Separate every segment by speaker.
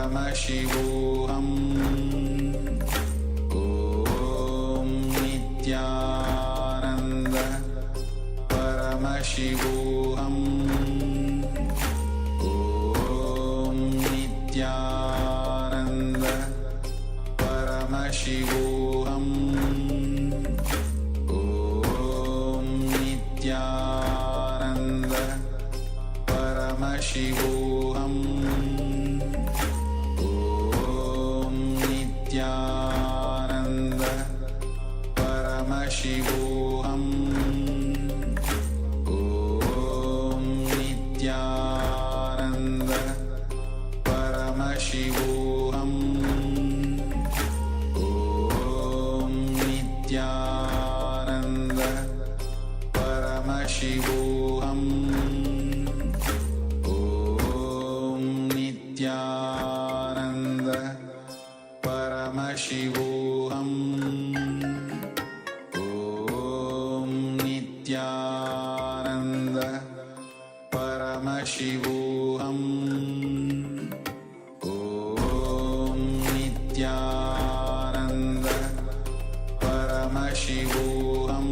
Speaker 1: Paramashivoham Om Nithyananda Paramashivoham Om Nithyananda Paramashivoham Om Nithyananda Paramashivoham Om Nithyananda Paramashivoham Om Nithyananda Paramashivoham Om Nithyananda Paramashivoham Om Nithyananda Paramashivoham Om Nithyananda Paramashivoham Om Nithyananda Paramashivoham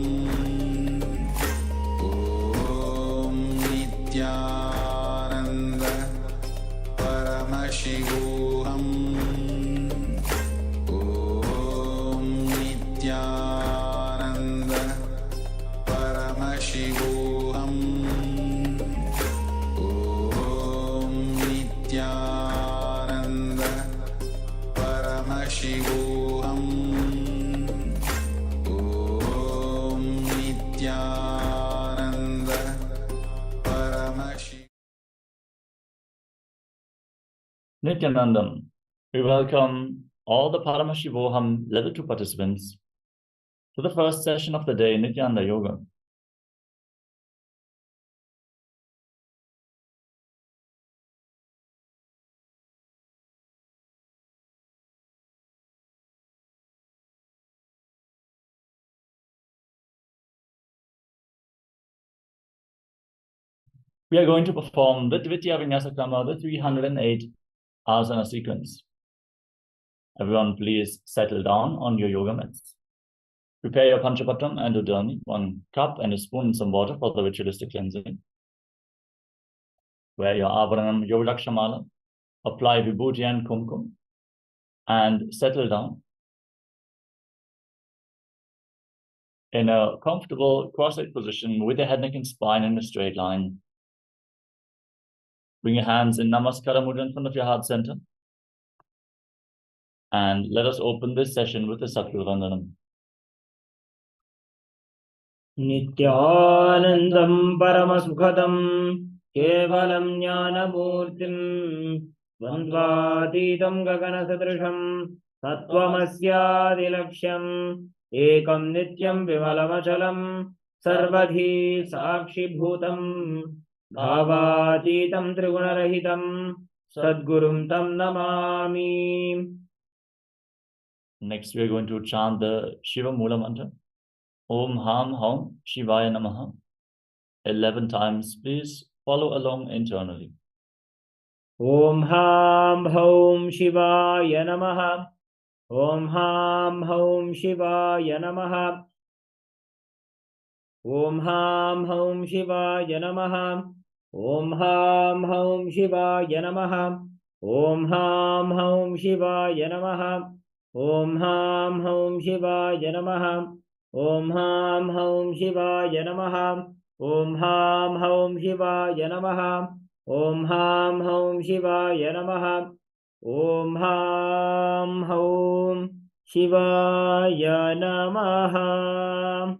Speaker 1: Om Nithyananda Paramashivoham Om Nithyananda Paramashivoham Om Nithyananda Paramashivoham Om Nithyananda Paramashivoham.
Speaker 2: Nithyanandam, we welcome all the Paramashivoham Level 2 participants to the first session of the day, Nithyananda Yoga. We are going to perform the Dvitiya Vinyasa Krama, the 308 asana sequence. Everyone, please settle down on your yoga mats. Prepare your Panchapatam and Udani, 1 cup and a spoon and some water for the ritualistic cleansing. Wear your Avaranam Yogakshamala, apply Vibhuti and Kumkum, and settle down in a comfortable cross-legged position with your head, neck, and spine in a straight line. Bring your hands in Namaskara Mudra in front of your heart center. And let us open this session with a Satguru Vandanam.
Speaker 3: Nithyanandam Paramasukhadam Kevalam Jnanamurtim Vandvatitam Gaganasadrisham Tattvamasyadilaksham Ekam Nityam Vimalamachalam Sarvadhi Sakshi Bhutam Bhavatitam Trigunarahitam Sadgurum Tam Namami.
Speaker 2: Next, we are going to chant the Shiva Mula Mantra. Om Ham Haum Shivaya Namaha. 11 times. Please follow along internally.
Speaker 3: Om Ham Haum Shivaya Namaha. Om Ham Haum Shivaya Namaha. Om Ham Haum Shivaya Namaha. Om Ham Haum Shivaya Namaha. Om Ham Haum Shivaya Namaha. Om Ham Haum Shivaya Namaha. Om Ham Haum Shivaya Namaha. Om Ham Haum Shivaya Namaha. Om Ham Haum Shivaya Namaha. Om Ham Haum Shivaya Namaha.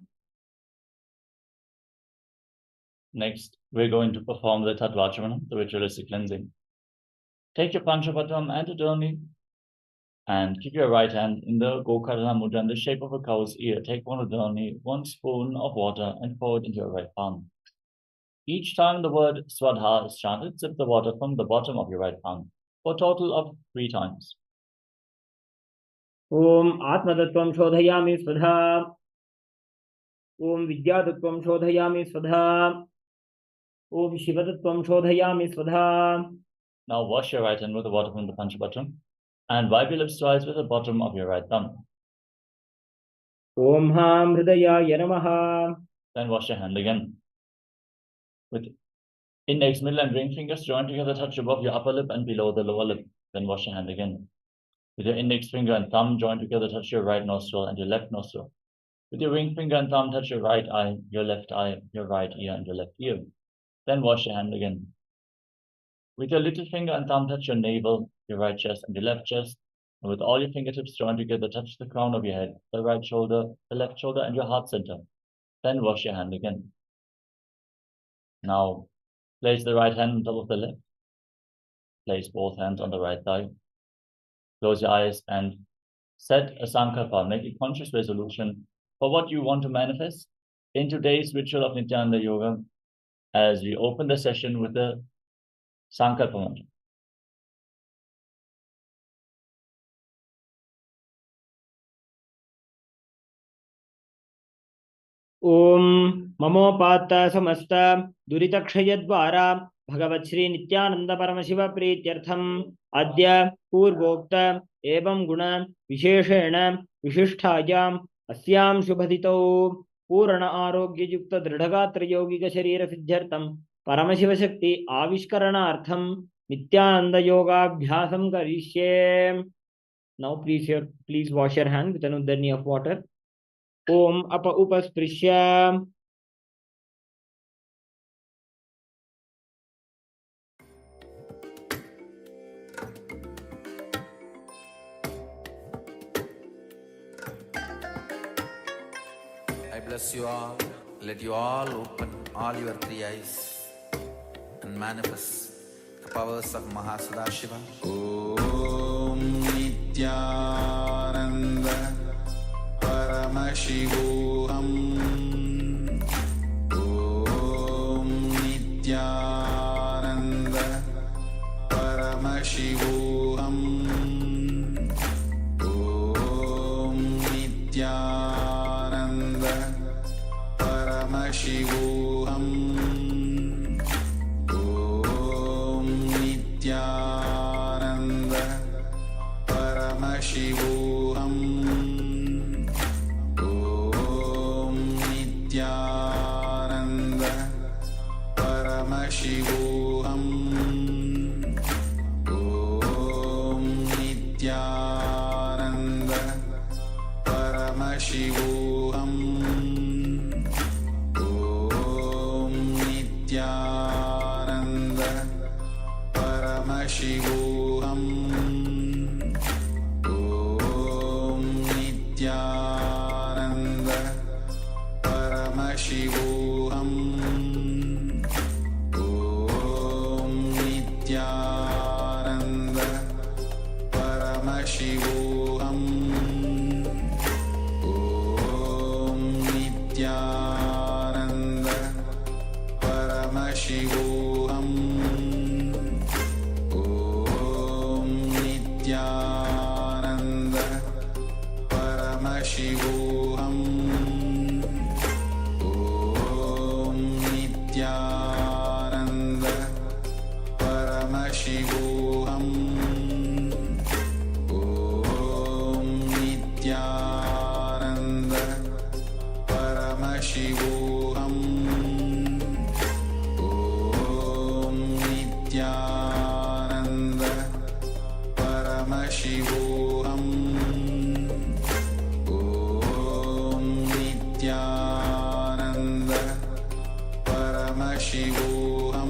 Speaker 2: Next, we're going to perform the Tattvachamana, the ritualistic cleansing. Take your Panchapatam and Udani and keep your right hand in the Gokarna Mudra in the shape of a cow's ear. Take 1 Udani, 1 spoon of water, and pour it into your right palm. Each time the word Swadha is chanted, sip the water from the bottom of your right palm for a total of 3 times.
Speaker 3: Om Atmatattvam Shodhayami Swadha. Om Vidyatattvam Shodhayami Swadha. Om Shivatattvam Shodhayami Swadha.
Speaker 2: Now wash your right hand with the water from the Panchapatam and wipe your lips twice with the bottom of your right thumb.
Speaker 3: Om Ham Hridayaya Namaha.
Speaker 2: Then wash your hand again. With index, middle and ring fingers joined together, touch above your upper lip and below the lower lip. Then wash your hand again. With your index finger and thumb joined together, touch your right nostril and your left nostril. With your ring finger and thumb, touch your right eye, your left eye, your right ear and your left ear. Then wash your hand again. With your little finger and thumb, touch your navel, your right chest and your left chest. And with all your fingertips joined together, touch the crown of your head, the right shoulder, the left shoulder, and your heart center. Then wash your hand again. Now, place the right hand on top of the left. Place both hands on the right thigh. Close your eyes and set a sankalpa. Make a conscious resolution for what you want to manifest in today's ritual of Nithyananda Yoga as we open the session with the sankalpa mantra.
Speaker 3: Om Mamopata Samasta Duritakshayadvara Bhagavat Shri Nithyananda Paramashiva Prityartham Adya Purvokta Evam Guna Visheshena Vishisthayam Asyam Shubhadito Purana Arogya Yukta Dridhagatra Yogika Sharira Siddhyartham Paramashiva Shakti Avishkaranartham Nithyananda Yoga Abhyasam Karishye. Now please wash your hand with an uddarni of water. Om apa upasprisya.
Speaker 1: I bless you all. Let you all open all your three eyes and manifest the powers of Mahasadashiva. Om Nithyananda Paramashivoham. Om Nithyananda Paramashivoham. Om Nithyananda Paramashivoham. Om Nithyananda Paramashivoham. Nithyananda Paramashivoham. Om Nithyananda Paramashivoham. Om Nithyananda Paramashivoham. Om Nithyananda Paramashivoham. Om Nithyananda Paramashivoham. Om Nithyananda Paramashivoham. Om Nithyananda Paramashivoham. Om Nithyananda Paramashivoham. Om Nithyananda Paramashivoham. Om Nithyananda Paramashivoham. Om Nithyananda Paramashivoham.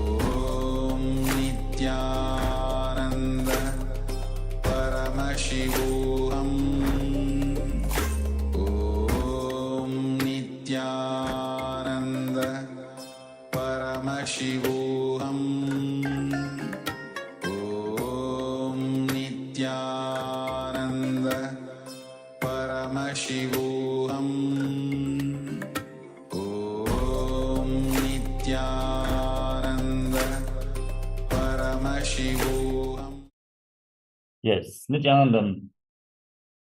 Speaker 1: Om Nithyananda Paramashivoham. Om Nithyananda Paramashivoham. Om Nithyananda Paramashivoham. Om Nithyananda Paramashivoham.
Speaker 2: Yes, Nithyanandam.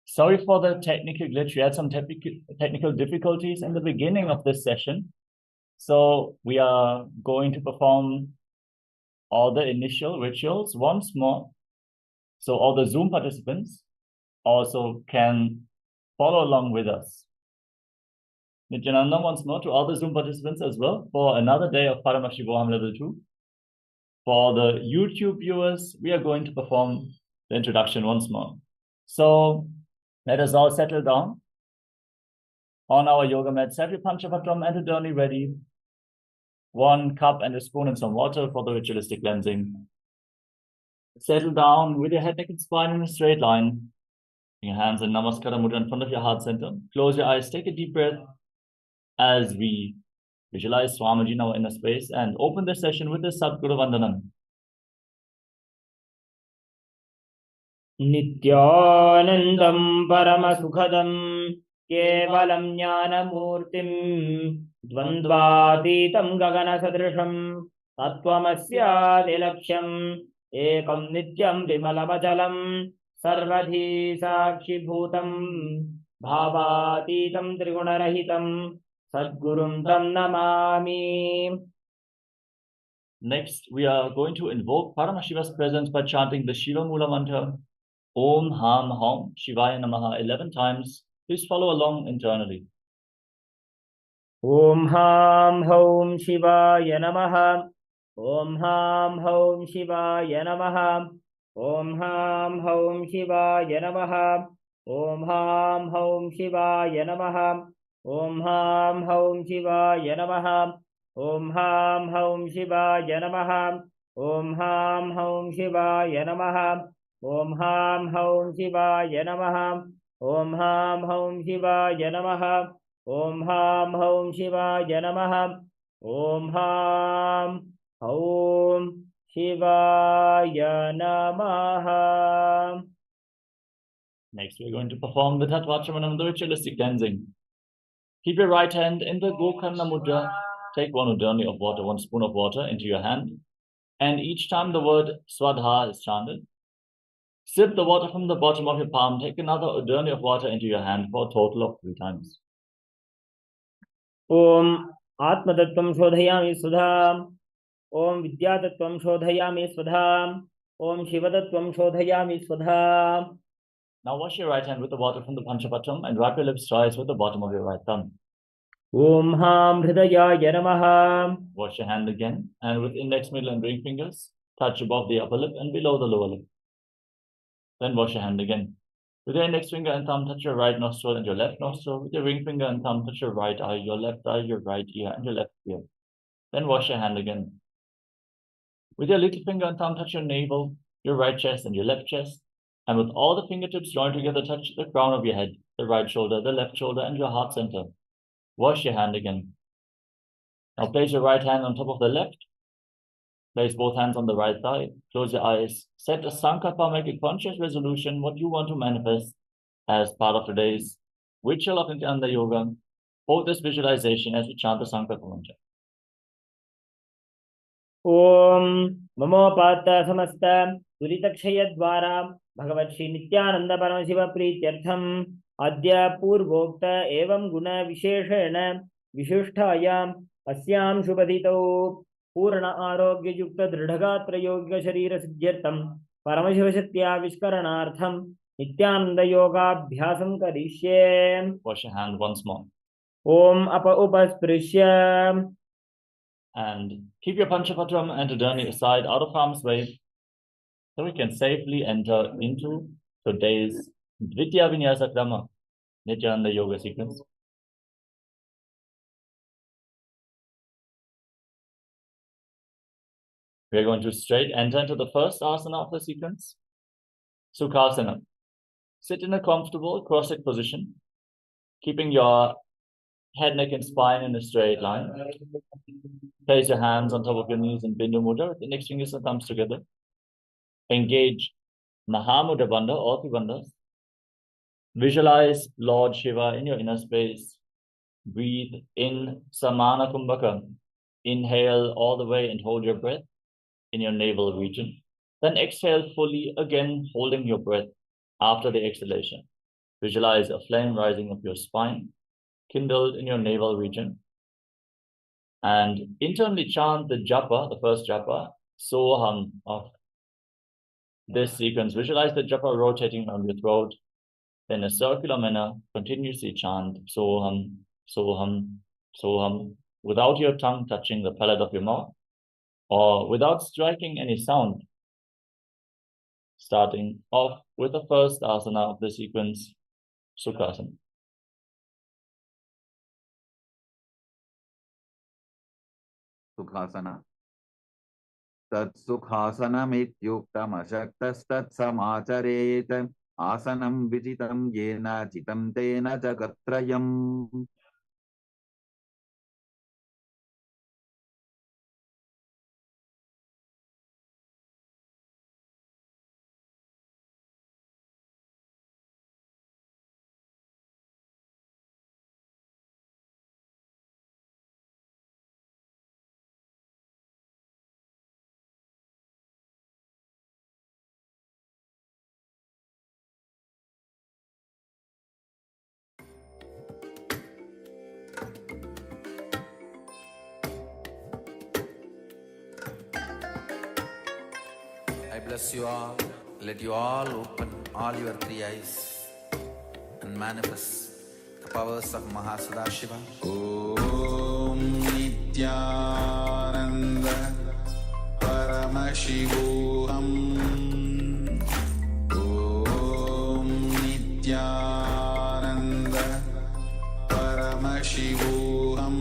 Speaker 2: Sorry for the technical glitch. We had some technical difficulties in the beginning of this session. So we are going to perform all the initial rituals once more. So all the Zoom participants also can follow along with us. Nithyananda once more to all the Zoom participants as well for another day of Paramashivoham Level-2. For the YouTube viewers, we are going to perform the introduction once more. So let us all settle down on our yoga mats. Have your Panchapatram and a Dharni ready. 1 cup and a spoon and some water for the ritualistic cleansing. Settle down with your head, neck, and spine in a straight line. Your hands in Namaskara Mudra in front of your heart center. Close your eyes, take a deep breath as we visualize Swamiji in our inner space and open the session with the Sadguru Vandanam.
Speaker 3: Nithyanandam Paramasukhadam Kevalam Jnanamurtim Dvandvatitam Gagana Sadrisham Tattvamasya Dilaksham Ekam Nityam Vimalavachalam Sarvadhi Sakshi Bhutam Bhavatitam Trigunarahitam Sadgurum Tam Namami.
Speaker 2: Next, we are going to invoke Paramashiva's presence by chanting the Shiva Mula mantra Om Ham Hom Shivaya Namaha 11 times. Please follow along internally.
Speaker 3: Om Ham Hom Shivaya Namaha. Om Ham Hom Shivaya Namaha. Om Ham Hom Shivaya Namaha. Om Ham Hom Shivaya Namaha. Om Ham Hom Shivaya Namaha. Om Ham Hom Shivaya Namaha. Om Ham Hom Shivaya Namaha. Om Ham Hom Shivaya Namaha. Om Ham Hom Shivaya Namaha. Om Ham Hom Shivaya Namaha. Om Ham Hom Shivaya Namaha.
Speaker 2: Next, we're going to perform the Tattvachamanam, the ritualistic cleansing. Keep your right hand in the Gokarna Mudra. Take 1 udani of water, 1 spoon of water into your hand. And each time the word Swadha is chanted, sip the water from the bottom of your palm. Take another udani of water into your hand for a total of 3 times.
Speaker 3: Om Atmatattvam Shodhayami Swadham. Om Vidyatattvam Shodhayami Swadham. Om Shivatattvam Shodhayami Swadham.
Speaker 2: Now wash your right hand with the water from the Panchapatram and wrap your lips twice with the bottom of your right thumb.
Speaker 3: Om Ham Hridayaya Namaha.
Speaker 2: Wash your hand again and with index, middle and ring fingers, touch above the upper lip and below the lower lip. Then wash your hand again. With your index finger and thumb, touch your right nostril and your left nostril. With your ring finger and thumb, touch your right eye, your left ear, and your left ear. Then wash your hand again. With your little finger and thumb, touch your navel, your right chest, and your left chest. And with all the fingertips joined together, touch the crown of your head, the right shoulder, the left shoulder, and your heart center. Wash your hand again. Now place your right hand on top of the left. Place both hands on the right thigh. Close your eyes. Set a sankalpa, make a conscious resolution, what you want to manifest as part of today's ritual of Nithyananda Yoga. Hold this visualization as we chant the sankalpa mantra.
Speaker 3: Om Mamopata Samasta Duritakshayadvara Bhagavat Shri Nithyananda Paramashiva Prityartham Adya Purvokta Evam Guna Visheshena Vishishtayam Asyam Shubhadito Purna Arogya Yukta Dridhagatra Yoga Sharira Siddhyartham Paramashiva Satya Vishkaranartham Nithyananda Yoga Bhyasam Karishye.
Speaker 2: Wash your hand once more.
Speaker 3: Om Apa Upasprishya.
Speaker 2: And keep your Panchapatram and Udani aside out of harm's way so we can safely enter into today's Dvitiya Vinyasa Krama, Nithyananda Yoga sequence. We are going to straight enter into the first asana of the sequence, Sukhasana. Sit in a comfortable cross-legged position, keeping your head, neck, and spine in a straight line. Place your hands on top of your knees in Bindu Mudra with the index fingers and thumbs together. Engage Mahamudra Bandha, all 3 bandhas. Visualize Lord Shiva in your inner space. Breathe in Samana Kumbhaka. Inhale all the way and hold your breath in your navel region. Then exhale fully, again holding your breath after the exhalation. Visualize a flame rising up your spine, kindled in your navel region. And internally chant the japa, the first japa, Soham of this sequence. Visualize the japa rotating around your throat. In a circular manner, continuously chant Soham, Soham, Soham, without your tongue touching the palate of your mouth, or without striking any sound. Starting off with the first asana of the sequence, Sukhasana.
Speaker 4: Sukhasana. Tat sukhasanamityuktamashaktastatsamacharet asanam vijitam yena jitam tena jagatrayam.
Speaker 1: I bless you all. Let you all open all your three eyes and manifest the powers of Mahasudashiva.
Speaker 4: Om Nithyananda Paramashivoham. Om Nithyananda Paramashivoham.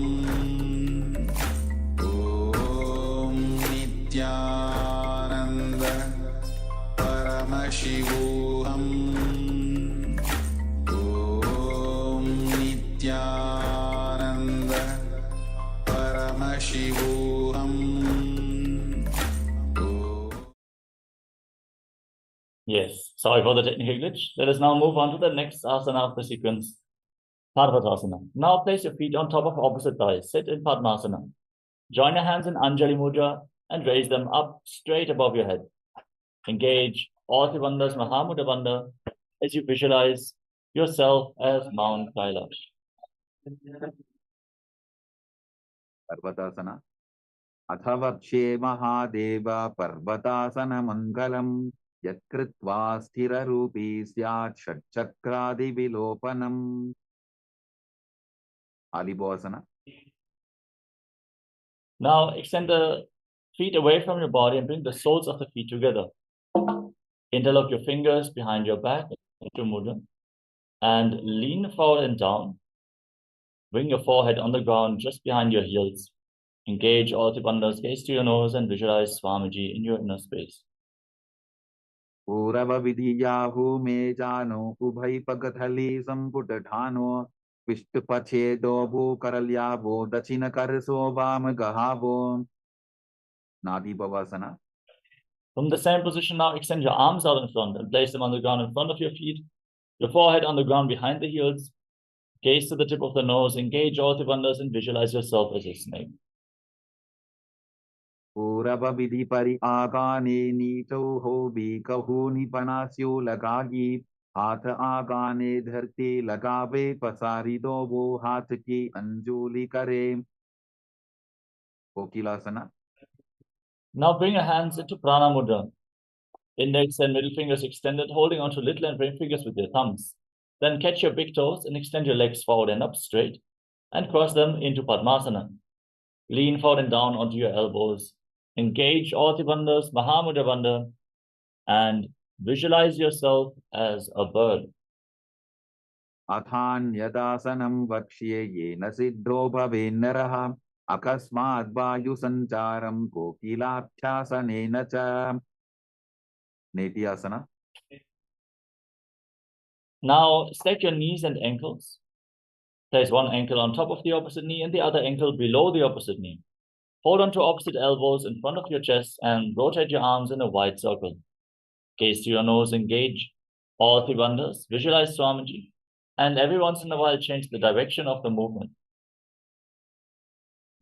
Speaker 4: Om Nithyananda Paramashivoham. Om Nithyananda Paramashivoham.
Speaker 2: Yes, sorry for the technical glitch. Let us now move on to the next asana of the sequence, Parvatasana. Now place your feet on top of opposite thighs. Sit in Padmasana. Join your hands in Anjali Mudra and raise them up straight above your head. Engage all the bandhas Mahamudra Bandha as you visualize yourself as Mount Kailash.
Speaker 4: Parvatasana. Athavakshe Mahadeva Parvatasana Mangalam Yatkritva Sthira Rupi Syat Shatchakradi Vilopanam. Alibhasana.
Speaker 2: Now extend the feet away from your body and bring the soles of the feet together. Interlock your fingers behind your back into Mudra and lean forward and down. Bring your forehead on the ground just behind your heels. Engage all the bandhas, gaze to your nose and visualize Swamiji in your inner space.
Speaker 4: Purava Vidiyahu Me Jano Ubhai Pagathali Samputadhano Vishtupachedo Bhu Karalyavo Dachina Karso Vam Gahavo. Nadi Bhavasana.
Speaker 2: From the same position now, extend your arms out in front and place them on the ground in front of your feet. Your forehead on the ground behind the heels. Gaze to the tip of the nose. Engage all the bandhas and visualize yourself as a snake.
Speaker 4: Purava Vidhi Pari Agane Nito Ho Bikahu Nipanasyo Lagagi Hath Agane Dharti Lagave Pasari Dobo Hath Ki Anjuli Kare. Kokilasana.
Speaker 2: Now bring your hands into Prana Mudra. Index and middle fingers extended, holding onto little and ring fingers with your thumbs. Then catch your big toes and extend your legs forward and up straight and cross them into Padmasana. Lean forward and down onto your elbows. Engage all the bandhas, Mahamudra Bandha, and visualize yourself as a bird.
Speaker 4: Athan Yadasanam Vakshye Yena Siddho Bhavennaraha Akasmad Vayu Sancharam Kokilabhyasanena Cha. Nithyananda.
Speaker 2: Now stack your knees and ankles. Place one ankle on top of the opposite knee and the other ankle below the opposite knee. Hold on to opposite elbows in front of your chest and rotate your arms in a wide circle. Gaze to your nose, engage all the bandhas, visualize Swamiji, and every once in a while change the direction of the movement.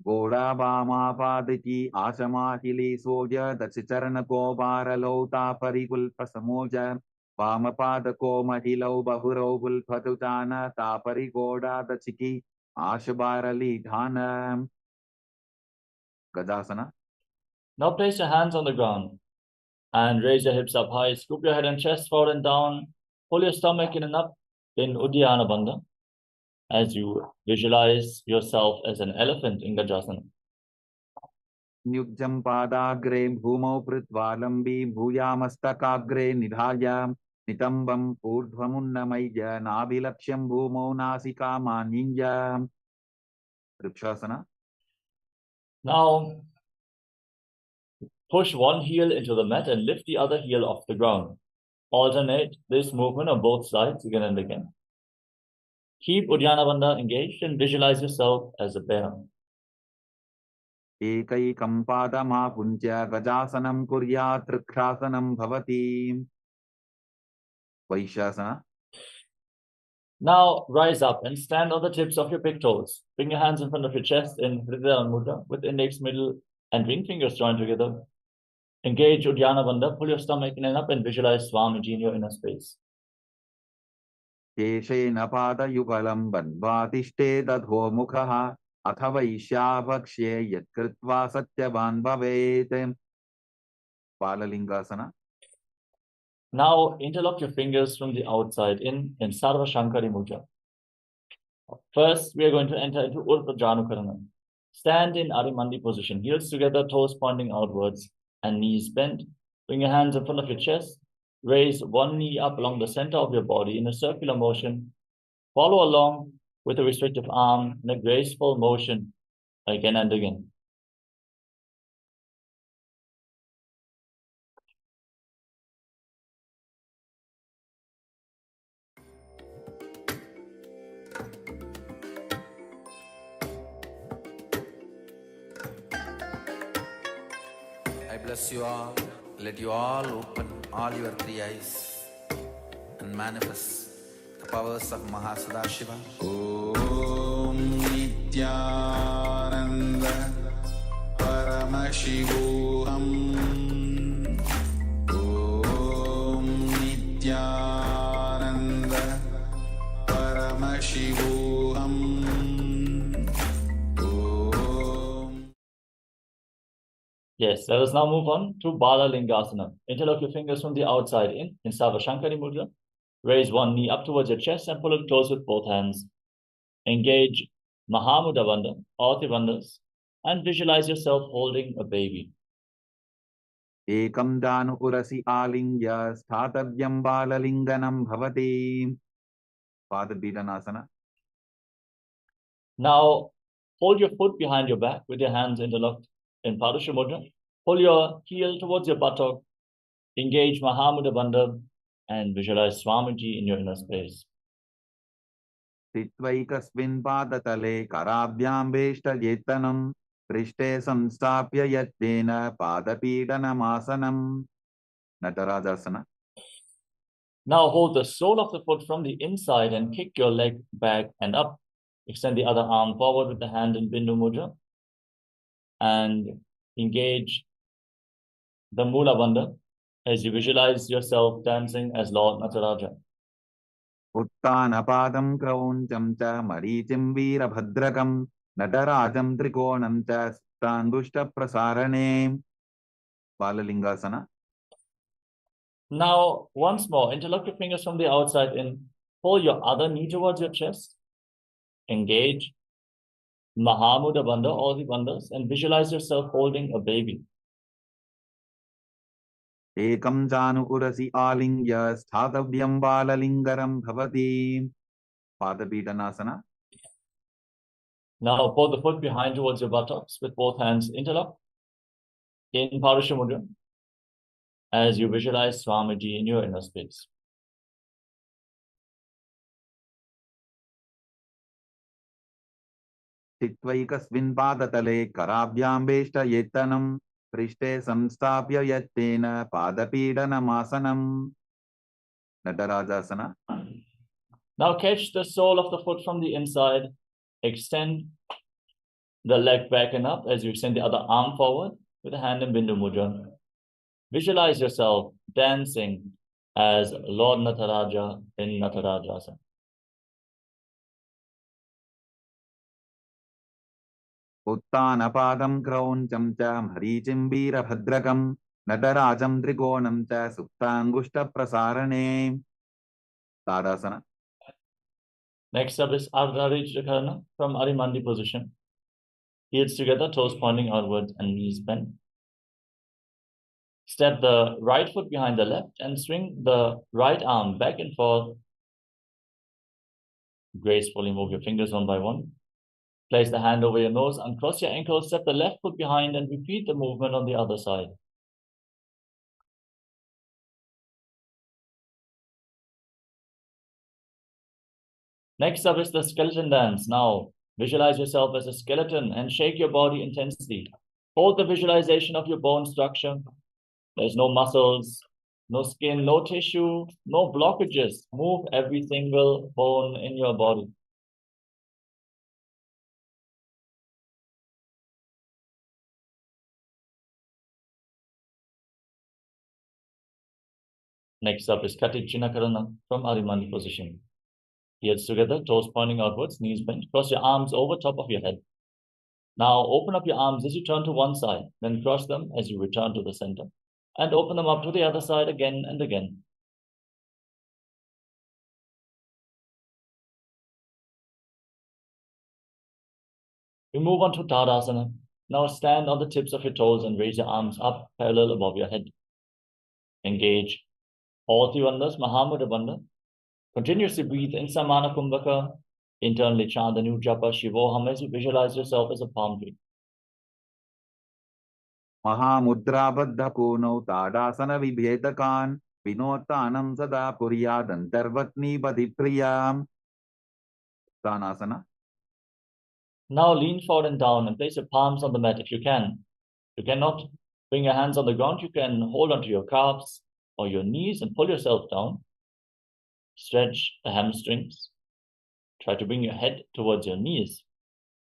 Speaker 4: Goda Bama Padiki Asama Hili Soja Dachicharana Ko Baralota Parikul Pasamoja Bama Padako Mahilo Bahuro Patutana Tapari Goda Dachiki Ashabarali Dhana. Gajasana.
Speaker 2: Now place your hands on the ground and raise your hips up high. Scoop your head and chest forward and down. Pull your stomach in and up in Uddiyana Bandha as you visualize yourself as an elephant in Gajasana.
Speaker 4: Nyujjam padagre bhumau prithva lambi bhuyamastakaagre nidhaya nitambam urdhvamunnamaija nabilaksham bhumau nasika maninja. Vrikshasana.
Speaker 2: Now push one heel into the mat and lift the other heel off the ground. Alternate this movement on both sides again and again. Keep Uddiyana Bandha engaged and visualize yourself as a bear.
Speaker 4: Ekaikam padamapunja gajasanam kuryat trikrasanam bhavati. Vaishasana.
Speaker 2: Now rise up and stand on the tips of your big toes. Bring your hands in front of your chest in Hridaya Mudra with index, middle, and ring fingers joined together. Engage Uddiyana Bandha, pull your stomach in and up and visualize Swamiji in your inner space.
Speaker 4: Keshena padayugalam bandvatishte dadho mukhaha athava ishyabhakshe yatkritva satyavan bhavet. Balalingasana.
Speaker 2: Now interlock your fingers from the outside in Sarva Shankari Mudra. First, we are going to enter into Urdhva Janukarana. Stand in Arimandi position, heels together, toes pointing outwards, and knees bent. Bring your hands in front of your chest. Raise one knee up along the center of your body in a circular motion. Follow along with a respective arm in a graceful motion again and again.
Speaker 1: I bless you all. Let you all open all your three eyes and manifest the powers of Mahasadashiva. Om Nithyananda Paramashivoham. Om Nithyananda Paramashivoham.
Speaker 2: Yes, let us now move on to Bala Lingasana. Interlock your fingers from the outside in Sarva Shankari Mudra. Raise one knee up towards your chest and pull it close with both hands. Engage Mahamudra Bandha, all three bandhas, and visualize yourself holding a baby.
Speaker 4: Ekam danu urasi alingya sthatavyam balalinganam bhavati. Padabhidanasana.
Speaker 2: Now, hold your foot behind your back with your hands interlocked in Padusha Mudra. Pull your heel towards your buttock. Engage Mahamudra Bandha and visualize Swamiji in your inner space.
Speaker 4: Titvaikasmin padatale karabhyam veshta jetanam prishte samstapya yattena padapidanamasana. Natarajasana.
Speaker 2: Now hold the sole of the foot from the inside and kick your leg back and up. Extend the other arm forward with the hand in Bindu Mudra and engage the Mula Bandha as you visualize yourself dancing as Lord Nataraja.
Speaker 4: Uttanapadam krauncham cha marichim veerabhadrakam natarajam trikonam cha standushta prasarane. Balalingasana.
Speaker 2: Now, once more, interlock your fingers from the outside in. Pull your other knee towards your chest. Engage Mahamudra Bandha, all the bandhas, and visualize yourself holding a baby.
Speaker 4: Ekam janu urasi alingya sthatavyam balalingaram bhavati. Padabhidanasana.
Speaker 2: Now, pull the foot behind towards your buttocks with both hands interlocked in Parusha Mudra as you visualize Swamiji in your inner space.
Speaker 4: Titvaikasmin padatale karabhyam veshta yetanam prishte samstapya yattena padapidanamasana. Natarajasana.
Speaker 2: Now catch the sole of the foot from the inside. Extend the leg back and up as you extend the other arm forward with the hand in Bindu Mudra. Visualize yourself dancing as Lord Nataraja in Natarajasana.
Speaker 4: उत्तानपादं क्रौञ्चं च मरीचिं वीरभद्रकं नटराजं त्रिकोणं च सुप्ताङ्गुष्ठप्रसारणे Tadasana.
Speaker 2: Next up is Ardhari Chakarana from Arimandi position. Heels together, toes pointing outwards and knees bent. Step the right foot behind the left and swing the right arm back and forth. Gracefully move your fingers one by one. Place the hand over your nose, uncross your ankles, step the left foot behind and repeat the movement on the other side. Next up is the skeleton dance. Now, visualize yourself as a skeleton and shake your body intensely. Hold the visualization of your bone structure. There's no muscles, no skin, no tissue, no blockages. Move every single bone in your body. Next up is Katicchinakarana from Arimandi position. Heels together, toes pointing outwards, knees bent. Cross your arms over top of your head. Now open up your arms as you turn to one side, then cross them as you return to the center. And open them up to the other side again and again. We move on to Tadasana. Now stand on the tips of your toes and raise your arms up parallel above your head. Engage all three bandhas, Mahamudra Bandha. Continuously breathe in Samana Kumbhaka. Internally chant the new japa Shivoham as you visualize yourself as a palm tree.
Speaker 4: Mahamudrabaddhapunau Tadasana Vibhedakan Vinotanam Sada Puryadantarvatni Badipriyam. Uttanasana.
Speaker 2: Now lean forward and down and place your palms on the mat if you can. If you cannot, bring your hands on the ground. You can hold onto your calves or your knees and pull yourself down. Stretch the hamstrings. Try to bring your head towards your knees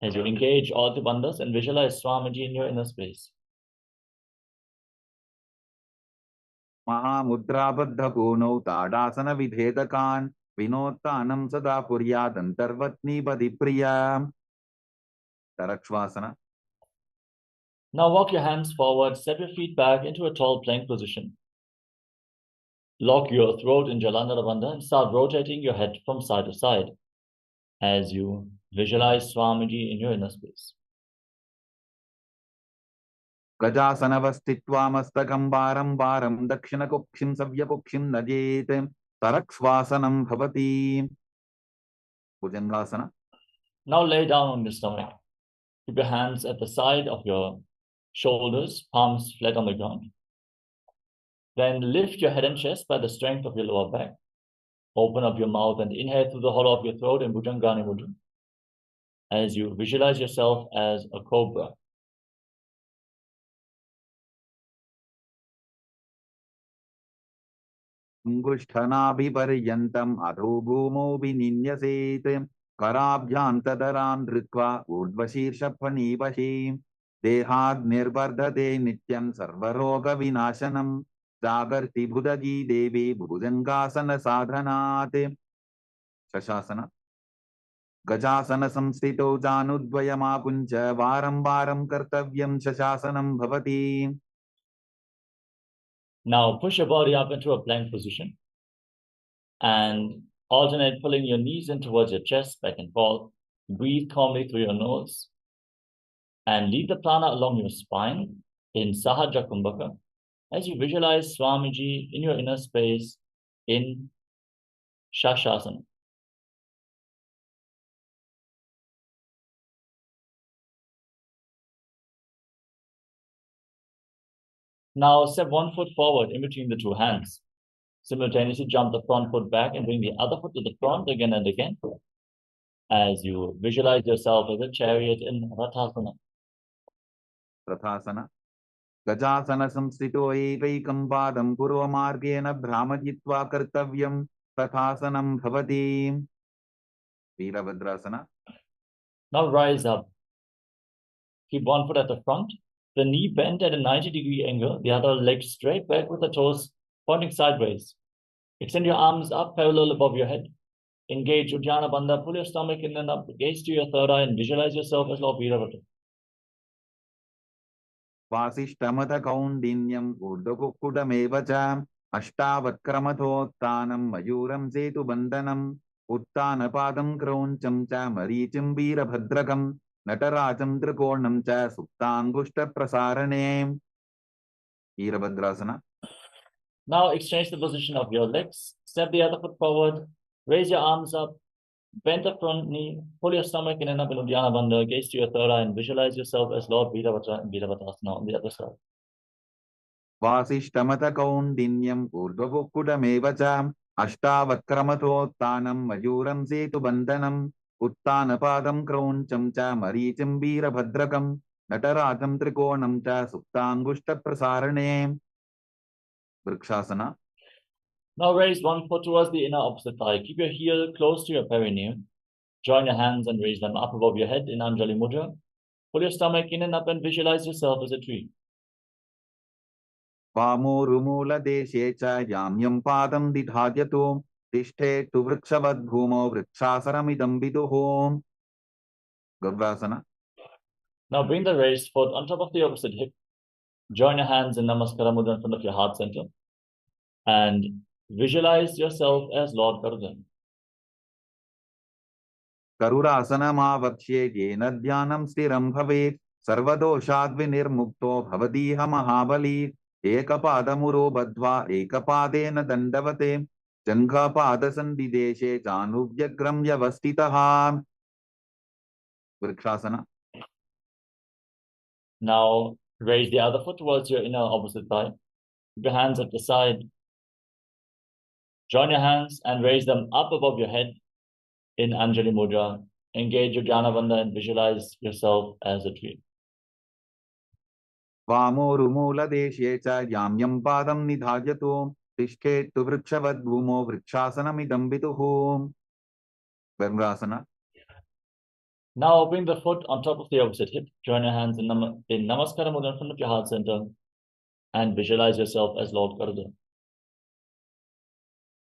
Speaker 2: as you engage all the bandhas and visualize Swamiji in your inner space.
Speaker 4: Mahamudrabaddhapunau Tadasana Vibhedakan Vinotanam Sada Puryadantarvatni Badipriyam. Tarakshvasana.
Speaker 2: Now walk your hands forward, step your feet back into a tall plank position. Lock your throat in Jalandhara Bandha and start rotating your head from side to side as you visualize Swamiji in your inner space.
Speaker 4: Gajasanavastitva mastakam varam varam dakshinakukshim savyakukshim najet tarakshvasanam bhavati. Bhujangasana.
Speaker 2: Now lay down on your stomach. Keep your hands at the side of your shoulders, palms flat on the ground. Then lift your head and chest by the strength of your lower back. Open up your mouth and inhale through the hollow of your throat in Bhujangani Mudra as you visualize yourself as a cobra.
Speaker 4: Angushthanabiparyantam adho bhumo vininyaset karabhyantadaran dritva urdvashirshaphanivashi dehad nirbardhate nityam sarvaroga vinashanam jagarti bhudagi devi bhujangasana sadhanate. Shashasana. Gajasana samstito janudvayamapuncha varam varam kartavyam shashasanam bhavati.
Speaker 2: Now push your body up into a plank position and alternate pulling your knees in towards your chest, back and forth. Breathe calmly through your nose and lead the prana along your spine in Sahaja Kumbhaka as you visualize Swamiji in your inner space in Shashasana. Now step one foot forward in between the two hands. Simultaneously jump the front foot back and bring the other foot to the front again and again as you visualize yourself as a chariot in Rathasana.
Speaker 4: Rathasana. Gajasana samstito ekaikam padam purvamargena brahmajitva kartavyam tathasanam bhavati. Veerabhadrasana.
Speaker 2: Now rise up. Keep one foot at the front, the knee bent at a 90-degree angle, the other leg straight back with the toes pointing sideways. Extend your arms up parallel above your head. Engage Uddiyana Bandha, pull your stomach in and up, gaze to your third eye and visualize yourself as Lord Veerabhadra.
Speaker 4: वासिष्ठमथ कौण्डिन्यम् ऊर्ध्वकुक्कुटमेव च अष्टावक्रमथोत्थानम् मयूरं सेतुबन्धनम् उत्थानपादं क्रौञ्चं च मरीचिं वीरभद्रकम् नटराजं त्रिकोणं च सुप्ताङ्गुष्ठप्रसारणे Virabhadrasana.
Speaker 2: Now exchange the position of your legs. Step the other foot forward. Raise your arms up. Bend the front knee. Pull your stomach in and up in Uddiyana Bandha. Gaze to your third eye and visualize yourself as Lord Virabhadra and Virabhadrasana on the other side.
Speaker 4: वासिष्ठमथ कौण्डिन्यम् ऊर्ध्वकुक्कुटमेव च अष्टावक्रमथोत्थानम् मयूरं सेतुबन्धनम् उत्थानपादं क्रौञ्चं च मरीचिं वीरभद्रकम् नटराजं त्रिकोणं च सुप्ताङ्गुष्ठप्रसारणे vrikshasana.
Speaker 2: Now raise one foot towards the inner opposite thigh. Keep your heel close to your perineum. Join your hands and raise them up above your head in Anjali Mudra. Pull your stomach in and up and visualize yourself as a tree.
Speaker 4: वामोरुमूलदेशे च याम्यं पादं दिधार्यतु तिष्ठेतु वृक्षवद्भूमौ वृक्षासनमिदं विदुः गव्रासना.
Speaker 2: Now bring the raised foot on top of the opposite hip. Join your hands in Namaskara Mudra in front of your heart center. And visualize yourself as Lord Garuda.
Speaker 4: करुरासनमावक्ष्ये येन ध्यानं स्थिरं भवेत् सर्वदोषाद्विनिर्मुक्तो भवतीह महाबली एकपादमुरो बद्ध्वा एकपादेन दण्डवते जङ्घापादसन्धिदेशे चानुव्यग्रं व्यवस्थितः vrikshasana.
Speaker 2: Now raise the other foot towards your inner opposite thigh. Keep your hands at the side. Join your hands and raise them up above your head in Anjali Mudra. Engage your Jnana Bandha and visualize yourself as a tree.
Speaker 4: वामोरुमूलदेशे च याम्यं पादं निधार्यतु तिष्ठेतु वृक्षवद्भूमौ वृक्षासनमिदं विदुः वृन्द्रासना.
Speaker 2: Now bring the foot on top of the opposite hip. Join your hands in Namaskara Mudra in front of your heart center and visualize yourself as Lord Garuda.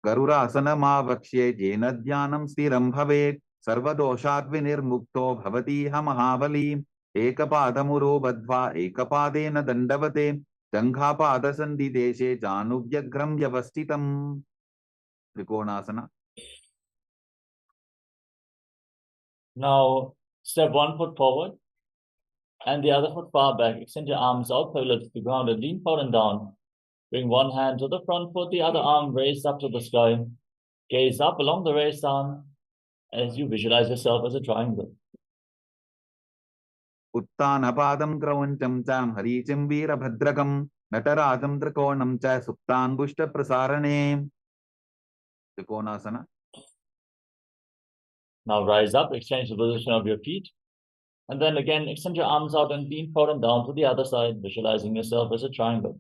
Speaker 4: गरुरासनमावक्ष्ये येन ध्यानं स्थिरं भवेत् सर्वदोषाद्विनिर्मुक्तो भवतीह महाबली एकपादमुरो बद्ध्वा एकपादेन दण्डवते जङ्घापादसन्धिदेशे चानुव्यग्रं व्यवस्थितम् त्रिकोणासना.
Speaker 2: Now step one foot forward and the other foot far back. Extend your arms out parallel to the ground and lean forward and down. Bring one hand to the front foot, the other arm raised up to the sky. Gaze up along the raised arm as you visualize yourself as a triangle.
Speaker 4: उत्थानपादं क्रौञ्चं च मरीचिं वीरभद्रकं नटराजं त्रिकोणं च सुप्ताङ्गुष्ठप्रसारणे त्रिकोणासना.
Speaker 2: Now rise up, exchange the position of your feet. And then again, extend your arms out and lean forward and down to the other side, visualizing yourself as a triangle.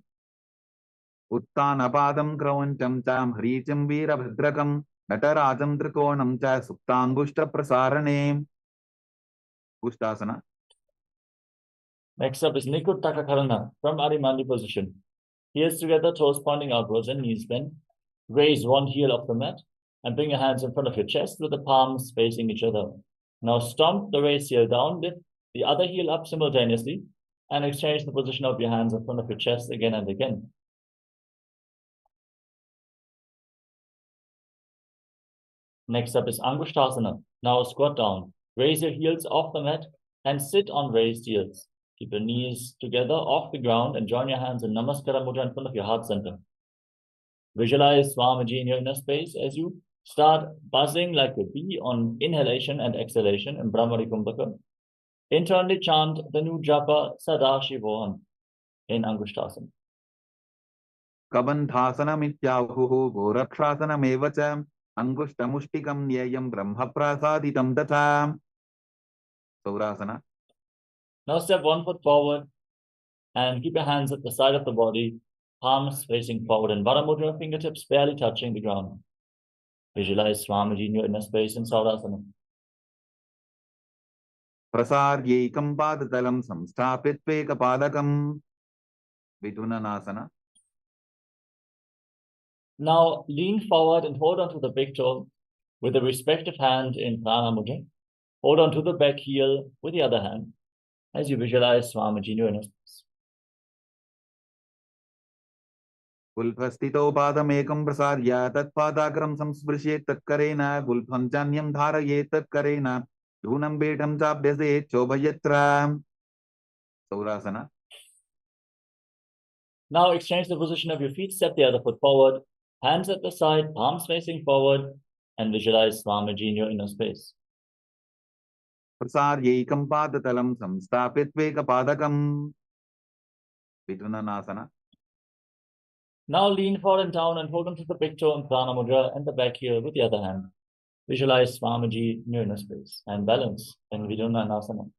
Speaker 4: उत्थानपादं क्रौञ्चं च मरीचिं वीरभद्रकं नटराजं त्रिकोणं च सुप्ताङ्गुष्ठप्रसारणे पुष्टासना.
Speaker 2: Next up is Nikuttaka Karana from Adimandi position. Heels together, toes pointing outwards and knees bent. Raise one heel off the mat and bring your hands in front of your chest with the palms facing each other. Now stomp the raised heel down, lift the other heel up simultaneously and exchange the position of your hands in front of your chest again and again. Next up is Angushtasana. Now squat down. Raise your heels off the mat and sit on raised heels. Keep your knees together off the ground and join your hands in Namaskara Mudra in front of your heart center. Visualize Swamiji in your inner space as you start buzzing like a bee on inhalation and exhalation in Brahmari Kumbhaka. Internally chant the new japa Sadashivoham in Angushtasana.
Speaker 4: कबन्धासनमित्याहुः गोरक्षासनमेव च अङ्गुष्ठमुष्टिकं न्येयं ब्रह्मप्रसादितं तथा सौरासना.
Speaker 2: Now step one foot forward and keep your hands at the side of the body, palms facing forward in Varamudra, fingertips barely touching the ground. Visualize Swamiji in your inner space in Saurasana.
Speaker 4: प्रसार्यैकं पादतलं संस्थाप्य त्वेकपादकं विधुननासना.
Speaker 2: Now lean forward and hold on to the big toe with the respective hand in Prana Mudra. Hold on to the back heel with the other hand as you visualize Swamiji in your inner space.
Speaker 4: गुल्फस्थितो पादमेकं प्रसार्य तत्पादाग्रं संस्पृशेत् तत्करेण गुल्फं चान्यं धारयेत् तत्करेण धूनं पीठं चाभ्यसेत् चोभयत्र सौरासना.
Speaker 2: Now exchange the position of your feet, step the other foot forward, hands at the side, palms facing forward, and visualize Swamiji in your inner space.
Speaker 4: प्रसार्यैकं पादतलं संस्थाप्यत्वेकपादकं विधुननासना.
Speaker 2: Now lean forward and down and hold onto the big toe and prana mudra and the back heel with the other hand. Visualize Swamiji in your inner space and balance in Vidunanasana.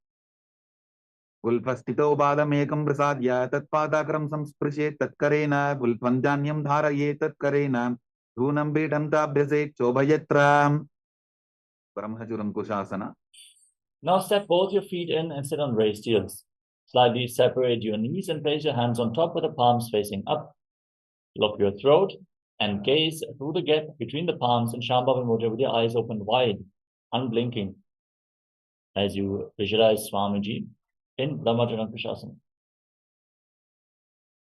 Speaker 4: गुल्फस्थितो पादमेकं प्रसाद्य तत्पादाग्रं संस्पृशेत् तत्करेण गुल्फं जान्यं धारयेत् तत्करेण धूनं पीठं चाभ्यसेत् चोभयत्र ब्रह्मचुरं कुशासना.
Speaker 2: Now step both your feet in and sit on raised heels. Slightly separate your knees and place your hands on top with the palms facing up. Lock your throat and gaze through the gap between the palms in Shambhavi Mudra with your eyes open wide, unblinking, as you visualize Swamiji in Brahmajana Kushasana.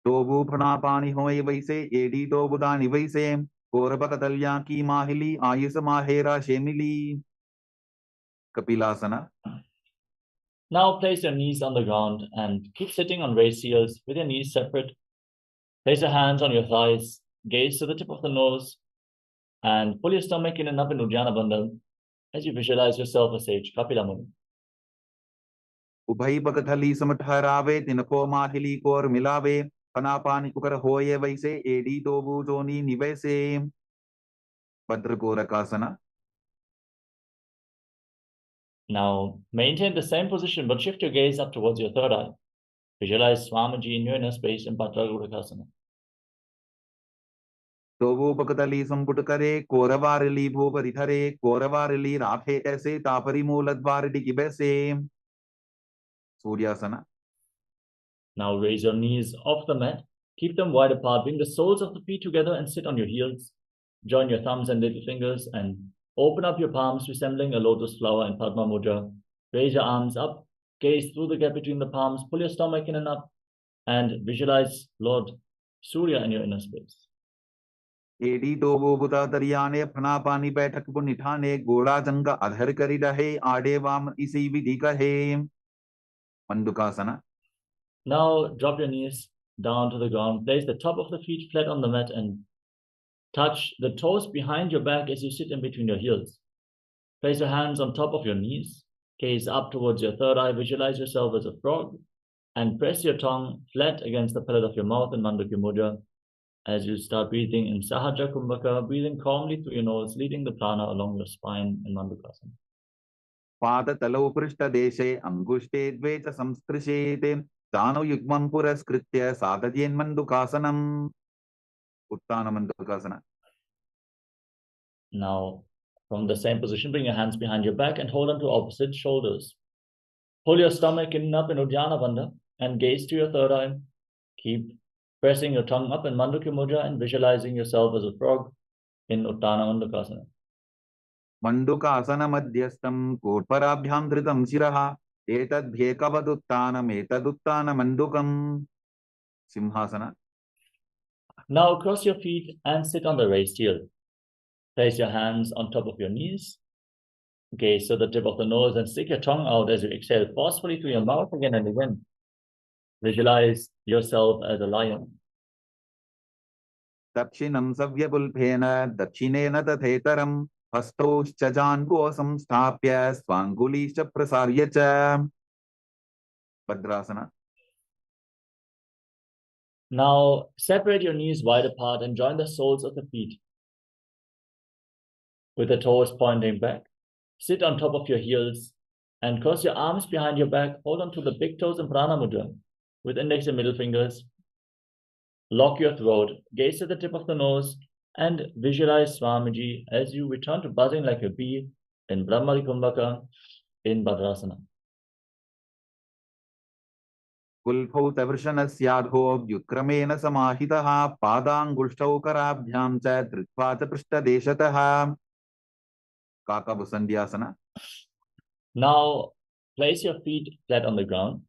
Speaker 4: दोबू फणापानी होय वैसे AD दो बुदानी वैसे कोरबकतल्या की माहिली Ayush माहेरा शेमिली कपिलासना.
Speaker 2: Now place your knees on the ground and keep sitting on raised heels with your knees separate. Place your hands on your thighs, gaze to the tip of the nose, and pull your stomach in and up in Uddiyana Bandha as you visualize yourself as sage Kapila Muni.
Speaker 4: उभय बकथली समठहरावे तिनको माहिली core मिलावे फनापानी कुकर होये वैसे एडी दोबू जोनी निवैसे भद्रकोरकासना.
Speaker 2: Now maintain the same position but shift your gaze up towards your third eye. Visualize Swamiji in your inner space in Bhadrakorakasana.
Speaker 4: दोबू बकथली संपुट करे कोरवारली भूपरिधरे कोरवारली राफे ऐसे तापरी मूलद्वार डिगिबैसे सूर्यासना.
Speaker 2: Now raise your knees off the mat. Keep them wide apart. Bring the soles of the feet together and sit on your heels. Join your thumbs and little fingers and open up your palms, resembling a lotus flower in Padma Mudra. Raise your arms up. Gaze through the gap between the palms. Pull your stomach in and up. And visualize Lord Surya in your inner space.
Speaker 4: एडी दोबू बुता दरियाने फनापानी बैठक बुनिठाने गोड़ा जंग अधर करी रहे आडे वाम इसी विधि कहे मंडुकासना.
Speaker 2: Now drop your knees down to the ground. Place the top of the feet flat on the mat and touch the toes behind your back as you sit in between your heels. Place your hands on top of your knees. Gaze up towards your third eye. Visualize yourself as a frog and press your tongue flat against the palate of your mouth in Mandukya Mudra as you start breathing in Sahaja Kumbhaka, breathing calmly through your nose, leading the prana along your spine in Mandukasana.
Speaker 4: पादतलौ पृष्ठदेशे अंगुष्ठे द्वे च संस्पृशेते दानो युग्मं पुरस्कृत्य साधयेन्मण्डुकासनम् उत्तानमण्डुकासना.
Speaker 2: Now, from the same position, bring your hands behind your back and hold on to opposite shoulders. Pull your stomach in and up in Uddiyana Bandha and gaze to your third eye. Keep pressing your tongue up in Mandukya Mudra and visualizing yourself as a frog in Uttana Mandukasana.
Speaker 4: मण्डुकासन मध्यस्थं कोटपराभ्यां धृतं शिरः एतद्भ्येकवदुत्तानम् एतदुत्तानमण्डुकम् सिंहासना.
Speaker 2: Now cross your feet and sit on the raised heel. Place your hands on top of your knees. Gaze to the tip of the nose and stick your tongue out as you exhale forcefully through your mouth again and again. Visualize yourself as a lion.
Speaker 4: दक्षिणं सव्यपुल्फेन दक्षिणेन तथेतरम् हस्तौश्चजान्गो संस्थाप्य स्वाङ्गुलीश्च प्रसार्य च भद्रासना.
Speaker 2: Now separate your knees wide apart and join the soles of the feet with the toes pointing back. Sit on top of your heels and cross your arms behind your back. Hold on to the big toes in Prana Mudra with index and middle fingers. Lock your throat, gaze to the tip of the nose, and visualize Swamiji as you return to buzzing like a bee in Brahmari Kumbhaka in Bhadrasana.
Speaker 4: कुल्फौ तवर्षणस्याधो व्युत्क्रमेण समाहितः पादाङ्गुष्ठौ कराभ्यां च धृत्वा च पृष्ठदेशतः काकाबुसन्ध्यासना.
Speaker 2: Now place your feet flat on the ground.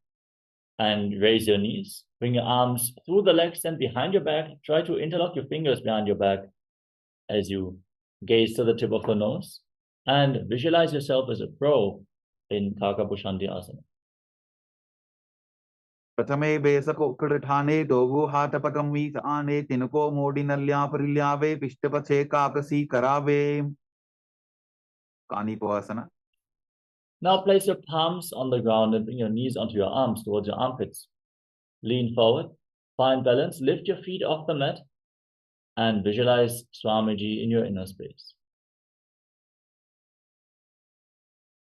Speaker 2: and raise your knees. Bring your arms through the legs and behind your back. Try to interlock your fingers behind your back as you gaze to the tip of the nose and visualize yourself as a crow in Kakabushanti Asana.
Speaker 4: प्रथमे बेसको ठाने Dogu हाथ पकम वीस आने तिनको मोड़ी नल्या परिल्यावे पिष्टपछे काकसी करावे कानिपोआसना.
Speaker 2: Now place your palms on the ground and bring your knees onto your arms towards your armpits. Lean forward, find balance, lift your feet off the mat and visualize Swamiji in your inner space.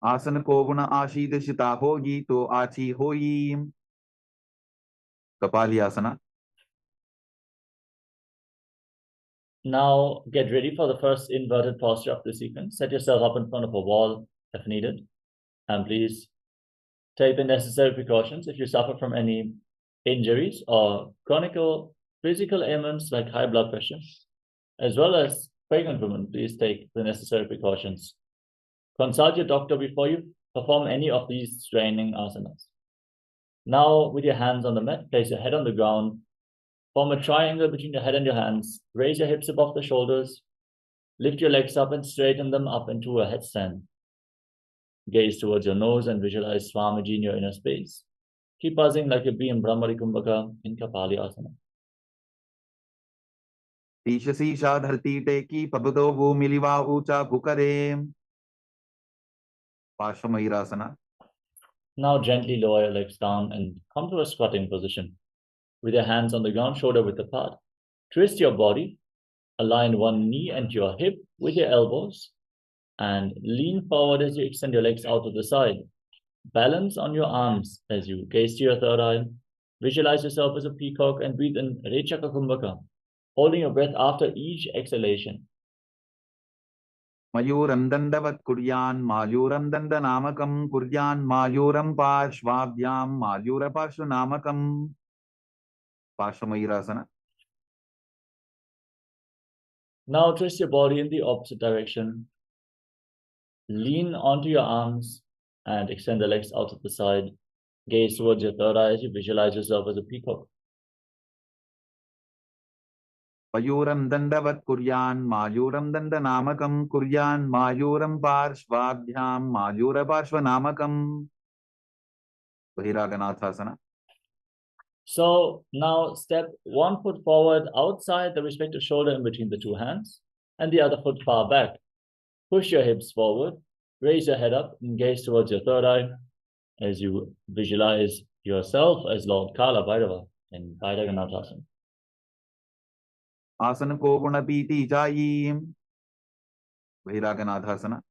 Speaker 4: आसन को गुण आशीर्षिता होगी तो आची होई. Kapali asana.
Speaker 2: Now get ready for the first inverted posture of the sequence. Set yourself up in front of a wall if needed. And please take the necessary precautions if you suffer from any injuries or chronic physical ailments like high blood pressure, as well as pregnant women. Please take the necessary precautions. Consult your doctor before you perform any of these straining asanas. Now, with your hands on the mat, place your head on the ground. Form a triangle between your head and your hands. Raise your hips above the shoulders. Lift your legs up and straighten them up into a headstand. Gaze towards your nose and visualize Swamiji in your inner space. Keep buzzing like a bee in Brahmari Kumbhaka in Kapali Asana.
Speaker 4: शीशा धरती टेकी पबदो वो मिलिवा ऊंचा भुकरे. पार्श्वमयूरासना.
Speaker 2: Now gently lower your legs down and come to a squatting position. With your hands on the ground, shoulder width apart. Twist your body. Align one knee and your hip with your elbows. And lean forward as you extend your legs out to the side. Balance on your arms as you gaze to your third eye. Visualize yourself as a peacock and breathe in Rechaka Kumbhaka, holding your breath after each exhalation.
Speaker 4: मयूरं दंडवत् कुर्यान् मायूरं दंडनामकं कुर्यान् मायूरं पार्श्वाभ्यां मायूरपार्श्वनामकं. पार्श्वमयूरासना.
Speaker 2: Now twist your body in the opposite direction. Lean onto your arms and extend the legs out to the side. Gaze towards your third eye as you visualize yourself as a peacock.
Speaker 4: मयूरं दंडवत् कुर्यान् मायूरं दंडनामकं कुर्यान् मायूरं पार्श्वाभ्यां मायूरपार्श्वनामकं. बहिरागनाथासना.
Speaker 2: So now step one foot forward outside the respective shoulder in between the two hands and the other foot far back. Push your hips forward, raise your head up and gaze towards your third eye as you visualize yourself as Lord Kala Bhairava in Bhairaganathasana.
Speaker 4: आसन को गुण पीति जायी. बहिरागनाथासना.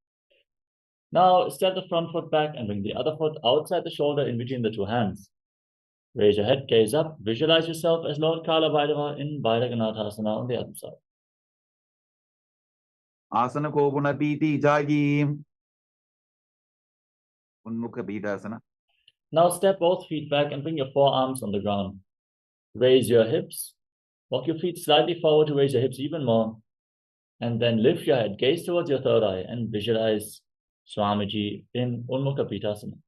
Speaker 2: Now step the front foot back and bring the other foot outside the shoulder in between the two hands. Raise your head, gaze up, visualize yourself as Lord Kala Bhairava in Bhairaganathasana on the other side.
Speaker 4: आसन को गुण पीति जायी. उन्मुख पीठासना.
Speaker 2: Now step both feet back and bring your forearms on the ground. Raise your hips. Walk your feet slightly forward to raise your hips even more. And then lift your head, gaze towards your third eye and visualize Swamiji in Unmukha Pitasana.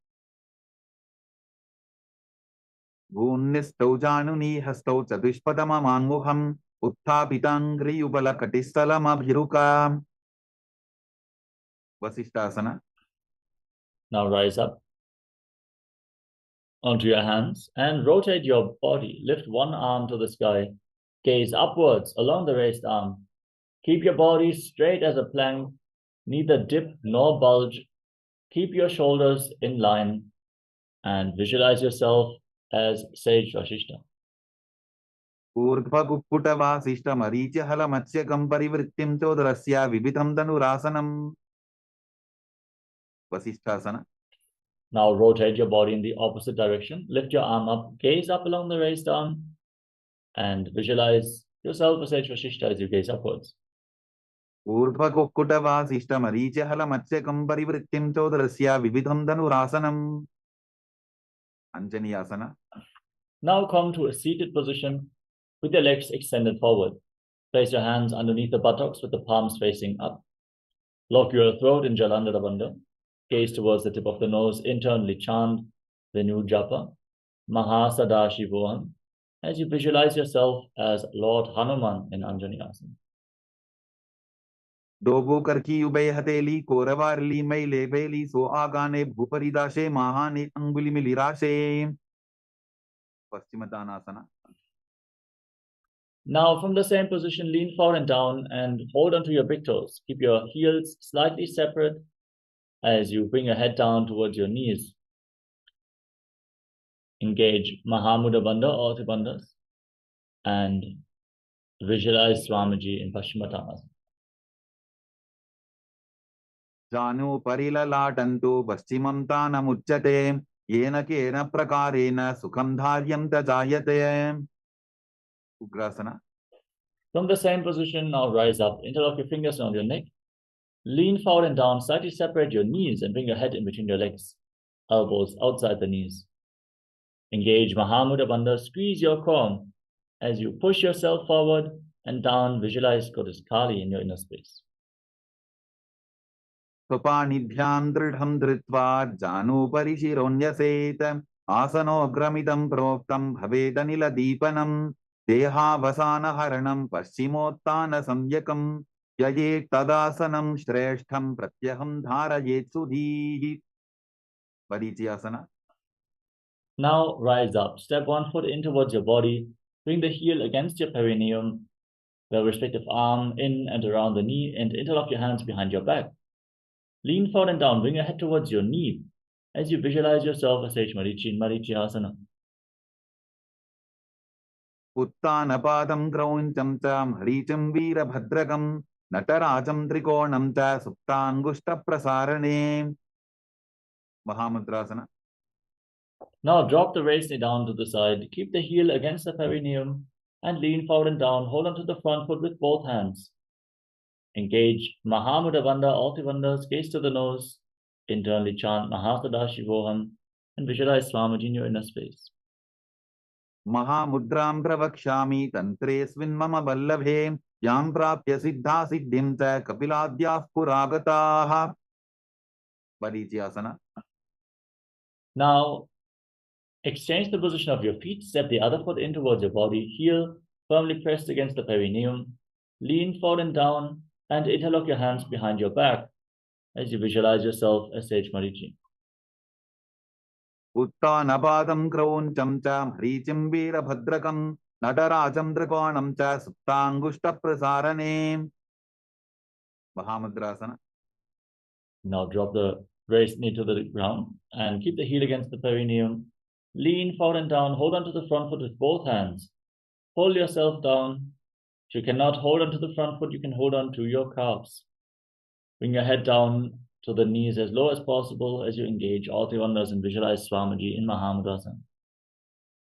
Speaker 4: भून्निष्ठौ जानुनी हस्तौ चतुष्पदममान्मुखम् उत्थापिताङ्घ्रियुगलकटिस्थलमभिरुका. वसिष्ठासना.
Speaker 2: Now rise up onto your hands and rotate your body. Lift one arm to the sky. Gaze upwards along the raised arm. Keep your body straight as a plank, neither dip nor bulge. Keep your shoulders in line and visualize yourself as Sage Vasishta.
Speaker 4: ऊर्ध्वकुक्कुटवासिष्ठमरीचिहलमत्स्यकं परिवृत्तिं चोदरस्य विविधं धनुरासनम्. वसिष्ठासना.
Speaker 2: Now rotate your body in the opposite direction. Lift your arm up, gaze up along the raised arm, and visualize yourself as Sage Vasishta as you gaze upwards.
Speaker 4: ऊर्ध्वकुक्कुटवासिष्ठमरीचिहलमत्स्यकं परिवृत्तिं चोदरस्य विविधं धनुरासनम्. Anjaniyasana.
Speaker 2: Now come to a seated position with your legs extended forward. Place your hands underneath the buttocks with the palms facing up. Lock your throat in Jalandhara Bandha. Gaze towards the tip of the nose. Internally chant the new japa. Mahasadashivoham, as you visualize yourself as Lord Hanuman in Anjaneyasana.
Speaker 4: Dobu karki ubay hateli koravarli may lebeli so agane bhuparidashe mahane anguli milirashe. Paschimottanasana.
Speaker 2: Now, from the same position, lean forward and down and hold onto your big toes. Keep your heels slightly separate as you bring your head down towards your knees. Engage Mahamudra Bandha or Tribandhas and visualize Swamiji in Paschimottanasana.
Speaker 4: Janu parilalatantu paschimam tanamuchyate yena kena prakarena sukham dharyam tajayate. Ugrasana.
Speaker 2: From the same position, now rise up, interlock your fingers around your neck, lean forward and down, slightly separate your knees and bring your head in between your legs, elbows outside the knees. Engage Mahamudra Bandha, squeeze your core as you push yourself forward and down, visualize Goddess Kali in your inner space.
Speaker 4: Swapanidhyam dridham dhritva janu parishironyaset asano gramidam proktam bhavedanila deepanam deha vasana haranam paschimottana samyakam yaye tadasanam shreshtham pratyaham dharayet sudhihi. Parichayasana.
Speaker 2: Now rise up, step one foot in towards your body, bring the heel against your perineum, the respective arm in and around the knee, and interlock your hands behind your back. Lean forward and down, bring your head towards your knee as you visualize yourself as Marichi in Marichayasana.
Speaker 4: Uttanapadam grauncham cha haricham veerabhadrakam natarajam trikonam cha suptangushta prasarane. Mahamudrasana.
Speaker 2: Now drop the raised knee down to the side, keep the heel against the perineum and lean forward and down, hold onto the front foot with both hands. Engage Mahamudra Bandha, all Tribandhas, gaze to the nose, internally chant Mahasadashivoham and visualize Swamiji in your inner space.
Speaker 4: Mahamudram pravakshami tantresvin mama vallabhe yam prapya siddha siddhim cha kapiladyah puragataha. Parichayasana.
Speaker 2: Now, exchange the position of your feet, step the other foot in towards your body, heel firmly pressed against the perineum, lean forward and down, and interlock your hands behind your back as you visualize yourself as Sage Marichi.
Speaker 4: Uttanapadam grauncham cha haricham veerabhadrakam natarajam trikonam cha suptangushta prasarane. Mahamudrasana.
Speaker 2: Now drop the raised knee to the ground and keep the heel against the perineum. Lean forward and down, hold onto the front foot with both hands. Pull yourself down. If you cannot hold onto the front foot, you can hold on to your calves. Bring your head down to the knees as low as possible as you engage all Tribandhas and visualize Swamiji in Mahamudrasana.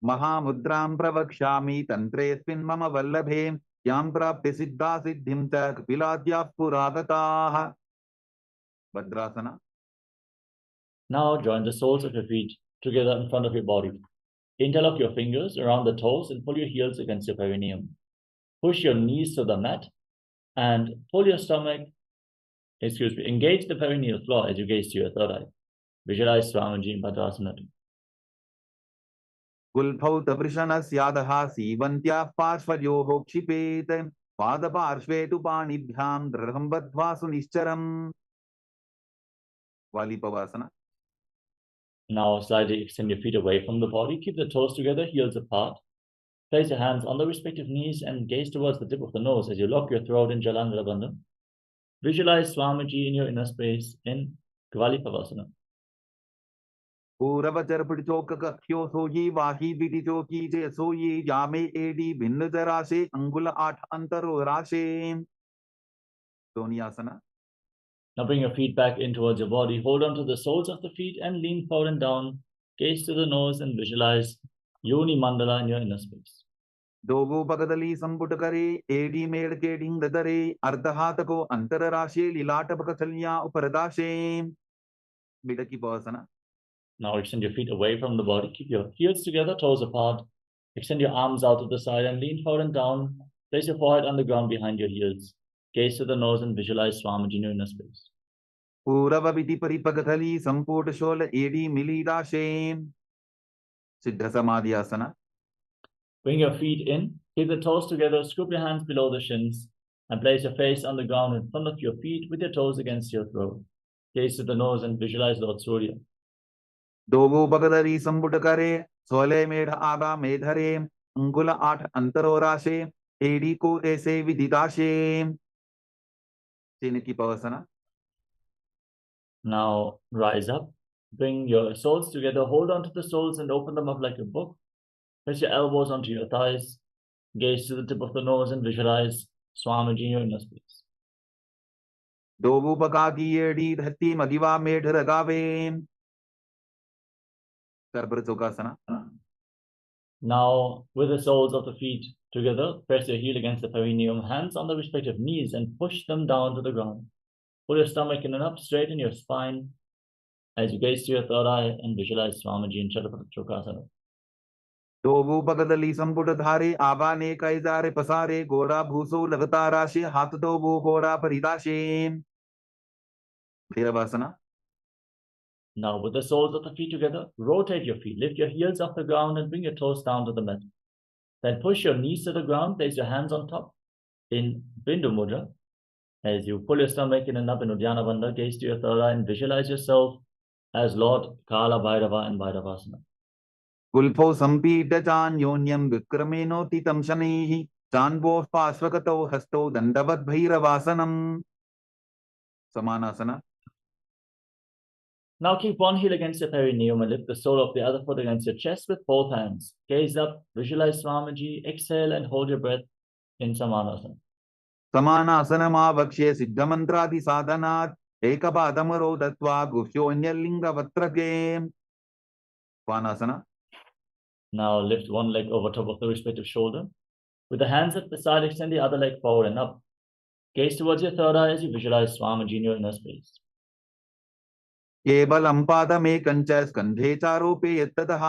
Speaker 4: Mahamudram pravakshami tantresvin mama vallabhe yam prapya siddha siddhim cha kapiladyah puragataha. Bhadrasana.
Speaker 2: Now join the soles of your feet together in front of your body. Interlock your fingers around the toes and pull your heels against your perineum. Push your knees to the mat and pull your stomach, engage the perineal floor as you gaze to your third eye. Visualize Swamiji in Bhadrasana.
Speaker 4: Gulbhaut vrishanasyadah sivantyah parshvaryoho kshipet padaparshvetu panibhyam dradham badhva sunischaram. Valipavasana.
Speaker 2: Now slightly extend your feet away from the body. Keep the toes together, heels apart. Place your hands on the respective knees and gaze towards the tip of the nose as you lock your throat in Jalandhara Bandha. Visualize Swamiji in your inner space in Gvalipavasana.
Speaker 4: Puravachar padichoka kakhyo soyi vahi ditichoki je soyi yame edi bhinnajarashe angula at antaro rashe. Sonyasana.
Speaker 2: Now bring your feet back in towards your body. Hold on to the soles of the feet and lean forward and down. Gaze to the nose and visualize Yoni Mandala in your inner space.
Speaker 4: Dogo pagadali samputakare edi medkeding dadare ardhatako antararashe lilata pakathalya uparadashe. Midaki Pavasana.
Speaker 2: Now extend your feet away from the body. Keep your heels together, toes apart. Extend your arms out to the side and lean forward and down. Place your forehead on the ground behind your heels. Gaze to the nose and visualize Swamiji in your inner space.
Speaker 4: Purava viti paripagatali samputa shola edi milirashe. Siddha Samadhi Asana.
Speaker 2: Bring your feet in, keep the toes together, scoop your hands below the shins, and place your face on the ground in front of your feet with your toes against your throat. Gaze to the nose and visualize Lord Surya.
Speaker 4: दोगो बगदरी संबुट करे, सोले मेढ़ आगा मेधरे, अंगुल 8 अंतरोराशे, एड़ी को ऐसे विदिताशे. Chiniki Pavasana.
Speaker 2: Now rise up, bring your soles together, hold on to the soles and open them up like a book. Press your elbows onto your thighs, gaze to the tip of the nose and visualize Swamiji in your inner space.
Speaker 4: दोगो बका की एड़ी धरती मदिवा मेढ़ रगावे. Karbra Chokasana.
Speaker 2: Now, with the soles of the feet together, press your heel against the perineum, hands on the respective knees, and push them down to the ground. Pull your stomach in and up, straighten your spine as you gaze to your third eye and visualize Swamiji in Chaturbhuja Chokasana.
Speaker 4: दोगो बगदली संपुट धारे, आबा ने कैजारे पसारे, गोड़ा भूसो लगता राशे, हाथ दोगो गोड़ा परिदाशे. Bhiravasana.
Speaker 2: Now, with the soles of the feet together, rotate your feet, lift your heels off the ground and bring your toes down to the mat. Then push your knees to the ground, place your hands on top in Bindu Mudra. As you pull your stomach in and up in Uddiyana Bandha, gaze to your third eye and visualize yourself as Lord Kala Bhairava in Bhairavasana.
Speaker 4: Gulpo Sampita Chan Yonyam Vikrameno Titam Shanihi, Chanbo Pasvakato Hasto Dandavat Bhairavasanam. Samanasana.
Speaker 2: Now keep one heel against your perineum and lift the sole of the other foot against your chest with both hands. Gaze up, visualize Swamiji, exhale and hold your breath in Samanasana.
Speaker 4: Samanasana Mavakshe Siddhamantradi Sadhanat, Ekapadamaro Datva Gushonyalinga Vatrake. Svanasana.
Speaker 2: Now lift one leg over top of the respective shoulder. With the hands at the side, extend the other leg forward and up. Gaze towards your third eye as you visualize Swamiji in your inner space.
Speaker 4: केवलं पादमेकञ्च स्कन्धे चारोपे यत्ततः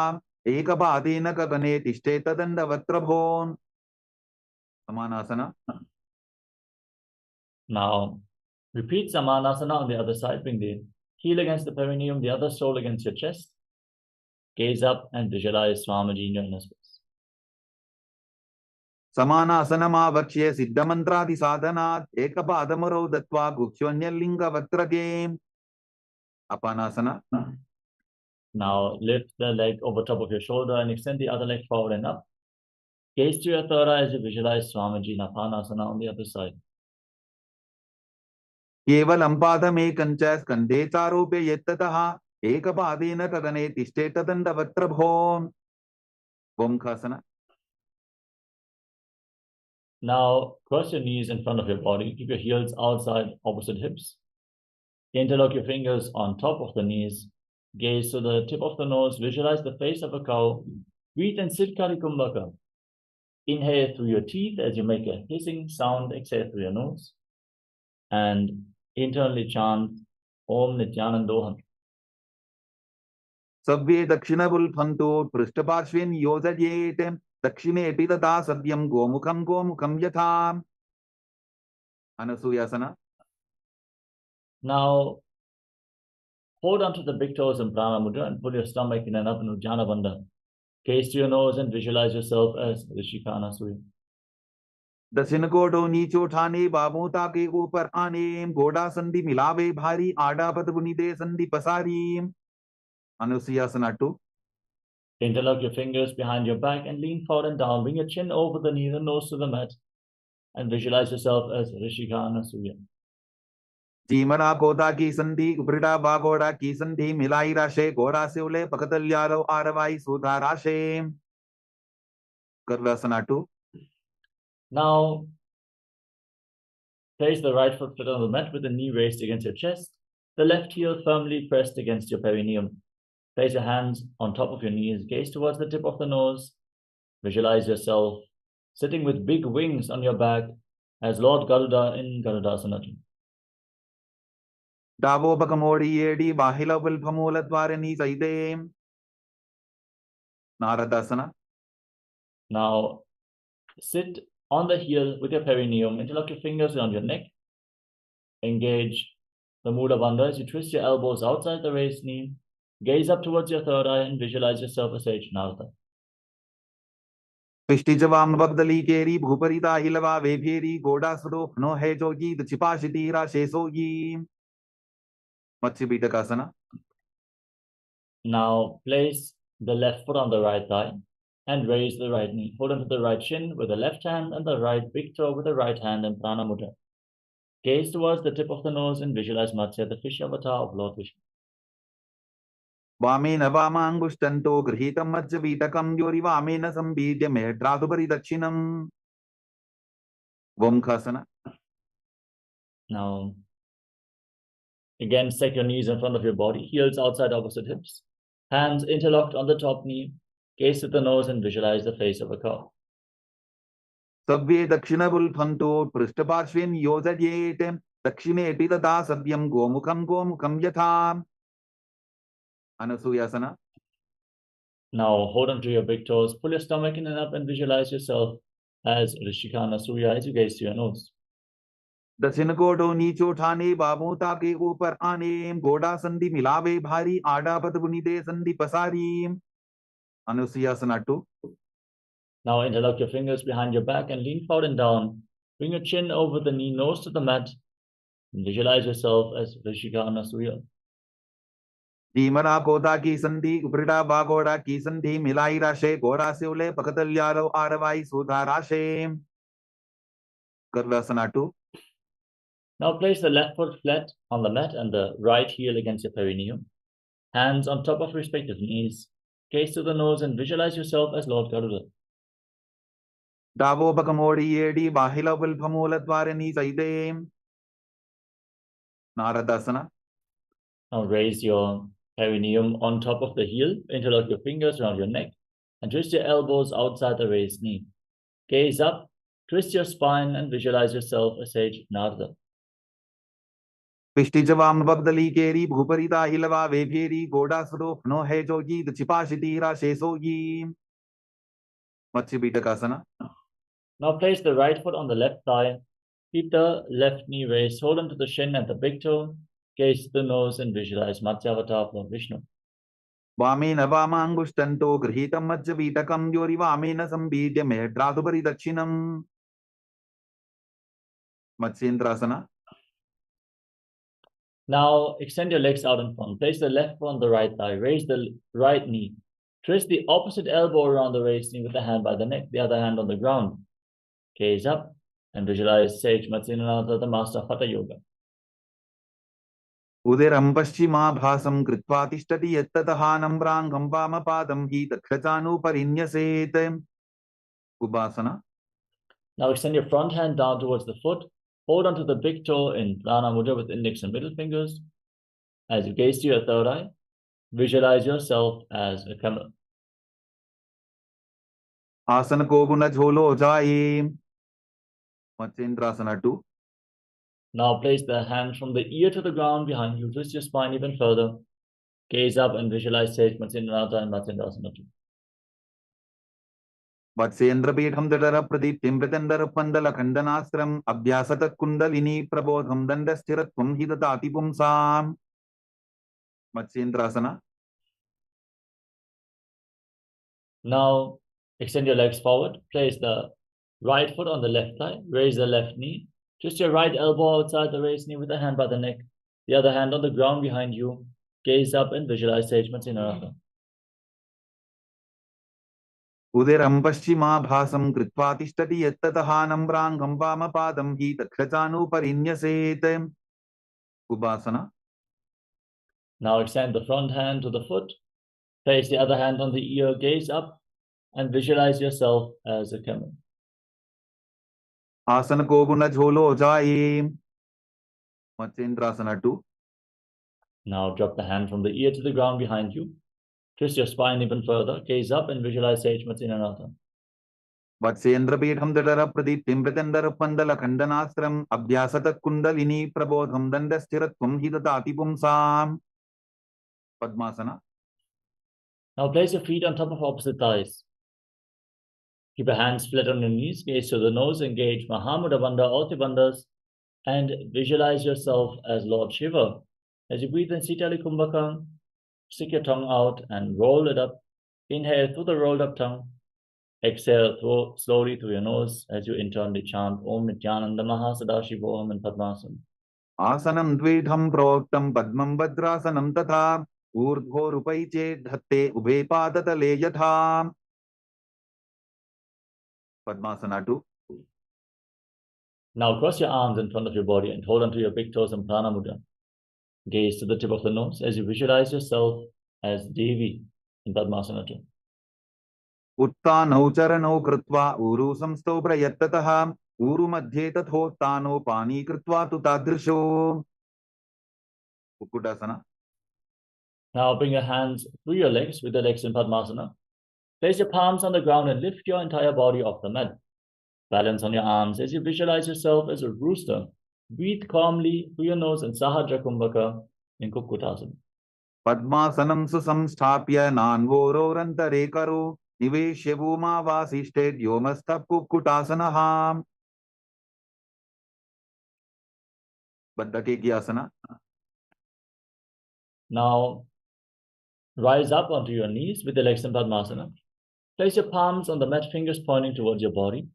Speaker 4: एकपादेन गगने तिष्ठे तदण्डवत्रभोन्. Samanasana.
Speaker 2: Now repeat Samanasana on the other side. Bring the heel against the perineum, the other sole against your chest. Gaze up and visualize Swamiji in your inner space.
Speaker 4: Samanasana Siddhamantradi Sadhanat Ekapadamaro Datva Gukshonyalinga Vatrake. Apanasana.
Speaker 2: Now lift the leg over top of your shoulder and extend the other leg forward and up. Gaze to your third eye as you visualize Swamiji in Apanasana on the other side.
Speaker 4: केवलं पादमेकञ्च स्कन्धे चारोपे यत्ततः एकपादेन गगने तिष्ठे तदण्डवत्रभोन्. Omkhasana.
Speaker 2: Now cross your knees in front of your body. Keep your heels outside opposite hips. Interlock your fingers on top of the knees. Gaze to the tip of the nose. Visualize the face of a cow. Breathe and sit Kari Kumbhaka. Inhale through your teeth as you make a hissing sound. Exhale through your nose. And internally chant Om Nithyananda.
Speaker 4: Sabve Dakshinabul Phanto Prishtaparshvin Yojayet Dakshine Pitata Sadyam Gomukham Gomukham Yatham. Anasuyasana.
Speaker 2: Now hold onto the big toes in Prana Mudra and pull your stomach in and up in Uddiyana Bandha. Gaze to your nose and visualize yourself as Rishika Anasuya.
Speaker 4: दक्षिण कोडो नीचो ठाने बाबूता के ऊपर आने गोडा संधि मिलावे भारी आडा पद बुनिदे संधि पसारी. Anusuyasana 2.
Speaker 2: Interlock your fingers behind your back and lean forward and down. Bring your chin over the knee, the nose to the mat, and visualize yourself as Rishika Anasuya.
Speaker 4: जीमना कोदा की संधि उपरिडा बागोड़ा की संधि मिलाई राशे गोड़ा से उले पकतल्यारो आरवाई सुधा राशे. Karvasana 2.
Speaker 2: Now place the right foot flat on the mat with the knee raised against your chest, the left heel firmly pressed against your perineum. Place your hands on top of your knees, gaze towards the tip of the nose. Visualize yourself sitting with big wings on your back as Lord Garuda in Garudasana.
Speaker 4: Davo Bakamodi Yedi Bahila will Pamola Dwarani Saide. Naradasana.
Speaker 2: Now sit on the heel with your perineum, interlock your fingers around your neck. Engage the Mula Bandha as you twist your elbows outside the raised knee. Gaze up towards your third eye and visualize yourself as Sage Narada.
Speaker 4: पिष्टिजवाम बगदली केरी भूपरिता हिलवा वेभेरी गोडासुरो फनो है जोगी दचिपाशितीरा शेषोगी मत्स्य बीटकासना.
Speaker 2: Now place the left foot on the right thigh and raise the right knee. Hold onto the right shin with the left hand and the right big toe with the right hand in Prana Mudra. Gaze towards the tip of the nose and visualize Matsya, the fish avatar of Lord Vishnu.
Speaker 4: वामेन वामांगुष्टन्तो गृहीतं मत्स्य बीटकं योरि वामेन संबीड्य मेढ्रातुपरि दक्षिणम् वंखासना.
Speaker 2: Now, again, stack your knees in front of your body, heels outside opposite hips, hands interlocked on the top knee, gaze at the nose and visualize the face of a cow.
Speaker 4: सव्ये दक्षिणबुल्फन्तो पृष्ठपार्श्वेन योजयेत् दक्षिणेति तथा सव्यं गोमुखं यथा अनसूयासना.
Speaker 2: Now hold on to your big toes, pull your stomach in and up and visualize yourself as Rishika Anasuya as you gaze to your nose.
Speaker 4: दक्षिण कोटो नीचो ठाने बाबूता के ऊपर आने घोड़ा संधि मिलावे भारी आडापत बुनिदे संधि पसारी अनुसूयासना 2.
Speaker 2: Now interlock your fingers behind your back and lean forward and down. Bring your chin over the knee, nose to the mat, and visualize yourself as Rishika Anasuya.
Speaker 4: धीमरा कोदा की संधि उपरिटा बागोड़ा की संधि मिलाई राशे घोड़ा से उले पकतल्यारो आरवाई सुधा राशे गर्वासना 2.
Speaker 2: Now place the left foot flat on the mat and the right heel against your perineum. Hands on top of respective knees. Gaze to the nose and visualize yourself as Lord Garuda.
Speaker 4: डावो बकमोड़ी येडी बाहिला बुल्फमूल द्वारनी सैदे नारदासना.
Speaker 2: Now raise your perineum on top of the heel, interlock your fingers around your neck, and twist your elbows outside the raised knee. Gaze up, twist your spine, and visualize yourself as Sage Narada.
Speaker 4: पिष्टिजवाम बगदली केरी भूपरिता हिलवा वेभेरी गोडासुरो फनो है जोगी दचिपाशितीरा शेषोगी मत्स्य बीटकासना.
Speaker 2: Now place the right foot on the left thigh, keep the left knee raised, hold onto the shin and the big toe, gaze to the nose and visualize Matsyavatar of Lord Vishnu.
Speaker 4: वामेन वामांगुष्टन्तो गृहीतं मत्स्य बीटकं योरि वामेन संबीड्य मेढ्रातुपरि दक्षिणम् मत्स्येन्द्रासना.
Speaker 2: Now extend your legs out in front. Place the left foot on the right thigh. Raise the right knee. Twist the opposite elbow around the raised knee with the hand by the neck, the other hand on the ground. Gaze up and visualize Sage Nithyananda, the master of Hatha Yoga.
Speaker 4: उदरं पश्चिमाभासं कृत्वा तिष्ठति यत्ततः नम्राङ्गं वामपादं हि दक्षचानुपरिन्यसेत् उपासना.
Speaker 2: Now extend your front hand down towards the foot. Hold onto the big toe in Prana Mudra with index and middle fingers. As you gaze to your third eye, visualize yourself as a camel.
Speaker 4: आसन को गुण झोलो जाए मत्स्येन्द्रासना 2.
Speaker 2: Now place the hand from the ear to the ground behind you. Twist your spine even further. Gaze up and visualize Sage Matsyendranatha and Matsyendrasana 2.
Speaker 4: वत्सेन्द्रपीठं दडर प्रदीप्तिं प्रतन्दर पन्दल खण्डनास्त्रम् अभ्यासत kundalini प्रबोधं दण्डस्थिरत्वं हि ददाति पुंसाम् मत्स्येन्द्रासना.
Speaker 2: Now extend your legs forward. Place the right foot on the left thigh. Raise the left knee. Twist your right elbow outside the raised knee with the hand by the neck. The other hand on the ground behind you. Gaze up and visualize Sage Matsyendranatha.
Speaker 4: उदरं पश्चिमाभासं कृत्वा तिष्ठति यत्ततः नम्राङ्गं वामपादं हि दक्षचानुपरिन्यसेत् उपासना.
Speaker 2: Now extend the front hand to the foot. Place the other hand on the ear. Gaze up and visualize yourself as a camel.
Speaker 4: आसन को गुण झोलो जाए मत्स्येन्द्रासना 2.
Speaker 2: Now drop the hand from the ear to the ground behind you. Twist your spine even further. Gaze up and visualize Sage Matsyendranatha.
Speaker 4: वत्सेन्द्रपीठं दडर प्रदीप्तिं प्रतन्दर पन्दल खण्डनास्त्रम् अभ्यासत kundalini प्रबोधं दण्डस्थिरत्वं हि ददाति पुंसाम् padmasana.
Speaker 2: Now place your feet on top of opposite thighs. Keep your hands flat on your knees. Gaze to the nose. Engage Mahamudra Bandha, all bandhas, and visualize yourself as Lord Shiva. As you breathe in Sitali Kumbhaka, stick your tongue out and roll it up. Inhale through the rolled up tongue. Exhale slowly through your nose as you internally chant Om Nithyananda Mahasadaशिवोहम in Padmasana.
Speaker 4: आसनं द्विधं प्रोक्तं पद्मं वज्रासनं तथा ऊर्ध्वोरुपैचे धत्ते उभे पादतले यथा. Padmasana 2.
Speaker 2: Now cross your arms in front of your body and hold onto your big toes in Prana Mudra. Gaze to the tip of the nose as you visualize yourself as Devi in Padmasana 2.
Speaker 4: उत्तानौ चरणौ कृत्वा ऊरु संस्थौ प्रयत्ततः ऊरु मध्ये तथोत्तानो पानी कृत्वा तु तादृशो. Kukkudasana.
Speaker 2: Now bring your hands through your legs with the legs in Padmasana. Place your palms on the ground and lift your entire body off the mat. Balance on your arms as you visualize yourself as a rooster. Breathe calmly through your nose in Sahajra Kumbhaka in Kukkutasana.
Speaker 4: Padmasanam susamsthapya nanvororantare karo niveshya bhuma vasishte yomastha Kukkutasana. Baddhakekyasana.
Speaker 2: Now rise up onto your knees with the legs in Padmasana. Place your palms on the mat, fingers pointing towards your body.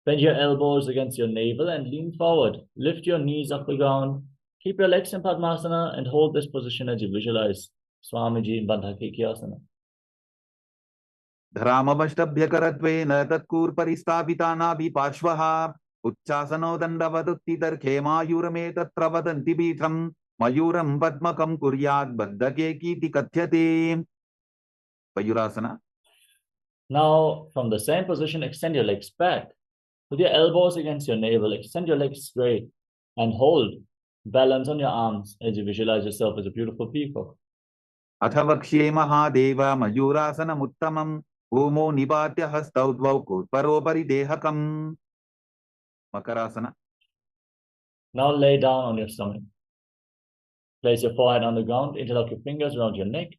Speaker 2: Bend your elbows against your navel and lean forward. Lift your knees off the ground. Keep your legs in Padmasana and hold this position as you visualize Swamiji in Baddhakekyasana.
Speaker 4: धरामवष्टभ्यकरत्वेन तत्कूर्परिस्थापितानाभि पार्श्वः उच्चासनो दण्डवदुत्थितर्खेमायुरमे तत्र वदन्ति पीठम् मयूरं पद्मकं कुर्यात् बद्धकेकीति कथ्यते. Mayurasana.
Speaker 2: Now, from the same position, extend your legs back. With your elbows against your navel, extend your legs straight and hold. Balance on your arms as you visualize yourself as a beautiful peacock.
Speaker 4: अथ वक्ष्ये महादेव मयूरासनमुत्तमं भूमौ निपात्य हस्तौ द्वौ कोत्परोपरि देहकम्. Makarasana.
Speaker 2: Now lay down on your stomach. Place your forehead on the ground, interlock your fingers around your neck,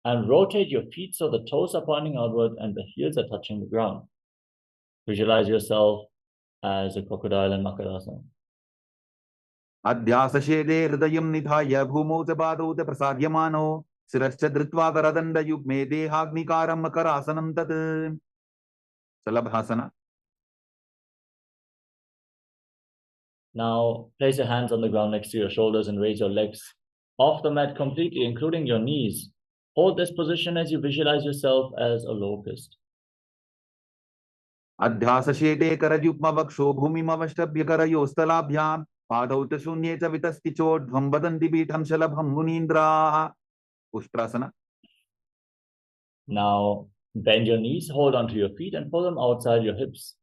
Speaker 2: and rotate your feet so the toes are pointing outward and the heels are touching the ground. Visualize yourself as a crocodile in Makarasana.
Speaker 4: अध्यासशेदे हृदयं निधाय भूमौ च पादौ च प्रसाद्यमानो शिरश्च धृत्वा करदण्डयुग्मे देहाग्निकारं मकरासनं तत्. Salabhasana.
Speaker 2: Now place your hands on the ground next to your shoulders and raise your legs off the mat completely, including your knees. Hold this position as you visualize yourself as a locust.
Speaker 4: अध्यासशेदे करयुग्मवक्षो भूमिमवष्टभ्यकरयोस्तलाभ्यां पादौ च शून्ये च वितस्तिचोर्ध्वं वदन्ति पीठं शलभं मुनीन्द्राः. Ustrasana.
Speaker 2: Now bend your knees, hold onto your feet and pull them outside your hips.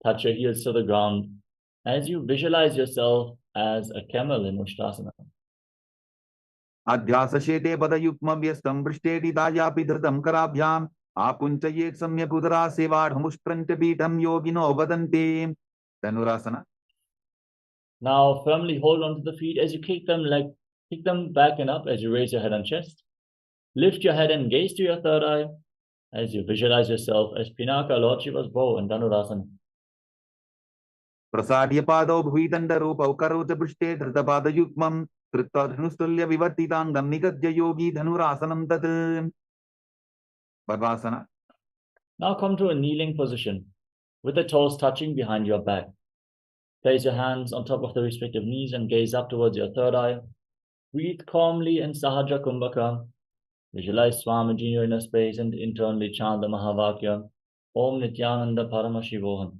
Speaker 2: Touch your heels to the ground as you visualize yourself as a camel in Ustrasana.
Speaker 4: अध्यासशेते पदयुग्मव्यस्तं पृष्ठेटिदायापि धृतं कराभ्याम् आकुञ्चयेत् सम्यक् उदरासेवाढमुष्ट्रञ्च पीठं योगिनो वदन्ति. Dhanurasana.
Speaker 2: Now firmly hold onto the feet as you kick them back and up as you raise your head and chest. Lift your head and gaze to your third eye as you visualize yourself as Pinaka, Lord Shiva's bow in Dhanurasana.
Speaker 4: प्रसाद्य पादौ भुविदण्डरूपौ करो च पृष्ठे धृतपादयुग्मं कृत्वा धनुस्तुल्य विवर्तिताङ्गं निगद्य योगी धनुरासनं तत्. Padmasana.
Speaker 2: Now come to a kneeling position with the toes touching behind your back. Place your hands on top of the respective knees and gaze up towards your third eye. Breathe calmly in Sahajra Kumbhaka. Visualize Swamiji in your inner space and internally chant the Mahavakya Om Nithyananda Paramashivoham.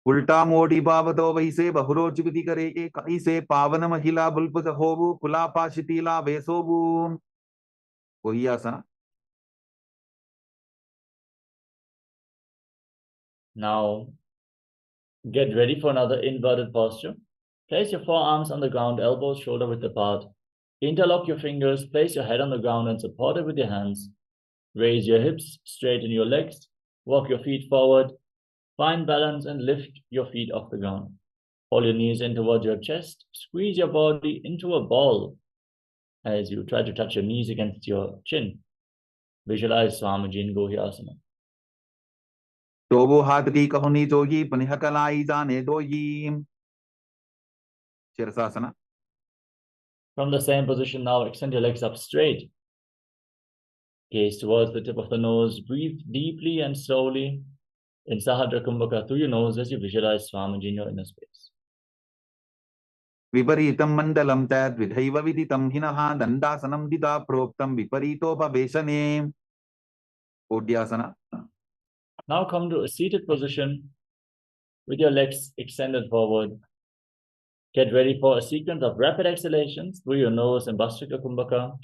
Speaker 4: उल्टा मोटी पावतो वैसे बहुरोचिपति करे के कैसे पावन महिला बुल्पुत होबु कुलापाशितीला वेसोबु. कोई आसना.
Speaker 2: Now get ready for another inverted posture. Place your forearms on the ground, elbows shoulder width apart. Interlock your fingers, place your head on the ground and support it with your hands. Raise your hips, straighten your legs, walk your feet forward. Find balance and lift your feet off the ground. Pull your knees in towards your chest. Squeeze your body into a ball as you try to touch your knees against your chin. Visualize Swamiji in Gohyasana.
Speaker 4: तो वो हाथ की कहुनी जोगी पनिह कलाई जाने दोई. Shirasasana.
Speaker 2: From the same position now, extend your legs up straight. Gaze towards the tip of the nose. Breathe deeply and slowly in Sahadra Kumbhaka through your nose as you visualize Swamiji in your inner space.
Speaker 4: Viparitam mandalam tad vidhaiva viditam hinaha dandasanam dida proktam viparitopavesane. Odhyasana.
Speaker 2: Now come to a seated position with your legs extended forward. Get ready for a sequence of rapid exhalations through your nose in Bhastrika Kumbhaka.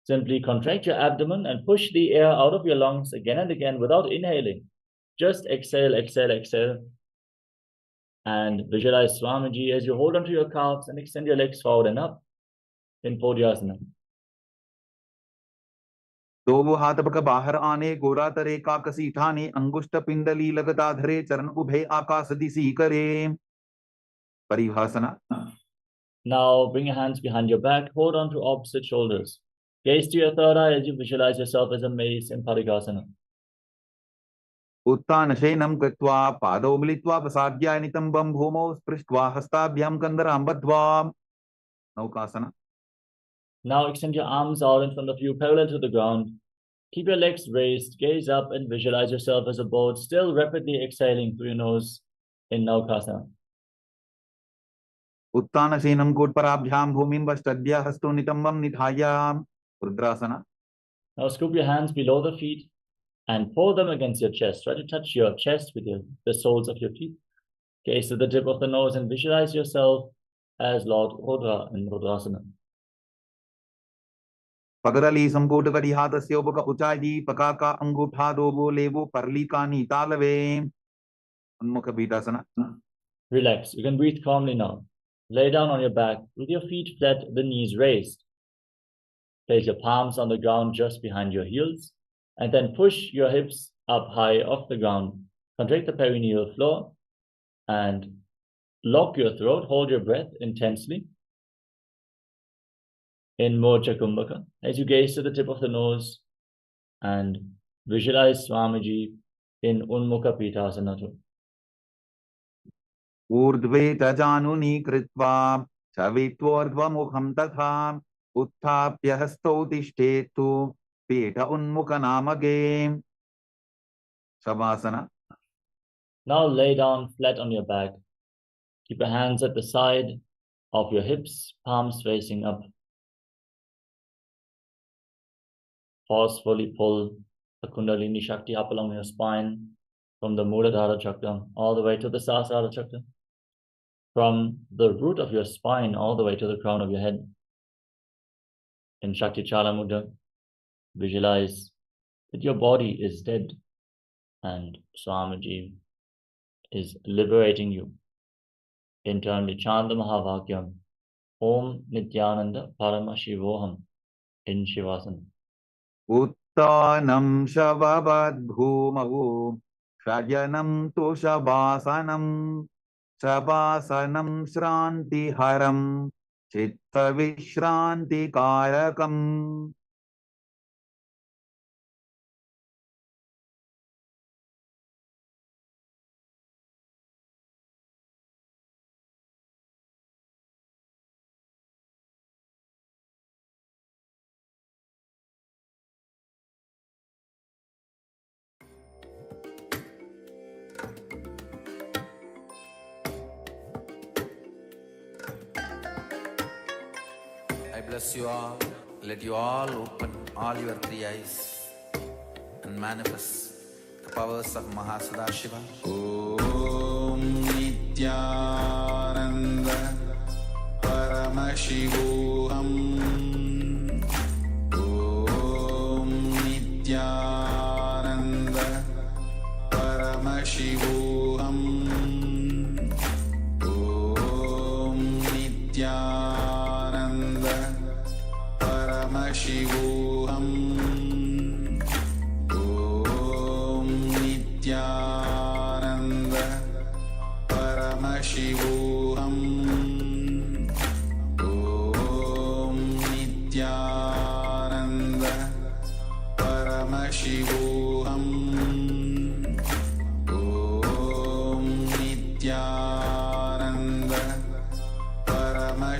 Speaker 2: Simply contract your abdomen and push the air out of your lungs again and again without inhaling. Just exhale, exhale, exhale. And visualize Swamiji as you hold onto your calves and extend your legs forward and up in Podhyasana.
Speaker 4: दो हाथ पक बाहर आने गोरा तरे काकसी ठाने अंगुष्ठ पिंडली लगता धरे चरण उभे आकाश दिशी करे. Paribhasana.
Speaker 2: Now bring your hands behind your back, hold on to opposite shoulders. Gaze to your third eye as you visualize yourself as a mace in Parighasana.
Speaker 4: उत्तानशयनं कृत्वा पादौ मिलित्वा प्रसाद्य नितम्बं भूमौ स्पृष्ट्वा हस्ताभ्यां कन्दरां बद्ध्वा. Naukasana.
Speaker 2: Now extend your arms out in front of you, parallel to the ground. Keep your legs raised, gaze up and visualize yourself as a boat, still rapidly exhaling through your nose in Naukasana.
Speaker 4: उत्तानशयनं कूटपराभ्यां भूमिं वष्टद्य हस्तो नितम्बं निधाय. Rudrasana.
Speaker 2: Now scoop your hands below the feet and pull them against your chest. Try to touch your chest with the soles of your feet. Gaze to the tip of the nose and visualize yourself as Lord Rudra in Rudrasana.
Speaker 4: पगरली संपूट करी हाथ से उपक उचाई पका का अंगूठा दो बोले वो परली का नी तालवे. उन्मुख बीटासना.
Speaker 2: Relax. You can breathe calmly now. Lay down on your back with your feet flat, the knees raised. Place your palms on the ground just behind your heels and then push your hips up high off the ground. Contract the perineal floor and lock your throat. Hold your breath intensely in Mocha Kumbhaka as you gaze to the tip of the nose and visualize Swamiji in Unmukha Pitasana.
Speaker 4: ऊर्ध्वे तजानुनी कृत्वा चवित्वोर्ध्वमुखं तथा उत्थाप्य हस्तौ तिष्ठेतु पीठ उन्मुखनामगे. Shavasana.
Speaker 2: Now lay down flat on your back. Keep your hands at the side of your hips, palms facing up. Forcefully pull the Kundalini Shakti up along your spine from the Muladhara Chakra all the way to the Sahasrara Chakra. From the root of your spine all the way to the crown of your head. In Shakti Chala Mudra, visualize that your body is dead and Swamiji is liberating you. Internally chant the Mahavakyam, Om Nithyananda Paramashivoham in Shivasana.
Speaker 4: उत्तानं शववद्भूमौ शयनं तु शवासनं शवासनं श्रान्तिहरं चित्तविश्रान्तिकारकम्.
Speaker 1: I bless you all. Let you all open all your three eyes and manifest the powers of Mahasudashiva.
Speaker 4: Om Nithyananda Paramashivoham. Om Nithyananda Paramashivoham. Om Nithyananda Paramashivoham. Om Nithyananda Paramashivoham. Om Nithyananda Paramashivoham. Om Nithyananda Paramashivoham.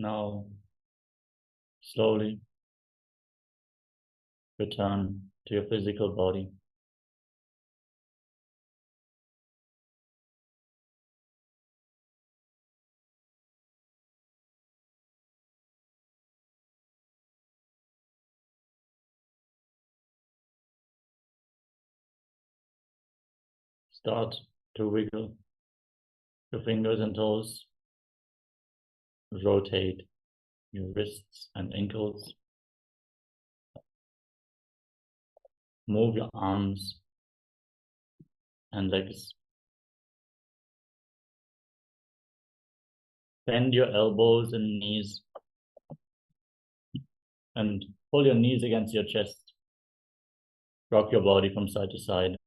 Speaker 2: Now, slowly return to your physical body. Start to wiggle your fingers and toes. Rotate your wrists and ankles. Move your arms and legs. Bend your elbows and knees. And pull your knees against your chest. Rock your body from side to side.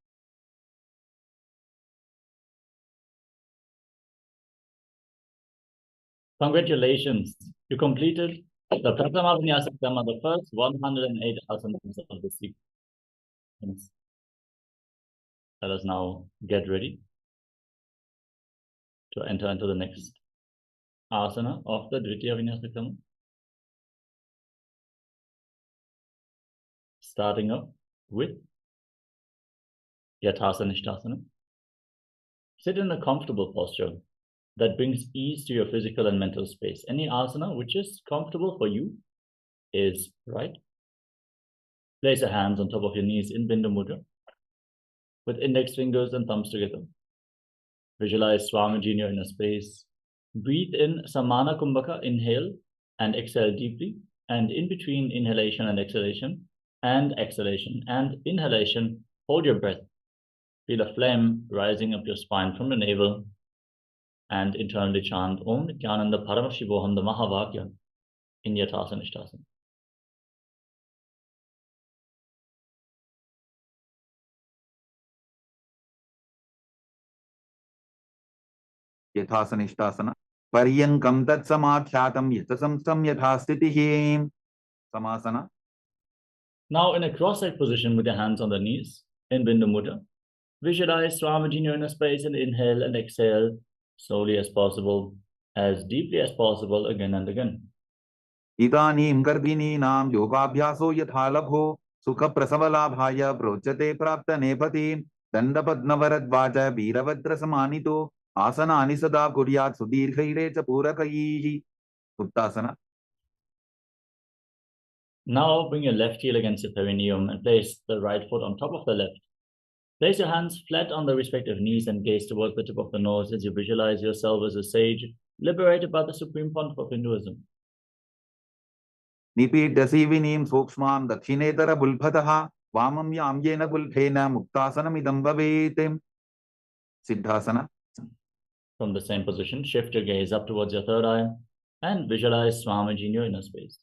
Speaker 2: Congratulations, you completed the Pratama Vinyasa Krama, the first 108 asanas of the sequence. Let us now get ready to enter into the next asana of the Dvitiya Vinyasa Krama. Starting up with Yathasana Ishtasana. Sit in a comfortable posture that brings ease to your physical and mental space. Any asana which is comfortable for you is right. Place your hands on top of your knees in Bindu Mudra with index fingers and thumbs together. Visualize Swamiji in your inner space. Breathe in Samana Kumbhaka, inhale and exhale deeply, and in between inhalation and exhalation and inhalation, hold your breath. Feel a flame rising up your spine from your navel and internally chant Om Nithyananda Paramashivoham the Mahavakya in Yathasana Ishtasana.
Speaker 4: Yathasana Ishtasana. Paryankam tat samadhyatam yatasamstam yathastitihi. Samasana.
Speaker 2: Now in a cross-legged position with your hands on the knees in Bindu Mudra, visualize Swamiji in your inner space and inhale and exhale slowly as possible, as deeply as possible, again and again.
Speaker 4: Idanim garbhininam yogabhyaso yathalabho sukha prasavalabhaya prochate prapta nepati dandapadnavarad veeravadra samanito asana anisada kuryat sudirghaire cha purakaihi. Uttasana.
Speaker 2: Now bring your left heel against your perineum and place the right foot on top of the left. Place your hands flat on the respective knees and gaze towards the tip of the nose as you visualize yourself as a sage liberated by the Supreme Pontiff of Hinduism.
Speaker 4: Nipidasivinim sukshmam dakshinetara bulbhataha vamam yamyena bulbhena muktasanam idam bhavetem. Siddhasana.
Speaker 2: From the same position, shift your gaze up towards your third eye and visualize Swamiji in your inner space.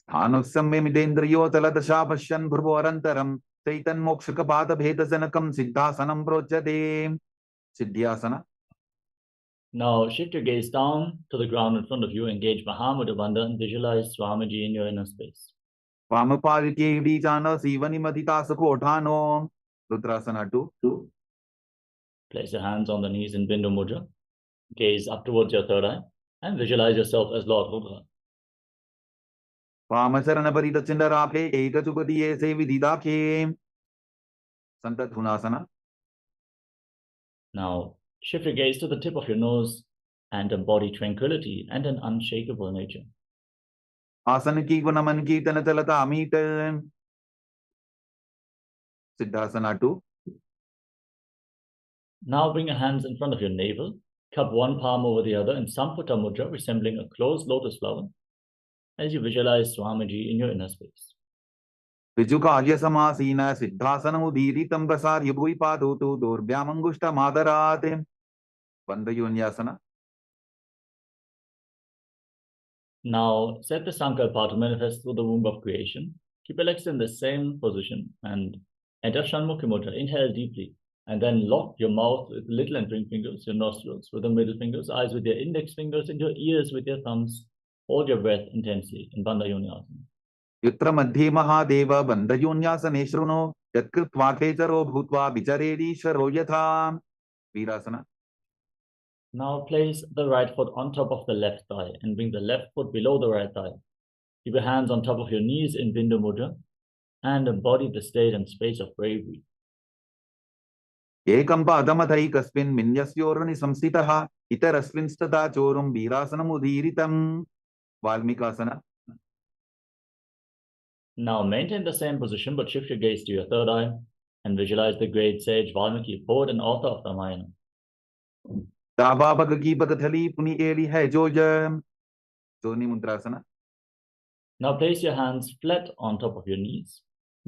Speaker 4: Sthanusamya midendriyo taladasha pasyan bhurvarantaram Saitan mokshakapata bhedasanakam siddhasanam prochate. Siddhyasana.
Speaker 2: Now shift your gaze down to the ground in front of you, engage Mahamudra Bandha and visualize Swamiji in your inner space.
Speaker 4: Vamapalike vidijana sivani madhita sakothano. Rudrasana 2.
Speaker 2: Place your hands on the knees in Bindu Mudra, gaze up towards your third eye and visualize yourself as Lord Rudra.
Speaker 4: Vamasarana parita chindaraphe ekachupatiye se vididakhe. Santathunasana.
Speaker 2: Now shift your gaze to the tip of your nose and embody tranquility and an unshakable nature.
Speaker 4: Asana ki gunaman kirtana talata amita. Siddhasana 2.
Speaker 2: Now bring your hands in front of your navel, cup one palm over the other in Samputa Mudra, resembling a closed lotus flower, as you visualize Swamiji in your inner space.
Speaker 4: Vijukarya samasina siddhasana udiritam prasarya bhuipadutu durbhyamangushta madarate. Bandayunyasana.
Speaker 2: Now set the Sankalpa to manifest through the womb of creation. Keep your legs in the same position and enter Shanmukhi Mudra. Inhale deeply and then lock your mouth with little and ring fingers, your nostrils with the middle fingers, eyes with your index fingers, and your ears with your thumbs. Hold your breath intensely in Bandha Yoni-asana.
Speaker 4: युत्र मध्ये महादेव बन्धयोन्यासने शृणु यत्कृत्वाखेचरो भूत्वा विचरेदीश्वरो यथा वीरासना.
Speaker 2: Now place the right foot on top of the left thigh and bring the left foot below the right thigh. Keep your hands on top of your knees in Bindu Mudra and embody the state and space of bravery.
Speaker 4: एकं पादमथैकस्मिन् मिन्यस्योरुनि संस्थितः इतरस्मिंस्तथा चोरुं वीरासनमुदीरितम्. Valmikasana.
Speaker 2: Now maintain the same position but shift your gaze to your third eye and visualize the great sage Valmiki, poet and author of Ramayana. Now place your hands flat on top of your knees.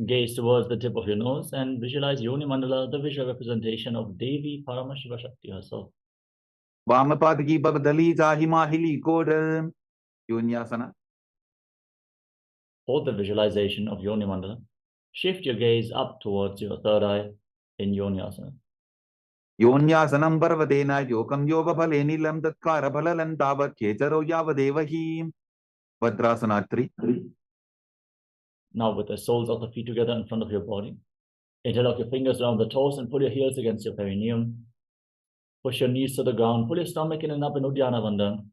Speaker 2: Gaze towards the tip of your nose and visualize Yoni Mandala, the visual representation of Devi Paramashiva Shakti herself. Hold the visualization of Yoni Mandala. Shift your gaze up towards your third eye in Yoni-asana.
Speaker 4: Yonyasanam parvatena yokam yoga phaleni lam tatkara phalalan tavat khecharo yavadevahi. Vadrasana 3.
Speaker 2: Now with the soles of the feet together in front of your body, interlock your fingers around the toes and pull your heels against your perineum. Push your knees to the ground, pull your stomach in and up in Uddiyana Bandha.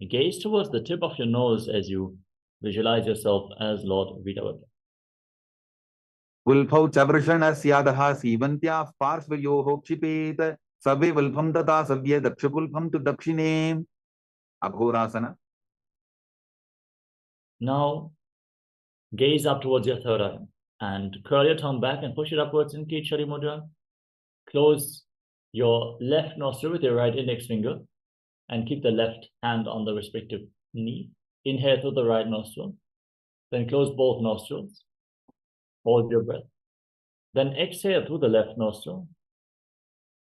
Speaker 2: Gaze towards the tip of your nose as you visualize yourself as Lord Vidavata.
Speaker 4: Vulphau chavrishanasyadah sivantya parsvayoho kshipet sabve vulpham tata savye dakshapulpham tu dakshine. Aghorasana.
Speaker 2: Now gaze up towards your third eye and curl your tongue back and push it upwards in Kichari Mudra. Close your left nostril with your right index finger and keep the left hand on the respective knee. Inhale through the right nostril, then close both nostrils. Hold your breath. Then exhale through the left nostril.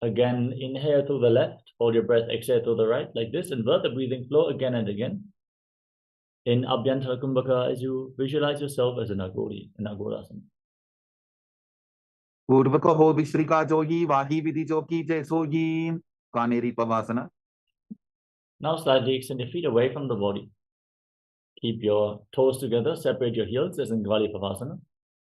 Speaker 2: Again, inhale through the left, hold your breath, exhale through the right, like this. Invert the breathing flow again and again. In Abhyantara Kumbhaka, as you visualize yourself as an Agori, in Agorasana.
Speaker 4: Purvakaho Vishrika Jogi Vahi Vidhi Joki Jesogi Kaneri Pavasana.
Speaker 2: Now slightly extend your feet away from the body. Keep your toes together, separate your heels as in Gvali Pavasana.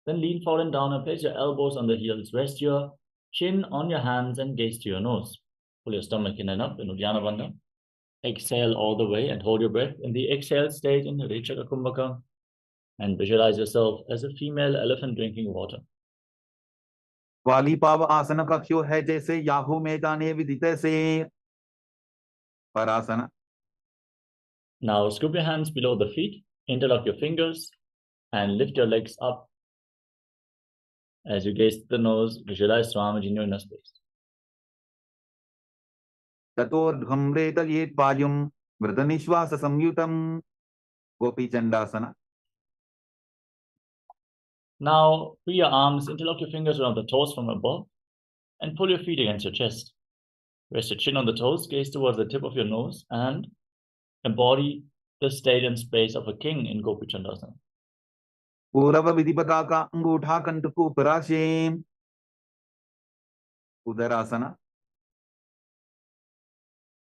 Speaker 2: Then lean forward and down and place your elbows on the heels. Rest your chin on your hands and gaze to your nose. Pull your stomach in and up in Uddiyana Bandha. Exhale all the way and hold your breath in the exhale state in Rechaka Kumbhaka. And visualize yourself as a female elephant drinking water.
Speaker 4: Vali Pava Asana Kakyo hai jaise Yahu Medane Vidite se. Parasana.
Speaker 2: Now scoop your hands below the feet, interlock your fingers, and lift your legs up. As you gaze to the nose, visualize Swamiji in your inner space.
Speaker 4: Tator Dhamreta Yet Payum Vridhanishvasa Samyutam Gopi Chandasana.
Speaker 2: Now free your arms, interlock your fingers around the toes from above, and pull your feet against your chest. Rest your chin on the toes, gaze towards the tip of your nose, and embody the state and space of a king in Gopi Chandasana.
Speaker 4: Purava Vidipataka Angutha Kantuku Parashim. Udarasana.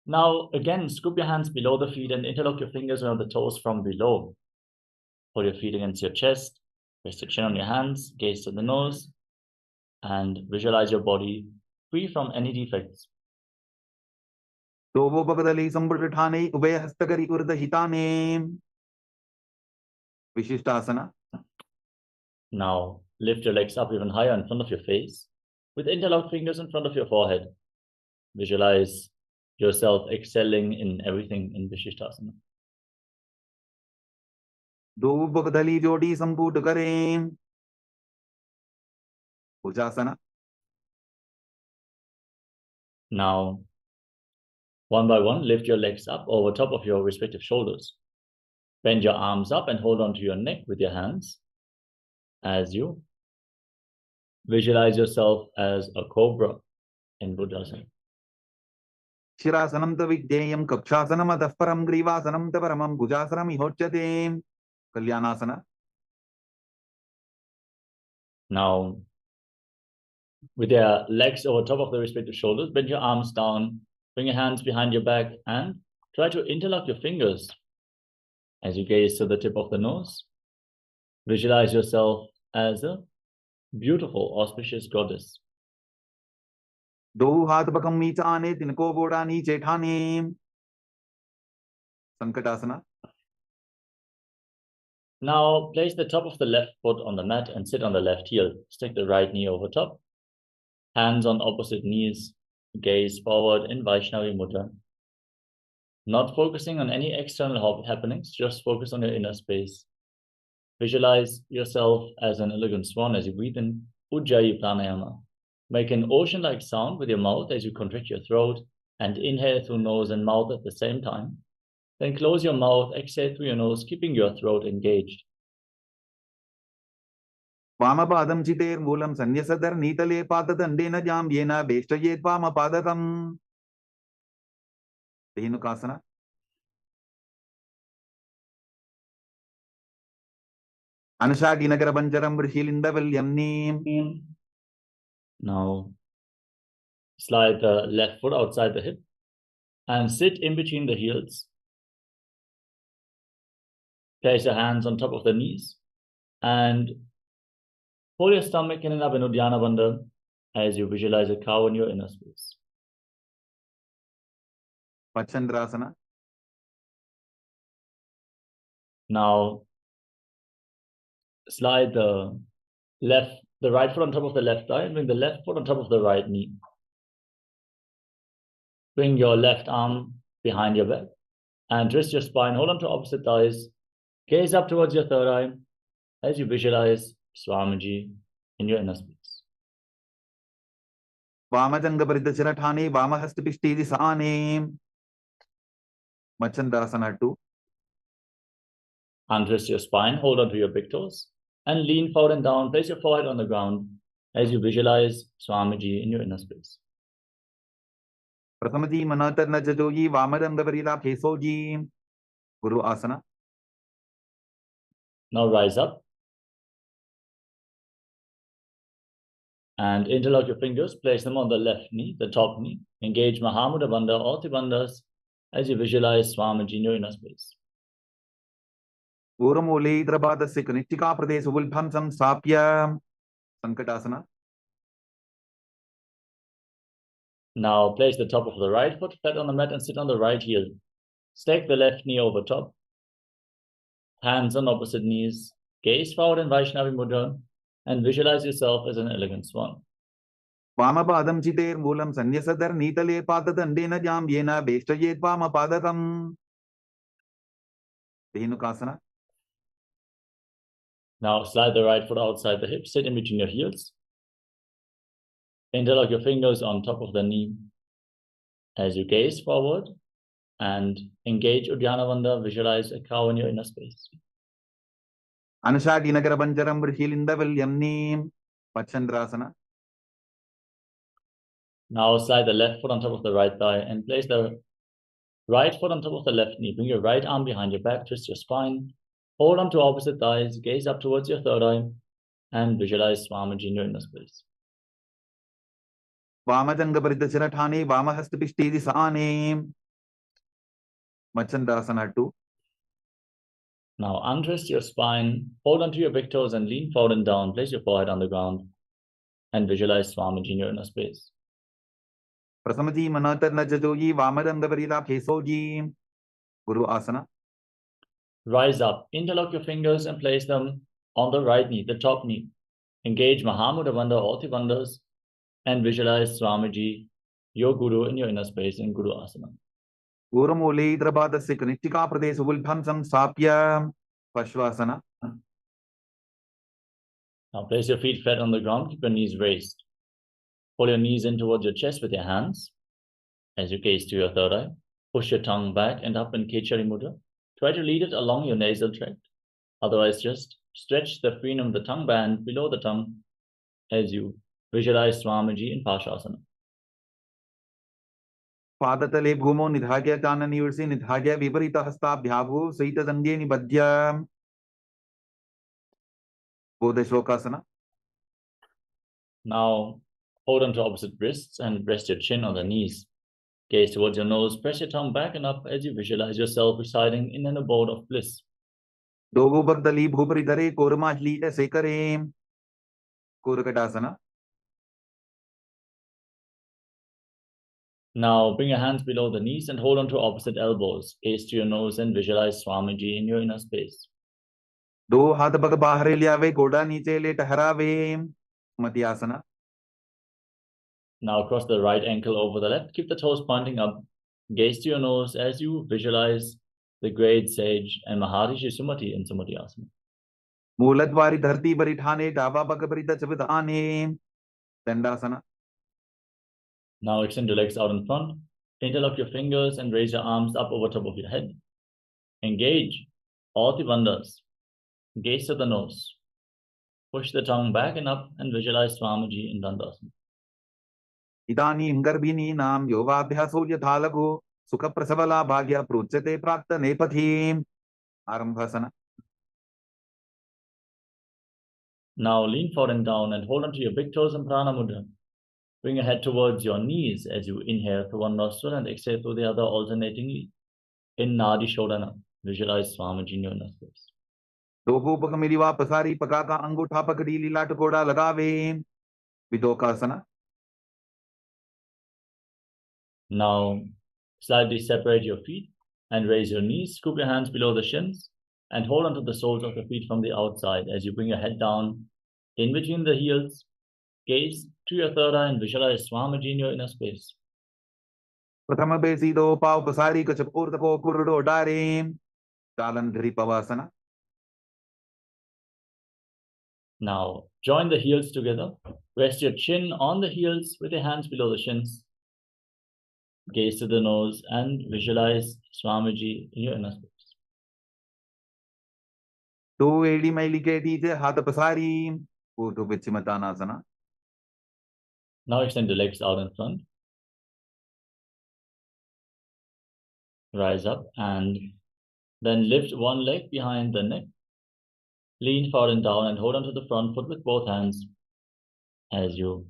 Speaker 2: Now again, scoop your hands below the feet and interlock your fingers around the toes from below. Pull your feet against your chest, rest your chin on your hands, gaze to the nose, and visualize your body free from any defects.
Speaker 4: Tovo Bhagavali Sambhutane Ubaya Hastakari Urda Hitane. Vishishtasana.
Speaker 2: Now lift your legs up even higher in front of your face with interlocked fingers in front of your forehead. Visualize yourself excelling in everything in Vishishtasana.
Speaker 4: Do Bhagavali Jodi Sambhutakare. Ujasana.
Speaker 2: Now, one by one, lift your legs up over top of your respective shoulders. Bend your arms up and hold onto your neck with your hands as you visualize yourself as a cobra in Buddhasana.
Speaker 4: शिरासनं त विज्ञेयं कक्षासनम् अतः परं ग्रीवासनं त परमं भुजासनम् इहोच्यते कल्याणासना.
Speaker 2: Now, with your legs over top of the respective shoulders, bend your arms down, bring your hands behind your back, and try to interlock your fingers as you gaze to the tip of the nose. Visualize yourself as a beautiful, auspicious goddess.
Speaker 4: दो हाथ बकम नीचाने तिनको बोड़ा नीचे ठाने. संकटासना.
Speaker 2: Now, place the top of the left foot on the mat and sit on the left heel. Stick the right knee over top. Hands on opposite knees. Gaze forward in Vaishnavi Mudra. Not focusing on any external happenings, just focus on your inner space. Visualize yourself as an elegant swan as you breathe in Ujjayi Pranayama. Make an ocean-like sound with your mouth as you contract your throat and inhale through nose and mouth at the same time. Then close your mouth, exhale through your nose, keeping your throat engaged.
Speaker 4: वामपादं चितेर्मूलं सन्न्यसधर्नीतले पाददण्डेन जाम्येन वेष्टयेत् वामपादतम्. धेनुकासना. अनुशागिनगरबञ्जरं ऋषिलिन्दवल्यम्नीम्.
Speaker 2: Now, slide the left foot outside the hip and sit in between the heels. Place your hands on top of the knees and pull your stomach in and up in Uddiyana Bandha as you visualize a cow in your inner space.
Speaker 4: Pachandrasana.
Speaker 2: Now, slide the right foot on top of the left thigh and bring the left foot on top of the right knee. Bring your left arm behind your back and twist your spine. Hold on to opposite thighs. Gaze up towards your third eye as you visualize Swamiji in your inner space.
Speaker 4: Vamajangapariddhachirathane Vamahastapishti Machandasana 2.
Speaker 2: Untwist your spine, hold on to your big toes, and lean forward and down. Place your forehead on the ground as you visualize Swamiji in your inner space.
Speaker 4: Pratamaji Manatarna Jajoji Vamadangapariddha Kesoji Guru Asana.
Speaker 2: Now rise up and interlock your fingers. Place them on the left knee, the top knee. Engage Mahamudra Bandha or Tribandhas as you visualize Swamiji in your inner space.
Speaker 4: Uramole Drabadasya Kanittika Pradesh Vulbham Samstapya Sankatasana.
Speaker 2: Now place the top of the right foot flat on the mat and sit on the right heel. Stack the left knee over top. Hands on opposite knees. Gaze forward in Vaishnavi Mudra and visualize yourself as an elegant swan.
Speaker 4: Vamapadam Chiter Mulam Sanyasadar Nitale Padadandena Jam Yena Vestayet Vamapadatam. Dhenukasana.
Speaker 2: Now slide the right foot outside the hip, sit in between your heels. Interlock your fingers on top of the knee as you gaze forward and engage Uddiyana Bandha. Visualize a cow in your inner space.
Speaker 4: Anushagi Nagarabanjaram Vrishilindavalyamni Pachandrasana.
Speaker 2: Now slide the left foot on top of the right thigh and place the right foot on top of the left knee. Bring your right arm behind your back, twist your spine. Hold on to opposite thighs, gaze up towards your third eye, and visualize Swamiji in your inner space.
Speaker 4: Vamajangapariddhachirathane Vamahastapishti Sane Machandasana 2.
Speaker 2: Now untwist your spine, hold onto your big toes and lean forward and down. Place your forehead on the ground and visualize Swamiji in your inner space.
Speaker 4: Prasamaji Manatarna Jajoji Vamadangapariddha Kesoji Guru Asana.
Speaker 2: Rise up, interlock your fingers and place them on the right knee, the top knee. Engage Mahamudra Bandha or Tribandhas and visualize Swamiji, your Guru, in your inner space in Guru Asana.
Speaker 4: Uramole Drabadasya Kanittika Pradesh Vulbham Samstapya Pashvasana.
Speaker 2: Now place your feet flat on the ground, keep your knees raised. Pull your knees in towards your chest with your hands as you gaze to your third eye. Push your tongue back and up in Kechari Mudra. Try to lead it along your nasal tract. Otherwise, just stretch the frenum, the tongue band below the tongue as you visualize Swamiji in Pashasana.
Speaker 4: पादतले भूमौ निधाय चाननिवर्षि निधाय विपरीतहस्ताभ्याभू सहितदङ्गे निबध्य बोधश्लोकासना.
Speaker 2: Now, hold on to opposite wrists and rest your chin on the knees. Gaze towards your nose, press your tongue back and up as you visualize yourself residing in an abode of bliss.
Speaker 4: दोगो बगदली भूपरिधरे कोरमाश्लीट सेकरे कोरकटासना.
Speaker 2: Now, bring your hands below the knees and hold on to opposite elbows. Gaze to your nose and visualize Swamiji in your inner space.
Speaker 4: दो हाथ पग बाहर लियावे गोड़ा नीचे ले ठहरावे मतियासना.
Speaker 2: Now, cross the right ankle over the left. Keep the toes pointing up. Gaze to your nose as you visualize the great sage and Maharishi Sumati in Sumati Asana.
Speaker 4: मूलद्वारी धरती बरिठाने डावा पग परित चबधाने दंडासना.
Speaker 2: Now, extend your legs out in front. Interlock your fingers and raise your arms up over top of your head. Engage all the bandhas. Gaze to the nose. Push the tongue back and up and visualize Swamiji in Dandasana.
Speaker 4: इदानीं गर्भिणीनां योगाभ्यासो यथालघु सुखप्रसवला भाग्य प्रोच्यते प्राप्त नेपथीम् आरंभासना.
Speaker 2: Now lean forward and down and hold onto your big toes in Prana Mudra. Bring your head towards your knees as you inhale through one nostril and exhale through the other alternatingly. In Nadi Shodhana, visualize Swamiji in your inner space.
Speaker 4: दोगो पग मिलिवा पसारी पगा का अंगूठा पकड़ी लीला टकोड़ा लगावे विदोकासना.
Speaker 2: Now, slightly separate your feet and raise your knees. Scoop your hands below the shins and hold onto the soles of the feet from the outside as you bring your head down in between the heels. Gaze to your third eye and visualize Swamiji in your inner space.
Speaker 4: प्रथम बेसी दो पाव पसारी कछ पूर्त को कुरडो डारे चालन धरी पवासना.
Speaker 2: Now, join the heels together. Rest your chin on the heels with your hands below the shins. Gaze to the nose and visualize Swamiji in your inner space.
Speaker 4: दो एड़ी मैली के नीचे हाथ पसारी ऊर्ध्व पश्चिमतानासना.
Speaker 2: Now extend the legs out in front. Rise up and then lift one leg behind the neck. Lean forward and down and hold onto the front foot with both hands as you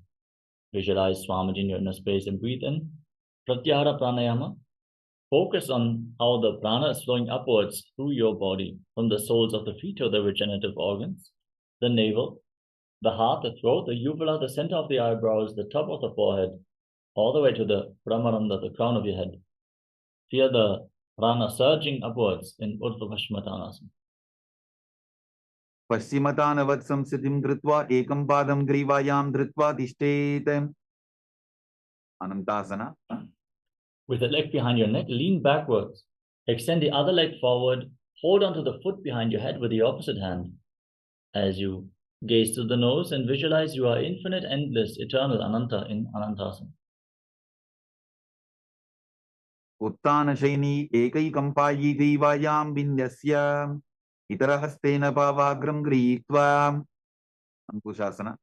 Speaker 2: visualize Swamiji in your inner space and breathe in. Pratyahara Pranayama. Focus on how the prana is flowing upwards through your body, from the soles of the feet to the regenerative organs, the navel, the heart, the throat, the uvula, the center of the eyebrows, the top of the forehead, all the way to the Brahmaranda, the crown of your head. Feel the prana surging upwards in Urdhva Paschimottanasana.
Speaker 4: पश्चिमतानवत् संस्थितिं कृत्वा एकं पादं ग्रीवायां धृत्वा तिष्ठेत् अनन्तासना.
Speaker 2: With the leg behind your neck, lean backwards. Extend the other leg forward. Hold onto the foot behind your head with the opposite hand. As you gaze to the nose and visualize you are infinite, endless, eternal, Ananta in Anantasana.
Speaker 4: उत्तानशयनी एकैकम्पायी ग्रीवायां विन्यस्य इतरहस्तेन पावाग्रं गृहीत्वा अंकुशासना.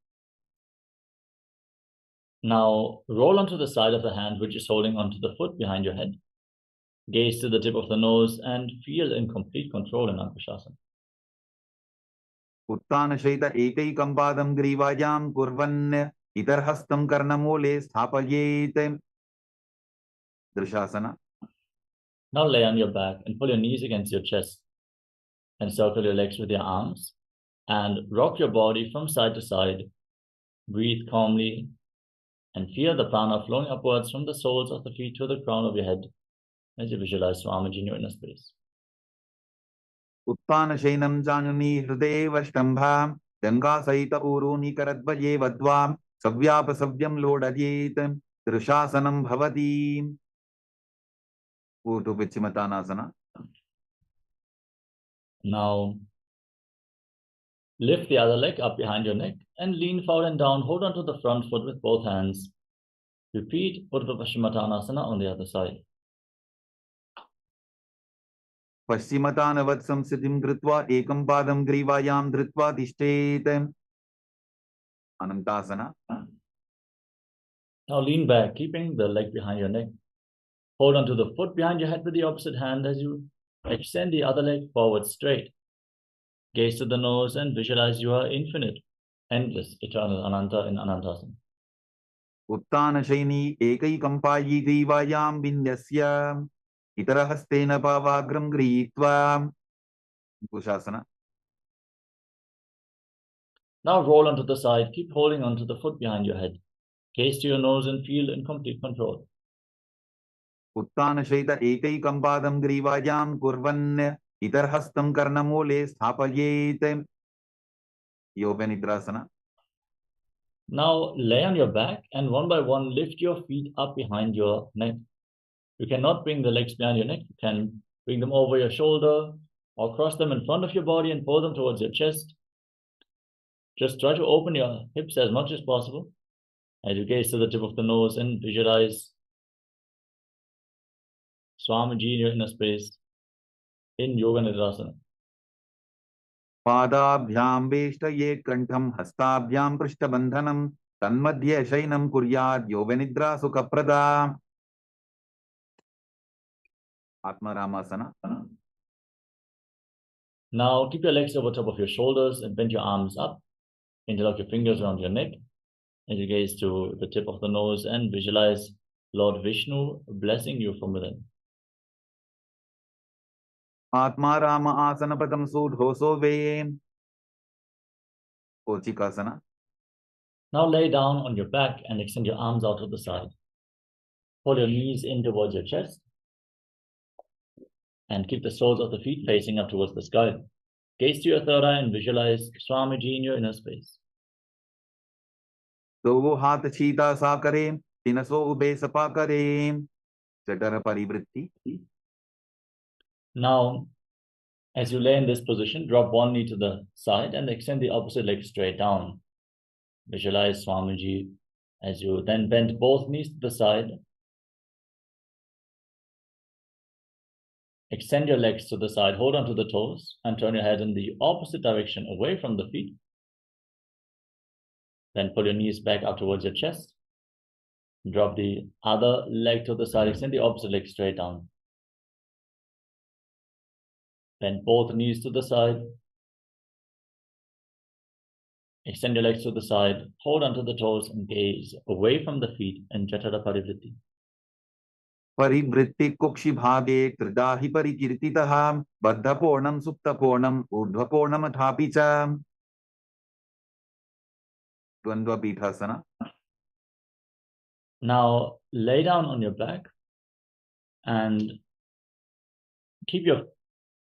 Speaker 2: Now, roll onto the side of the hand which is holding onto the foot behind your head. Gaze to the tip of the nose and feel in complete control in Ankushasana.
Speaker 4: उत्तानशयित एकैकं पादं ग्रीवायां कुर्वन् इतरहस्तं कर्णमूले स्थापयेत् दृशासना.
Speaker 2: Now lay on your back and pull your knees against your chest and circle your legs with your arms and rock your body from side to side. Breathe calmly and feel the prana flowing upwards from the soles of the feet to the crown of your head as you visualize Swamiji in your inner space.
Speaker 4: उत्तानशयनं जानुनी हृदये वष्टम्भा गङ्गासहित ऊरूनि करद्वये वद्वा सव्यापसव्यं लोडयेत् दृशासनं भवति ऊर्ध्वपश्चिमतानासना.
Speaker 2: Now lift the other leg up behind your neck and lean forward and down. Hold on to the front foot with both hands. Repeat Urdhva Paschimottanasana on the other side.
Speaker 4: पश्चिमतानवत् संस्थितिं कृत्वा एकं पादं ग्रीवायां धृत्वा तिष्ठेत् अनन्तासना.
Speaker 2: Now lean back, keeping the leg behind your neck. Hold on to the foot behind your head with the opposite hand as you extend the other leg forward straight. Gaze to the nose and visualize you are infinite, endless, eternal, Ananta in Anantasana.
Speaker 4: उत्तानशयनी एकैकम्पायी ग्रीवायां विन्यस्य इतरहस्तेन पावाग्रं गृहीत्वा कुशासना.
Speaker 2: Now roll onto the side. Keep holding onto the foot behind your head. Gaze to your nose and feel in complete control.
Speaker 4: उत्तानशयित एकैकं पादं ग्रीवायां कुर्वन् इतरहस्तं कर्णमूले स्थापयेत्. योगनिद्रासना.
Speaker 2: Now lay on your back and one by one lift your feet up behind your neck. You cannot bring the legs behind your neck. You can bring them over your shoulder or cross them in front of your body and pull them towards your chest. Just try to open your hips as much as possible as you gaze to the tip of the nose and visualize Swamiji in your inner space in Yoga Nidrasana.
Speaker 4: पादाभ्यां वेष्टये कंठं हस्ताभ्यां पृष्ठबन्धनं तन्मध्ये शयनं कुर्यात् योगनिद्रा सुखप्रदा. आत्मारामासना.
Speaker 2: Now keep your legs over top of your shoulders and bend your arms up. Interlock your fingers around your neck as you gaze to the tip of the nose and visualize Lord Vishnu blessing you from within.
Speaker 4: Atmaram आसनपदं सूढोसो way. कोचिकासना.
Speaker 2: Now lay down on your back and extend your arms out to the side. Pull your knees in towards your chest and keep the soles of the feet facing up towards the sky. Gaze to your third eye and visualize Swamiji in your inner space.
Speaker 4: दो हाथ सीधा सा करें, तिनसो ube Sapa करें. जठर परिवृत्ति.
Speaker 2: Now, as you lay in this position, drop one knee to the side and extend the opposite leg straight down. Visualize Swamiji as you then bend both knees to the side. Extend your legs to the side, hold on to the toes, and turn your head in the opposite direction away from the feet. Then pull your knees back up towards your chest. Drop the other leg to the side, extend the opposite leg straight down. Bend both knees to the side. Extend your legs to the side, hold onto the toes and gaze away from the feet in Jatara Parivritti.
Speaker 4: परिवृत्ति कुक्षि भागे त्रिदाहि परिकीर्तितः बद्धपूर्णं सुप्तपूर्णं ऊर्ध्वपूर्णं अथापि च. द्वंद्व पीठासना.
Speaker 2: Now lay down on your back and keep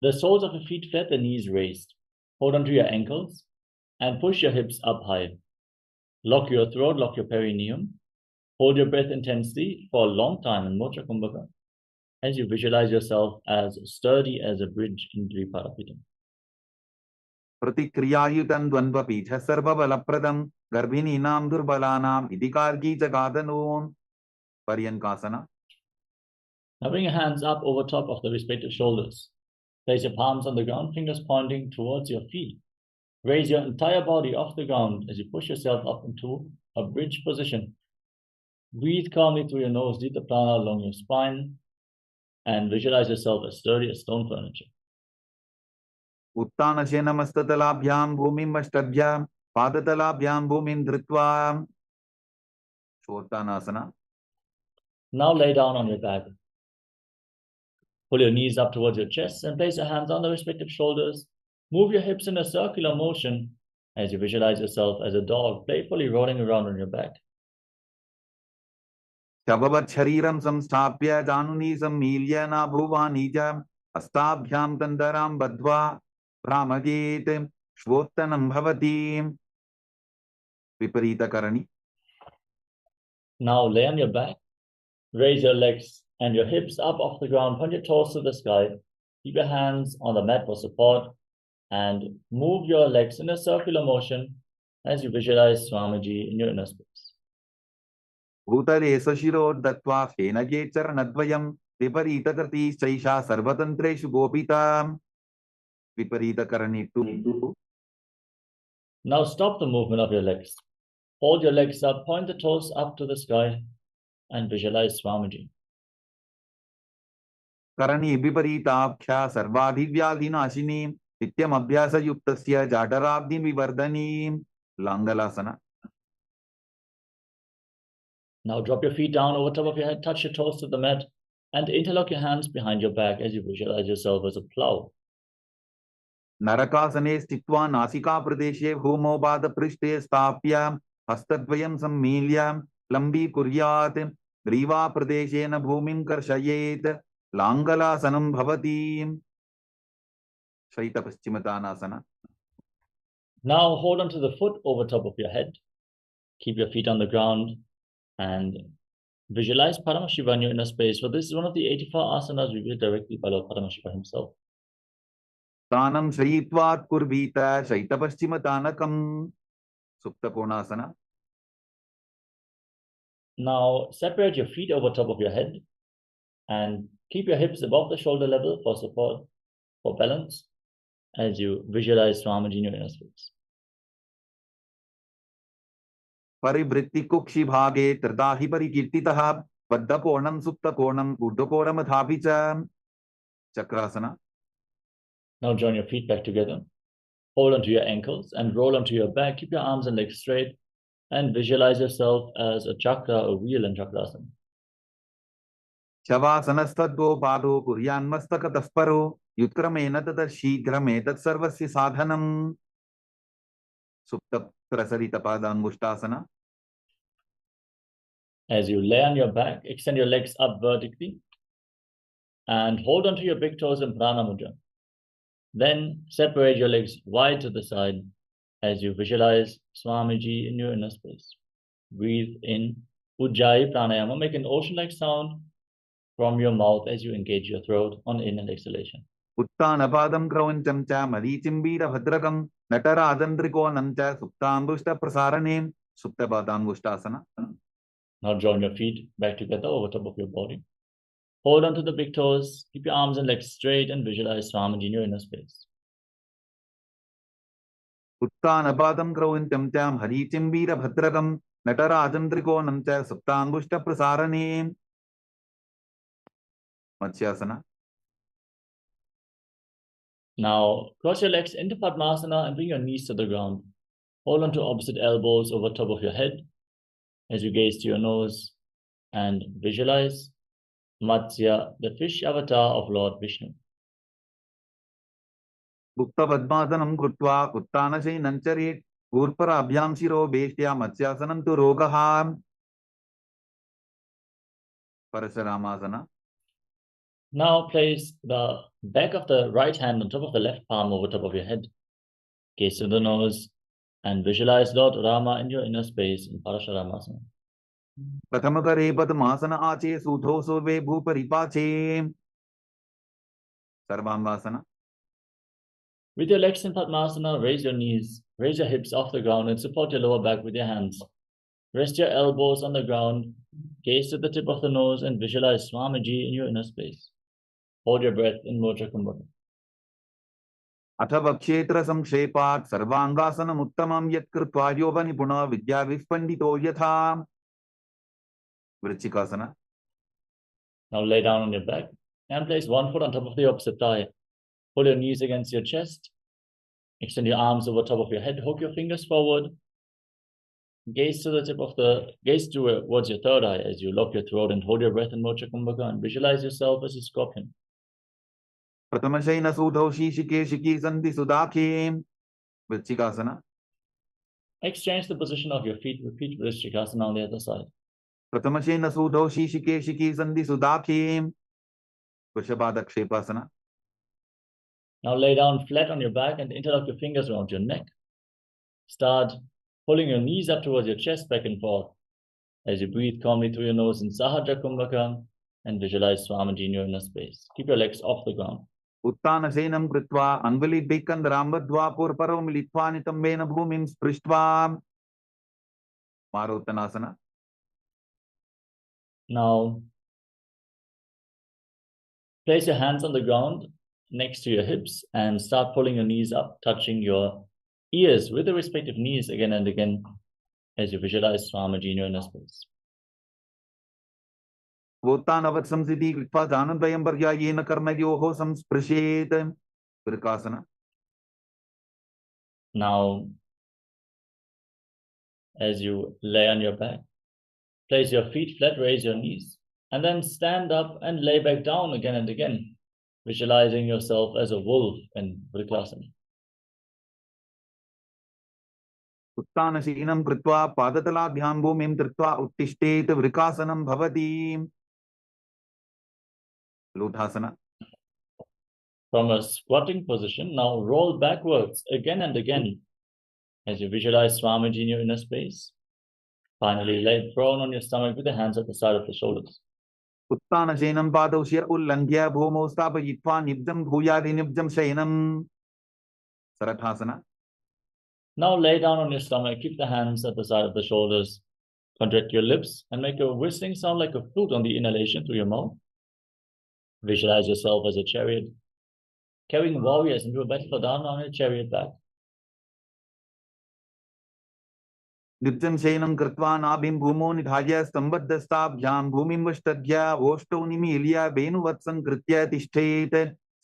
Speaker 2: the soles of your feet flat, the knees raised. Hold onto your ankles and push your hips up high. Lock your throat, lock your perineum. Hold your breath intensely for a long time in Mocha Kumbhaka as you visualize yourself as sturdy as a bridge in Dviparapitam.
Speaker 4: प्रतिक्रियायुतं द्वन्द्वपीठ सर्वबलप्रदं गर्भिणीनां दुर्बलानां इति कार्गी जगादनून्. पर्यङ्कासना.
Speaker 2: Now bring your hands up over top of the respective shoulders. Place your palms on the ground, fingers pointing towards your feet. Raise your entire body off the ground as you push yourself up into a bridge position. Breathe calmly through your nose, deep the prana along your spine, and visualize yourself as sturdy as stone furniture.
Speaker 4: उत्तानशयनमस्ततलाभ्यां भूमिं अष्टभ्यां पादतलाभ्यां भूमिं धृत्वा. शोत्तानासना.
Speaker 2: Now lay down on your back. Pull your knees up towards your chest and place your hands on the respective shoulders. Move your hips in a circular motion as you visualize yourself as a dog playfully rolling around on your back.
Speaker 4: शववत् शरीरं संस्थाप्य जानुनी सम्मील्य नाभुवानी च हस्ताभ्यां तन्दरां बद्ध्वा भ्रामयेत् श्वोत्तनं भवति. विपरीतकरणी.
Speaker 2: Now lay on your back. Raise your legs and your hips up off the ground. Point your toes to the sky. Keep your hands on the mat for support and move your legs in a circular motion as you visualize Swamiji in your inner space.
Speaker 4: भूतले सशिरो दत्त्वा फेनगे चरणद्वयं विपरीतकृती चैषा सर्वतन्त्रेषु गोपिता. विपरीतकरणी.
Speaker 2: Now stop the movement of your legs. Hold your legs up, point the toes up to the sky and visualize Swamiji.
Speaker 4: करणी विपरीताख्या सर्वाधिव्याधिनाशिनी नित्यम अभ्यास युक्तस्य जाडराब्धि विवर्धनी Langalasana.
Speaker 2: Now drop your feet down over top of your head, touch your toes to the mat, and interlock your hands behind your back as you visualize yourself as a plow.
Speaker 4: Narakasane sthitva nasika pradeshe bhumobada prishte stapya hastadvayam sammilya lambi kuryat griva pradeshena bhumim karshayet Langalasanam bhavati Shaita Paschimottanasana.
Speaker 2: Now hold onto the foot over top of your head. Keep your feet on the ground and visualize Paramashiva in your inner space. So this is one of the 84 asanas revealed directly by Lord Paramashiva himself.
Speaker 4: Tanam Shayitvat Kurvita Shaita Paschimottanakam Supta Konasana.
Speaker 2: Now separate your feet over top of your head and keep your hips above the shoulder level for support, for balance, as you visualize Swamiji in your inner space.
Speaker 4: Parivritti Kukshi Bhage Tradahi Parikirtitaha Vaddakonam Suptakonam Urdhakoramadhapicha Chakrasana.
Speaker 2: Now join your feet back together. Hold onto your ankles and roll onto your back. Keep your arms and legs straight and visualize yourself as a chakra, a wheel in Chakrasana.
Speaker 4: Shavasanasadho Pado Kuryan Mastakatasparo Yutramena Tata Shigrame Tat Sarvasya Sadhanam Supta Prasarita Padangushtasana.
Speaker 2: As you lay on your back, extend your legs up vertically and hold onto your big toes in Prana Mudra. Then separate your legs wide to the side as you visualize Swamiji in your inner space. Breathe in Ujjayi Pranayama. Make an ocean-like sound from your mouth as you engage your throat on in and exhalation.
Speaker 4: Uttanapadam Kravancham cha Marichimbira Bhadrakam Nataradandriko Nancha Suptambushta Prasaranem Suptapadangushtasana.
Speaker 2: Now join your feet back together over top of your body. Hold onto the big toes, keep your arms and legs straight and visualize Swamiji in your inner space.
Speaker 4: Uttanapadam Kravancham cha Marichimbira Bhadrakam Nataradandriko Nancha Suptambushta Prasaranem Matsyasana.
Speaker 2: Now cross your legs into Padmasana and bring your knees to the ground. Hold onto opposite elbows over top of your head as you gaze to your nose and visualize Matsya, the fish avatar of Lord Vishnu.
Speaker 4: Gupta Padmasanam Krutva Uttanashay Nancharit Purpara Abhyam Shiro Beshtya Matsyasanam Tu Rogaham Parasharamasana.
Speaker 2: Now place the back of the right hand on top of the left palm over top of your head. Gaze to the nose and visualize Lord Rama in your inner space in Parasharamasana.
Speaker 4: Prathamakare Padmasana Ache Sudho Surve Bhuparipache Sarvamvasana.
Speaker 2: With your legs in Padmasana, raise your knees, raise your hips off the ground and support your lower back with your hands. Rest your elbows on the ground, gaze to the tip of the nose and visualize Swamiji in your inner space. Hold your breath in Mudra Kumbhaka.
Speaker 4: Athavakshetra Samkshepat Sarvangasanam Uttamam Yat Krutva Yoga Nipuna Vidya Vispandito Yatha Vrichikasana.
Speaker 2: Now lay down on your back and place one foot on top of the opposite thigh. Pull your knees against your chest. Extend your arms over top of your head. Hook your fingers forward. Gaze to the tip of gaze towards your third eye as you lock your throat and hold your breath in Mocha Kumbhaka and visualize yourself as a scorpion.
Speaker 4: Prathamashayna Sudho Shishike Shiki Sandhi Sudakhe Vrichikasana.
Speaker 2: Exchange the position of your feet. Repeat Vrichikasana on the other side.
Speaker 4: Prathamashayna Sudho Shishike Shiki Sandhi Sudakhe Vrishabhadakshepasana.
Speaker 2: Now lay down flat on your back and interlock your fingers around your neck. Start pulling your knees up towards your chest back and forth as you breathe calmly through your nose in Sahaja Kumbhaka and visualize Swamiji in your inner space. Keep your legs off the ground.
Speaker 4: Uttanasenam Kritva Angvali Bikandrambadva Purparo Militva Nitambena Bhumim Sprishtva Marottanasana.
Speaker 2: Now place your hands on the ground next to your hips and start pulling your knees up, touching your ears with the respective knees again and again as you visualize Swamiji in your inner space.
Speaker 4: Vottanavatsam कृत्वा जानद्वयं पर्यायेन कर्मयोः संस्पृशेत्. Vrikasana.
Speaker 2: Now, as you lay on your back, place your feet flat, raise your knees, and then stand up and lay back down again and again, visualizing yourself as a wolf in Vrikasana.
Speaker 4: उत्तानशीनं कृत्वा पादतलाभ्यां भूमिं धृत्वा उत्तिष्ठेत्. वृकासनं भवति. लोटासना.
Speaker 2: From a squatting position, now roll backwards again and again as you visualize Swamiji in your inner space. Finally, lay prone on your stomach with the hands at the side of the shoulders.
Speaker 4: उत्तानशयनं पादौ शिर उल्लङ्घ्य भूमौ स्थापयित्वा निब्जं भूयादिनिब्जं शयनं. Sarathasana.
Speaker 2: Now lay down on your stomach, keep the hands at the side of the shoulders, contract your lips and make a whistling sound like a flute on the inhalation through your mouth. Visualize yourself as a chariot, carrying warriors into a battle down on a chariot back.
Speaker 4: निब्जं शयनं कृत्वा नाभिं भूमौ निधाय स्तम्भद्धस्ताभ्यां भूमिं वष्टभ्य ओष्ठौ निमील्य वेणुवत्सं कृत्य तिष्ठेत्.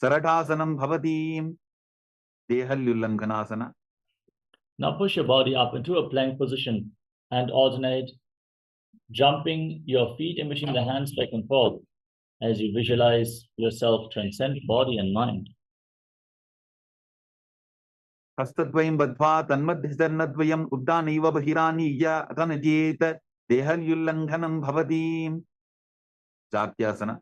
Speaker 4: सरठासनं भवति. देहल्युल्लङ्घनासना.
Speaker 2: Now push your body up into a plank position and alternate jumping your feet in between the hands back and forth as you visualize yourself transcend body and mind.
Speaker 4: हस्तद्वयं बद्ध्वा तन्मध्यस्तन्नद्वयम् उड्डानैव बहिरानीय अतनजेत्. देहल्युल्लङ्घनं भवति. जात्यासना.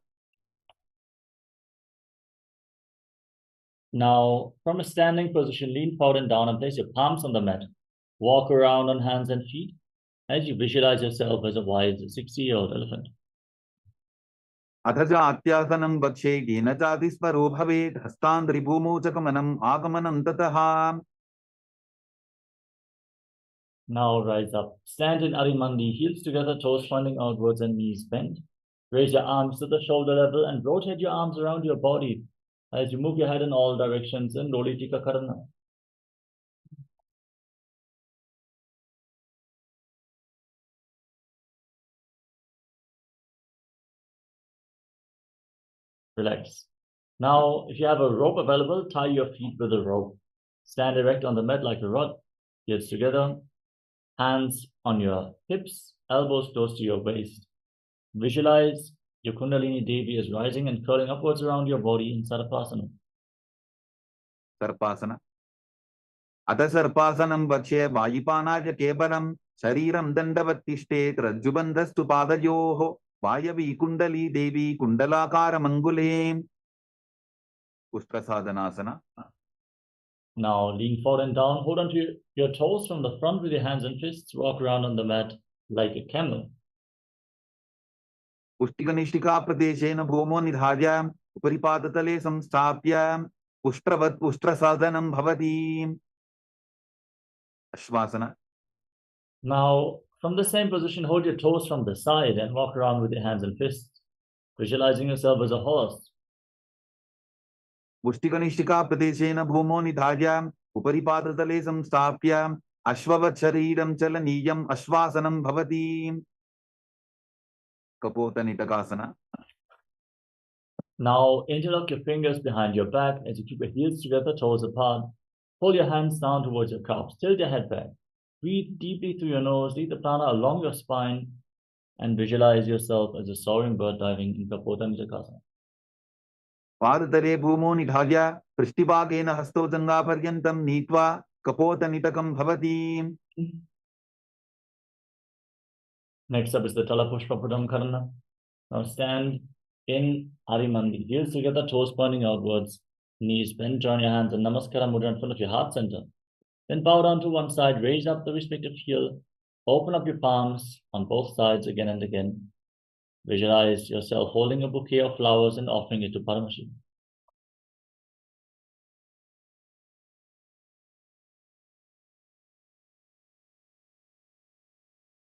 Speaker 2: Now, from a standing position, lean forward and down and place your palms on the mat. Walk around on hands and feet as you visualize yourself as a wise 60-year-old elephant.
Speaker 4: अथ जात्यासनं वक्षे येन चातिस्परो भवेत्. हस्तान्द्रिभूमौ च गमनम् आगमनं ततः.
Speaker 2: Now rise up. Stand in Arimandi, heels together, toes pointing outwards and knees bent. Raise your arms to the shoulder level and rotate your arms around your body as you move your head in all directions in Lolitika Karana. Relax. Now, if you have a rope available, tie your feet with a rope. Stand erect on the mat like a rod, heels together, hands on your hips, elbows close to your waist. Visualize your Kundalini Devi is rising and curling upwards around your body in Sarvasana.
Speaker 4: सर्पासना. अथ सर्पासनं वक्ष्ये वायुपानाय केवलं शरीरं दण्डवत् तिष्ठेत्. रज्जुबन्धस्तु पादयोः वायवी कुण्डली देवी कुण्डलाकारमङ्गुले. उष्ट्रसाधनासना.
Speaker 2: Now lean forward and down, hold on to your toes from the front with your hands and fists, walk around on the mat like a camel.
Speaker 4: पुष्टिकनिष्ठिका प्रदेशेन भूमौ निधाय उपरि पादतले संस्थाप्य पुष्ट्रवत् पुष्ट्रसाधनं भवति. अश्वासना.
Speaker 2: Now, from the same position, hold your toes from the side and walk around with your hands and fists, visualizing yourself as a horse.
Speaker 4: पुष्टिकनिष्ठिका प्रदेशेन भूमौ निधाय उपरि पादतले संस्थाप्य अश्ववत् शरीरं चलनीयम् अश्वासनं भवति. कपोतनिटकासना.
Speaker 2: Now, interlock your fingers behind your back as you keep your heels together, toes apart. Pull your hands down towards your calves. Tilt your head back. Breathe deeply through your nose. Lead the prana along your spine and visualize yourself as a soaring bird diving in Kapotanitakasana.
Speaker 4: पादतले भूमौ निधाय पृष्ठभागेन हस्तौ जङ्घापर्यन्तं नीत्वा कपोतनिटकं भवति.
Speaker 2: Next up is the Talapushpa Pudam Karana. Now stand in Arimandi, heels together, toes pointing outwards, knees bent, join your hands and Namaskara Mudra in front of your heart center. Then bow down to one side, raise up the respective heel, open up your palms on both sides again and again. Visualize yourself holding a bouquet of flowers and offering it to Paramashivoham.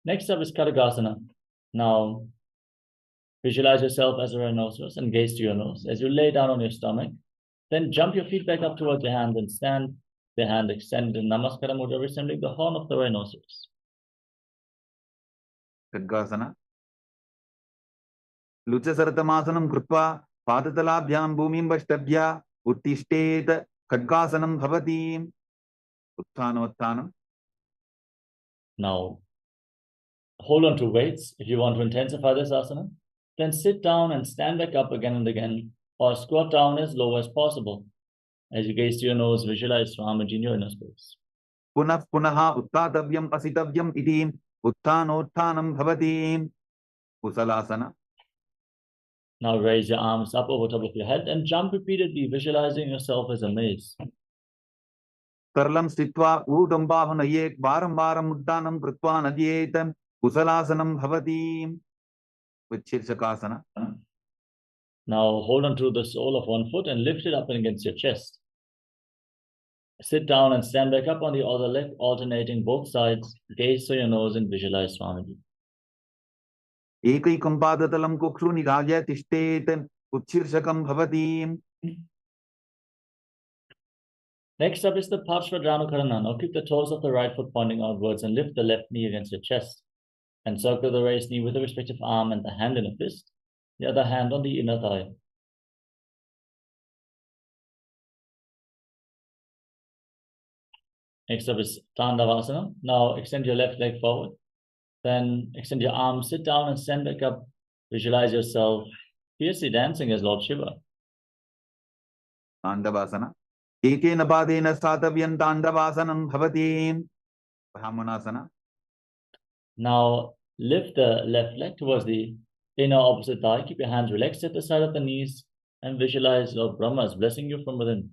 Speaker 2: Next up is Karagasana. Now, visualize yourself as a rhinoceros and gaze to your nose as you lay down on your stomach. Then jump your feet back up towards your hands and stand, the hand extended in Namaskara Mudra, resembling the horn of the rhinoceros.
Speaker 4: खड्गासना. लुचसरतमासनं कृत्वा पादतलाभ्यां भूमिं वष्टभ्य उत्तिष्ठेत खड्गासनं भवति उत्थानोत्थानं
Speaker 2: Now, hold on to weights if you want to intensify this asana. Then sit down and stand back up again and again, or squat down as low as possible. As you gaze to your nose, visualize Swamiji in your inner space.
Speaker 4: पुनः पुनः उत्थातव्यम् असितव्यम् इति उत्थानोत्थानं भवति कुशलासन.
Speaker 2: Now raise your arms up over top of your head and jump repeatedly, visualizing yourself as a maze.
Speaker 4: सरलं स्थित्वा ऊटम्बाहुनये वारं वारम् उड्डानं कृत्वा नद्येत कुशलासनं भवति शीर्षकासन.
Speaker 2: Now hold on to the sole of one foot and lift it up against your chest. Sit down and stand back up on the other leg, alternating both sides. Gaze to your nose and visualize Swamiji.
Speaker 4: एकैकं पादतलं कुक्षु निधाय तिष्ठेत उत्शीर्षकं भवति.
Speaker 2: Next up is the Parshvadranukarana. Now keep the toes of the right foot pointing outwards and lift the left knee against your chest. Encircle the raised knee with the respective arm and the hand in a fist, the other hand on the inner thigh. Next up is Tandavasana. Now extend your left leg forward. Then extend your arms, sit down and stand back up. Visualize yourself fiercely dancing as Lord Shiva.
Speaker 4: ताण्डवासन. एकेन पादेन स्थातव्यं ताण्डवासनं भवति. ब्राह्मणासन.
Speaker 2: Now lift the left leg towards the inner opposite thigh. Keep your hands relaxed at the side of the knees and visualize Lord Brahma is blessing you from within.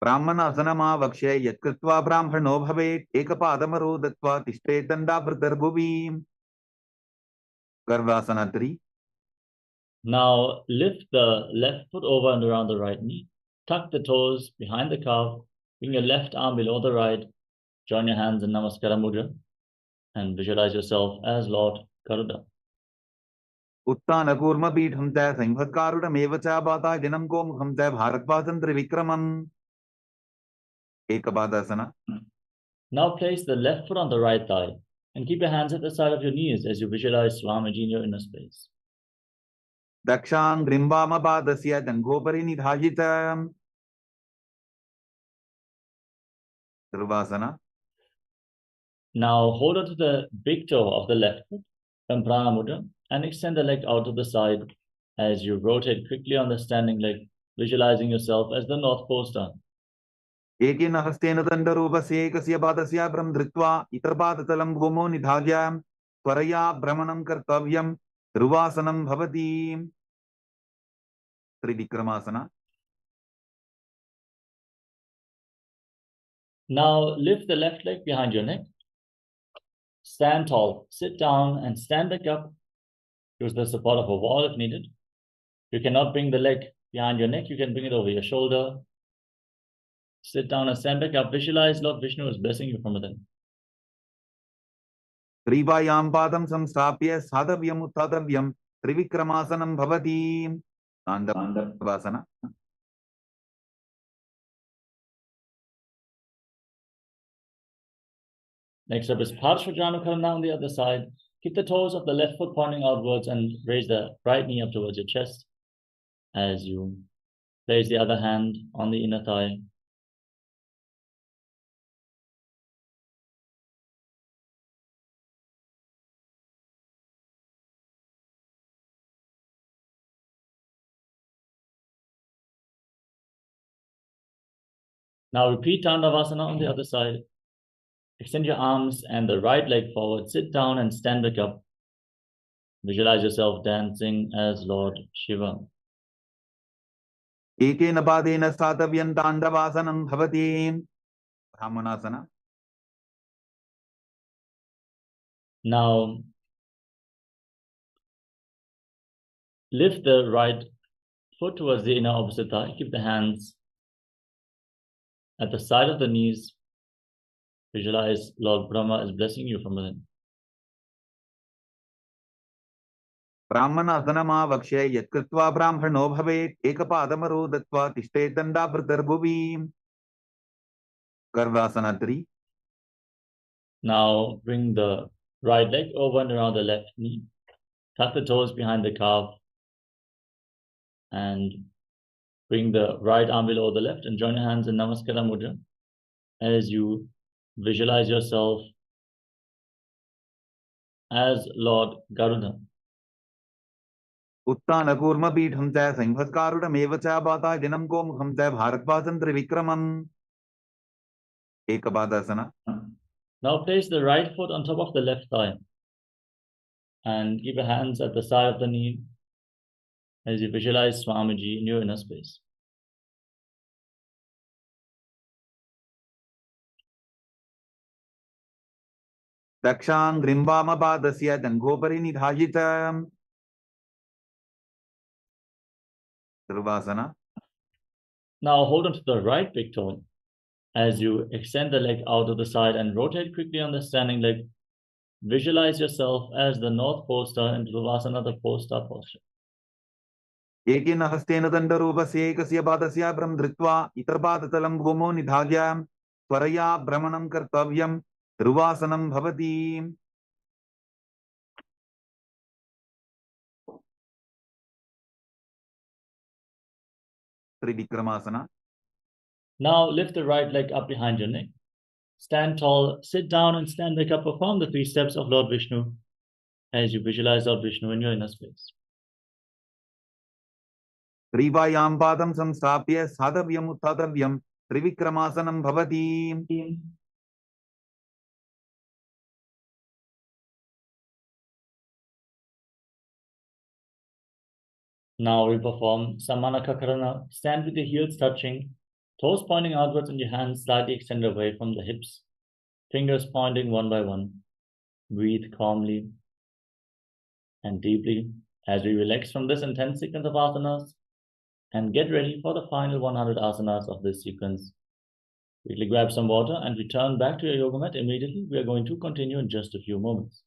Speaker 4: ब्राह्मणासनमावक्ष्य यत्कृत्वा ब्राह्मणो भवेत् एकपादमरो दत्वा तिष्ठेत् दण्डाभृतर्भुवि. गर्वासन 3.
Speaker 2: Now lift the left foot over and around the right knee. Tuck the toes behind the calf. Bring your left arm below the right. Join your hands in Namaskara Mudra and visualize yourself as Lord Garuda.
Speaker 4: उत्थानकूर्मपीठं च संवत्कारुणमेव च पातादिनं गोमुखं च भारद्वासं त्रिविक्रमम्. एकपादासन.
Speaker 2: Now place the left foot on the right thigh and keep your hands at the side of your knees as you visualize Swamiji in your inner space.
Speaker 4: दक्षाङ्घ्रिम्बामपादस्य जङ्घोपरि निधायित. ध्रुवासन.
Speaker 2: Now hold on to the big toe of the left foot, Prana Mudra, and extend the leg out to the side as you rotate quickly on the standing leg, visualizing yourself as the North Pole star.
Speaker 4: एकेन हस्तेन दण्डरूपस्य एकस्य पादस्य भ्रं धृत्वा इतरपादतलं भूमौ निधाय त्वरया भ्रमणं कर्तव्यं. ध्रुवासनं भवति. त्रिविक्रमासन.
Speaker 2: Now lift the left leg behind your neck. Stand tall, sit down and stand back up. Use the support of a wall if needed. You cannot bring the leg behind your neck, you can bring it over your shoulder. Sit down and stand back up. Visualize Lord Vishnu is blessing you from within.
Speaker 4: त्रिवायां पादं संस्थाप्य साधव्यम् उत्थातव्यं. त्रिविक्रमासनं भवति. ताण्डवासन.
Speaker 2: Next up is Parshvadranukarana on the other side. Keep the toes of the left foot pointing outwards and raise the right knee up towards your chest as you place the other hand on the inner thigh. Now repeat Tandavasana on the other side. Extend your arms and the right leg forward. Sit down and stand back up. Visualize yourself dancing as Lord Shiva.
Speaker 4: एकेन पादेन स्थातव्यं ताण्डवासनं भवति. ब्राह्मणासन.
Speaker 2: Now lift the right foot towards the inner opposite thigh. Keep the hands at the side of the knees. Visualize Lord Brahma is blessing you from within.
Speaker 4: ब्राह्मणासनमावक्ष्य यत्कृत्वा ब्राह्मणो भवेत् एकपादमरो दत्वा तिष्ठेत् दण्डाभृतर्भुवि. गर्वासन 3.
Speaker 2: Now bring the right leg over and around the left knee. Tuck the toes behind the calf and bring the right arm below the left and join your hands in Namaskara Mudra as you visualize yourself as Lord Garuda.
Speaker 4: उत्तानकूर्मपीठं च संहत्कारुडमेव च वातायनं गोमुखं च भारद्वाजं त्रिविक्रमम् एकपादासना.
Speaker 2: Now place the right foot on top of the left thigh and keep your hands at the side of the knee as you visualize Swamiji in your inner space.
Speaker 4: दक्षाङ्घ्रिं वामपादस्य जङ्घोपरि निधाय च Srivasana.
Speaker 2: Now hold on to the right big toe as you extend the leg out of the side and rotate quickly on the standing leg. Visualize yourself as the North Pole Star in Srivasana, the 4-star posture.
Speaker 4: एकेन हस्तेन दण्डरूपस्य एकस्य पादस्य भ्रं धृत्वा इतरपादतलं भूमौ निधाय त्वरया भ्रमणं कर्तव्यं ध्रुवासनं भवति. त्रिविक्रमासना.
Speaker 2: Now lift the right leg up behind your neck. Stand tall, sit down and stand back up. Perform the 3 steps of Lord Vishnu as you visualize Lord Vishnu in your inner space.
Speaker 4: त्रिवायां पादं संस्थाप्य साधव्यम् उत्थातव्यं त्रिविक्रमासनं भवति.
Speaker 2: Now we perform Samanakakarana. Stand with your heels touching, toes pointing outwards and your hands slightly extended away from the hips, fingers pointing one by one. Breathe calmly and deeply as we relax from this intense sequence of asanas and get ready for the final 100 asanas of this sequence. Quickly grab some water and return back to your yoga mat immediately. We are going to continue in just a few moments.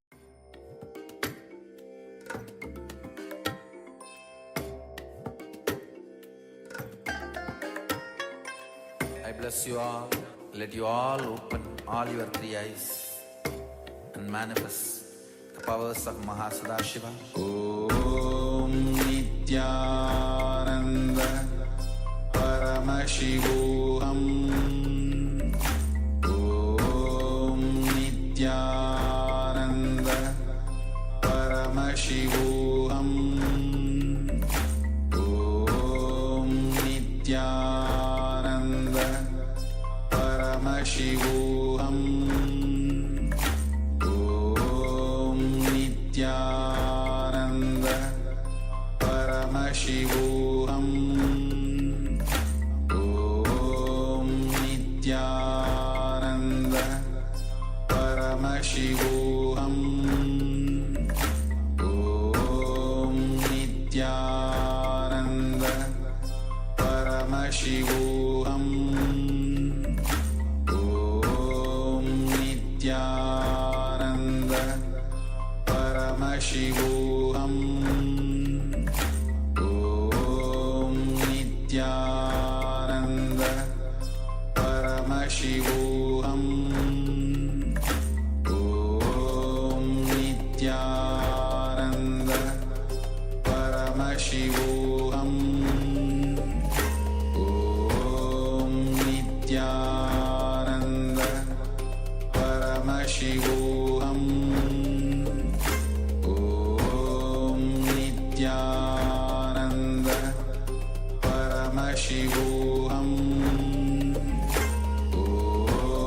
Speaker 1: I bless you all. Let you all open all your 3 eyes and manifest the powers of Mahasudashiva. Om Nithyananda Paramashivoham. Om Nithyananda Paramashivoham. Om Nithyananda Paramashivoham. Om Nithyananda Paramashivoham. Om Nithyananda Paramashivoham. Om Nithyananda Paramashivoham. Om Nithyananda Paramashivoham. Om Nithyananda Paramashivoham. Om Nithyananda Paramashivoham. Om Nithyananda Paramashivoham. Om Nithyananda Paramashivoham.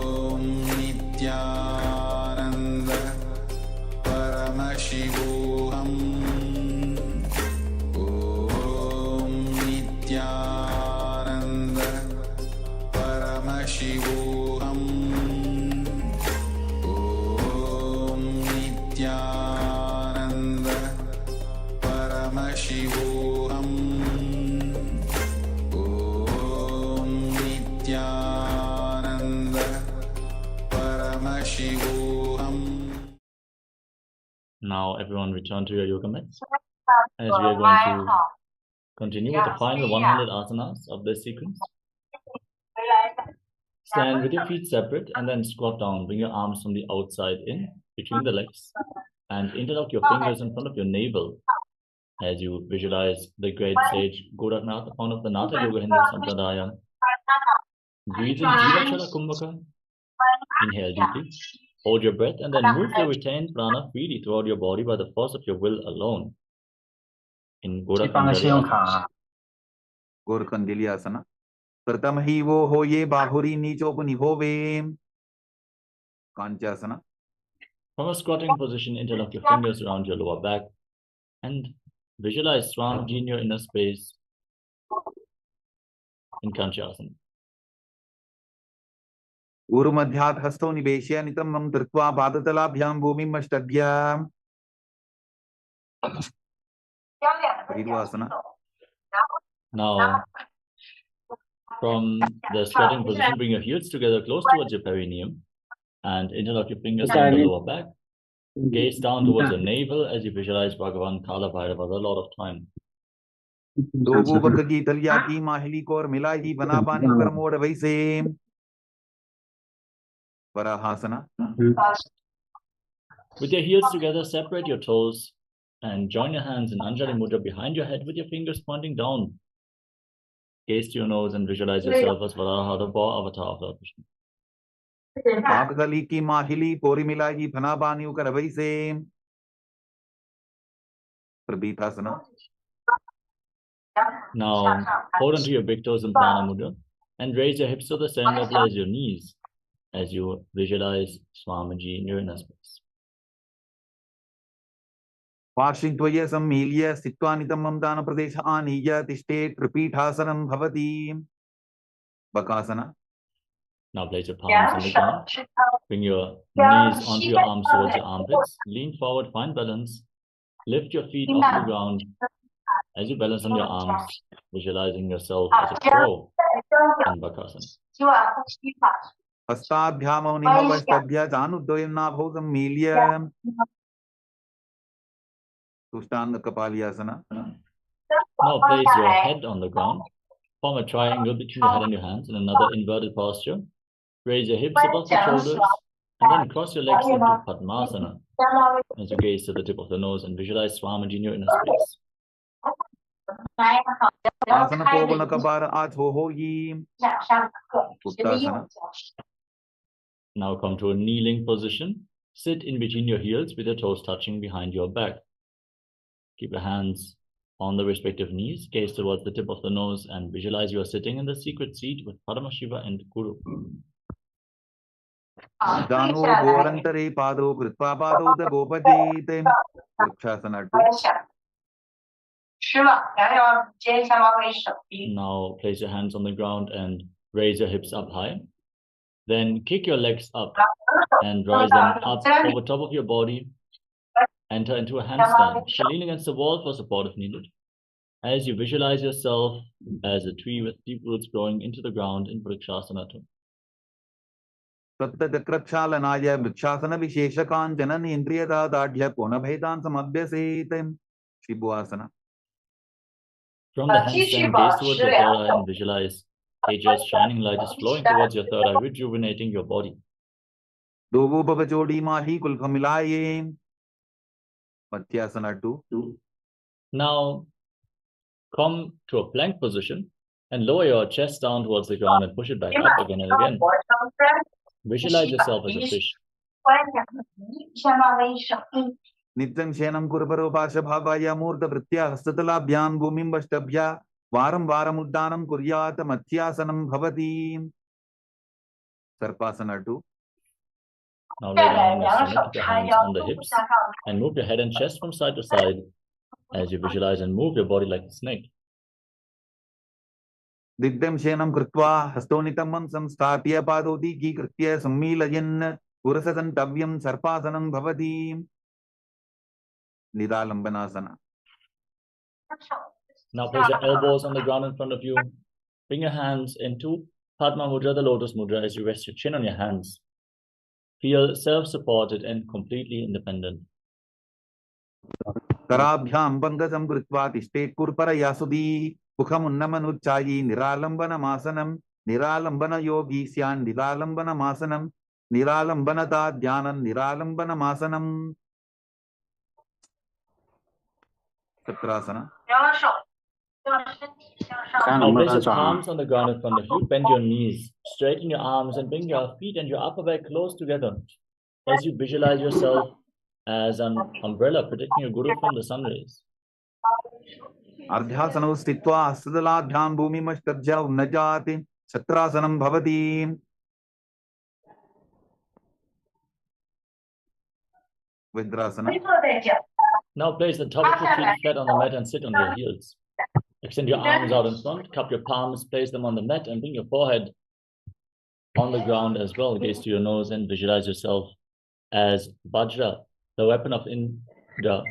Speaker 1: Om Nithyananda Paramashivoham. Om Nithyananda Paramashivoham. Om Nithyananda Paramashivoham. Om Nithyananda Paramashivoham.
Speaker 2: Now everyone return to your yoga mats as we are going to continue with the final 100 asanas of this sequence. Stand with your feet separate and then squat down. Bring your arms from the outside in between the legs and interlock your fingers in front of your navel as you visualize the great sage Goraknath, the founder of the Natha Yoga Hindu Sampradaya. Breathe in Jivachala Kumbhaka. Inhale deeply. Hold your breath and then move the retained prana freely throughout your body by the force of your will alone. In Goraknath.
Speaker 4: Gorakandiliyasana. Pratham hi wo hoye bahuri nichopunihove. Kanchasana.
Speaker 2: From a squatting position, interlock your fingers around your lower back and visualize Swamiji in your inner space in Kanchasana.
Speaker 4: Urumadhyat hasto niveshya nitamam dhritva padatalabhyam bhumim ashtadhyam. Parirvasana.
Speaker 2: Now, from the squatting position, bring your heels together close towards your perineum and interlock your fingers on the lower back. Gaze down towards your navel as you visualize Bhagavan Kala Bhairava, the Lord of Time.
Speaker 4: Dogu bakagi talyaki mahili kor milahi banabani paramoda vaise. Varahasana.
Speaker 2: With your heels together, separate your toes and join your hands in Anjali Mudra behind your head with your fingers pointing down. Gaze to your nose and visualize yourself as Varaha, the boar avatar of Lord Vishnu.
Speaker 4: Bhagdali ki mahili pori milahi banabani ukar vaise. Prabhitasana.
Speaker 2: Now, hold onto your big toes in Prana Mudra and raise your hips to the same level as your knees as you visualize Swamiji in your inner space.
Speaker 4: Parshintvoya sammilya sittvanitam mamdana pradesha aniya tishte tripithasanam bhavati. Bakasana.
Speaker 2: Now place your palms on the ground. Bring your knees onto your arms towards your armpits. Lean forward, find balance. Lift your feet off the ground. As you balance on your arms, visualizing yourself as a crow in Bakasana.
Speaker 4: Hastabhyamo nimavastabhya januddoyam nabho sammilya. Sushtanga Kapaliyasana.
Speaker 2: Now place your head on the ground. Form a triangle between your head and your hands in another inverted posture. Raise your hips above the shoulders and then cross your legs into Padmasana as you gaze to the tip of the nose and visualize Swamiji in your inner space.
Speaker 4: Asana Povana Kabara Athohoyi. Uttasana.
Speaker 2: Now come to a kneeling position. Sit in between your heels with your toes touching behind your back. Keep your hands on the respective knees, gaze towards the tip of the nose and visualize you are sitting in the secret seat with Paramashiva and Guru.
Speaker 4: Dano Gorantare Pado Kritva Pado the Gopati. Vrikshasana.
Speaker 2: Now place your hands on the ground and raise your hips up high. Then kick your legs up and rise them up over top of your body. Enter into a handstand. So lean against the wall for support if needed. As you visualize yourself as a tree with deep roots growing into the ground in Vrikshasana.
Speaker 4: Tattachakrakshalanaya Vrikshasana Visheshakan Janan Indriyata Dadhya Punabhedan Samadhyasetem. Shibhuasana.
Speaker 2: From the handstand, gaze towards your third eye and visualize Teja's shining light is flowing towards your third eye, rejuvenating your body.
Speaker 4: Dogu Babachodi Mahi Kulkamilaye. Matyasana 2.
Speaker 2: Now, come to a plank position and lower your chest down towards the ground and push it back up again and again. Visualize yourself as a fish.
Speaker 4: Nityam Shenam Kurparo Pasha Bhavaya Murta Pritya Hastatalabhyam Bhumim Vastabhya Varam Varam Uddanam Kuryata Mathyasanam Bhavati. Sarpasana 2.
Speaker 2: Now lay down on your stomach, keep your hands on the hips and move your head and chest from side to side as you visualize and move your body like a snake.
Speaker 4: Digyam Shenam Kritva Hastonitamam Samstapya Padoti Ki Kritya Sammilayan Purasasantavyam Sarpasanam Bhavati. Nidalambanasana.
Speaker 2: Now place your elbows on the ground in front of you. Bring your hands into Padma Mudra, the Lotus Mudra, as you rest your chin on your hands. Feel self-supported and completely independent.
Speaker 4: Karabhyam Bangasam Kritva Tishtet Kurpara Yasudi Mukhamunnaman Uchchayi Niralambana Masanam Niralambana Yogi Syan Niralambana Masanam Niralambanata dhyanam niralambanamasanam. Chakrasana.
Speaker 2: Now place your palms on the ground in front of you, bend your knees, straighten your arms and bring your feet and your upper back close together as you visualize yourself as an umbrella protecting your guru from the sun rays.
Speaker 4: Ardhyasanau stitva astadaladhyam bhumimashtarjya unnajati chakrasanam bhavati. Vidrasana.
Speaker 2: Now place the top of your feet flat on the mat and sit on your heels. Extend your arms out in front, cup your palms, place them on the mat and bring your forehead on the ground as well. Gaze to your nose and visualize yourself as Vajra, the weapon of Indra,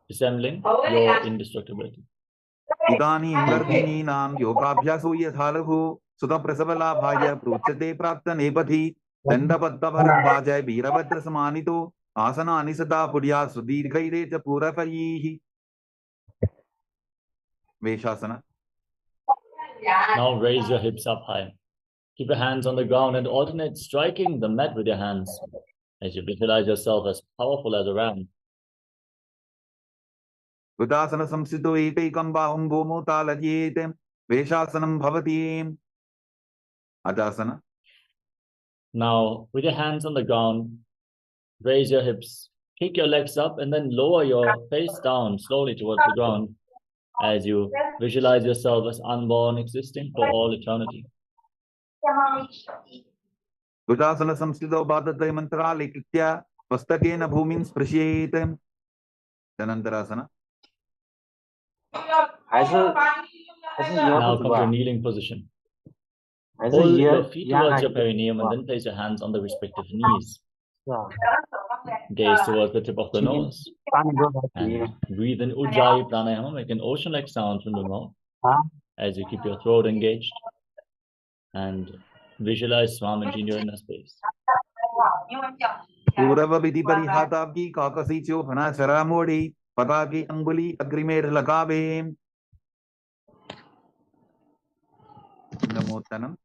Speaker 2: resembling your indestructibility.
Speaker 4: Idani garbininam yogabhyaso yathalahu sudaprasavalavaya pruchate prapta nepati dandapatta bharadvaja virabhadra samanito asana anisada pudya sudirghaire cha purapayihi. Veshasana.
Speaker 2: Now raise your hips up high. Keep your hands on the ground and alternate striking the mat with your hands as you visualize yourself as powerful as a ram.
Speaker 4: Udasana samsito ekam bahum bhomo talajyete veshasanam bhavati. Ajasana.
Speaker 2: Now, with your hands on the ground, raise your hips, kick your legs up, and then lower your face down slowly towards the ground as you visualize yourself as unborn, existing for all eternity.
Speaker 4: Udasana samsito bhadate mantrale kitya vastakena bhumin sprashyete. Dhanantarasana.
Speaker 2: Now come to a kneeling position. Pull your feet towards your perineum and then place your hands on the respective knees. Gaze towards the tip of the nose and breathe in Ujjayi Pranayama. Make an ocean-like sound from the mouth as you keep your throat engaged and visualize Swamiji in your inner space.
Speaker 4: Purava vidhi parihatabhi kakasicho phana charamodi pataki anguli agrimer lagave. Namotanam.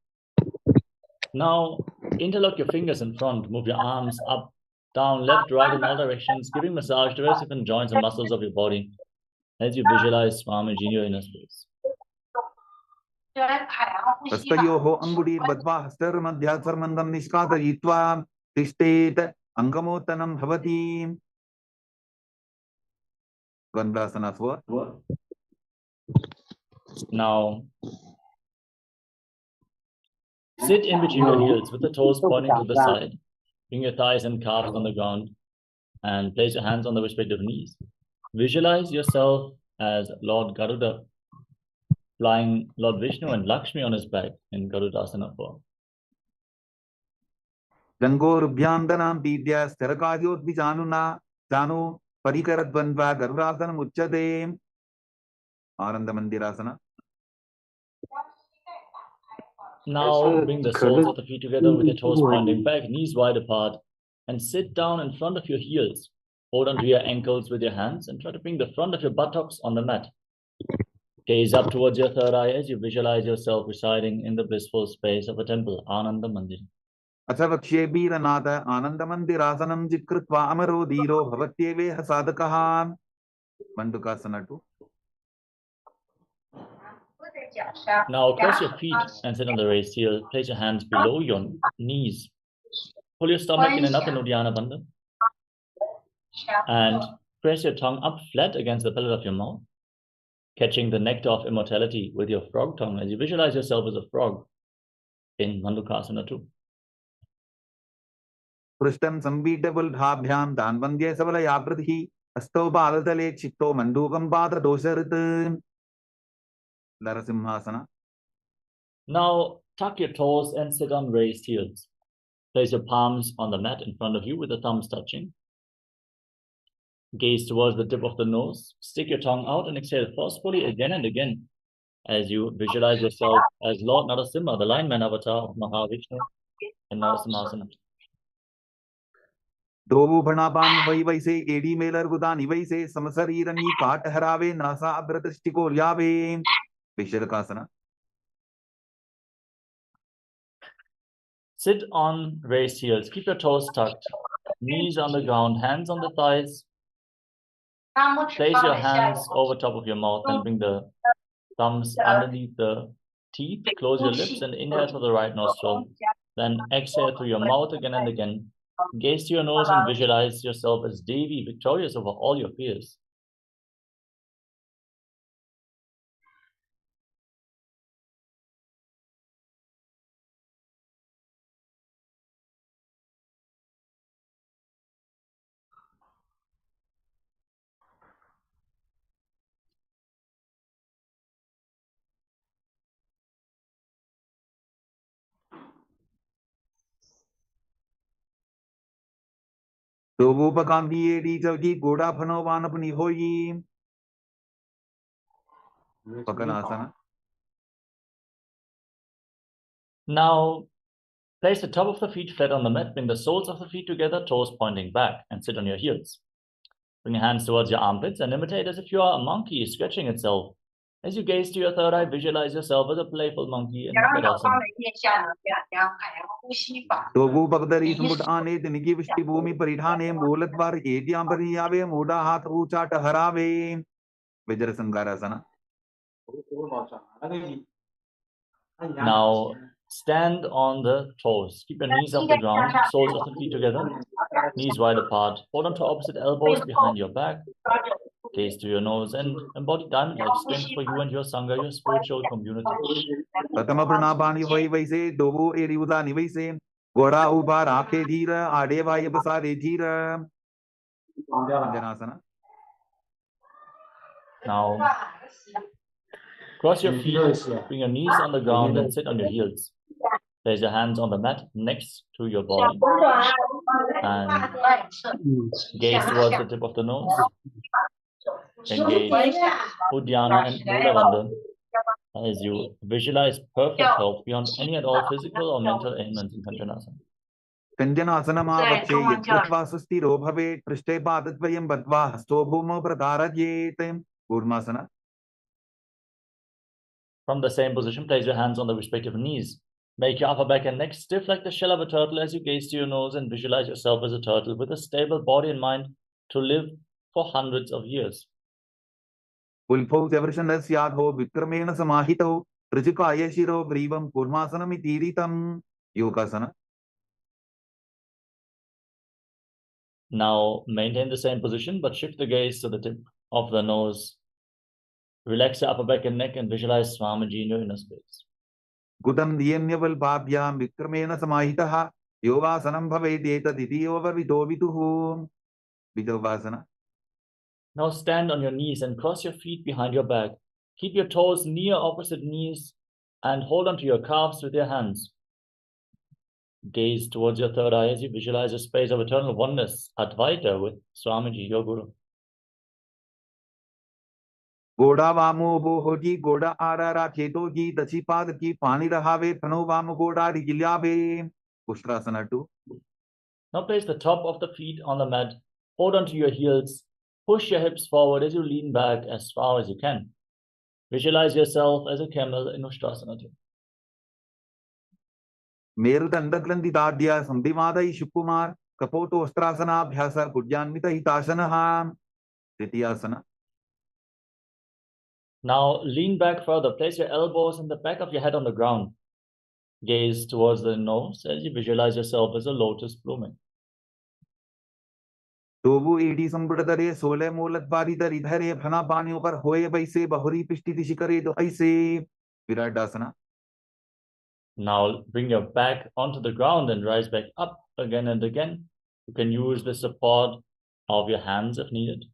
Speaker 2: Now, interlock your fingers in front, move your arms up, down, left, right, in all directions, giving massage to various different joints and muscles of your body as you visualize Swamiji in your inner space.
Speaker 4: Hastayoho angudir badva hastar madhyasarmandam nishkata yitva tishtet angamotanam bhavati. Gandhasana swa.
Speaker 2: Now, sit in between your heels with the toes pointing to the side. Bring your thighs and calves on the ground and place your hands on the respective knees. Visualize yourself as Lord Garuda flying Lord Vishnu and Lakshmi on his back in Garudasana form.
Speaker 4: Gangorubhyandanam pidya starakajyot vichanuna chanu parikaradvandva garudasanam uchyate. Arandamandirasana.
Speaker 2: Now bring the soles of the feet together with your toes pointing back, knees wide apart, and sit down in front of your heels. Hold onto your ankles with your hands and try to bring the front of your buttocks on the mat. Gaze up towards your third eye as you visualize yourself residing in the blissful space of a temple, Ananda Mandir.
Speaker 4: Achavakshe Biranatha Anandamandirasanam jikritva amaro dhiro bhavatyeveha sadakaha. Bandukasana 2.
Speaker 2: Now cross your feet and sit on the raised heel. Place your hands below your knees. Pull your stomach in and up in Uddiyana Bandha. And press your tongue up flat against the palate of your mouth, catching the nectar of immortality with your frog tongue as you visualize yourself as a frog in Mandukasana 2.
Speaker 4: Prishtam sambitable dhabhyam dhanvandya savala yapratihi asto balatale chitto mandukam pada dosharit. Narasimhasana.
Speaker 2: Now tuck your toes and sit on raised heels. Place your palms on the mat in front of you with the thumbs touching. Gaze towards the tip of the nose. Stick your tongue out and exhale forcefully again and again as you visualize yourself as Lord Narasimha, the lineman avatar of Mahavishnu in Narasimhasana.
Speaker 4: Dovu bhanapan vai vaise edi melar gudani vaise samasarirani kaat harave nasa abratastiko lyave. Visharakasana.
Speaker 2: Sit on raised heels. Keep your toes tucked. Knees on the ground, hands on the thighs. Place your hands over top of your mouth and bring the thumbs underneath the teeth. Close your lips and inhale through the right nostril. Then exhale through your mouth again and again. Gaze to your nose and visualize yourself as Devi, victorious over all your fears.
Speaker 4: Tobupakambiyedi Jagi Goda Panovanapani Hoyi. Pakanasana.
Speaker 2: Now, place the top of the feet flat on the mat. Bring the soles of the feet together, toes pointing back, and sit on your heels. Bring your hands towards your armpits and imitate as if you are a monkey stretching itself. As you gaze to your third eye, visualize yourself as a playful monkey in Padasana.
Speaker 4: Togu Bagdari Sumut Ane, the Nikivishti Bumi Paritane, Mulatvar, Etiam Pariave, Muda Hat Ucha Taharave, Vajrasangarasana.
Speaker 2: Now, stand on the toes. Keep your knees off the ground, soles of the feet together, knees wide apart. Hold on to opposite elbows behind your back. Gaze to your nose and embody diamond-like strength for you and your Sangha, your spiritual community.
Speaker 4: Pratama Pranabani Hoi Vaise, Dobu Eriuda Nivise, Gora Uba Rake Dira, Adeva Yabasade Dira. Janasana.
Speaker 2: Now, cross your feet, bring your knees on the ground and sit on your heels. Place your hands on the mat next to your body and gaze towards the tip of the nose. Engage Uddiyana and Moolavandha as you visualize perfect health beyond any and all physical or mental ailments in Kanjanasana.
Speaker 4: Kanjanasana Vache, Yatva Susti Robhave, Prishte Padatvayam Badva, Stobhumo Pradarajet, Urmasana.
Speaker 2: From the same position, place your hands on the respective knees. Make your upper back and neck stiff like the shell of a turtle as you gaze to your nose and visualize yourself as a turtle with a stable body and mind to live for hundreds of years.
Speaker 4: Ulpo Severshanas Yadho, Vikramena Samahito, Tricika Yeshiro, Grivam, Kurmasana Mitiritam, Yokasana.
Speaker 2: Now maintain the same position, but shift the gaze to the tip of the nose. Relax your upper back and neck and visualize Swamiji in your inner space.
Speaker 4: Gutam Diemyaval Babhyam, Vikramena Samahitaha, Yogasanam Bhavedeta Didi over Vidovituhu, Vidovasana.
Speaker 2: Now stand on your knees and cross your feet behind your back. Keep your toes near opposite knees and hold onto your calves with your hands. Gaze towards your third eye as you visualize a space of eternal oneness, Advaita, with Swamiji, your Guru.
Speaker 4: Goda Vamo Bohoji, Goda Arara Chetoji, Dachipad ki Pani Rahave, Pano Vamo Goda Rigilave, Ustrasana 2.
Speaker 2: Now place the top of the feet on the mat. Hold onto your heels. Push your hips forward as you lean back as far as you can. Visualize yourself as a camel in Ustrasana 2.
Speaker 4: Merudandaglanti Dadya, Sandivada Shupumar, Kapoto Ustrasana, Bhyasa, Kudyanmita Hitasana, Titiyasana.
Speaker 2: Now lean back further. Place your elbows and the back of your head on the ground. Gaze towards the nose as you visualize yourself as a lotus blooming.
Speaker 4: Tobu Edi Sambudare, Sole Molatvari, the Ridhare, Hana Pani over Hoye Baise, Bahuri Pishti Shikare, do I say Viradasana.
Speaker 2: Now bring your back onto the ground and rise back up again and again. You can use the support of your hands if needed,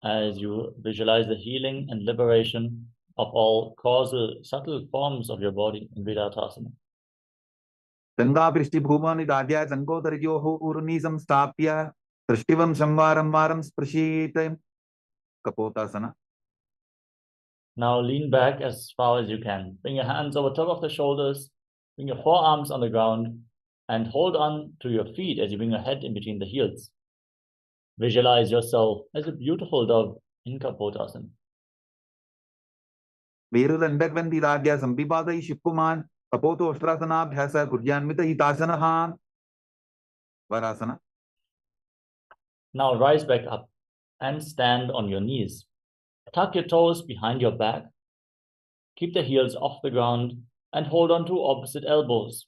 Speaker 2: as you visualize the healing and liberation of all causal, subtle forms of your body in Vidatasana.
Speaker 4: Ganga Prishti Bhumani Dadya, Zango Tarjoho, Urnisam Stapya, Prishtivam Samvaram Varam Sprashite, Kapotasana.
Speaker 2: Now lean back as far as you can. Bring your hands over top of the shoulders, bring your forearms on the ground, and hold on to your feet as you bring your head in between the heels. Visualize yourself as a beautiful dove in Kapotasana.
Speaker 4: Veru Dandagvanti Radya, Sambipada Shipuman, तपोतो अष्टासनाभ्यासः कुर्यान्वित हितासनः वरासना.
Speaker 2: Now rise back up and stand on your knees. Tuck your toes behind your back. Keep the heels off the ground and hold on to opposite elbows.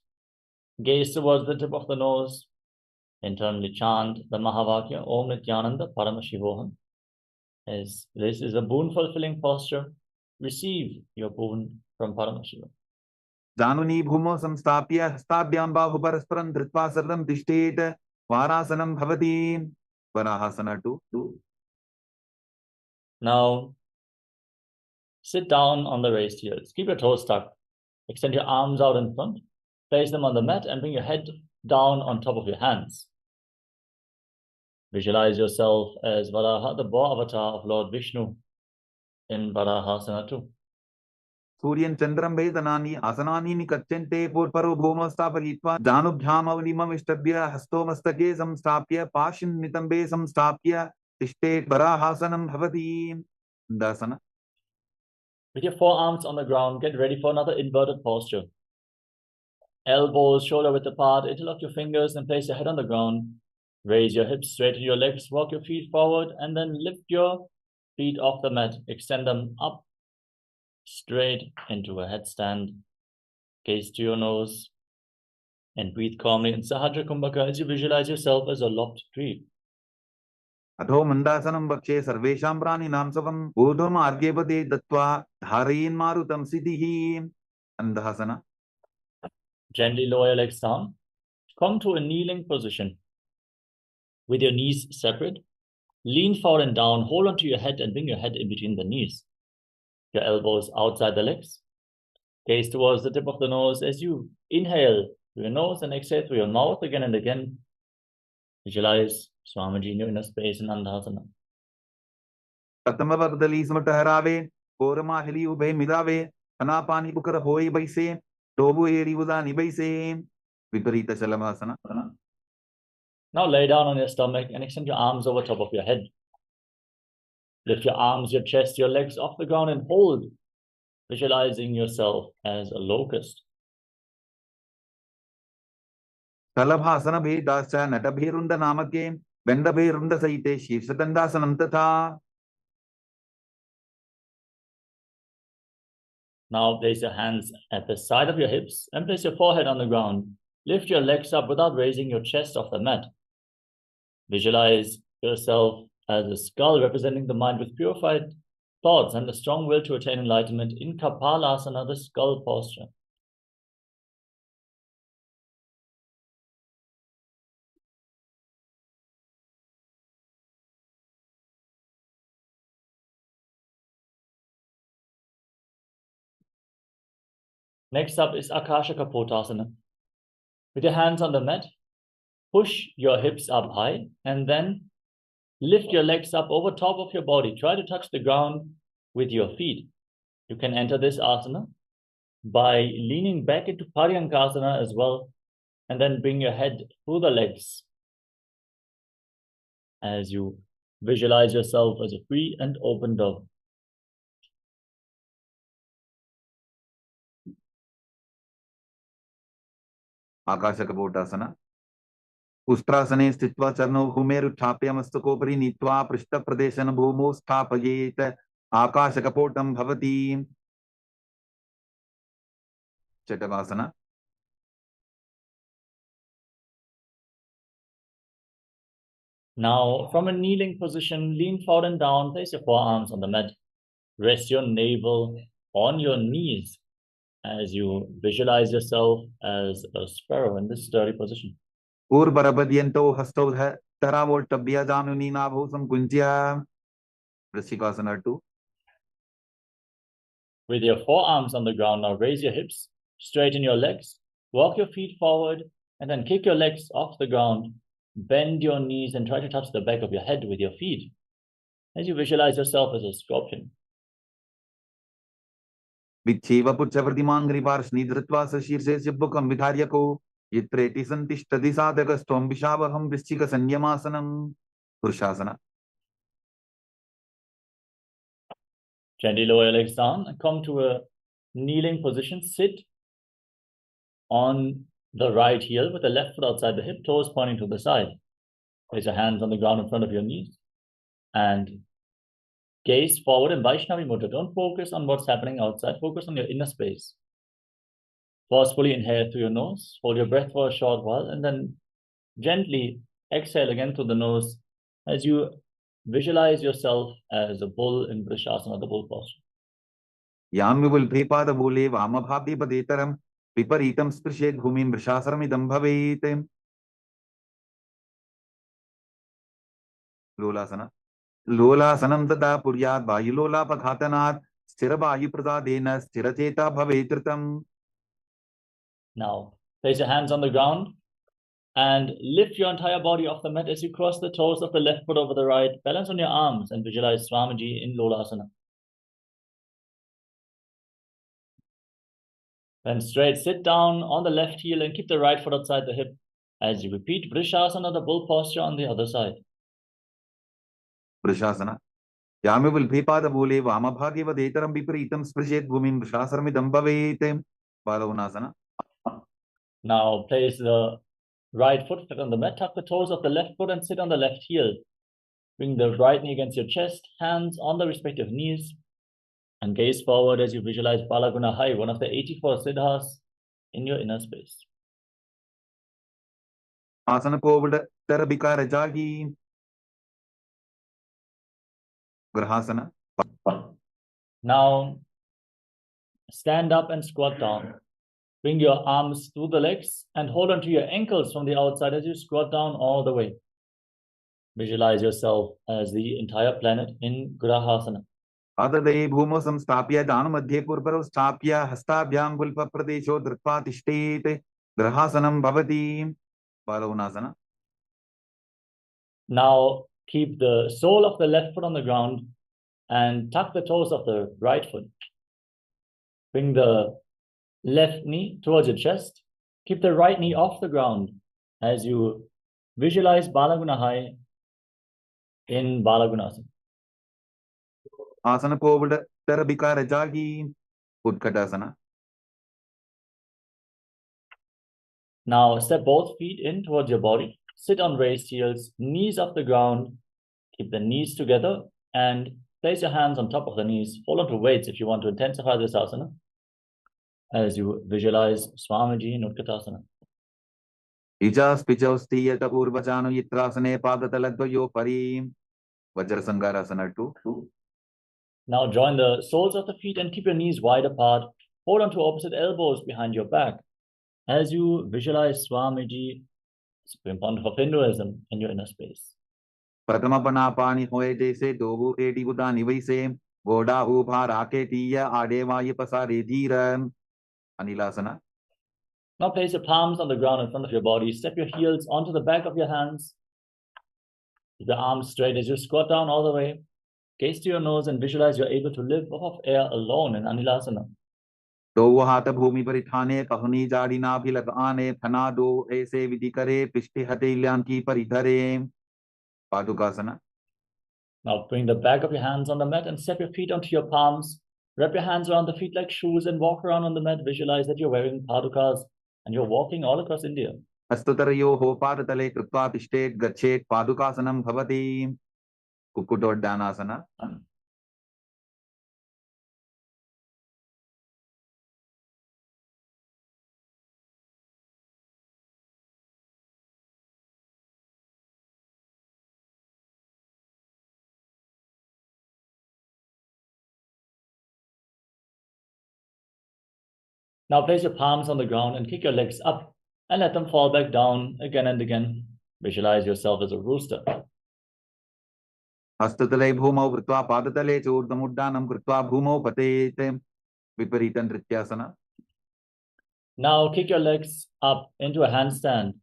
Speaker 2: Gaze towards the tip of the nose. Internally chant the Mahavakya Om Nithyananda Paramashivoham. As this is a boon-fulfilling posture, receive your boon from Paramashiva.
Speaker 4: जानुनी भूमौ संस्थाप्य हस्ताभ्यां बाहु परस्परं धृत्वा सरलं तिष्ठेत् वारासनं भवति. Varahasana 2.
Speaker 2: Now, sit down on the raised heels. Keep your toes tucked. Extend your arms out in front. Place them on the mat and bring your head down on top of your hands. Visualize yourself as Varaha, the boar avatar of Lord Vishnu in Varahasana 2.
Speaker 4: सूर्यं चन्द्रं वेदनानि आसनानि निकच्यन्ते पूर्वपरो भूमौ स्थापयित्वा जानुभ्याम् अवनिममिष्टभ्य हस्तो मस्तके संस्थाप्य पाशिं नितम्बे संस्थाप्य तिष्ठेत् वराहासनं भवति. Dasana.
Speaker 2: With your forearms on the ground, get ready for another inverted posture. Elbows shoulder width apart, interlock your fingers and place your head on the ground. Raise your hips, straighten your legs, walk your feet forward, and then lift your feet off the mat. Extend them up, straight into a headstand. Gaze to your nose and breathe calmly in Sahajra Kumbhaka as you visualize yourself as a lopped tree.
Speaker 4: अथो मन्दासनं वक्षे सर्वेषां प्राणिनां स्वं ऊर्ध्वमार्गेपदे दत्त्वा धारयेन्मारुतं सिद्धिः. Andhasana.
Speaker 2: Gently lower your legs down. Come to a kneeling position. With your knees separate, lean forward and down, hold onto your head and bring your head in between the knees. Your elbows outside the legs. Gaze towards the tip of the nose as you inhale through your nose and exhale through your mouth again and again. Visualize Swamiji in your inner space in Andhasana.
Speaker 4: ततमवदली समटहरावे कोरमाहिली उभे मिदावे अनापानी Booker होई बैसे डोबु एरी उदानी बैसे. विपरीत चलमासना.
Speaker 2: Now lay down on your stomach and extend your arms over top of your head. Lift your arms, your chest, your legs off the ground and hold, visualizing yourself as a locust.
Speaker 4: कलभासन भेदाश्च नटभेरुंड नामके वेंडभेरुंड सहिते शीर्षदंडासनं तथा.
Speaker 2: Now place your hands at the side of your hips and place your forehead on the ground. Lift your legs up without raising your chest off the mat. Visualize yourself as a skull representing the mind with purified thoughts and the strong will to attain enlightenment in Kapalasana, the skull posture. Next up is Akasha Kapotasana. With your hands on the mat, push your hips up high and then lift your legs up over top of your body. Try to touch the ground with your feet. You can enter this asana by leaning back into Paryankasana as well, and then bring your head through the legs as you visualize yourself as a free and open dove.
Speaker 4: आकाशकपोटासन. उष्ट्रासने स्थित्वा चरणौ भूमेरुत्थाप्य मस्तकोपरि नीत्वा पृष्ठप्रदेशेन भूमौ स्थापयेत् आकाशकपोटं भवति. चटवासना.
Speaker 2: Now, from a kneeling position, lean forward and down, place your forearms on the mat. Rest your navel on your knees as you visualize yourself as a sparrow in this sturdy position.
Speaker 4: ऊर्वरपद्यन्तो हस्तौ धरावोट्टभ्य जानुनी नाभौ संकुञ्च्य. वृश्चिकासना 2.
Speaker 2: With your forearms on the ground, now raise your hips, straighten your legs, walk your feet forward, and then kick your legs off the ground. Bend your knees and try to touch the back of your head with your feet as you visualize yourself as a scorpion.
Speaker 4: विच्छेव पुच्छप्रतिमाङ्घ्रिपार्ष्णि धृत्वा सशीर्षे सिब्बुकं विधार्यको यत्रेति सन्तिष्ठति साधकस्त्वं विशावहं वृश्चिकसंयमासनं. पुरुषासना.
Speaker 2: Gently lower your legs down and come to a kneeling position. Sit. on the right heel with the left foot outside the hip, toes pointing to the side. Place your hands on the ground in front of your knees and gaze forward in Vaishnavi Mudra. Don't focus on what's happening outside. Focus on your inner space. Forcefully inhale through your nose. Hold your breath for a short while and then gently exhale again through the nose as you visualize yourself as a bull in Vrishasana, the bull posture.
Speaker 4: Yamivulbhepada bole vamabhavdepadeteram viparitam sprishet bhumim vrishasarmidam bhavet. Lolasana. Lolasanam tada puryat vayulola pakhatanat sthiravayu prasadena sthiracheta bhavetritam.
Speaker 2: Now, place your hands on the ground and lift your entire body off the mat as you cross the toes of the left foot over the right. Balance on your arms and visualize Swamiji in Lolasana. Then straight sit down on the left heel and keep the right foot outside the hip as you repeat Vrishasana, the bull posture on the other side.
Speaker 4: Vrishasana. Yamivulbhepada bole vamabhavdepadeteram viparitam sprishet bhumim vrishasarmidam bhavet. Balavunasana.
Speaker 2: Now place the right foot flat on the mat, tuck the toes of the left foot and sit on the left heel. Bring the right knee against your chest, hands on the respective knees, and gaze forward as you visualize Balaguna Hai, one of the 84 siddhas in your inner space.
Speaker 4: Asana povada tarabika rajagi. Grahasana.
Speaker 2: Now stand up and squat down. Bring your arms through the legs and hold onto your ankles from the outside as you squat down all the way. Visualize yourself as the entire planet in Grahasana.
Speaker 4: Adade bhumo samstapya danu madhye purparo stapya hastabhyam gulpa pradesho dritva tishtete grahasanam bhavati. Balavunasana.
Speaker 2: Now keep the sole of the left foot on the ground and tuck the toes of the right foot. Bring the left knee towards your chest. Keep the right knee off the ground as you visualize Balaguna Hai in Balagunasana.
Speaker 4: Asana povada tarabika rajagi. Utkatasana.
Speaker 2: Now step both feet in towards your body. Sit on raised heels, knees off the ground. Keep the knees together and place your hands on top of the knees. Hold on to weights if you want to intensify this asana as you visualize Swamiji in Utkatasana.
Speaker 4: Ijas pijaus tiyata purvachano yitrasane padataladvayo parim. Vajrasangarasana 2.
Speaker 2: Now join the soles of the feet and keep your knees wide apart. Hold on to opposite elbows behind your back as you visualize Swamiji, Supreme Pontiff of Hinduism, in your inner space.
Speaker 4: Pratamapanapani hoye jaise dobu eti udani vaise goda ubha raketiya adevaya pasare dhiram. Anilasana.
Speaker 2: Now place your palms on the ground in front of your body. Step your heels onto the back of your hands. Keep your arms straight as you squat down all the way. Gaze to your nose and visualize you're able to live off of air alone in Anilasana.
Speaker 4: Do hata bhumi parithane kahuni jadina bhilagane thana do aise vidhi kare pishti hate ilyan ki paridhare. Padukasana.
Speaker 2: Now bring the back of your hands on the mat and step your feet onto your palms. Wrap your hands around the feet like shoes and walk around on the mat. Visualize that you're wearing padukas and you're walking all across India.
Speaker 4: Astutarayo ho padatale krutva tishtet gachet padukasanam bhavati. Kukkutoddhanasana.
Speaker 2: Now place your palms on the ground and kick your legs up and let them fall back down again and again. Visualize yourself as a rooster.
Speaker 4: Hastatale bhumau vritva padatale churdamuddanam krutva bhumau patete. Viparitam nrityasana.
Speaker 2: Now kick your legs up into a handstand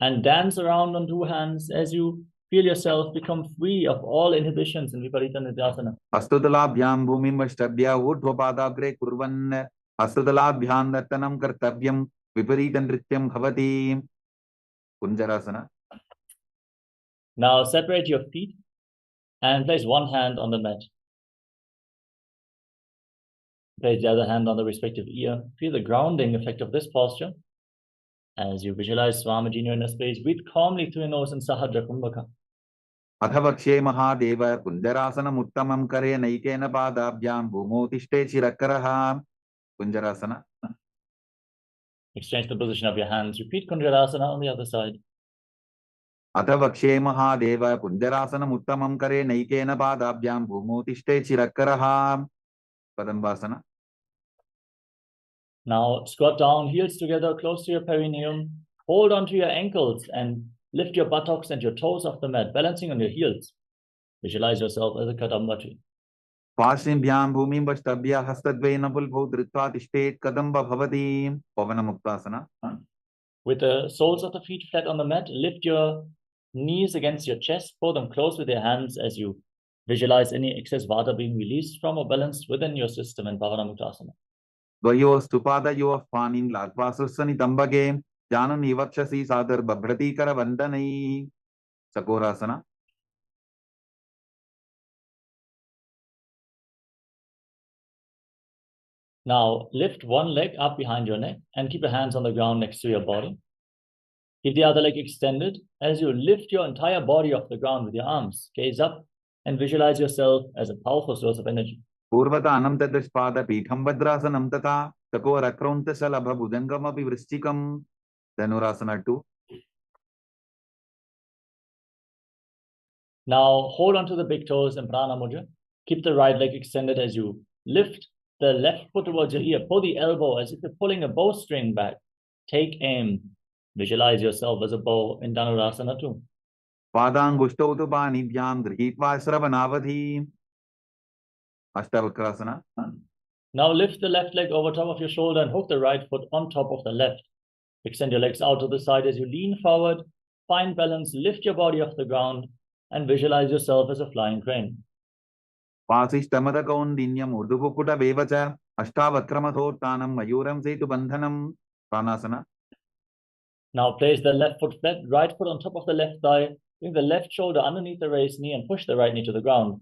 Speaker 2: and dance around on two hands as you feel yourself become free of all inhibitions in Viparita Nidhyasana.
Speaker 4: Astudalabhyam bhumim vashtabhya urdhvapadagre kurvan. Astudalabhyam nartanam kartavyam viparitam nrityam bhavati. Kunjarasana.
Speaker 2: Now separate your feet and place one hand on the mat. Place the other hand on the respective ear. Feel the grounding effect of this posture As you visualize Swamiji in your inner space, breathe calmly through your nose and Sahadra Kumbhaka.
Speaker 4: अथ वक्षे महादेव कुञ्जरासनम् उत्तमं करे नैकेन पादाभ्यां भूमौ तिष्ठे चिरकरः कुञ्जरासन.
Speaker 2: Exchange the position of your hands. Repeat Kunjarasana on the other side.
Speaker 4: अथ वक्षे महादेव कुञ्जरासनम् उत्तमं करे नैकेन पादाभ्यां भूमौ तिष्ठे चिरकरः पदम्बासन.
Speaker 2: Now squat down, heels together, close to your perineum. Hold on to your ankles and lift your buttocks and your toes off the mat, balancing on your heels. Visualize yourself as a Kadamba tree.
Speaker 4: पार्श्वभ्यां भूमिं वष्टभ्य हस्तद्वयेन पुल्भौ धृत्वा तिष्ठेत् कदम्ब भवति Pawanmuktasana.
Speaker 2: With the soles of the feet flat on the mat, lift your knees against your chest, pull them close with your hands as you visualize any excess vata being released from or balanced within your system in Pavanamuktasana.
Speaker 4: द्वयोस्तु पादयोः पाणिं लात्वा सुस्वनितम्बके जानन् वक्षसि सादर्बभ्रतीकरवन्दनैः चकोरासन.
Speaker 2: Now lift one leg up behind your neck and keep your hands on the ground next to your body. Keep the other leg extended as you lift your entire body off the ground with your arms. Gaze up and visualize yourself as a powerful source of energy.
Speaker 4: पूर्वतानं तदृष्पादपीठं भद्रासनं तथा चकोरक्रौन्तशलभभुजङ्गमपि वृश्चिकं धनुरासन 2.
Speaker 2: Now hold on to the big toes in Prana Mudra. Keep the right leg extended as you lift the left foot towards your ear. Pull the elbow as if you're pulling a bowstring back. Take aim. Visualize yourself as a bow in Dhanurasana 2.
Speaker 4: पादाङ्गुष्ठौ तु पाणिभ्यां गृहीत्वा श्रवणावधि अष्टावक्रासन.
Speaker 2: Now lift the left leg over top of your shoulder and hook the right foot on top of the left. Extend your legs out to the side as you lean forward. Find balance. Lift your body off the ground and visualize yourself as a flying crane.
Speaker 4: पासिष्ठमदकौन्दिन्यम् ऊर्ध्वकुकुटमेव च अष्टावक्रमथोत्थानं मयूरं सेतुबन्धनं प्राणासन.
Speaker 2: Now place the left foot flat, right foot on top of the left thigh. Bring the left shoulder underneath the raised knee and push the right knee to the ground.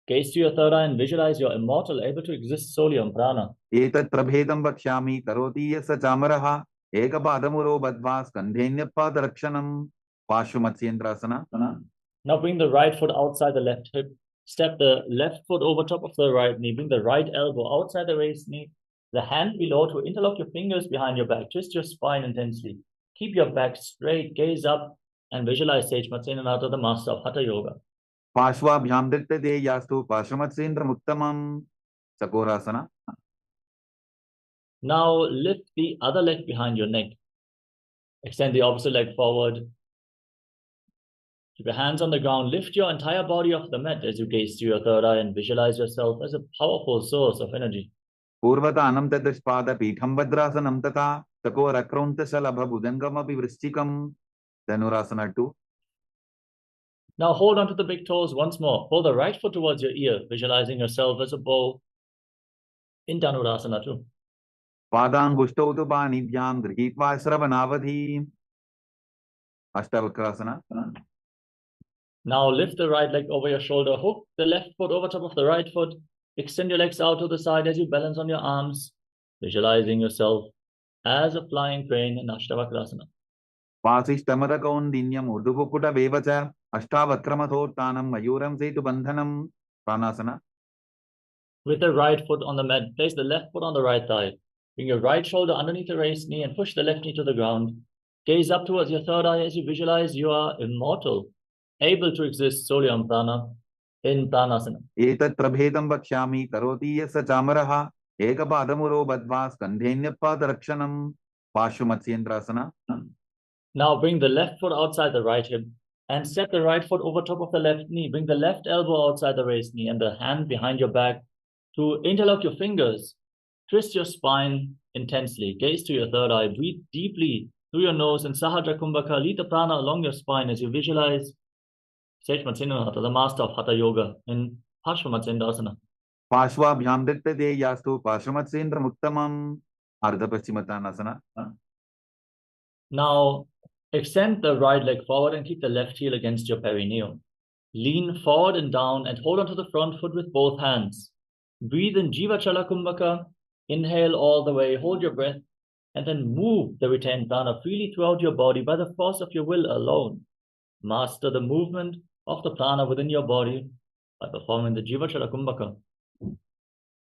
Speaker 2: Gaze to your third eye and visualize you're immortal, able to exist solely on prana.
Speaker 4: एतत् प्रभेदं वक्ष्यामि करोति यस्य चामरः एकपादमुरो बद्ध्वा स्कन्धेऽन्यपादरक्षणं पार्श्वमत्स्येन्द्रासन.
Speaker 2: Now bring the right foot outside the left hip. Step the left foot over top of the right knee. Bring the right elbow outside the raised knee. The hand below to interlock your fingers behind your back. Twist your spine intensely. Keep your back straight. Gaze up and visualize Sage Matsenanata, the master of Hatha Yoga.
Speaker 4: पार्श्वाभ्यां दृष्टते यास्तु पार्श्वमत्स्येन्द्रमुत्तमं चकोरासन.
Speaker 2: Now lift the other leg behind your neck. Extend the opposite leg forward. Keep your hands on the ground. Lift your entire body off the mat as you gaze to your third eye and visualize yourself as a powerful source of energy.
Speaker 4: पूर्वतानं तदृष्पादपीठं भद्रासनं तथा चकोरक्रौन्तशलभभुजङ्गमपि वृश्चिकं धनुरासन 2.
Speaker 2: Now hold on to the big toes once more. Pull the right foot towards your ear, visualizing yourself as a bow in Dhanurasana 2.
Speaker 4: पादाङ्गुष्ठौ तु पाणिभ्यां गृहीत्वा श्रवणावधि अष्टावक्रासन.
Speaker 2: Now lift the right leg over your shoulder, hook the left foot over top of the right foot, extend your legs out to the side as you balance on your arms, visualizing yourself as a flying crane in Ashtavakrasana.
Speaker 4: पासिष्ठमदकौन्दिन्यम् ऊर्ध्वकुकुटमेव च अष्टावक्रमथोत्थानं मयूरं सेतुबन्धनं प्राणासन.
Speaker 2: With the right foot on the mat, place the left foot on the right thigh. Bring your right shoulder underneath the raised knee and push the left knee to the ground. Gaze up towards your third eye as you visualize you are immortal, able to exist solely on prana in pranasana.
Speaker 4: एतत् प्रभेदं वक्ष्यामि करोति यस्य चामरः एकपादमुरो बद्ध्वा स्कन्धेऽन्यपादरक्षणं पार्श्वमत्स्येन्द्रासन.
Speaker 2: Now bring the left foot outside the right hip and step the right foot over top of the left knee. Bring the left elbow outside the raised knee and the hand behind your back to interlock your fingers. Twist your spine intensely. Gaze to your third eye. Breathe deeply through your nose and Sahadra Kumbhaka. Lead the prana along your spine as you visualize Sage Matsenanata, the master of Hatha Yoga in Parshvamatsendrasana.
Speaker 4: पार्श्वाभ्यां दृष्टते यास्तु पार्श्वमत्स्येन्द्रमुत्तमं अर्धपश्चिमतानासन.
Speaker 2: Now extend the right leg forward and keep the left heel against your perineum. Lean forward and down and hold onto the front foot with both hands. Breathe in Jiva Chala Kumbhaka. Inhale all the way. Hold your breath and then move the retained prana freely throughout your body by the force of your will alone. Master the movement of the prana within your body by performing the Jivachala Kumbhaka.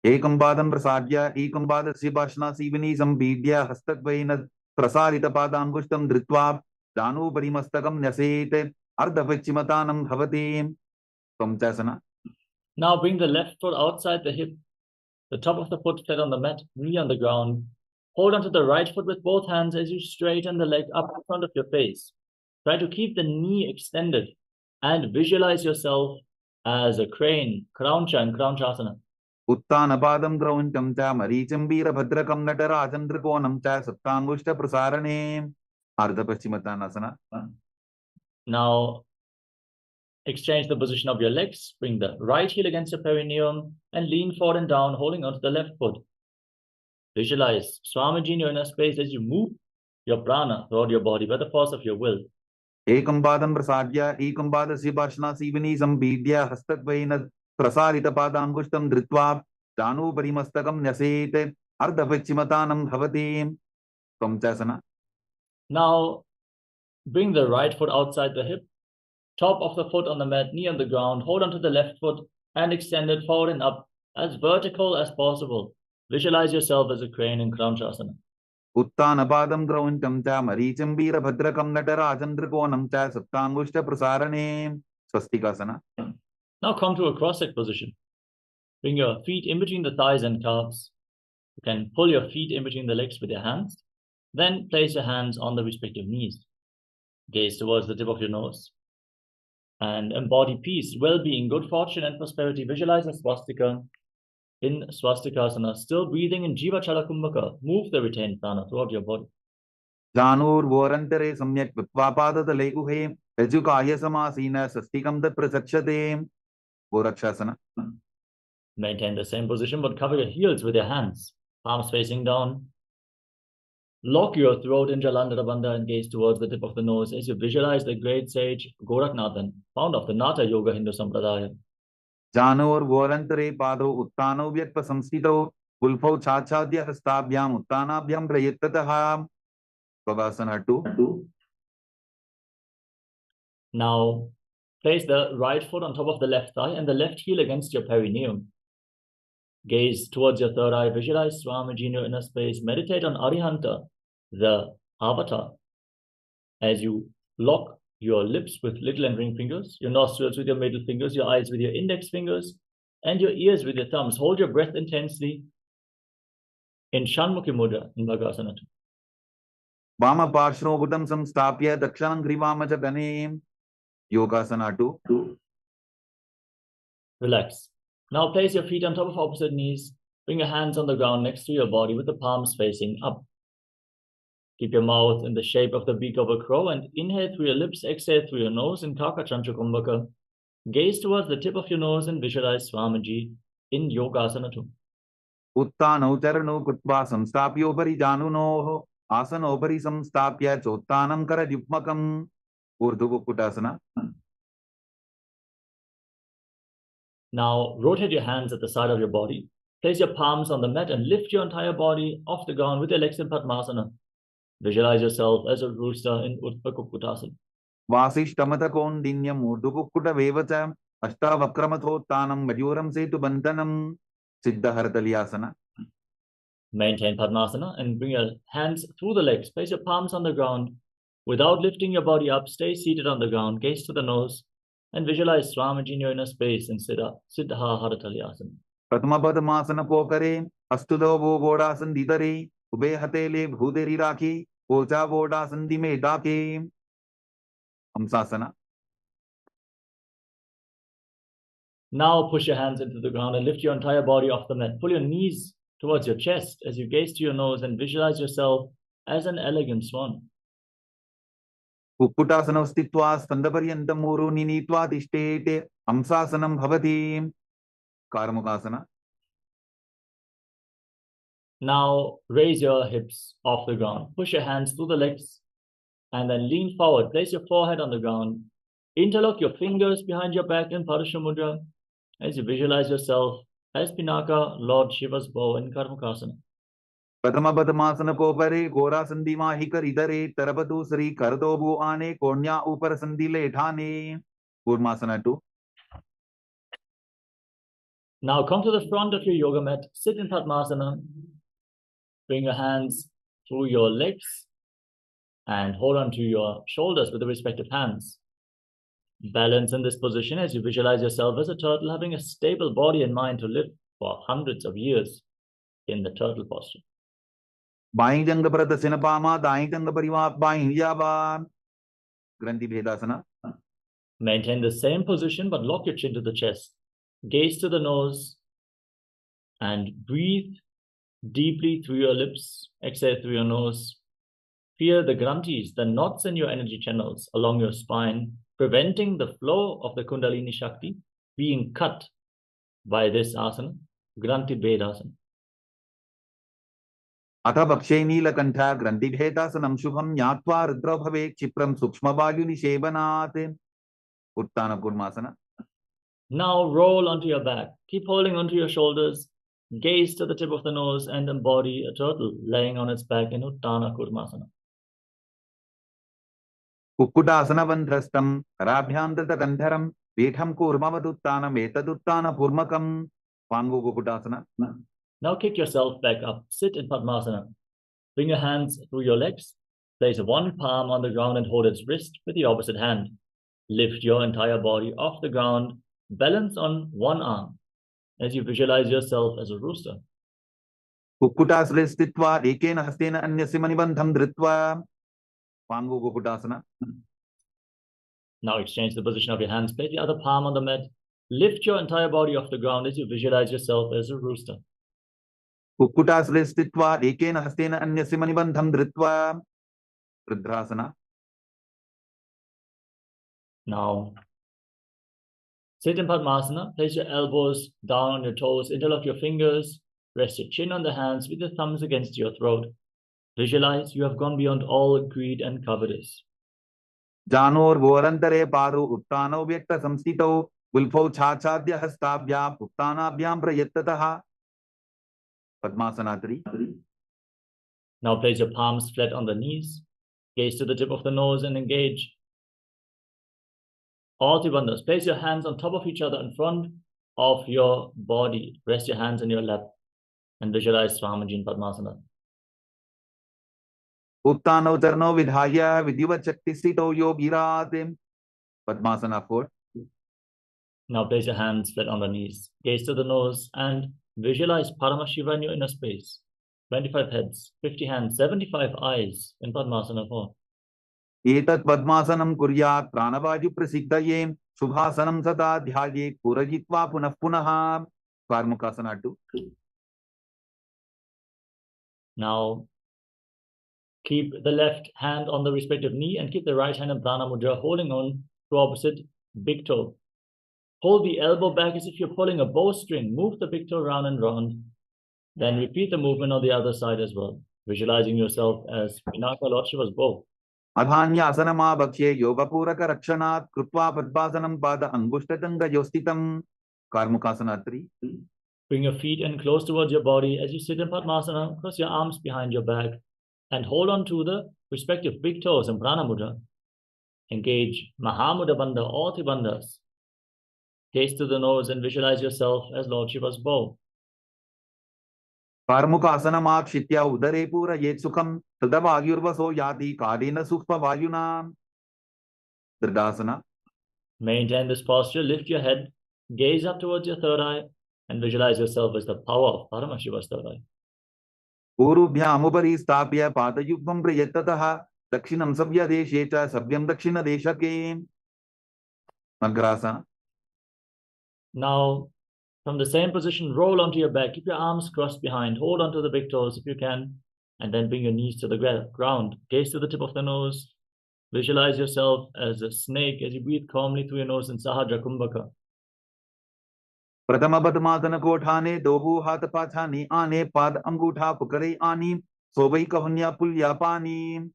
Speaker 4: एकं पादं प्रसाद्य एकं पादस्य भाषणासीवनी सम्पीड्य हस्तद्वयेन प्रसारितपादाङ्गुष्ठं धृत्वा जानुभरिमस्तकं न्यसेत् अर्धपश्चिमतानं भवति त्वं
Speaker 2: Now bring the left foot outside the hip, the top of the foot flat on the mat, knee on the ground. Hold onto the right foot with both hands as you straighten the leg up in front of your face. Try to keep the knee extended and visualize yourself as a crane, Krauncha and Kraunchasana.
Speaker 4: उत्तानपादं क्रौञ्चं च मरीचिं वीरभद्रकं नटराजं त्रिकोणं च सप्ताङ्गुष्ठप्रसारणे अर्धपश्चिमतानासना.
Speaker 2: Now exchange the position of your legs. Bring the right heel against your perineum and lean forward and down, holding onto the left foot. Visualize Swamiji in your inner space as you move your prana throughout your body by the force of your will.
Speaker 4: एकं पादं प्रसाद्य एकं पादस्य भाषणासीवनी सम्पीड्य हस्तद्वयेन प्रसारितपादाङ्गुष्ठं धृत्वा जानुभरिमस्तकं न्यसेत् अर्धपश्चिमतानं भवति त्वं.
Speaker 2: Now bring the right foot outside the hip, top of the foot on the mat, knee on the ground. Hold onto the left foot and extend it forward and up as vertical as possible. Visualize yourself as a crane in Kraunchasana.
Speaker 4: उत्तानपादं क्रौञ्चं च मरीचिं वीरभद्रकं नटराजं त्रिकोणं च सप्ताङ्गुष्ठप्रसारणे स्वस्तिकासना.
Speaker 2: Now come to a cross-legged position. Bring your feet in between the thighs and calves. You can pull your feet in between the legs with your hands. Then place your hands on the respective knees. Gaze towards the tip of your nose. And embody peace, well-being, good fortune, and prosperity. Visualize a swastika in swastikasana, still breathing in Jivachala Kumbhaka. Move the retained prana throughout your body.
Speaker 4: जानूर्वोरन्तरे सम्यक् कृत्वा पादतले गुहे यजुकाय समासीन स्वस्तिकं तत् प्रचक्षते गोरक्षासना.
Speaker 2: Maintain the same position, but cover your heels with your hands, palms facing down. Lock your throat in Jalandhara Bandha and gaze towards the tip of the nose as you visualize the great sage Goraknathan, founder of the Natha Yoga Hindu Sampradaya.
Speaker 4: जानूर्वोरन्तरे पादौ उत्तानौ व्यक्तसंस्थितौ कुल्फौ छाछाद्य हस्ताभ्याम् उत्तानाभ्यां प्रयत्ततः Pavasana 2.
Speaker 2: Now place the right foot on top of the left thigh and the left heel against your perineum. Gaze towards your third eye. Visualize Swamiji in your inner space. Meditate on Arihanta, the avatar, as you lock your lips with little and ring fingers, your nostrils with your middle fingers, your eyes with your index fingers, and your ears with your thumbs. Hold your breath intensely in Shanmukhi Mudra in Bhagasana 2.
Speaker 4: वामपार्श्वभुजं संस्थाप्य दक्षिणं ग्रीवाम च गणे योगासना 2.
Speaker 2: Relax. Now place your feet on top of opposite knees. Bring your hands on the ground next to your body with the palms facing up. Keep your mouth in the shape of the beak of a crow and inhale through your lips, exhale through your nose in Kakachancha Kumbhaka. Gaze towards the tip of your nose and visualize Swamiji in Yogasana 2.
Speaker 4: उत्तानौ चरणौ कृत्वा संस्थाप्योपरि जानुनोः आसनोपरि संस्थाप्य चोत्तानं करयुग्मकम् ऊर्ध्वकुक्कुटासना.
Speaker 2: Now rotate your hands at the side of your body. Place your palms on the mat and lift your entire body off the ground with your legs in Padmasana. Visualize yourself as a rooster in Urdhva Kukkutasana.
Speaker 4: वासिष्ठमतकोण्डिन्यम् ऊर्ध्वकुक्कुटवेव च अष्टावक्रमथोत्तानं मयूरं सेतुबन्धनं सिद्धहरतलियासना.
Speaker 2: Maintain Padmasana and bring your hands through the legs. Place your palms on the ground. Without lifting your body up, stay seated on the ground. Gaze to the nose and visualize Swamiji in your inner space in Siddha Harataliasana.
Speaker 4: प्रथमपदमासन पोकरे अस्तुदो वो गोडासन दीतरे ube हतेले भूदेरी rakhi Ocha गोडासन दिमे Dake हंसासना.
Speaker 2: Now push your hands into the ground and lift your entire body off the mat. Pull your knees towards your chest as you gaze to your nose and visualize yourself as an elegant swan.
Speaker 4: कुक्कुटासनं स्थित्वा स्कन्धपर्यन्तं मूरुनि नीत्वा तिष्ठेते हंसासनं भवति कारमुकासना.
Speaker 2: Now raise your hips off the ground. Push your hands through the legs and then lean forward. Place your forehead on the ground. Interlock your fingers behind your back in Parasha Mudra as you visualize yourself as Pinaka, Lord Shiva's bow in Karmakasana.
Speaker 4: प्रथम पद्मासन को परे घोरा संधि माही कर इधरे तरपतु श्री कर दो भू आने कोण्या ऊपर संधि ले ठाने Kurmasana 2.
Speaker 2: Now come to the front of your yoga mat, sit in Padmasana, bring your hands through your legs and hold on to your shoulders with the respective hands. Balance in this position as you visualize yourself as a turtle having a stable body and mind to live for hundreds of years in the turtle posture.
Speaker 4: By जंग प्रत सिनपामा दाई जंग परिवा by याबा ग्रंथि भेदासना.
Speaker 2: Maintain the same position but lock your chin to the chest. Gaze to the nose and breathe deeply through your lips. Exhale through your nose. Feel the granthis, the knots in your energy channels along your spine, preventing the flow of the Kundalini Shakti being cut by this asana, Granthi Bhedasana.
Speaker 4: अथ भक्षे नीलकंठ ग्रंथि भेदासनं शुभं ज्ञात्वा रुद्रो भवे क्षिप्रं सूक्ष्मवायु निषेवनात्. उत्तान Kurmasana.
Speaker 2: Now roll onto your back. Keep holding onto your shoulders. Gaze to the tip of the nose and embody a turtle laying on its back in Uttana Kurmasana.
Speaker 4: Kukkutasana बंधस्तं कराभ्यांतरकंधरं पीठं कूर्मवदुत्तानं एतदुत्तान पूर्मकं. पांगु कुक्कुटासना.
Speaker 2: Now kick yourself back up. Sit in Padmasana. Bring your hands through your legs. Place one palm on the ground and hold its wrist with the opposite hand. Lift your entire body off the ground. Balance on one arm as you visualize yourself as a rooster.
Speaker 4: कुक्कुटासने स्थित्वा एकेन हस्तेन अन्यस्य मणिबन्धं धृत्वा. पांगु कुक्कुटासना.
Speaker 2: Now exchange the position of your hands. Place the other palm on the mat. Lift your entire body off the ground as you visualize yourself as a rooster.
Speaker 4: कुक्कुटासने स्थित्वा एकेन हस्तेन अन्यस्य मणिबन्धं धृत्वा. रुद्रासना.
Speaker 2: Now sit in Padmasana. Place your elbows down on your toes. Interlock your fingers. Rest your chin on the hands with your thumbs against your throat. Visualize you have gone beyond all greed and covetous.
Speaker 4: Janor वोरंतरे पारु उत्तानो व्यक्त संस्थितो गुल्फौ छाछाद्य हस्ताभ्याम उत्तानाभ्याम प्रयत्ततः. Padmasana 3.
Speaker 2: Now place your palms flat on the knees. Gaze to the tip of the nose and engage. All Tribandhas. Place your hands on top of each other in front of your body. Rest your hands in your lap and visualize Swamiji in Padmasana.
Speaker 4: उत्तानो चरणो विधाय विधिवत शक्ति स्थितो योगिरात्. Padmasana 4.
Speaker 2: Now place your hands flat on the knees. Gaze to the nose and visualize Paramashiva in your inner space. 25 heads, 50 hands, 75 eyes in Padmasana 4.
Speaker 4: एतत् पद्मासनं कुर्यात् प्राणवायु प्रसिद्धये शुभासनं सदा ध्यायेत् पुरजित्वा पुनः पुनः. कार्मुकासना 2.
Speaker 2: Now keep the left hand on the respective knee and keep the right hand in Prana Mudra, holding on to opposite big toe. Hold the elbow back as if you're pulling a bowstring. Move the big toe round and round. Then repeat the movement on the other side as well, visualizing yourself as Pinaka, Lord Shiva's bow.
Speaker 4: अधान्यासनमा भक्ष्ये योगपूरक रक्षणात् कृत्वा पद्मासनं पाद अंगुष्ठतंगयोस्थितं. कार्मुकासना 3.
Speaker 2: Bring your feet in close towards your body as you sit in Padmasana. Cross your arms behind your back and hold on to the respective big toes in Prana Mudra. Engage Mahamudra Bandha, all three bandhas. Gaze to the nose and visualize yourself as Lord Shiva's bow.
Speaker 4: कार्मुकासनमाक्षित्य उदरे पूरयेत् सुखं तदवायुर्वसो याति कालेन सूक्ष्मवायुना. दृढासना.
Speaker 2: Maintain this posture. Lift your head. Gaze up towards your third eye and visualize yourself as the power of Paramashiva's third eye.
Speaker 4: पूर्वभ्यामुपरि स्थाप्य पादयुग्मं प्रयत्ततः दक्षिणं सव्यदेशे च सव्यं दक्षिणदेशके. Makarasana.
Speaker 2: Now, from the same position, roll onto your back. Keep your arms crossed behind. Hold onto the big toes if you can. And then bring your knees to the ground. Gaze to the tip of the nose. Visualize yourself as a snake as you breathe calmly through your nose in Sahajra Kumbhaka.
Speaker 4: प्रथम पद्मासन कोठाने दोबू हाथ पाछाने आने पाद अंगूठा पुकरे आनी सोबई कहन्या पुल्या पानी.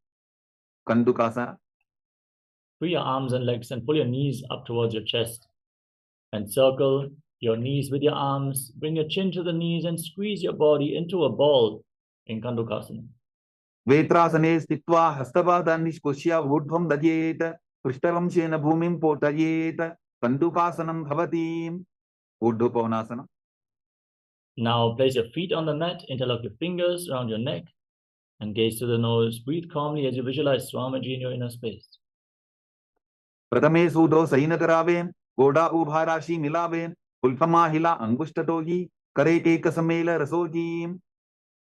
Speaker 4: कंदुकासना.
Speaker 2: Free your arms and legs and pull your knees up towards your chest. And circle your knees with your arms. Bring your chin to the knees and squeeze your body into a ball in Kandukasana.
Speaker 4: Vetrasane stitva hastapadan nishkoshya urdhvam dajyet prishtaramshena bhumim potayet Kandukasanam bhavati. Urdhva.
Speaker 2: Now place your feet on the mat, interlock your fingers around your neck, and gaze to the nose. Breathe calmly as you visualize Swamiji in your inner space.
Speaker 4: Pratame sudho sainakarave, goda ubharashi milave, pulpama hila angushtatoli, kare kekasamela rasoji.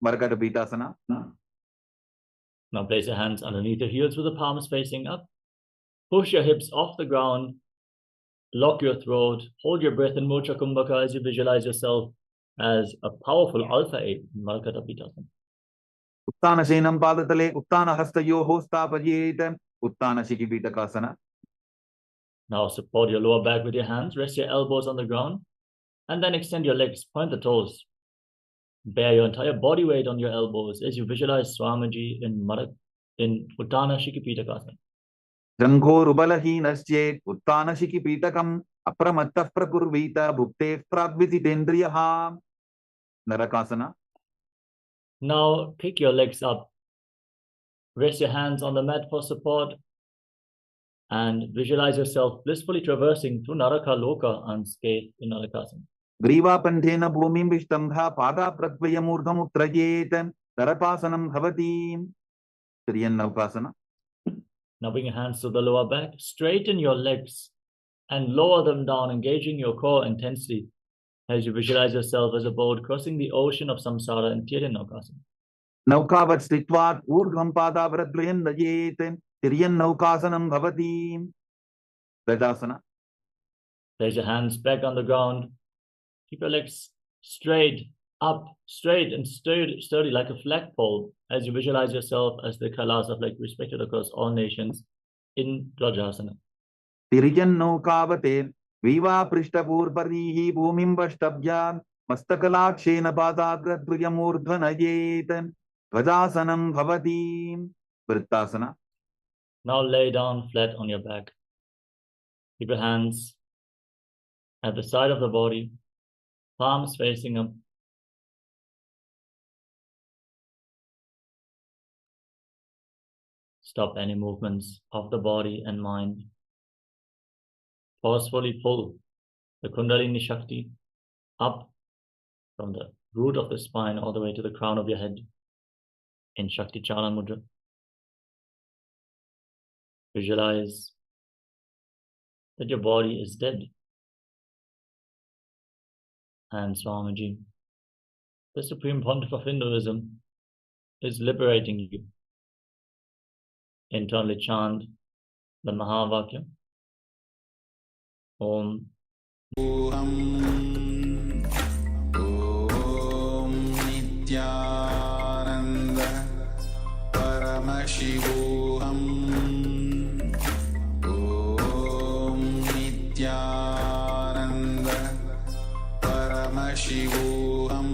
Speaker 4: Margata Pitasana.
Speaker 2: Now place your hands underneath your heels with the palms facing up. Push your hips off the ground. Lock your throat. Hold your breath in Mudra Kumbhaka as you visualize yourself as a powerful alpha ape in Margata Pitasana.
Speaker 4: Uttana Shenam Padatale, Uttana Hastayo Hosta Pajeta, Uttana Shikipitakasana.
Speaker 2: Now support your lower back with your hands. Rest your elbows on the ground. And then extend your legs. Point the toes. Bear your entire body weight on your elbows as you visualize Swamiji in Uttana Shikipitakasana.
Speaker 4: Jangho Rubalahi Naschet, Uttana Shikipitakam, Apramatta Prakurvita, Bhukte Prabhitendriyaha. Narakasana.
Speaker 2: Now pick your legs up. Rest your hands on the mat for support. And visualize yourself blissfully traversing through Naraka Loka unscathed in Narakasana.
Speaker 4: Griva Pantena Bhumim Vishtambha Pada Pratvayamurdham Uttrajet, Narapasanam Bhavati. Triyan Naukasana.
Speaker 2: Now bring your hands to the lower back. Straighten your legs and lower them down, engaging your core intensely as you visualize yourself as a boat crossing the ocean of samsara in Tiryan Naukasana.
Speaker 4: Naukavat Stitvat Urdham Pada Vratvayan Dajet, Tiryan Naukasanam Bhavati. Vedasana.
Speaker 2: Place your hands back on the ground. Keep your legs straight, up, straight and sturdy like a flagpole as you visualize yourself as the Kailas of Lake respected across all nations in Dvajasana.
Speaker 4: Tirijan Naukavate, Viva Prishtapur Parihi Bhumim Vashtabhya, Mastakalakshena Padagradvayamurdhanajet, Dvajasanam Bhavati. Vrittasana.
Speaker 2: Now lay down flat on your back. Keep your hands at the side of the body, palms facing up. Stop any movements of the body and mind. Forcefully pull the Kundalini Shakti up from the root of the spine all the way to the crown of your head in Shakti Chala Mudra. Visualize that your body is dead. And Swamiji, the Supreme Pontiff of Hinduism, is liberating you. Internally chant the Mahavakya. Om.
Speaker 5: Om Nithyananda Paramashivoham. Om Nithyananda Paramashivoham.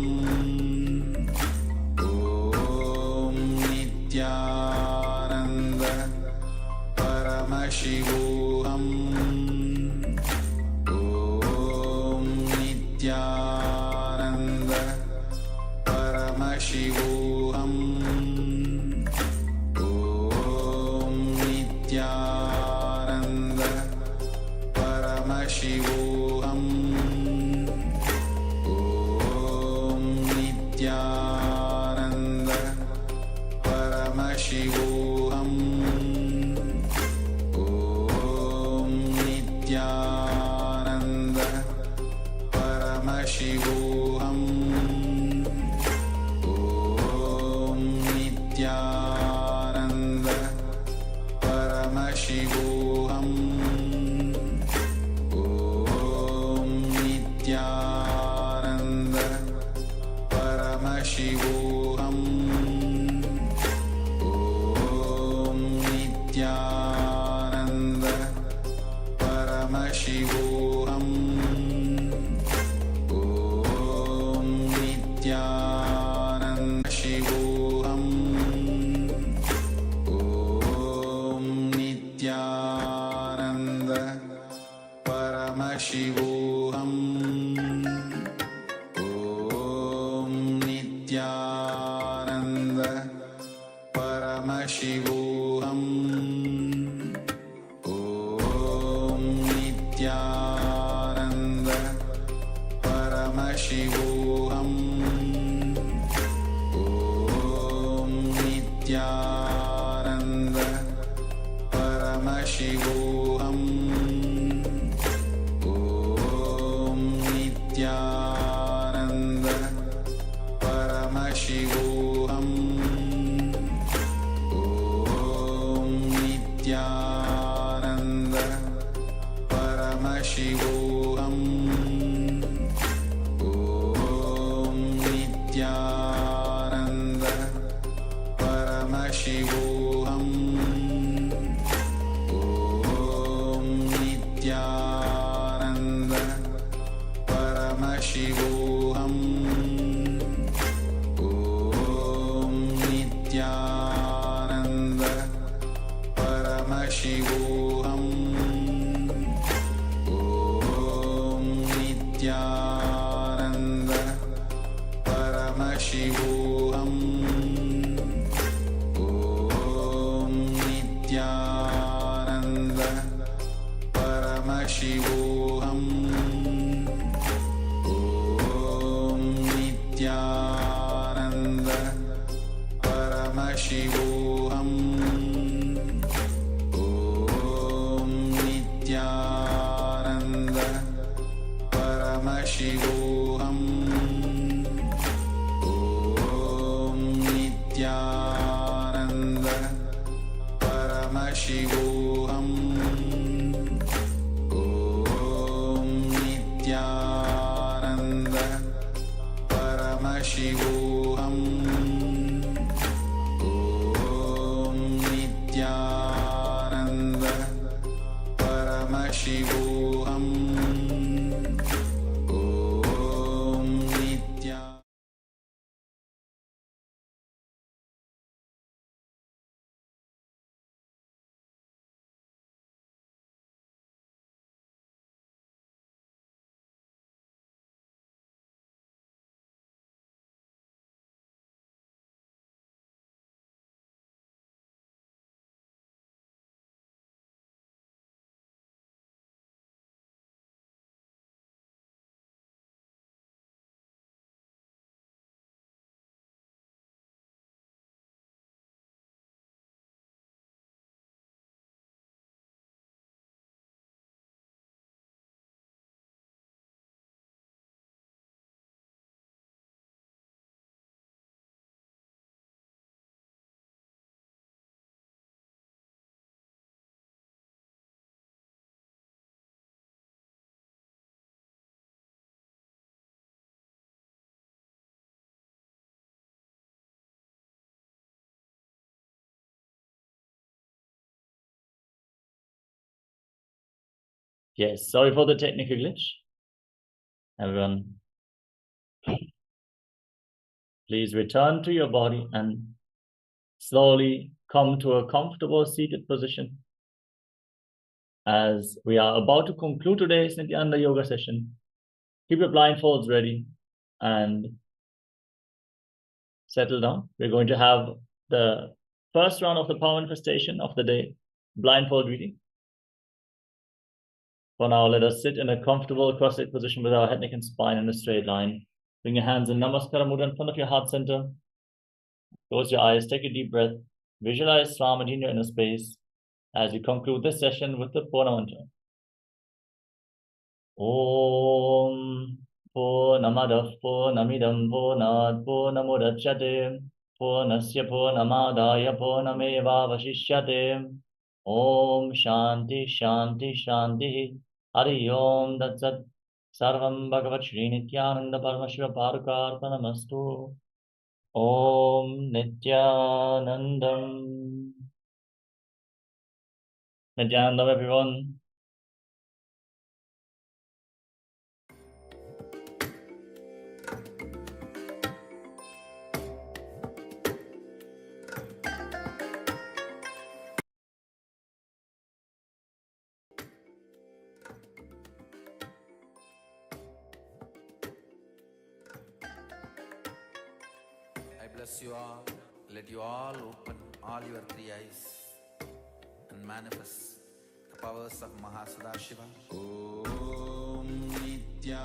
Speaker 5: Om Nithyananda Paramashivoham. Om Nithyananda Paramashivoham. Om Nithyananda Paramashivoham. Om Nithyananda Paramashivoham. Om Nithyananda Paramashivoham. Om Nithyananda Paramashivoham. Om Nithyananda Paramashivoham. Om Nithyananda Paramashivoham. Om Nithyananda Shivoham. Om Nithyananda Paramashivoham. Om Nithyananda Paramashivoham Om Nithyananda Paramashivoham Om Nithyananda Paramashivoham Om Nithyananda Paramashivoham Om Nithyananda Paramashivoham Om Nithyananda Paramashivoham Om Nithyananda Paramashivoham Om Nithyananda Paramashivoham Om Nithyananda Paramashivoham Om Nithyananda Paramashivoham Om Nithyananda Paramashivoham Om Nithyananda Paramashivoham Om Nithyananda Paramashivoham Om Nithyananda Paramashivoham Om Nithyananda
Speaker 2: Yes, sorry for the technical glitch. Everyone, please return to your body and slowly come to a comfortable seated position. As we are about to conclude today's Nithyananda Yoga session, keep your blindfolds ready and settle down. We're going to have the first round of the power manifestation of the day, blindfold reading. For now, let us sit in a comfortable cross-legged position with our head, neck, and spine in a straight line. Bring your hands in Namaskara Mudra in front of your heart center. Close your eyes, take a deep breath. Visualize Swamiji in your inner space as we conclude this session with the Purna mantra. Om Purnamadav Purnamidam Purnat Purnamudachyate Purnasya Purnamadaya Purnamevavashishyate. Om Shanti Shanti Shanti. Hari Om Tat Sat. Sarvam Bhagavat Shri Nithyananda Paramashiva Parukarpanamastu. Om Nithyanandam. Nithyanandam, everyone.
Speaker 1: I bless you all. Let you all open all your three eyes and manifest the powers of Mahasudashiva.
Speaker 5: Om Nithyananda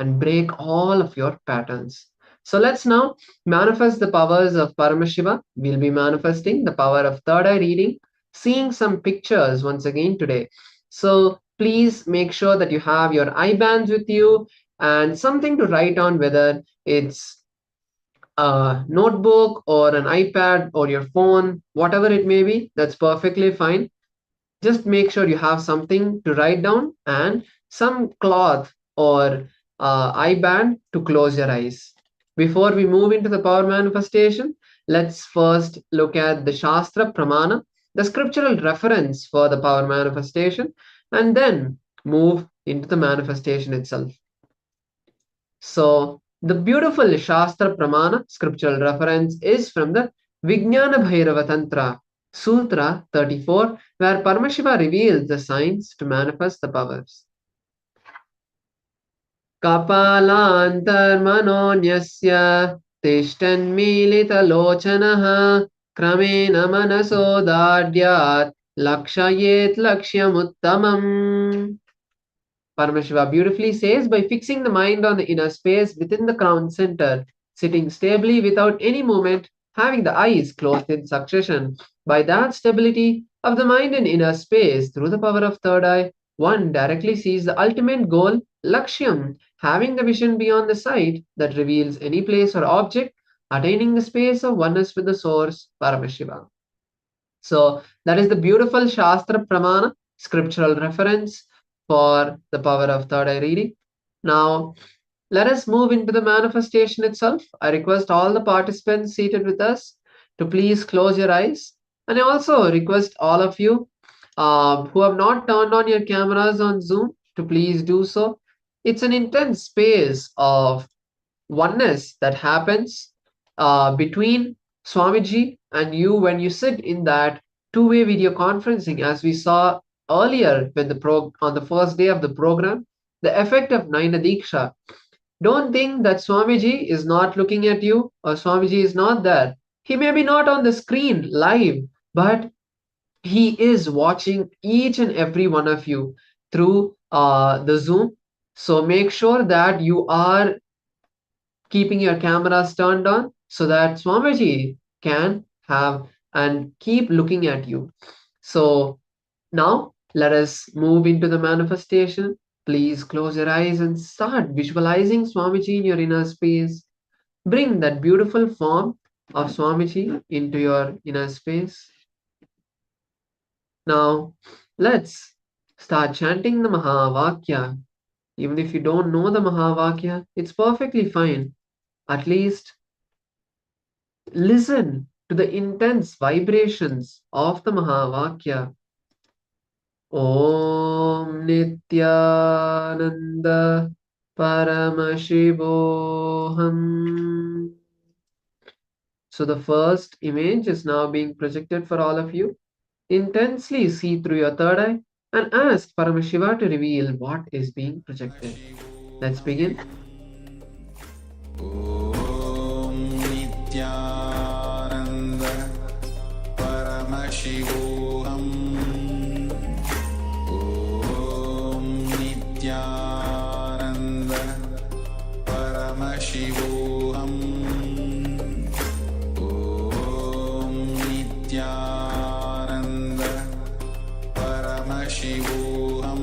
Speaker 6: and break all of your patterns. So let's now manifest the powers of Paramashiva. We'll be manifesting the power of third eye reading, seeing some pictures once again today. So please make sure that you have your eye bands with you and something to write on, whether it's a notebook or an iPad or your phone, whatever it may be, that's perfectly fine. Just make sure you have something to write down and some cloth or eye band to close your eyes. Before we move into the power manifestation, let's first look at the Shastra Pramana, the scriptural reference for the power manifestation, and then move into the manifestation itself. So the beautiful Shastra Pramana scriptural reference is from the Vijnana Bhairava Tantra, Sutra 34, where Paramashiva reveals the signs to manifest the powers. Kapalantarmanonyasya tishtanmilita lochanaha kramena manaso dadyat lakshayet lakshyamuttamam. Paramashiva beautifully says, by fixing the mind on the inner space within the crown center, sitting stably without any movement, having the eyes closed in succession, by that stability of the mind in inner space through the power of third eye, one directly sees the ultimate goal, Lakshyam, having the vision beyond the sight that reveals any place or object, attaining the space of oneness with the source, Paramashiva. So that is the beautiful Shastra Pramana, scriptural reference for the power of third eye reading. Now, let us move into the manifestation itself. I request all the participants seated with us to please close your eyes. And I also request all of you who have not turned on your cameras on Zoom to please do so. It's an intense space of oneness that happens between Swamiji and you when you sit in that two-way video conferencing, as we saw earlier when on the first day of the program, the effect of Naina Diksha. Don't think that Swamiji is not looking at you or Swamiji is not there. He may be not on the screen live, but he is watching each and every one of you through the Zoom. So make sure that you are keeping your cameras turned on so that Swamiji can have and keep looking at you. So now let us move into the manifestation. Please close your eyes and start visualizing Swamiji in your inner space. Bring that beautiful form of Swamiji into your inner space. Now, let's start chanting the Mahavakya. Even if you don't know the Mahavakya, it's perfectly fine. At least listen to the intense vibrations of the Mahavakya. Om Nithyananda Paramashivoham. So the first image is now being projected for all of you. Intensely see through your third eye and ask Paramashiva to reveal what is being projected. Let's begin.
Speaker 5: Om Nithyananda Paramashivoham. Om Nithyananda Paramashivoham. Om Nithyananda Paramashivoham.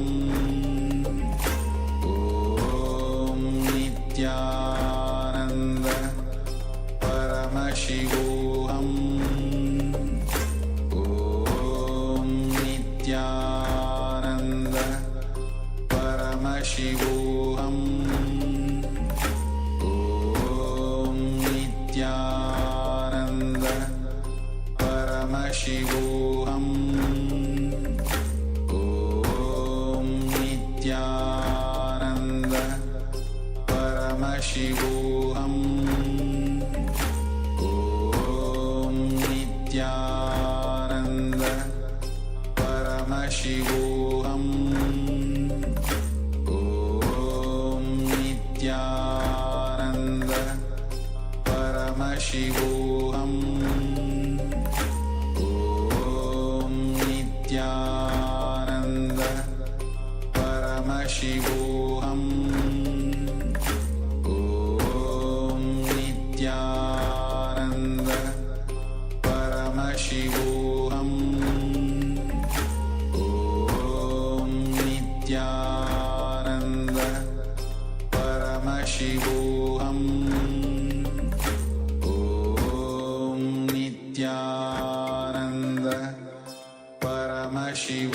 Speaker 5: Om Nithyananda Paramashivoham. Om Nithyananda Paramashivoham. Om Nithyananda Paramashivoham. Om Nithyananda Paramashivoham. Om Nithyananda Paramashivoham. Om Nithyananda Paramashivoham. Om Nithyananda Paramashivoham.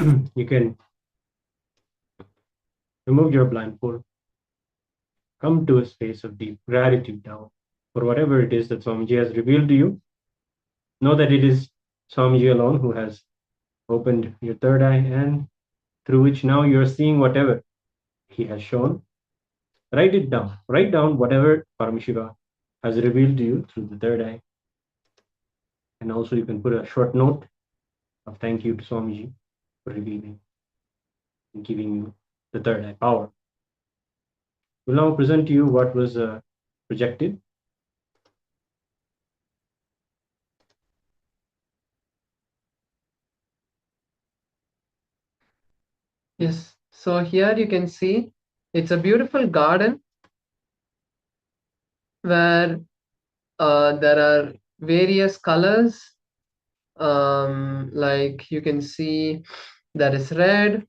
Speaker 7: You can remove your blindfold, come to a space of deep gratitude now for whatever it is that Swamiji has revealed to you. Know that it is Swamiji alone who has opened your third eye and through which now you're seeing whatever he has shown. Write it down. Write down whatever Paramashiva has revealed to you through the third eye. And also you can put a short note of thank you to Swamiji for revealing and giving you the third eye power. We'll now present to you what was projected.
Speaker 6: Yes, so here you can see it's a beautiful garden where there are various colors. Like you can see there is red,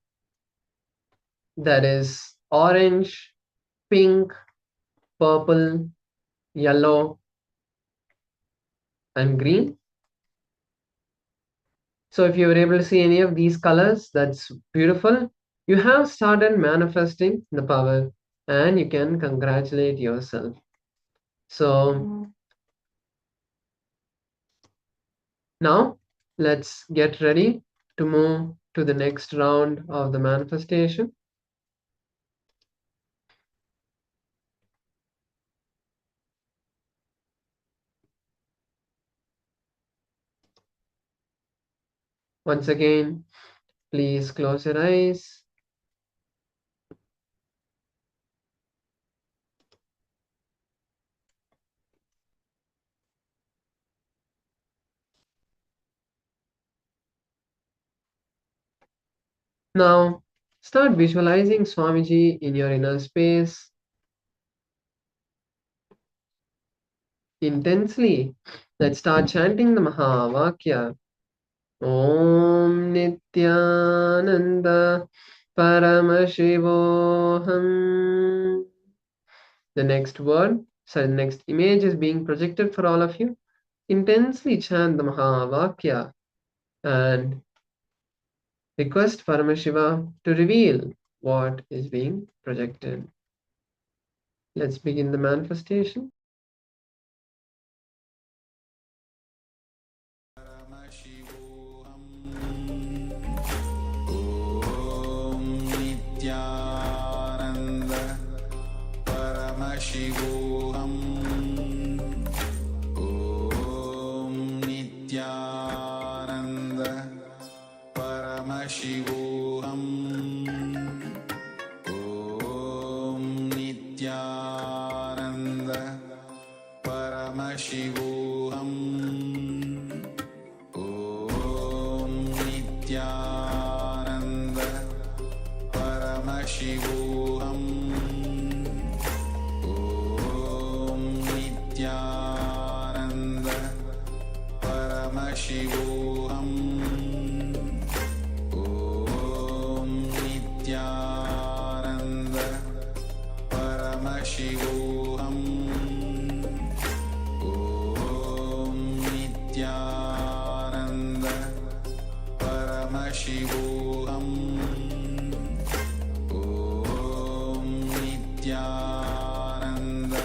Speaker 6: there is orange, pink, purple, yellow, and green. So if you were able to see any of these colors, that's beautiful. You have started manifesting the power and you can congratulate yourself. So now let's get ready to move to the next round of the manifestation. Once again, please close your eyes. Now, start visualizing Swamiji in your inner space. Intensely, let's start chanting the Mahavakya. Om Nithyananda Paramashivoham. The next word, the next image is being projected for all of you. Intensely chant the Mahavakya and request Paramashiva to reveal what is being projected. Let's begin the manifestation.
Speaker 5: Paramashivoham Om Nithyananda Paramashivoham Om Nithyananda Paramashivoham Om Nithyananda Paramashivoham Nithyananda Paramashivoham Om Nithyananda Paramashivoham Om Nithyananda Paramashivoham Om Nithyananda Paramashivoham Om Nithyananda Paramashivoham Om Nithyananda Paramashivoham Om Nithyananda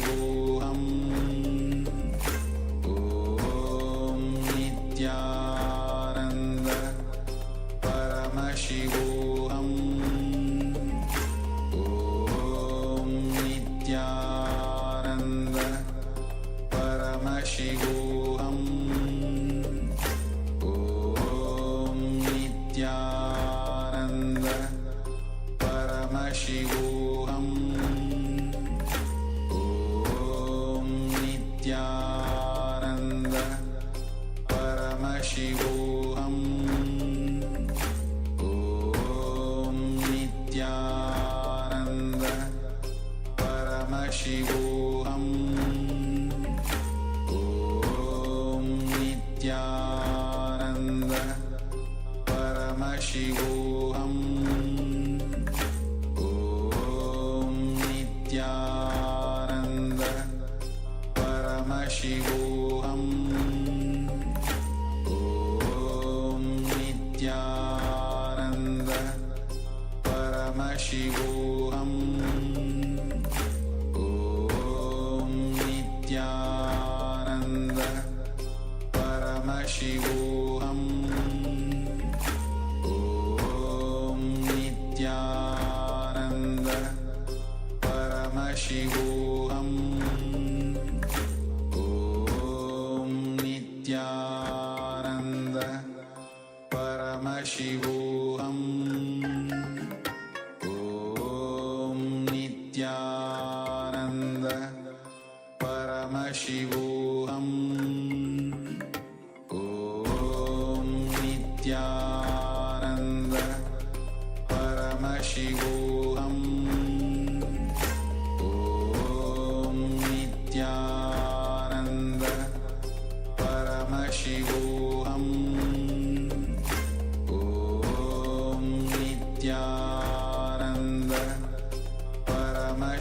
Speaker 5: Paramashivoham Om Nithyananda Paramashivoham Om Nithyananda Paramashivoham Om Nithyananda Paramashivoham Om Nithyananda Paramashivoham Om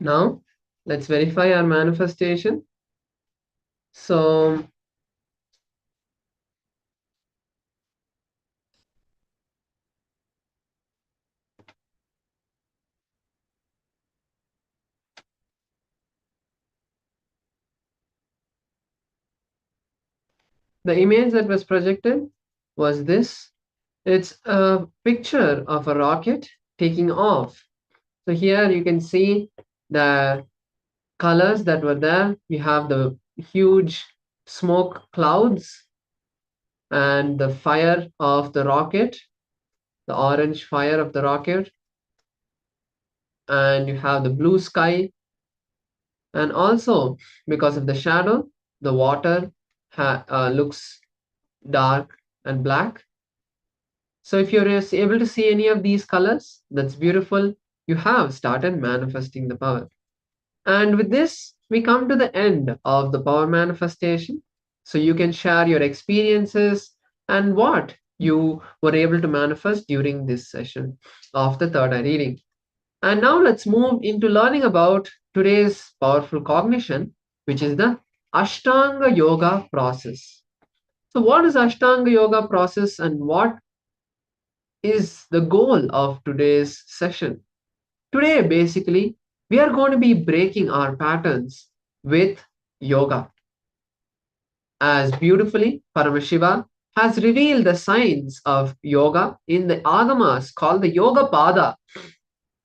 Speaker 6: Now, let's verify our manifestation. So, the image that was projected was this. It's a picture of a rocket taking off. So here you can see the colors that were there. We have the huge smoke clouds and the fire of the rocket, the orange fire of the rocket, and you have the blue sky. And also, because of the shadow, the water looks dark and black. So if you're able to see any of these colors, that's beautiful. You have started manifesting the power. And with this, we come to the end of the power manifestation. So you can share your experiences and what you were able to manifest during this session of the third eye reading. And now let's move into learning about today's powerful cognition, which is the Ashtanga Yoga process. So what is Ashtanga Yoga process and what is the goal of today's session? Today, basically, we are going to be breaking our patterns with yoga. As beautifully, Paramashiva has revealed the science of yoga in the agamas called the Yoga Pada.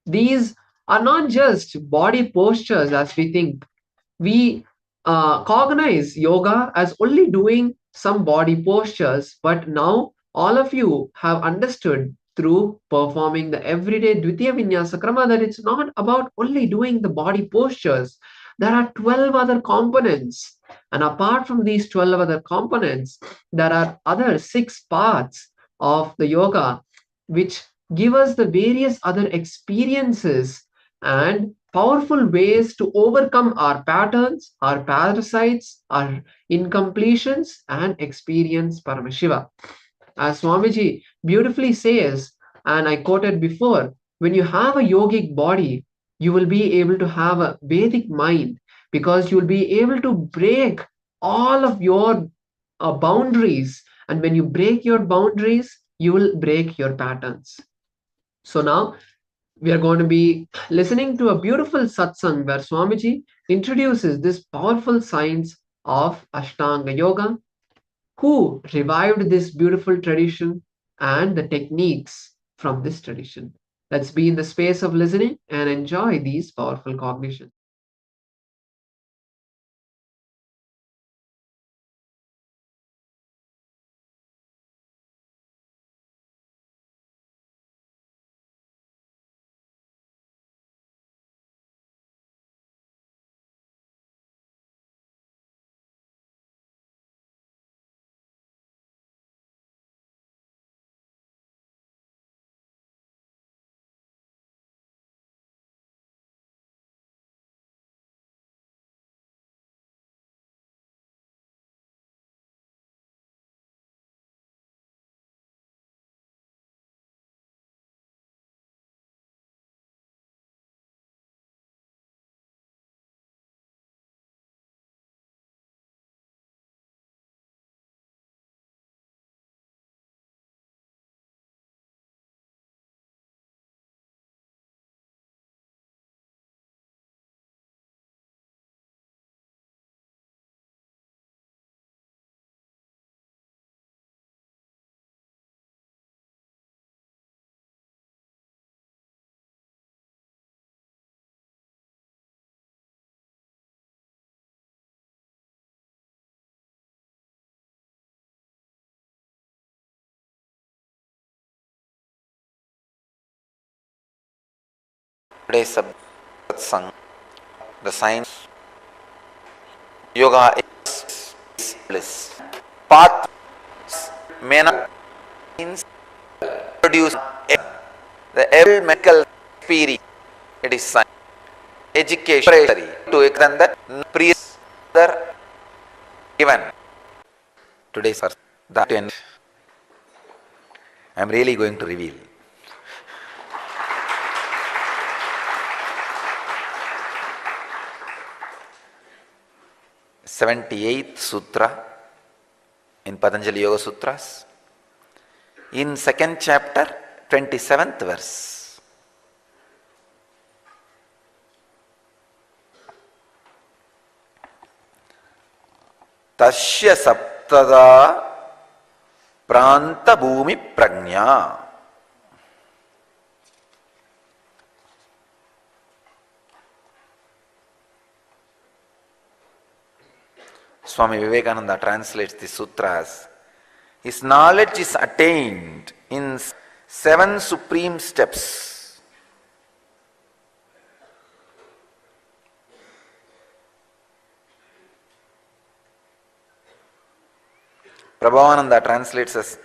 Speaker 6: These are not just body postures as we think. We cognize yoga as only doing some body postures, but now all of you have understood through performing the everyday Dvitiya Vinyasa Krama that it's not about only doing the body postures. There are 12 other components. And apart from these 12 other components, there are other 6 parts of the yoga which give us the various other experiences and powerful ways to overcome our patterns, our parasites, our incompletions, and experience Paramashiva. As Swamiji beautifully says, and I quoted before, when you have a yogic body, you will be able to have a Vedic mind because you will be able to break all of your boundaries. And when you break your boundaries, you will break your patterns. So now we are going to be listening to a beautiful satsang where Swamiji introduces this powerful science of Ashtanga Yoga, who revived this beautiful tradition and the techniques from this tradition. Let's be in the space of listening and enjoy these powerful cognitions.
Speaker 1: Today's satsang, the science, yoga is bliss. Path may not produce the every medical experience. It is science. Education to extend that previous given. Today's that end, I am really going to reveal. 78th Sutra in Patanjali Yoga Sutras. In second chapter, 27th verse. Tasya saptada pranta bhumi prajna. Swami Vivekananda translates the sutra as, his knowledge is attained in 7 supreme steps. Prabhavananda translates as,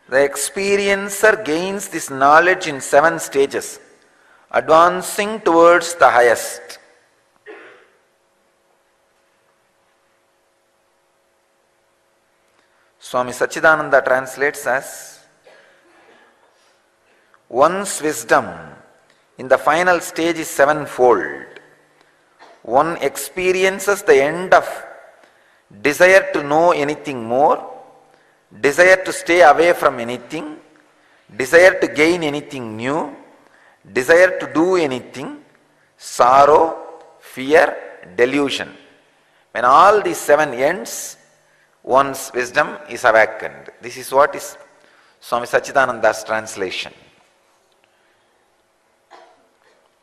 Speaker 1: the experiencer gains this knowledge in 7 stages, advancing towards the highest. Swami Sachidananda translates as, one's wisdom in the final stage is 7-fold. One experiences the end of desire to know anything more, desire to stay away from anything, desire to gain anything new, desire to do anything, sorrow, fear, delusion. When all these 7 ends, one's wisdom is awakened. This is what is Swami Sachidananda's translation.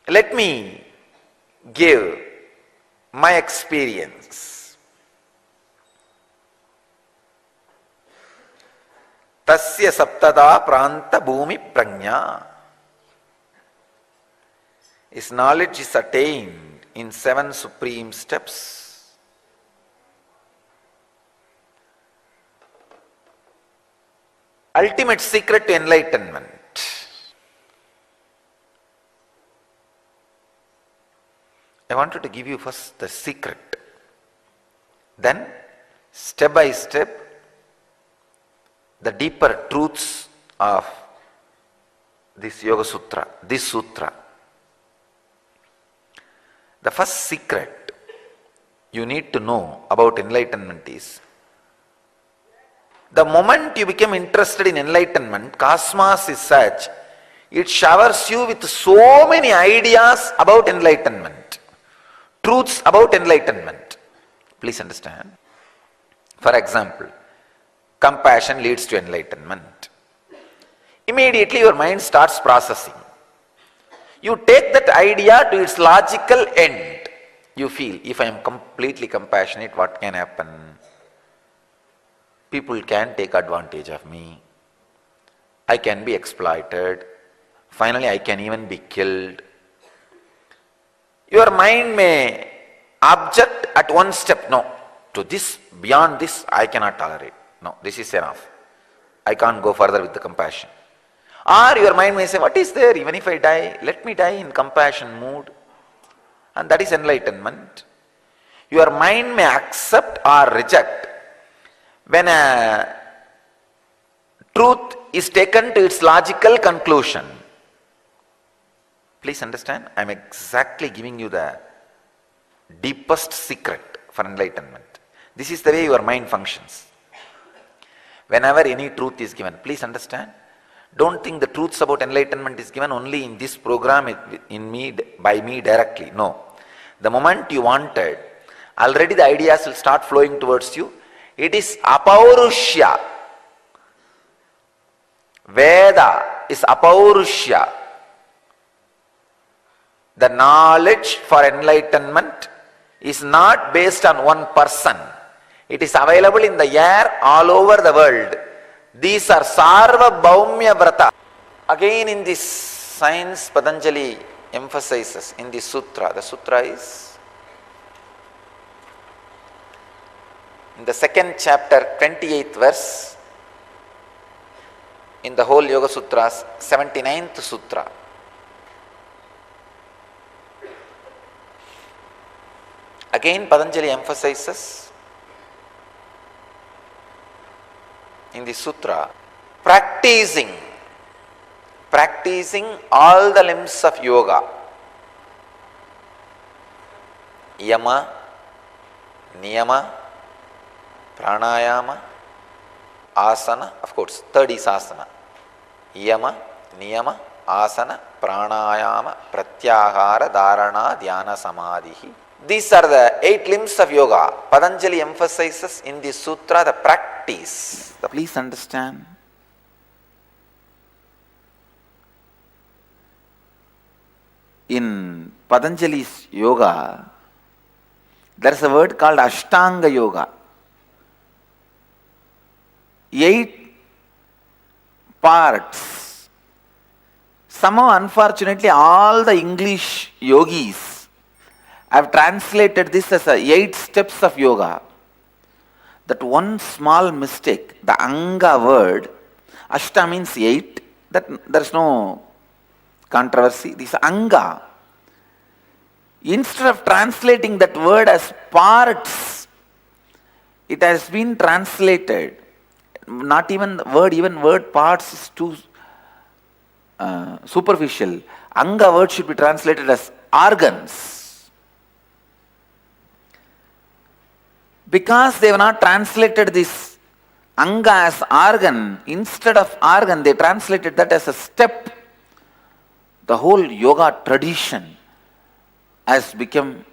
Speaker 1: Let me give my experience. Tasya saptada pranta bhumi prajna. His knowledge is attained in 7 supreme steps. Ultimate secret to enlightenment. I wanted to give you first the secret. Then, step by step, the deeper truths of this Yoga Sutra, this Sutra. The first secret you need to know about enlightenment is, the moment you become interested in enlightenment, cosmos is such, it showers you with so many ideas about enlightenment, truths about enlightenment. Please understand. For example, compassion leads to enlightenment. Immediately your mind starts processing. You take that idea to its logical end. You feel, if I am completely compassionate, what can happen? People can take advantage of me. I can be exploited. Finally, I can even be killed. Your mind may object at one step. No, to this, beyond this, I cannot tolerate. No, this is enough. I can't go further with the compassion. Or your mind may say, what is there? Even if I die, let me die in compassion mood. And that is enlightenment. Your mind may accept or reject. When a truth is taken to its logical conclusion. Please understand, I am exactly giving you the deepest secret for enlightenment. This is the way your mind functions. Whenever any truth is given, please understand, don't think the truths about enlightenment is given only in this program by me directly. No. The moment you wanted, already the ideas will start flowing towards you. It is apaurushya. Veda is apaurushya. The knowledge for enlightenment is not based on one person. It is available in the air all over the world. These are Sarva Bhaumya Vrata. Again in this science, Patanjali emphasizes in this sutra. The sutra is in the second chapter, 28th verse, in the whole Yoga Sutras, 79th Sutra. Again, Patanjali emphasizes in the sutra, practicing all the limbs of yoga. Yama, Niyama, pranayama, asana, of course, third is asana. Yama, niyama, asana, pranayama, pratyahara, dharana, dhyana, samadhi. These are the 8 limbs of yoga. Patanjali emphasizes in this sutra the practice. Please understand. In Patanjali's yoga, there is a word called Ashtanga Yoga. 8 parts. Somehow, unfortunately, all the English yogis have translated this as 8 steps of yoga. That one small mistake, the Anga word, Ashta means 8, that there is no controversy. This Anga, instead of translating that word as parts, it has been translated, not even the word, even word parts is too superficial. Anga word should be translated as organs. Because they have not translated this Anga as organ, instead of organ, they translated that as a step. The whole yoga tradition has become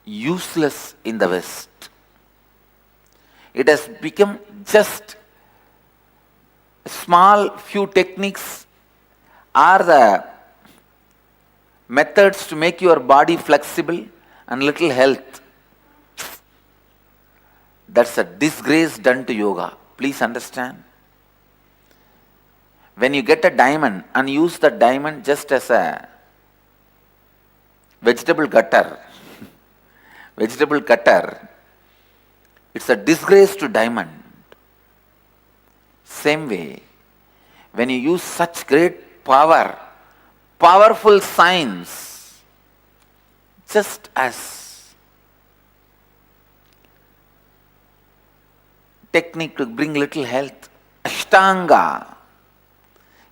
Speaker 1: useless in the West. It has become just a small few techniques are the methods to make your body flexible and little health. That's a disgrace done to yoga. Please understand. When you get a diamond and use the diamond just as a vegetable cutter, it's a disgrace to diamond. Same way, when you use such great power, powerful science, just as technique to bring little health, Ashtanga,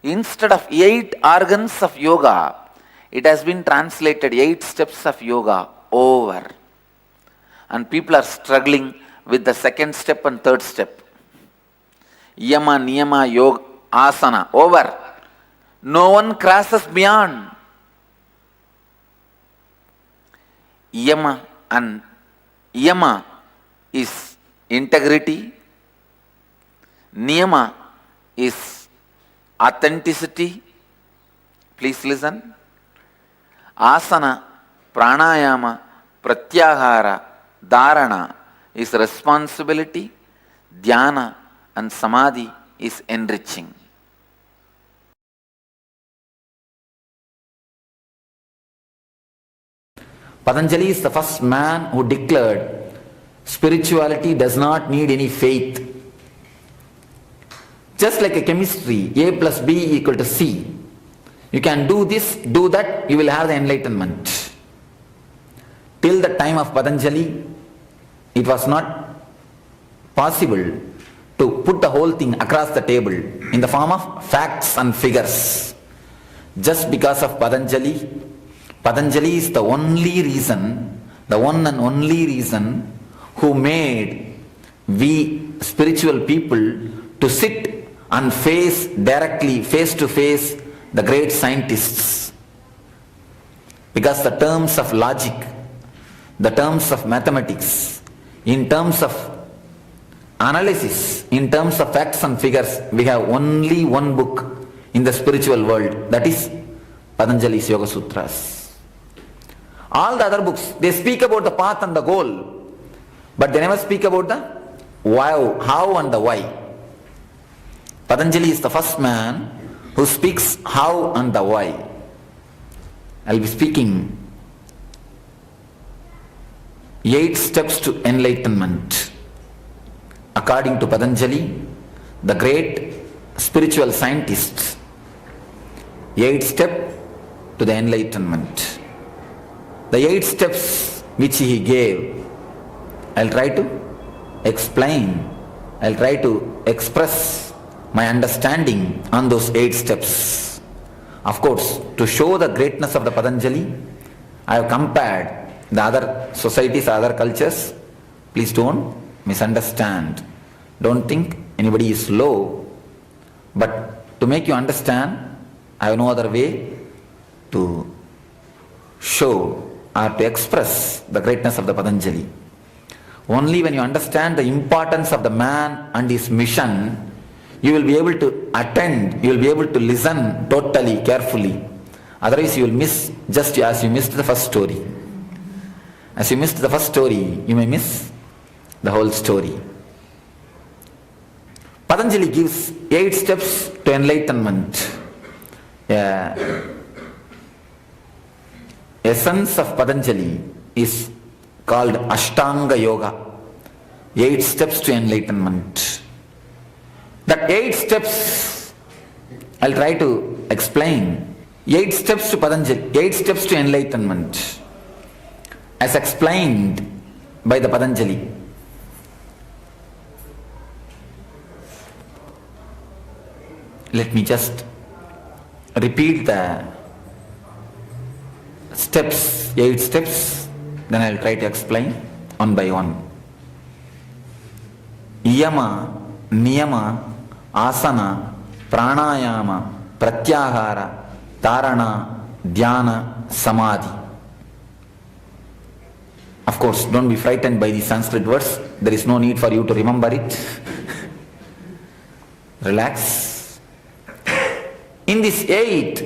Speaker 1: instead of 8 organs of yoga, it has been translated 8 steps of yoga over. And people are struggling with the second step and third step. Yama, niyama, yoga, asana, over. No one crosses beyond. Yama is integrity. Niyama is authenticity. Please listen. Asana, pranayama, pratyahara, dharana is responsibility. Dhyana and samadhi is enriching. Patanjali is the first man who declared spirituality does not need any faith. Just like a chemistry, A plus B equal to C. You can do this, do that, you will have the enlightenment. Till the time of Patanjali, it was not possible to put the whole thing across the table in the form of facts and figures. Just because of Patanjali, Patanjali is the only reason, the one and only reason who made we spiritual people to sit and face directly, face to face, the great scientists. Because the terms of logic, the terms of mathematics, in terms of analysis, in terms of facts and figures, we have only one book in the spiritual world, that is Patanjali's Yoga Sutras. All the other books, they speak about the path and the goal, but they never speak about the why, how and the why. Patanjali is the first man who speaks how and the why. I'll be speaking 8 steps to enlightenment. According to Patanjali, the great spiritual scientist, 8 steps to the enlightenment. The 8 steps which he gave, I'll try to explain, I'll try to express my understanding on those 8 steps. Of course, to show the greatness of the Patanjali, I have compared the other societies, other cultures. Please don't misunderstand. Don't think anybody is low. But to make you understand, I have no other way to show or to express the greatness of the Patanjali. Only when you understand the importance of the man and his mission, you will be able to attend, you will be able to listen totally, carefully. Otherwise you will miss, just as you missed the first story. As you missed the first story, you may miss the whole story. Patanjali gives 8 steps to enlightenment. Essence of Patanjali is called Ashtanga Yoga. 8 steps to enlightenment. That 8 steps, I'll try to explain. 8 steps to Patanjali, 8 steps to enlightenment, as explained by the Patanjali. Let me just repeat the steps, 8 steps, then I'll try to explain one by one. Yama, Niyama, Asana, Pranayama, Pratyahara, Dharana, Dhyana, Samadhi. Of course, don't be frightened by these Sanskrit words. There is no need for you to remember it. Relax. In these 8,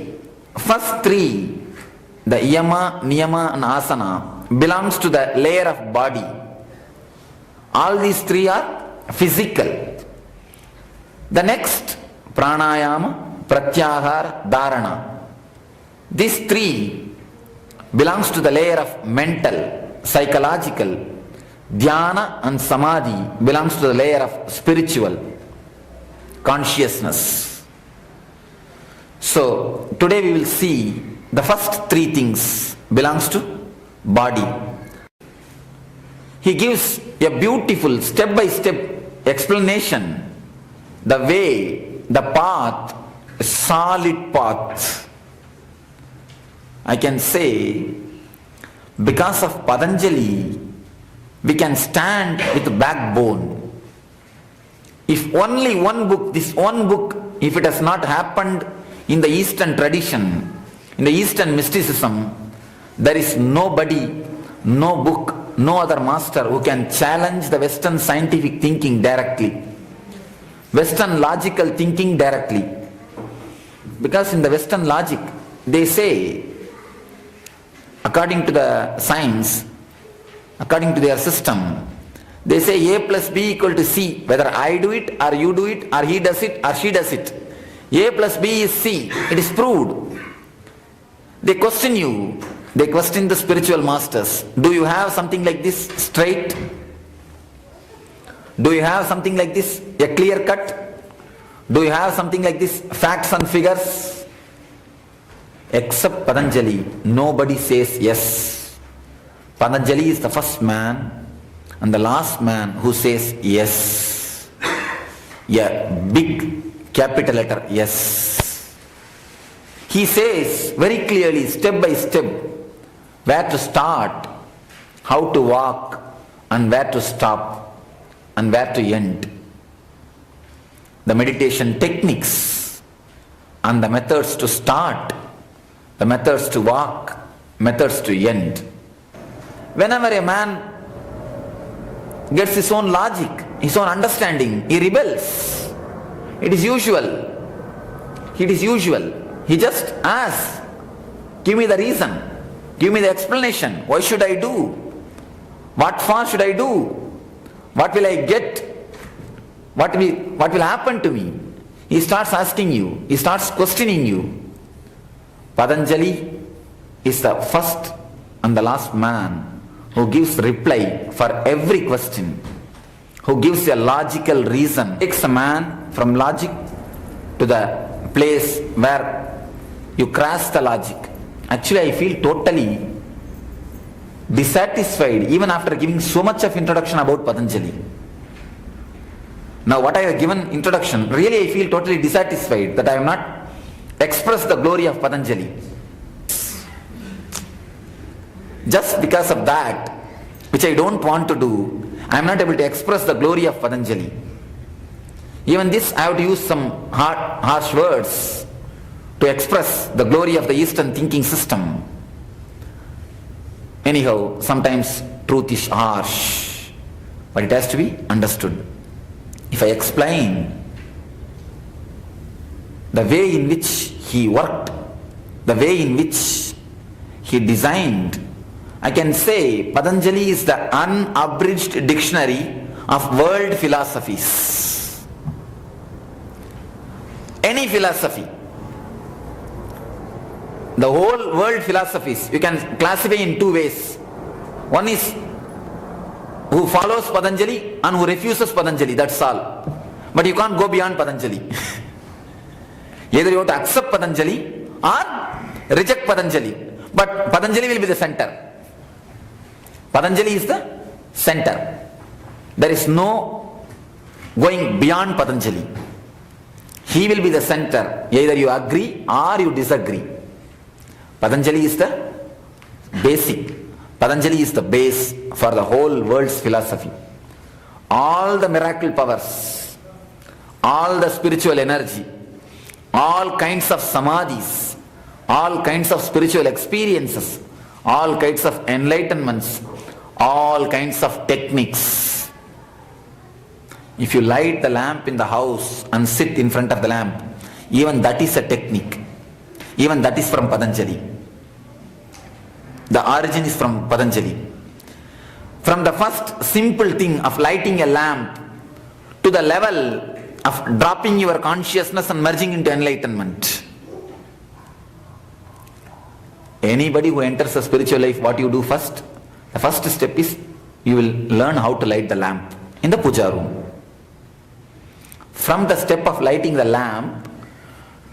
Speaker 1: first 3, the Yama, Niyama and Asana belongs to the layer of body. All these 3 are physical. The next, Pranayama, Pratyahara, Dharana. These 3 belongs to the layer of mental, psychological. Dhyana and Samadhi belongs to the layer of spiritual, consciousness. So today we will see the first 3 things belongs to body. He gives a beautiful step-by-step explanation, the way, the path, a solid path. I can say, because of Patanjali, we can stand with backbone. If only one book, this one book, if it has not happened in the Eastern tradition, in the Eastern mysticism, there is nobody, no book, no other master who can challenge the Western scientific thinking directly, Western logical thinking directly. Because in the Western logic, they say, according to the science, according to their system, they say A plus B equal to C. Whether I do it or you do it or he does it or she does it, A plus B is C. It is proved. They question you. They question the spiritual masters. Do you have something like this straight? Do you have something like this, a clear cut? Do you have something like this, facts and figures? Except Patanjali, nobody says yes. Patanjali is the first man and the last man who says yes. Yeah, big capital letter yes. He says very clearly, step by step, where to start, how to walk, and where to stop, and where to end. The meditation techniques and the methods to start, the methods to walk, methods to end. Whenever a man gets his own logic, his own understanding, he rebels. It is usual. It is usual. He just asks, give me the reason, give me the explanation. Why should I do? What for should I do? What will I get? What will happen to me? He starts asking you, he starts questioning you. Patanjali is the first and the last man who gives reply for every question, who gives a logical reason. Takes a man from logic to the place where you crash the logic. Actually, I feel totally dissatisfied even after giving so much of introduction about Patanjali. Now what I have given introduction, really I feel totally dissatisfied that I have not expressed the glory of Patanjali. Just because of that, which I don't want to do, I am not able to express the glory of Patanjali. Even this, I have to use some harsh words to express the glory of the Eastern thinking system. Anyhow, sometimes truth is harsh, but it has to be understood. If I explain the way in which he worked, the way in which he designed, I can say Patanjali is the unabridged dictionary of world philosophies. Any philosophy, the whole world philosophies, you can classify in two ways. One is who follows Patanjali and who refuses Patanjali, that's all. But you can't go beyond Patanjali. Either you have to accept Patanjali or reject Patanjali. But Patanjali will be the center. Patanjali is the center. There is no going beyond Patanjali. He will be the center. Either you agree or you disagree. Patanjali is the basic. Patanjali is the base for the whole world's philosophy. All the miracle powers, all the spiritual energy, all kinds of samadhis, all kinds of spiritual experiences, all kinds of enlightenments, all kinds of techniques. If you light the lamp in the house and sit in front of the lamp, even that is a technique. Even that is from Patanjali. The origin is from Patanjali. From the first simple thing of lighting a lamp to the level of dropping your consciousness and merging into enlightenment. Anybody who enters a spiritual life, what you do first? The first step is you will learn how to light the lamp in the puja room. From the step of lighting the lamp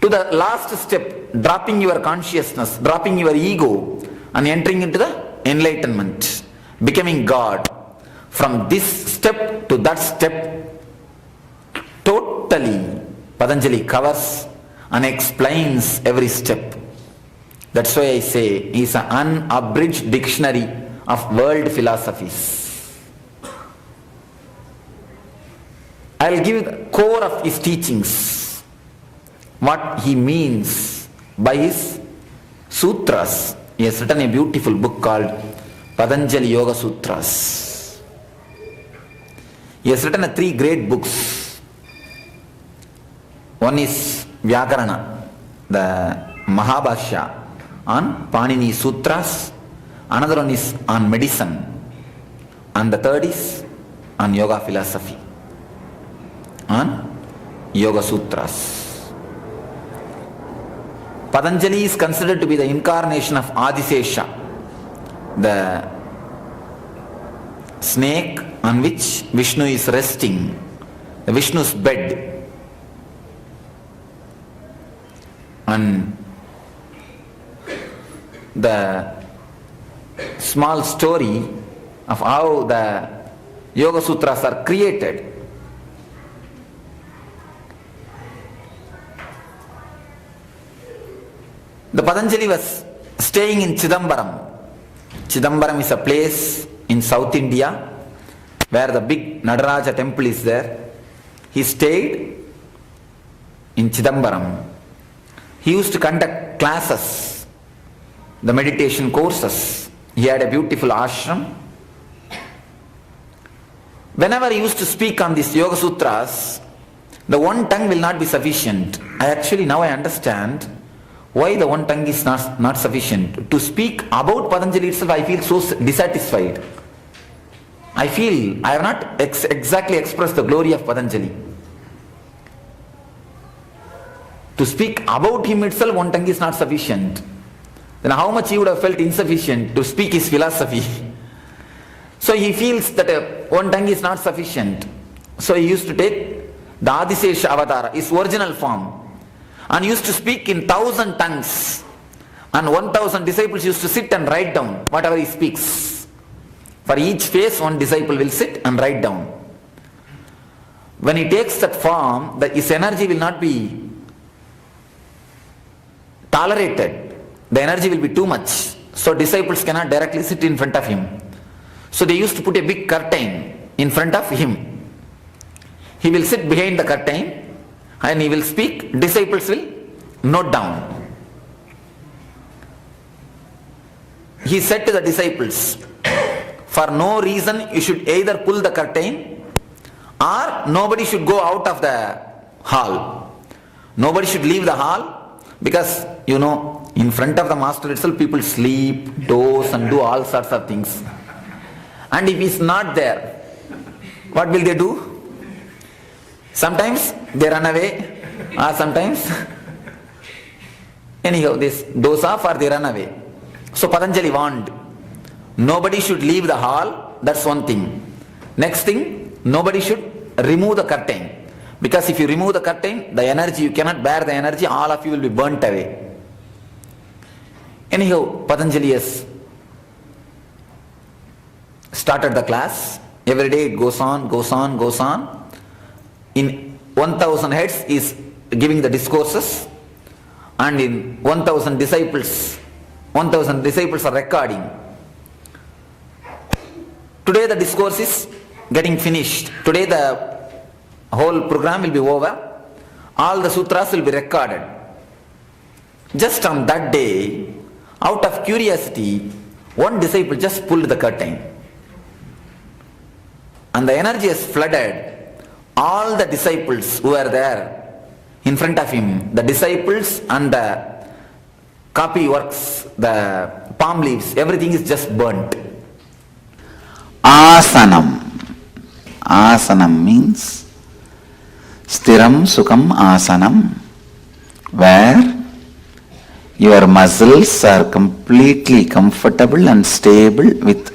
Speaker 1: to the last step, dropping your consciousness, dropping your ego and entering into the enlightenment, becoming God. From this step to that step, totally Patanjali covers and explains every step. That's why I say he is an unabridged dictionary of world philosophies. I'll give the core of his teachings, what he means by his sutras. He has written a beautiful book called Patanjali Yoga Sutras. He has written 3 great books. One is Vyakarana, the Mahabhashya on Panini Sutras. Another one is on medicine. And the third is on yoga philosophy, on Yoga Sutras. Patanjali is considered to be the incarnation of Adisesha, the snake on which Vishnu is resting, the Vishnu's bed. And the small story of how the Yoga Sutras are created. The Patanjali was staying in Chidambaram. Chidambaram is a place in South India where the big Nadaraja temple is there. He stayed in Chidambaram. He used to conduct classes, the meditation courses. He had a beautiful ashram. Whenever he used to speak on these Yoga Sutras, the one tongue will not be sufficient. Now I understand why the one tongue is not sufficient. To speak about Patanjali itself, I feel so dissatisfied. I feel I have not exactly expressed the glory of Patanjali. To speak about him itself, one tongue is not sufficient. Then how much he would have felt insufficient to speak his philosophy. So he feels that one tongue is not sufficient. So he used to take the Adisesha Avatara, his original form, and used to speak in 1,000 tongues. And 1,000 disciples used to sit and write down whatever he speaks. For each phase, one disciple will sit and write down. When he takes that form, his energy will not be tolerated. The energy will be too much. So disciples cannot directly sit in front of him. So they used to put a big curtain in front of him. He will sit behind the curtain and he will speak. Disciples will note down. He said to the disciples, for no reason you should either pull the curtain or nobody should go out of the hall. Nobody should leave the hall because, in front of the master itself people sleep, doze and do all sorts of things. And if he's not there, what will they do? Sometimes they run away or sometimes anyhow they doze off or they run away. So Patanjali warned, nobody should leave the hall, that's one thing. Next thing, nobody should remove the curtain. Because if you remove the curtain, the energy, you cannot bear the energy, all of you will be burnt away. Anyhow, Patanjali has started the class. Every day it goes on. In 1000 heads is giving the discourses, and in 1000 disciples are recording. Today the discourse is getting finished. Today the whole program will be over. All the sutras will be recorded. Just on that day, out of curiosity, one disciple just pulled the curtain. And the energy has flooded all the disciples who were there in front of him. The disciples and the copy works, the palm leaves, everything is just burnt.
Speaker 8: Asanam. Asanam means Stiram Sukham Asanam, where your muscles are completely comfortable and stable with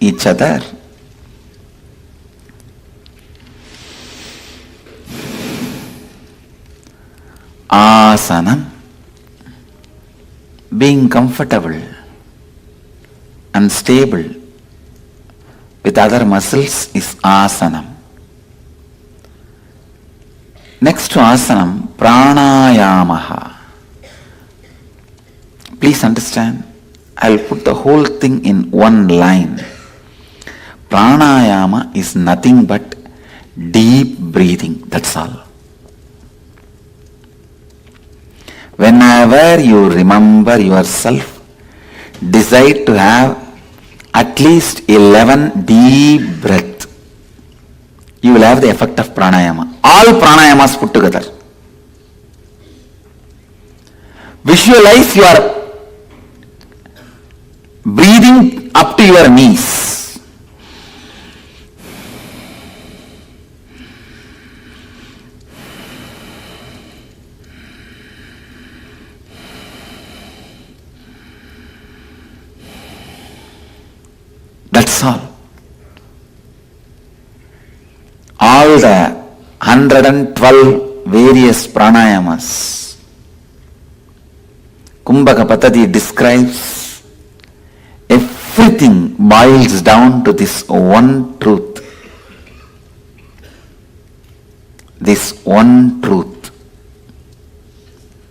Speaker 8: each other. Asanam, being comfortable and stable with other muscles is asanam. Next to asanam, pranayamaha. Please understand, I'll put the whole thing in one line. Pranayama is nothing but deep breathing, that's all. Whenever you remember yourself, decide to have at least 11 deep breaths. You will have the effect of pranayama. All pranayamas put together. Visualize you are breathing up to your knees. That's all. All the 112 various pranayamas Kumbhaka Patadi describes, everything boils down to this one truth. This one truth.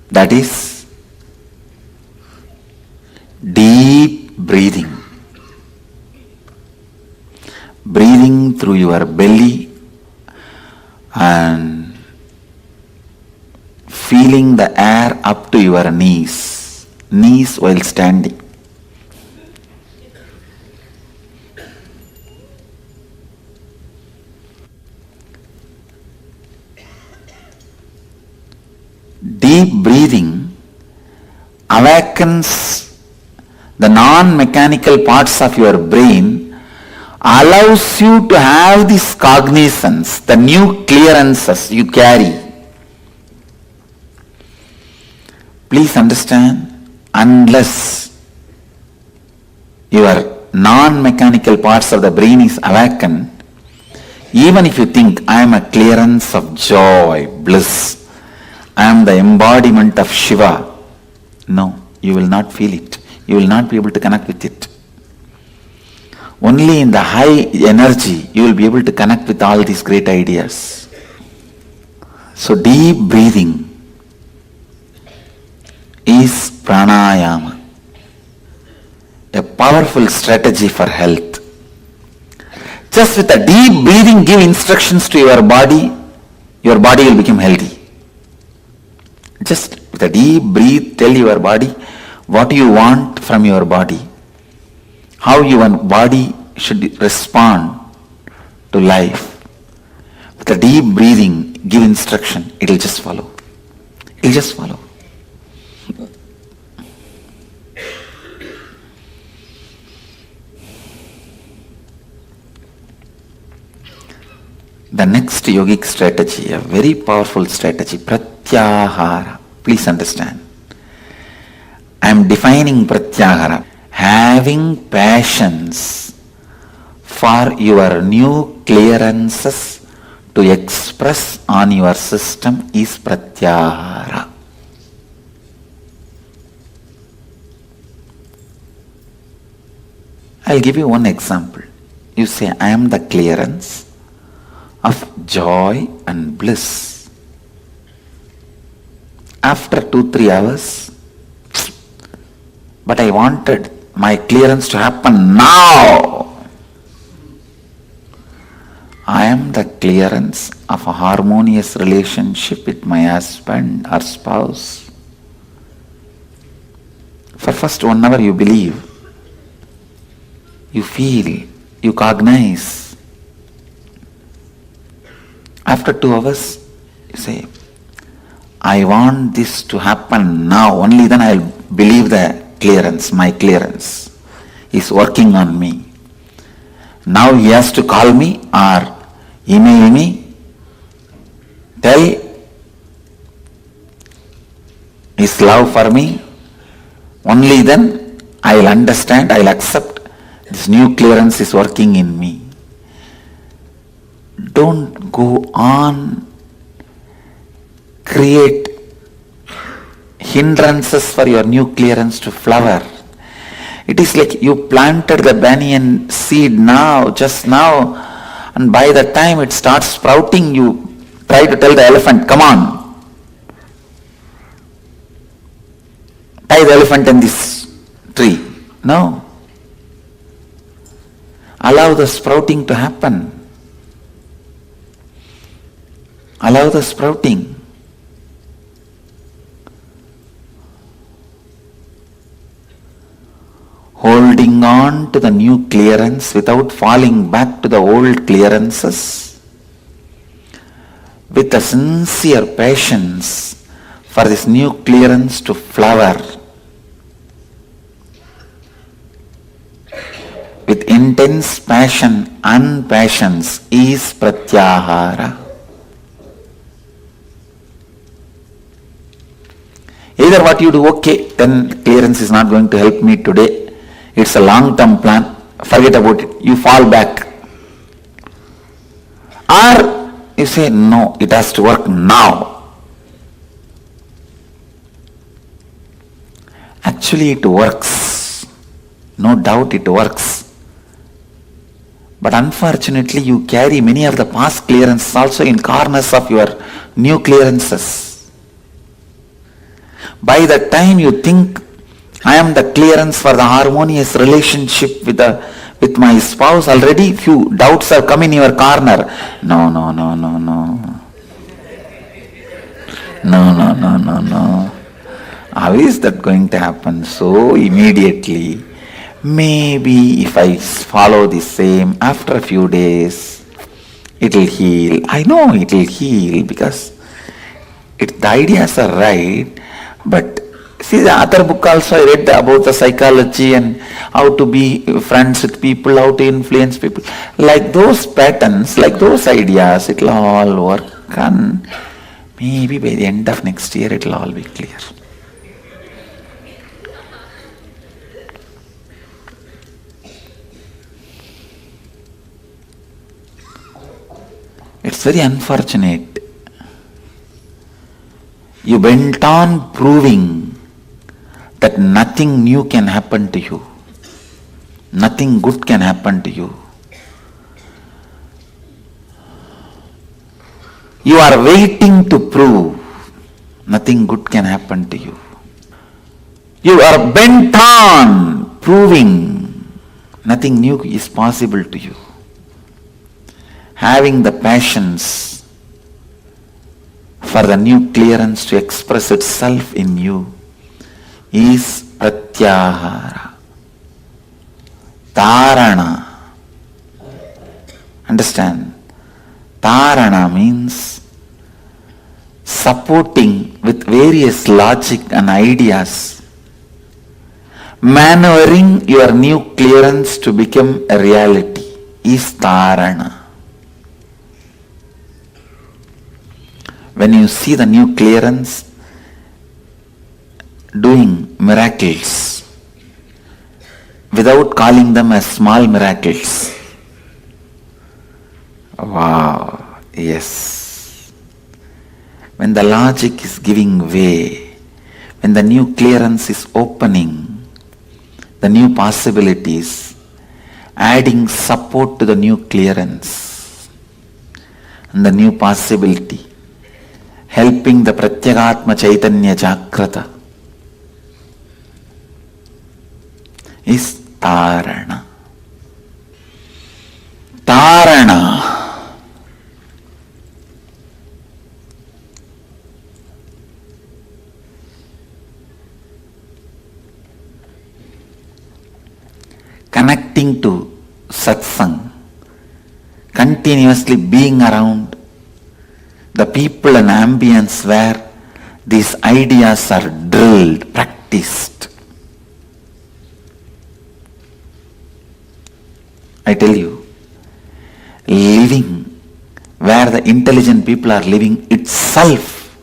Speaker 8: That is deep breathing. Breathing through your belly and feeling the air up to your knees while standing. Deep breathing awakens the non-mechanical parts of your brain, allows you to have this cognizance, the new clearances you carry. Please understand, unless your non-mechanical parts of the brain is awakened, even if you think, I am a clearance of joy, bliss, I am the embodiment of Shiva, no, you will not feel it. You will not be able to connect with it. Only in the high energy you will be able to connect with all these great ideas. So deep breathing is pranayama, a powerful strategy for health. Just with a deep breathing, give instructions to your body will become healthy. Just with a deep breath, tell your body what you want from your body, how your body should respond to life. With a deep breathing, give instruction, it will just follow. It will just follow. The next yogic strategy, a very powerful strategy, pratyahara. Please understand. I am defining pratyahara. Having passions for your new clearances to express on your system is pratyahara. I'll give you one example. You say, I am the clearance of joy and bliss. After 2-3 hours, but I wanted my clearance to happen now. I am the clearance of a harmonious relationship with my husband or spouse. For first 1 hour you believe, you feel, you cognize. After 2 hours, you say, I want this to happen now. Only then I'll believe the clearance, my clearance is working on me. Now he has to call me or email me, tell his love for me. Only then I'll understand, I'll accept this new clearance is working in me. Don't go on create hindrances for your new clearance to flower. It is like you planted the banyan seed now, just now, and by the time it starts sprouting, you try to tell the elephant, come on. Tie the elephant in this tree. No. Allow the sprouting to happen. Allow the sprouting. Holding on to the new clearance without falling back to the old clearances, with a sincere patience for this new clearance to flower, with intense passion and patience is pratyahara. Either what you do, okay, then clearance is not going to help me today. It's a long-term plan. Forget about it. You fall back. Or you say, no, it has to work now. Actually, it works. No doubt it works. But unfortunately, you carry many of the past clearances also in corners of your new clearances. By the time you think, I am the clearance for the harmonious relationship with my spouse, already few doubts have come in your corner. No. How is that going to happen so immediately? Maybe if I follow the same, after a few days, it will heal. I know it will heal because the ideas are right, but see, the other book also I read about the psychology and how to be friends with people, how to influence people. Like those patterns, like those ideas, it will all work, and maybe by the end of next year it will all be clear. It's very unfortunate. You went on proving that nothing new can happen to you. Nothing good can happen to you. You are waiting to prove nothing good can happen to you. You are bent on proving nothing new is possible to you. having the passions for the new clearance to express itself in you is pratyahara, tarana. Understand? Tarana means supporting with various logic and ideas, maneuvering your new clearance to become a reality is tarana. When you see the new clearance doing miracles without calling them as small miracles, wow, yes. When the logic is giving way, when the new clearance is opening, the new possibilities, adding support to the new clearance and the new possibility, helping the Pratyagatma Chaitanya Jagrata is Tarana. Tarana. Connecting to satsang, continuously being around the people and ambience where these ideas are drilled, practiced. I tell you, living where the intelligent people are living itself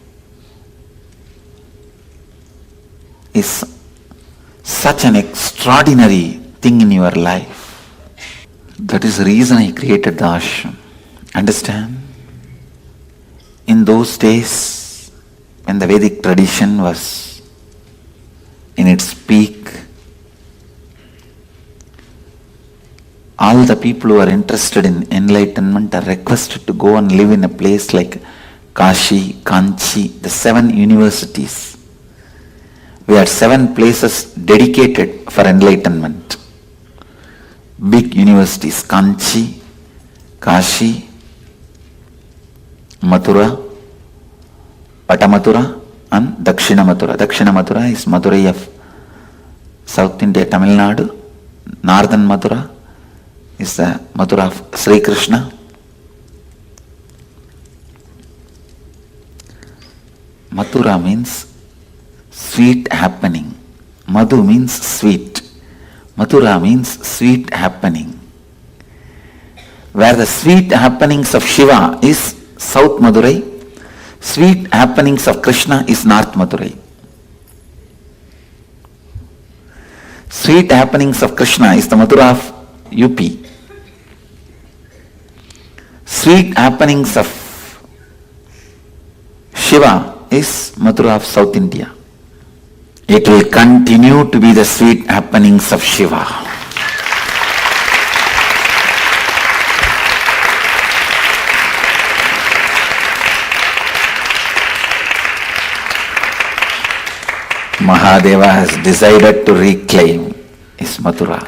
Speaker 8: is such an extraordinary thing in your life. That is the reason I created the ashram. Understand? In those days, when the Vedic tradition was in its peak, all the people who are interested in enlightenment are requested to go and live in a place like Kashi, Kanchi, the 7 universities. We had 7 places dedicated for enlightenment. Big universities, Kanchi, Kashi, Mathura, Patamathura and Dakshina Mathura. Dakshina Mathura is Madurai of South India, Tamil Nadu. Northern Mathura is the Mathura of Sri Krishna. Mathura means sweet happening. Madhu means sweet. Mathura means sweet happening. Where the sweet happenings of Shiva is South Madurai, sweet happenings of Krishna is North Madurai. Sweet happenings of Krishna is the Mathura of UP. Sweet happenings of Shiva is Mathura of South India. It will continue to be the sweet happenings of Shiva. Mahadeva has decided to reclaim his Mathura.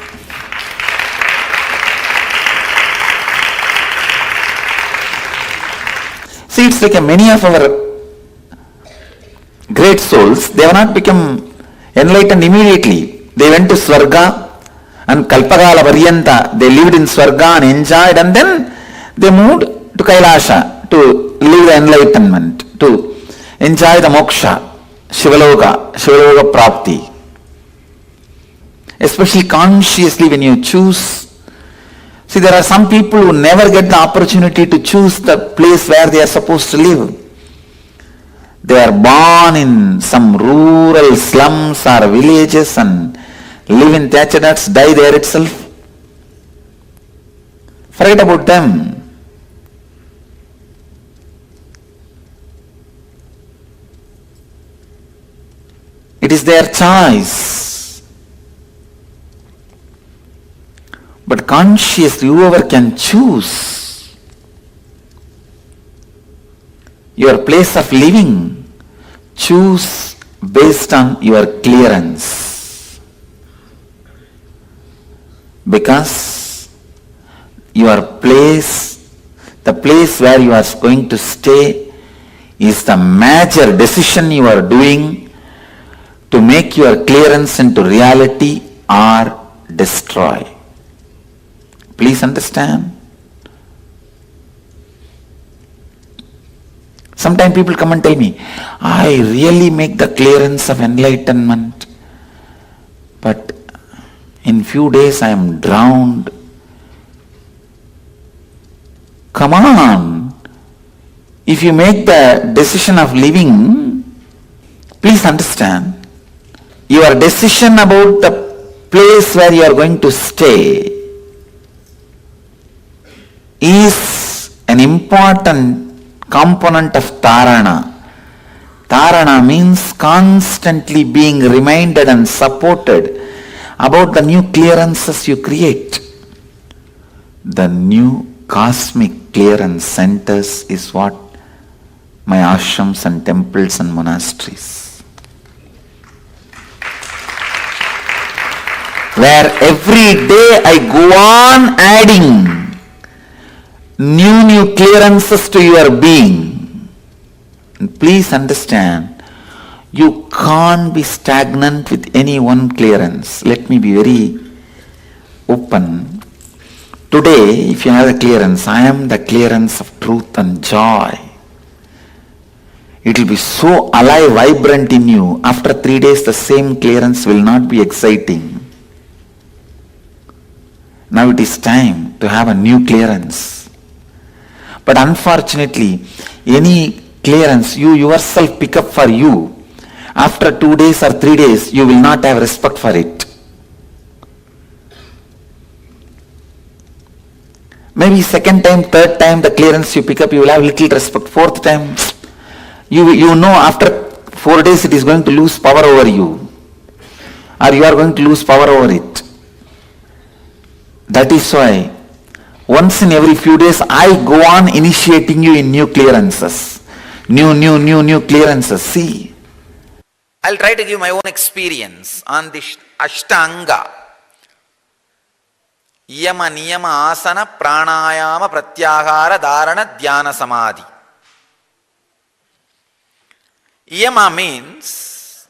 Speaker 8: See, it's like many of our great souls, they have not become enlightened immediately. They went to Swarga and Kalpagala Varyanta. They lived in Swarga and enjoyed, and then they moved to Kailasha to live the enlightenment, to enjoy the moksha, Shivaloka Prapti. Especially consciously when you choose. See, there are some people who never get the opportunity to choose the place where they are supposed to live. They are born in some rural slums or villages and live in thatched huts, die there itself. Forget about them. It is their choice. But consciously, whoever can choose your place of living, choose based on your clearance. Because your place the place where you are going to stay is the major decision you are doing to make your clearance into reality or destroy. Please understand. Sometimes people come and tell me, I really make the clearance of enlightenment, but in few days I am drowned. Come on. If you make the decision of living, please understand, your decision about the place where you are going to stay is an important component of dharana. Dharana means constantly being reminded and supported about the new clearances you create. The new cosmic clearance centers is what my ashrams and temples and monasteries, where every day I go on adding new clearances to your being. And please understand, you can't be stagnant with any one clearance. Let me be very open. Today, if you have a clearance, I am the clearance of truth and joy. It will be so alive, vibrant in you. After 3 days, the same clearance will not be exciting. Now it is time to have a new clearance. But unfortunately, any clearance you yourself pick up for you, after 2 days or 3 days, you will not have respect for it. Maybe second time, third time, the clearance you pick up, you will have little respect. Fourth time, you know after 4 days it is going to lose power over you, or you are going to lose power over it. That is why once in every few days I go on initiating you in new clearances. New clearances. See,
Speaker 1: I'll try to give my own experience on this Ashtanga. Yama, Niyama, Asana, Pranayama, Pratyahara, Dharana, Dhyana, Samadhi. Yama means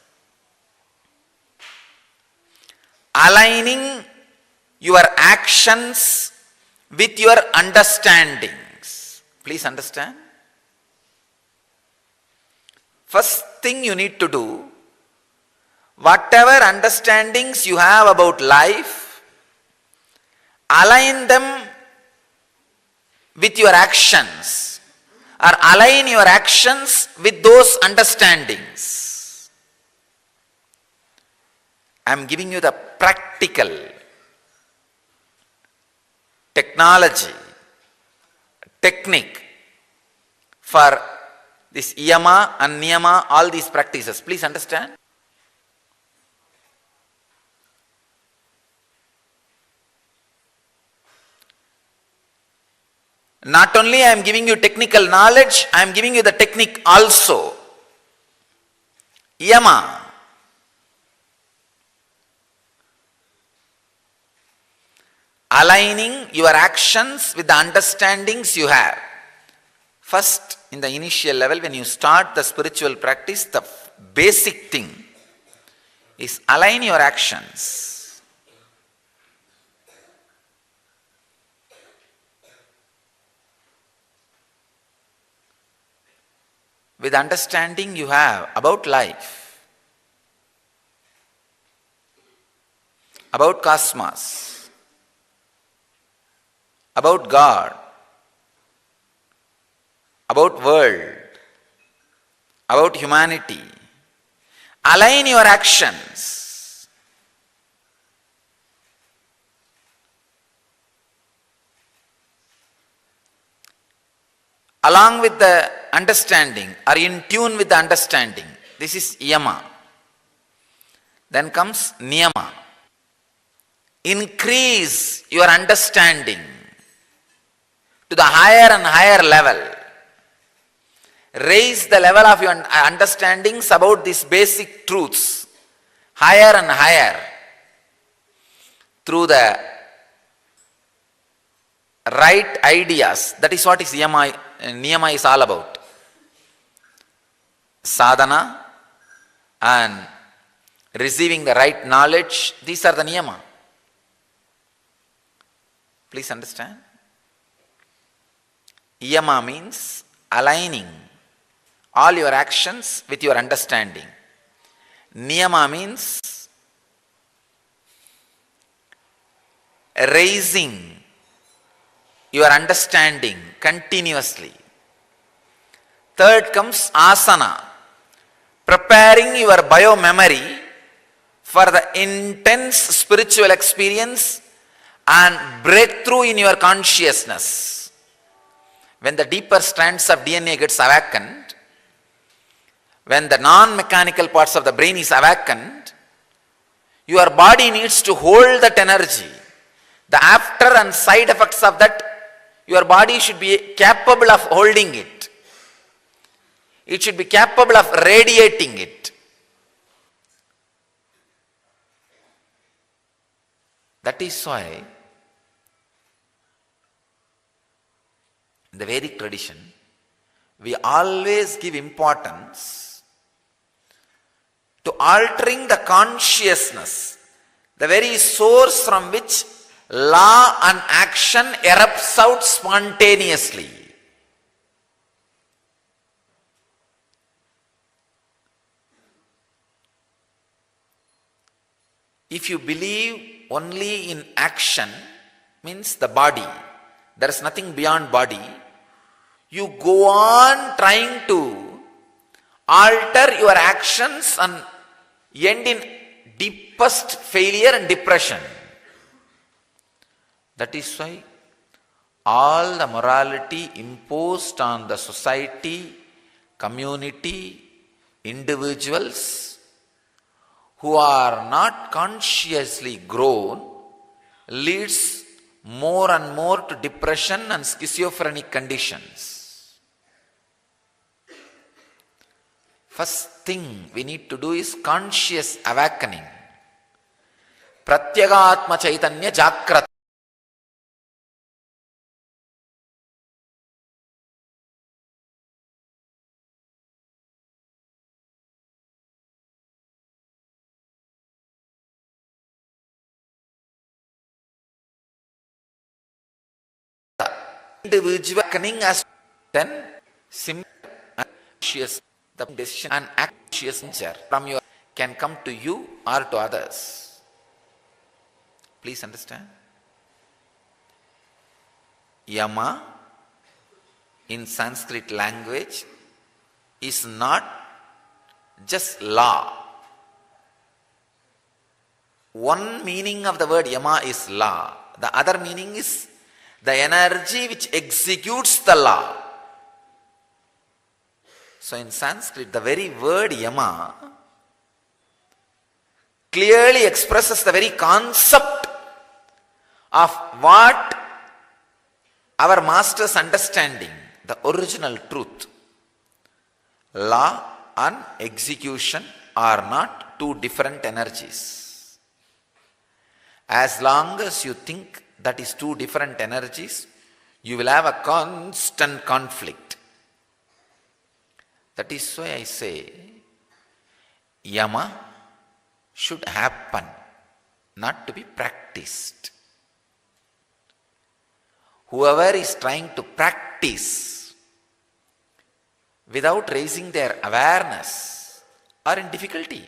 Speaker 1: aligning your actions with your understandings. Please understand. First thing you need to do, whatever understandings you have about life, align them with your actions, or align your actions with those understandings. I am giving you the practical technology, technique for this yama and niyama, all these practices. Please understand. Not only I am giving you technical knowledge, I am giving you the technique also. Yama. Aligning your actions with the understandings you have. First, in the initial level, when you start the spiritual practice, the basic thing is align your actions with understanding you have about life, about cosmos, about God, about world, about humanity. Align your actions. Along with the understanding, or in tune with the understanding. This is yama. Then comes niyama. Increase your understanding to the higher and higher level. Raise the level of your understandings about these basic truths higher and higher through the right ideas. That is what is niyama is all about. Sadhana and receiving the right knowledge, these are the niyama. Please understand. Yama means aligning all your actions with your understanding. Niyama means raising your understanding continuously. Third comes asana, preparing your bio-memory for the intense spiritual experience and breakthrough in your consciousness. When the deeper strands of DNA gets awakened, when the non-mechanical parts of the brain is awakened, your body needs to hold that energy. The after and side effects of that, your body should be capable of holding it. It should be capable of radiating it. That is why in the Vedic tradition, we always give importance to altering the consciousness, the very source from which law and action erupts out spontaneously. If you believe only in action, means the body, there is nothing beyond body, you go on trying to alter your actions and end in deepest failure and depression. That is why all the morality imposed on the society, community, individuals who are not consciously grown leads more and more to depression and schizophrenic conditions. First thing we need to do is conscious awakening. Pratyagatma Chaitanya Jagrata. Individual awakening as then simple and conscious, the decision and conscious nature from your can come to you or to others. Please understand. Yama in Sanskrit language is not just law. One meaning of the word yama is law. The other meaning is the energy which executes the law. So in Sanskrit, the very word yama clearly expresses the very concept of what our master's understanding, the original truth. Law and execution are not two different energies. As long as you think that is two different energies, you will have a constant conflict. That is why I say, yama should happen, not to be practiced. Whoever is trying to practice without raising their awareness are in difficulty.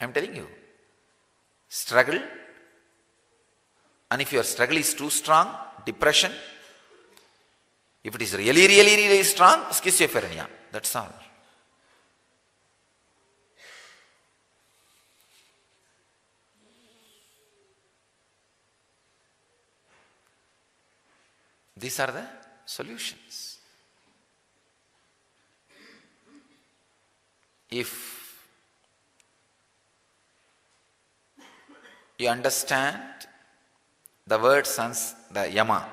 Speaker 1: I am telling you, struggle. And if your struggle is too strong, depression. If it is really, really, really strong, schizophrenia. That's all. These are the solutions. If you understand the word the yama,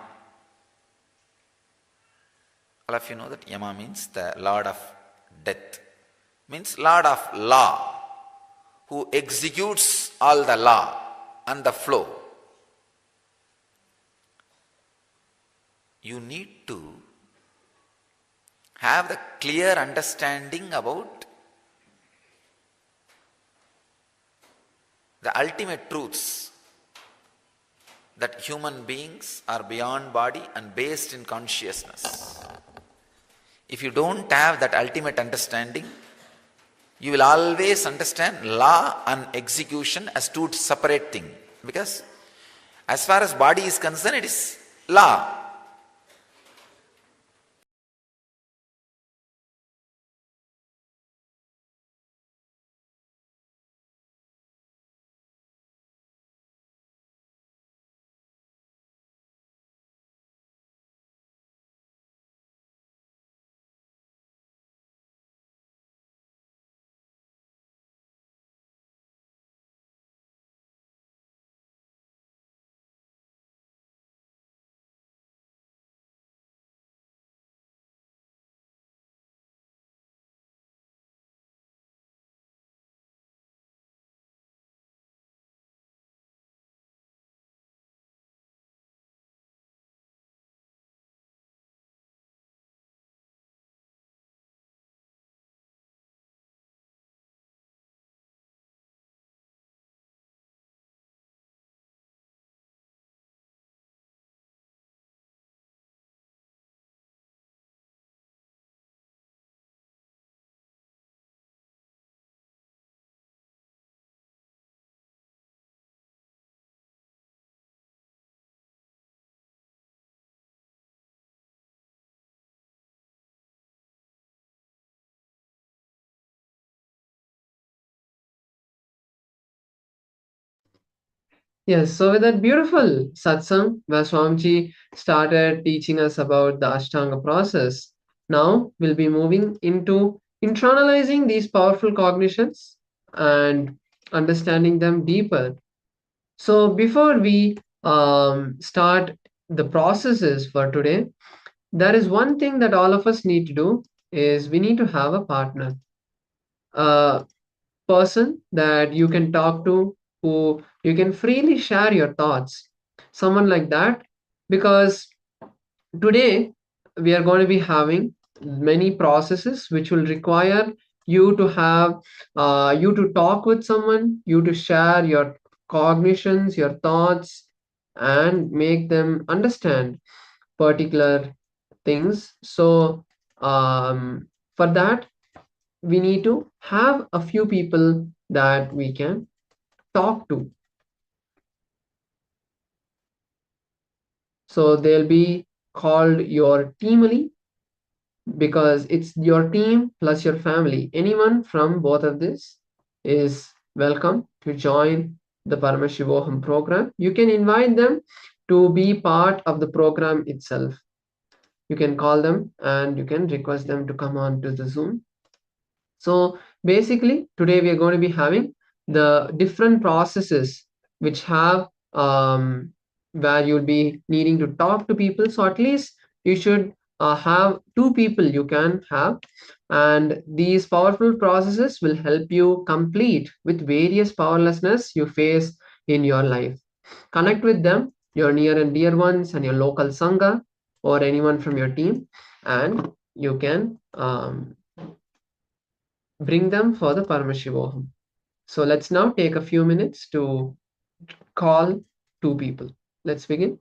Speaker 1: all of you know that yama means the lord of death, means lord of law, who executes all the law and the flow. you need to have the clear understanding about the ultimate truths that human beings are beyond body and based in consciousness. If you don't have that ultimate understanding, you will always understand law and execution as two separate things. Because as far as body is concerned, it is law.
Speaker 6: Yes, so with that beautiful satsang where Swamiji started teaching us about the Ashtanga process, now we'll be moving into internalizing these powerful cognitions and understanding them deeper. So before we start the processes for today, there is one thing that all of us need to do is we need to have a partner. Person that you can talk to, who you can freely share your thoughts, someone like that, because today we are going to be having many processes which will require you to have you to talk with someone, you to share your cognitions, your thoughts, and make them understand particular things. So for that we need to have a few people that we can talk to. So they'll be called your teamly, because it's your team plus your family. Anyone from both of this is welcome to join the Paramashivoham program. You can invite them to be part of the program itself. You can call them and you can request them to come on to the Zoom. So basically, today we are going to be having the different processes which have where you'll be needing to talk to people. So at least you should have two people you can have, and these powerful processes will help you complete with various powerlessness you face in your life. Connect with them, your near and dear ones, and your local sangha, or anyone from your team, and you can bring them for the Paramashivoham. So let's now take a few minutes to call two people. Let's begin.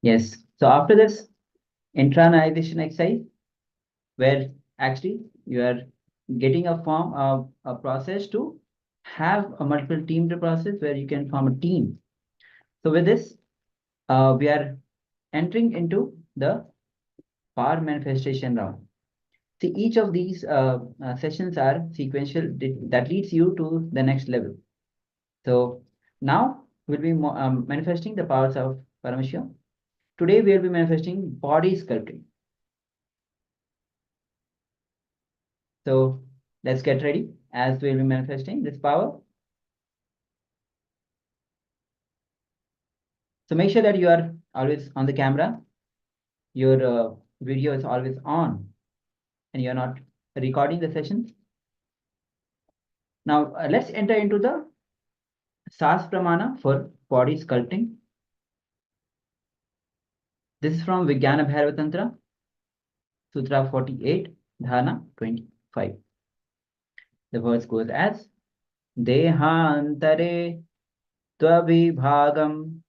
Speaker 9: Yes. So after this internalization exercise, where actually you are getting a form of a process to have a multiple teamed process where you can form a team. So with this, we are entering into the power manifestation round. See, each of these sessions are sequential that leads you to the next level. So now we'll be manifesting the powers of Paramashiva. Today we'll be manifesting body sculpting. So let's get ready as we'll be manifesting this power. So make sure that you are always on the camera. Your video is always on and you're not recording the sessions. Now let's enter into the Sas Pramana for body sculpting. This is from Vijnana Bhairava Tantra, Sutra 48, Dharana 25. The verse goes as Dehantare Tvabhibhagam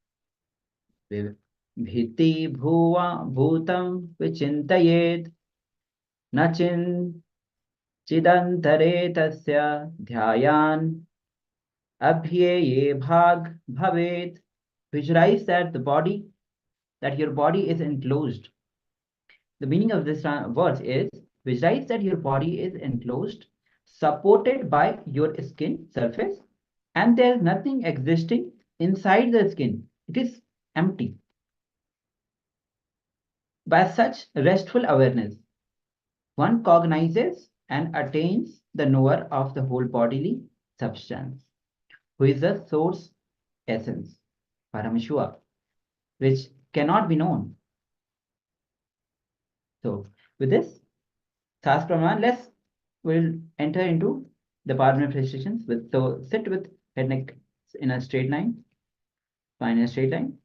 Speaker 9: Bhiti Bhuva Bhutam Vichintayet Nachin Chidantare Tasya Dhyayan Abhyeye Bhag Bhavet. Visualize that your body is enclosed. The meaning of this verse is visualize that your body is enclosed, supported by your skin surface, and there is nothing existing inside the skin. It is empty. By such restful awareness, one cognizes and attains the knower of the whole bodily substance, who is the source essence, Paramashiva, which cannot be known. So, with this, Sas Pramana, we'll enter into the power manifestations. So, sit with head neck in a straight line, spine in a straight line.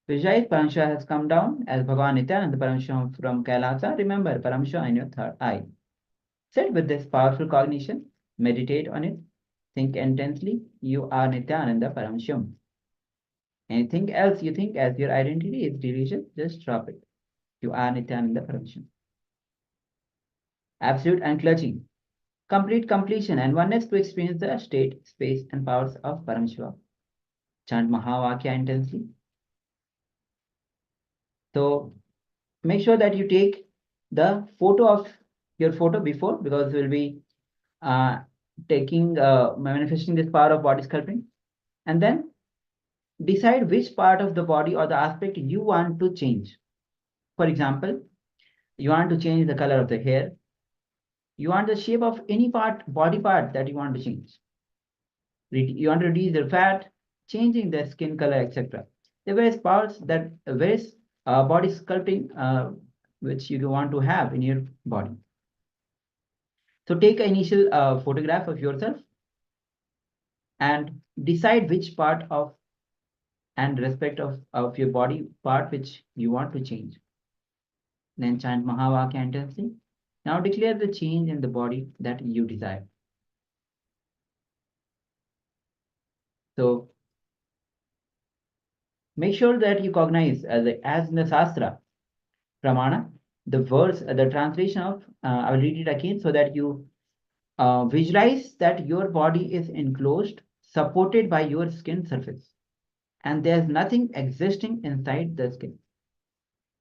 Speaker 9: Vijay Paramashiva has come down as Bhagavan Nithyananda Paramashiva from Kailasa. Remember Paramashiva in your third eye. Sit with this powerful cognition, meditate on it, think intensely. You are Nithyananda Paramashiva. Anything else you think as your identity is religious, just drop it. You are Nithyananda Paramashiva. Absolute unclutching, complete completion and oneness to experience the state, space, and powers of Paramashiva. Chant Mahavakya intensely. So make sure that you take the photo of your photo before, because we'll be manifesting this power of body sculpting, and then decide which part of the body or the aspect you want to change. For example, you want to change the color of the hair. You want the shape of any body part that you want to change. You want to reduce the fat, changing the skin color, etc. There are various parts that various body sculpting which you want to have in your body. So take an initial photograph of yourself and decide which part of and respect of your body part which you want to change. Then chant Mahavakya intensely. Now declare the change in the body that you desire. So make sure that you cognize as in the Shastra, Pramana, the verse, the translation of, I will read it again so that you visualize that your body is enclosed, supported by your skin surface, and there's nothing existing inside the skin.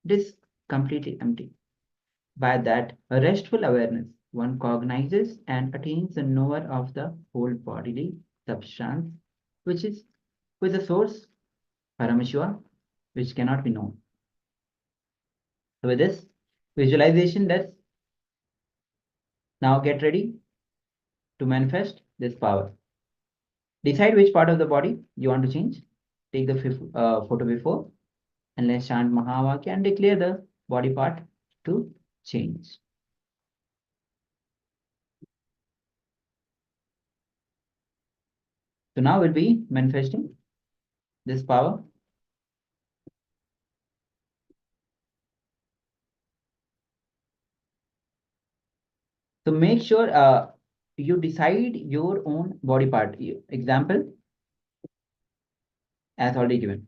Speaker 9: It is completely empty. By that restful awareness, one cognizes and attains the knower of the whole bodily substance, which is with the source, Paramashiva, which cannot be known. So with this visualization, let's now get ready to manifest this power. Decide which part of the body you want to change. Take the photo before and let's chant Mahavakya and declare the body part to change. So now we'll be manifesting this power. So make sure you decide your own body part. Example, as already given.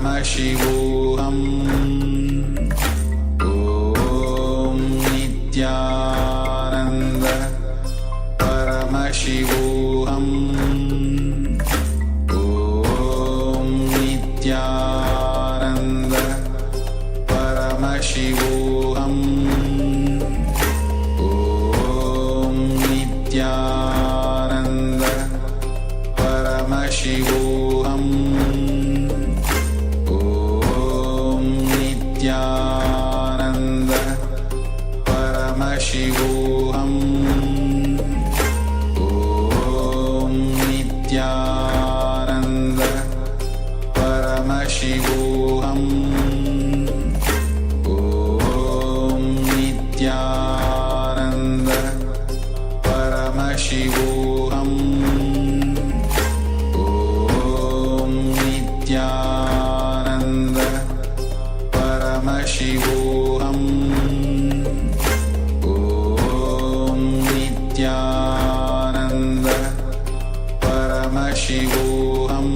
Speaker 5: Paramashivoham Om Nithyananda Paramashivoham Om Nithyananda Paramashivoham Om Nithyananda Paramashivoham Om Nithyananda Paramashivoham Om Nithyananda Paramashivoham Om Nithyananda Paramashivoham Om Nithyananda Paramashivoham Om Nithyananda Paramashivoham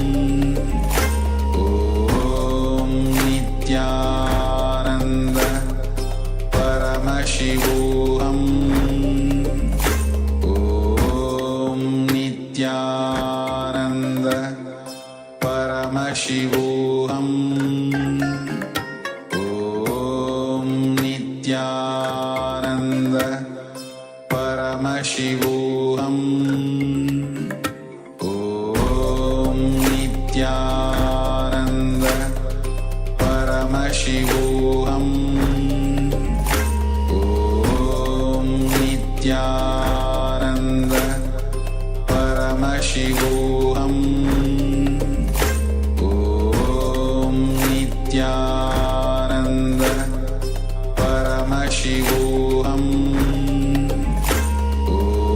Speaker 5: Om Nithyananda Paramashivoham Om Nithyananda Paramashivoham Om Nithyananda Paramashivoham Om Nithyananda Paramashivoham Om Nithyananda Paramashivoham Om Nithyananda Paramashivoham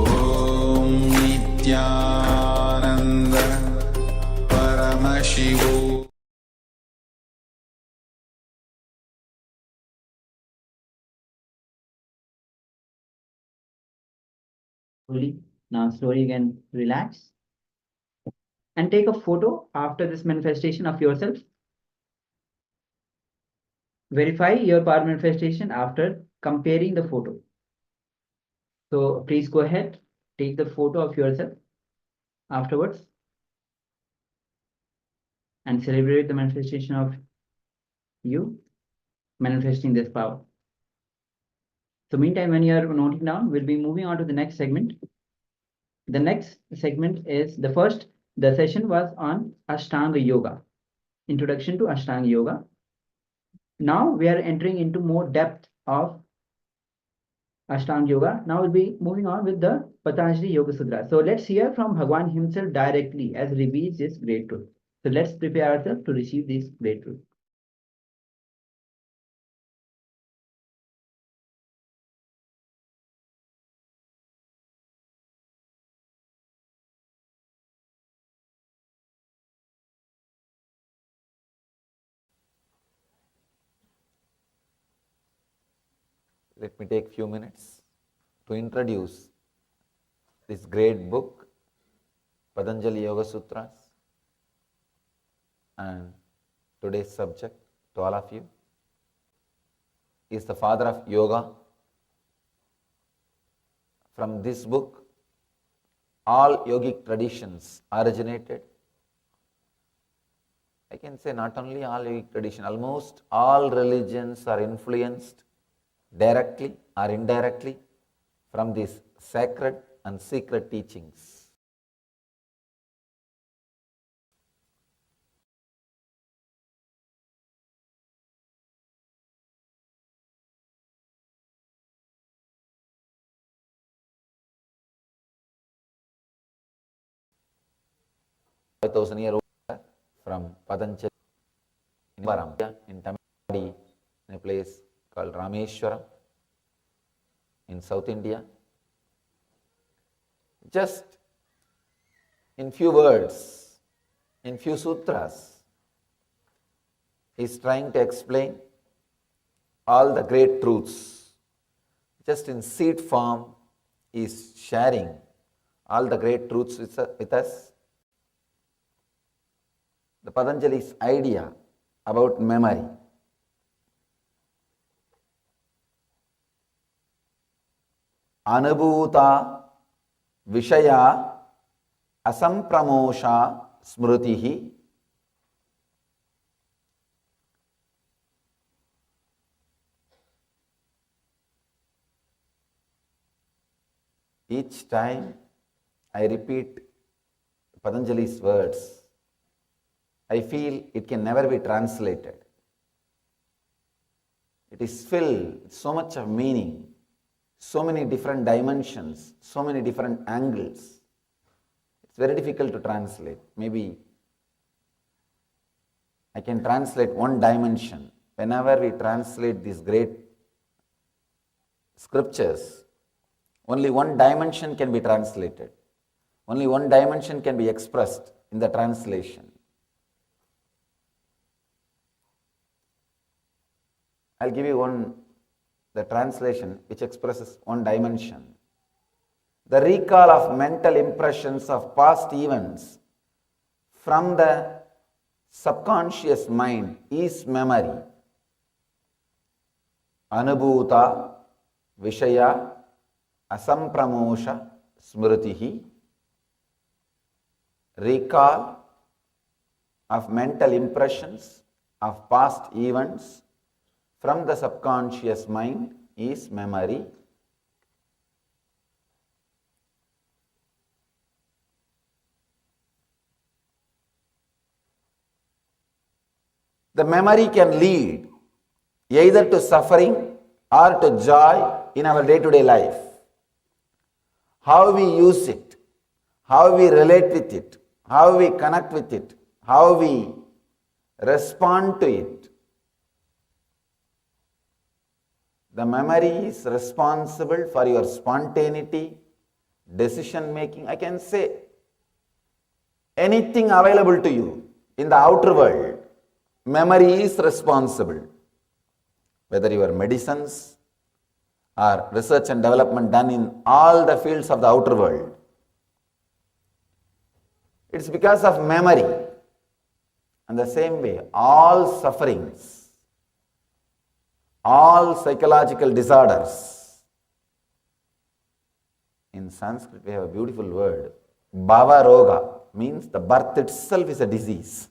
Speaker 5: Om Nithyananda Paramashivoham
Speaker 9: Fully. Now slowly again relax and take a photo after this manifestation of yourself. Verify your power manifestation after comparing the photo. So please go ahead, take the photo of yourself afterwards and celebrate the manifestation of you manifesting this power. So meantime, when you are noting down, we'll be moving on to the next segment. The next segment is the session was on Ashtanga Yoga, introduction to Ashtanga Yoga. Now we are entering into more depth of Ashtanga Yoga. Now we'll be moving on with the Patanjali Yoga Sutra. So let's hear from Bhagwan himself directly as reveals this great truth. So let's prepare ourselves to receive this great truth.
Speaker 8: Let me take few minutes to introduce this great book, Patanjali Yoga Sutras, and today's subject to all of you is the father of yoga. From this book, all yogic traditions originated. I can say not only all yogic tradition, almost all religions are influenced directly or indirectly from these sacred and secret teachings. Year old from Patanjali in Tamil Nadu, in a place called Rameshwaram in South India. Just in few words, in few sutras, he is trying to explain all the great truths. Just in seed form, he is sharing all the great truths with us. the Patanjali's idea about memory. Anubhuta Vishaya Asampramosha Smrutihi. Each time I repeat Patanjali's words, I feel it can never be translated. It is filled with so much of meaning, so many different dimensions, so many different angles. It's very difficult to translate. Maybe I can translate one dimension. Whenever we translate these great scriptures, only one dimension can be translated. Only one dimension can be expressed in the translation. I'll give you the translation which expresses one dimension. The recall of mental impressions of past events from the subconscious mind is memory. Anubhuta Vishaya Asampramosha Smrutihi. Recall of mental impressions of past events from the subconscious mind is memory. The memory can lead either to suffering or to joy in our day-to-day life. How we use it, how we relate with it, how we connect with it, how we respond to it. The memory is responsible for your spontaneity, decision making. I can say anything available to you in the outer world, memory is responsible. Whether your medicines or research and development done in all the fields of the outer world, it's because of memory. And the same way, all sufferings, all psychological disorders. In Sanskrit, we have a beautiful word, bhava roga, means the birth itself is a disease,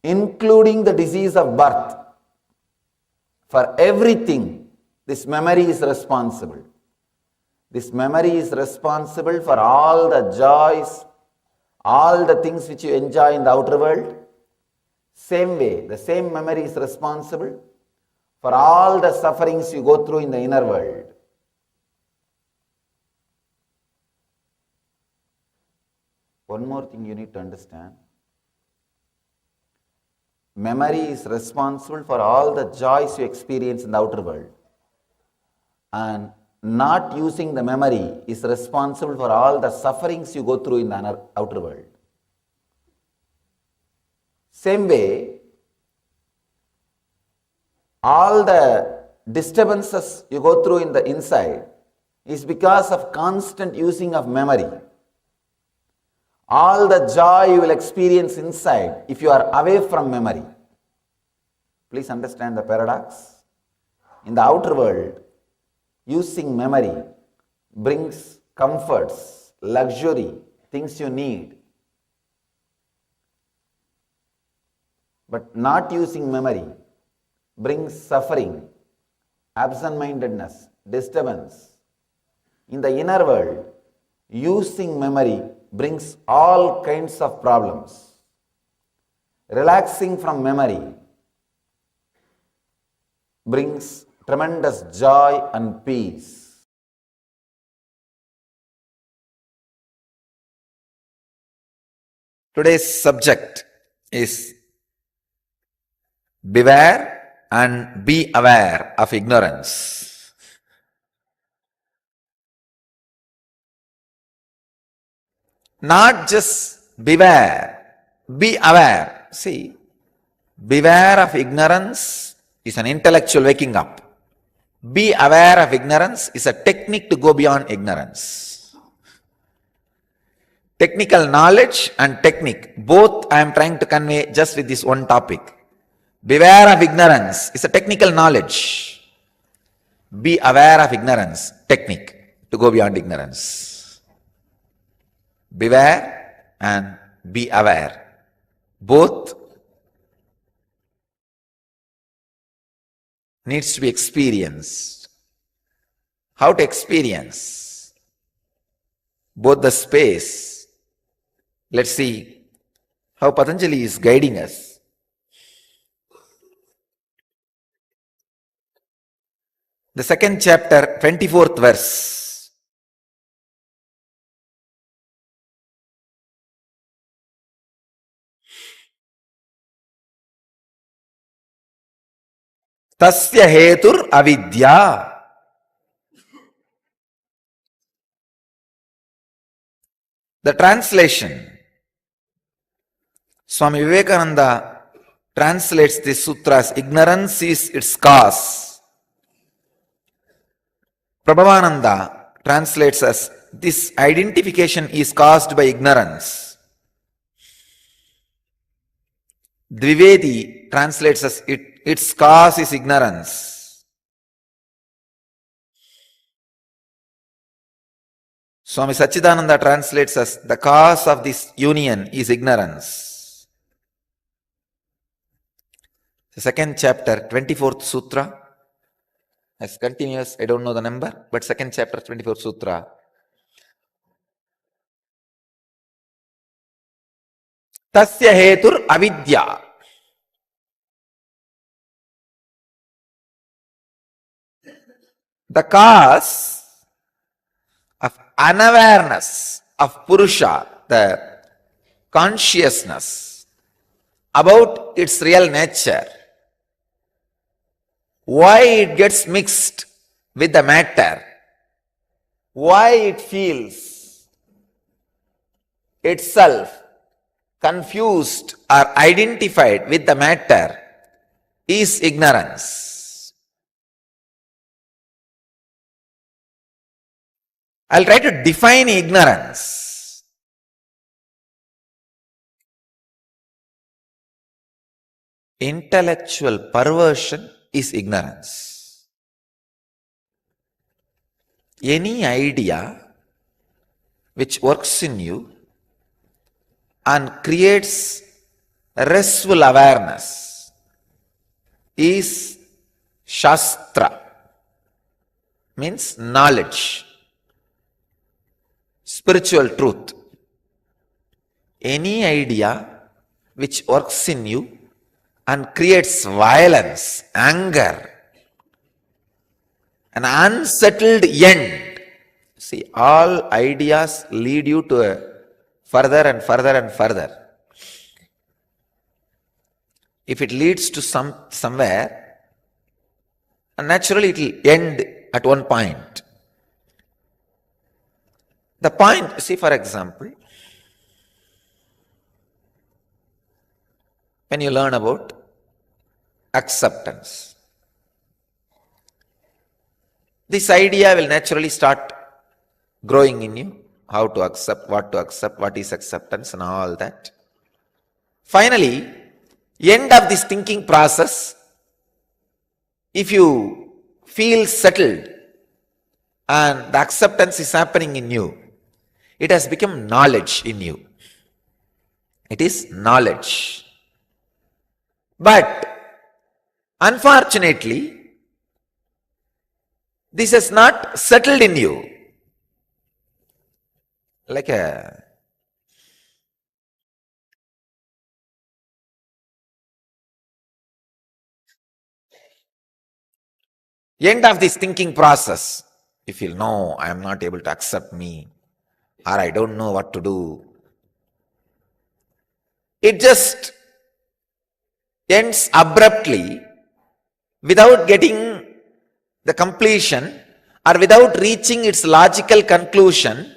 Speaker 8: including the disease of birth. For everything, this memory is responsible. This memory is responsible for all the joys, all the things which you enjoy in the outer world. Same way, the same memory is responsible for all the sufferings you go through in the inner world. One more thing you need to understand. Memory is responsible for all the joys you experience in the outer world. And not using the memory is responsible for all the sufferings you go through in the outer world. Same way, all the disturbances you go through in the inside is because of constant using of memory. All the joy you will experience inside if you are away from memory. Please understand the paradox. In the outer world, using memory brings comforts, luxury, things you need. But not using memory brings suffering, absent-mindedness, disturbance. In the inner world, using memory brings all kinds of problems. Relaxing from memory brings tremendous joy and peace. Today's subject is beware and be aware of ignorance. Not just beware, be aware. See, beware of ignorance is an intellectual waking up. Be aware of ignorance is a technique to go beyond ignorance.
Speaker 1: Technical knowledge and technique, both I am trying to convey just with this one topic. Beware of ignorance is a technical knowledge. Be aware of ignorance, technique, to go beyond ignorance. Beware and be aware. Both needs to be experienced. How to experience both the space? Let's see how Patanjali is guiding us. The second chapter, 24th verse. Tasya hetur avidya. The translation. Swami Vivekananda translates this sutra as ignorance is its cause. Prabhavananda translates as this identification is caused by ignorance. Dvivedi translates as its cause is ignorance. Swami Sachidananda translates as the cause of this union is ignorance. The second chapter, 24th sutra, as continuous, I don't know the number, but second chapter, 24th sutra. Tasya hetur avidya. The cause of unawareness of Purusha, the consciousness about its real nature, why it gets mixed with the matter, why it feels itself confused or identified with the matter is ignorance. I'll try to define ignorance. Intellectual perversion is ignorance. Any idea which works in you and creates restful awareness is Shastra, means knowledge, spiritual truth. Any idea which works in you and creates violence, anger, an unsettled end. See, all ideas lead you to a further and further and further. If it leads to somewhere, naturally it will end at one point. The point, see, for example, when you learn about acceptance, this idea will naturally start growing in you. How to accept, what is acceptance and all that. Finally, end of this thinking process, if you feel settled and the acceptance is happening in you, it has become knowledge in you. It is knowledge. But unfortunately, this has not settled in you. Like a end of this thinking process, you feel, no, I am not able to accept me, or I don't know what to do. It just ends abruptly without getting the completion or without reaching its logical conclusion,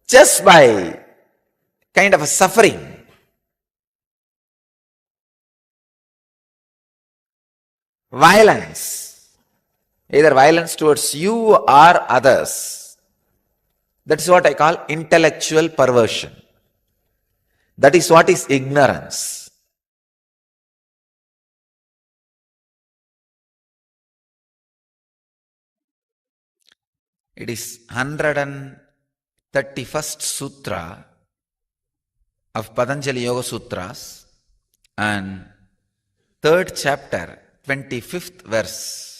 Speaker 1: just by kind of a suffering. Violence, either violence towards you or others,
Speaker 8: That is what I call intellectual perversion. That is what is ignorance. It is 131st Sutra of Patanjali Yoga Sutras and 3rd chapter, 25th verse.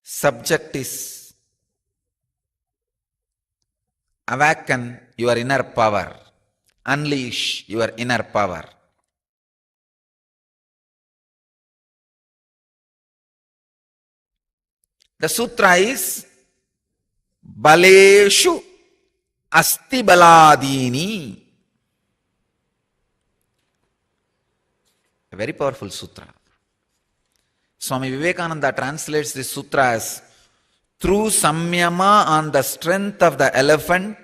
Speaker 8: Subject is awaken your inner power, unleash your inner power. The sutra is Baleshu Asti Baladini. A very powerful sutra. Swami Vivekananda translates this sutra as through samyama on the strength of the elephant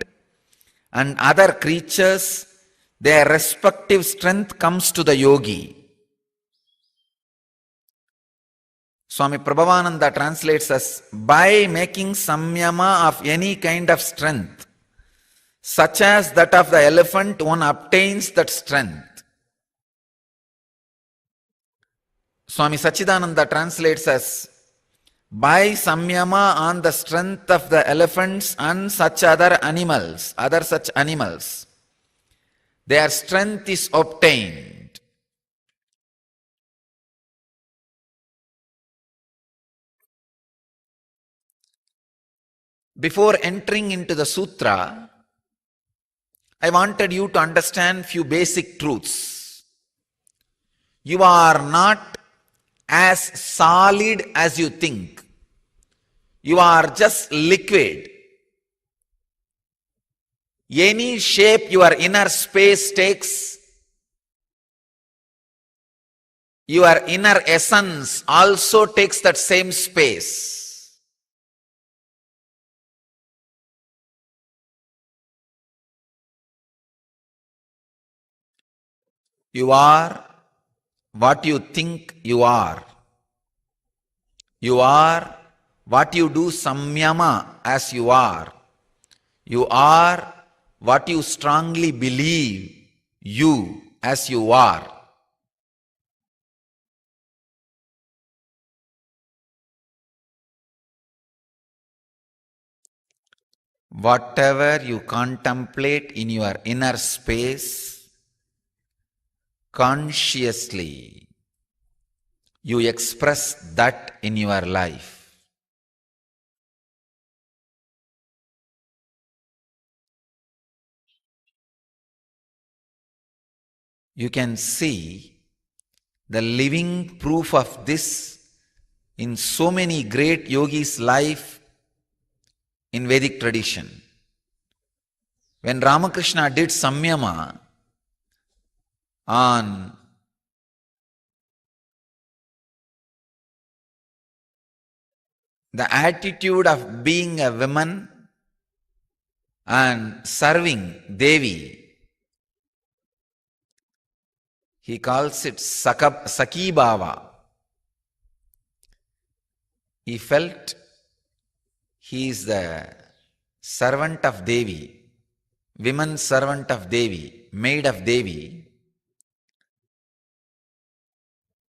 Speaker 8: and other creatures, their respective strength comes to the yogi. Swami Prabhavananda translates as by making samyama of any kind of strength, such as that of the elephant, one obtains that strength. Swami Sachidananda translates as by samyama on the strength of the elephants and such other such animals, their strength is obtained. Before entering into the sutra, I wanted you to understand few basic truths. You are not as solid as you think. You are just liquid. Any shape your inner space takes, your inner essence also takes that same space. You are what you think you are. You are what you do samyama as you are. You are what you strongly believe you as you are. Whatever you contemplate in your inner space, consciously, you express that in your life. You can see the living proof of this in so many great yogis' life in Vedic tradition. When Ramakrishna did samyama on the attitude of being a woman and serving Devi, he calls it Saki Bhava. He felt he is the servant of Devi, woman servant of Devi, maid of Devi.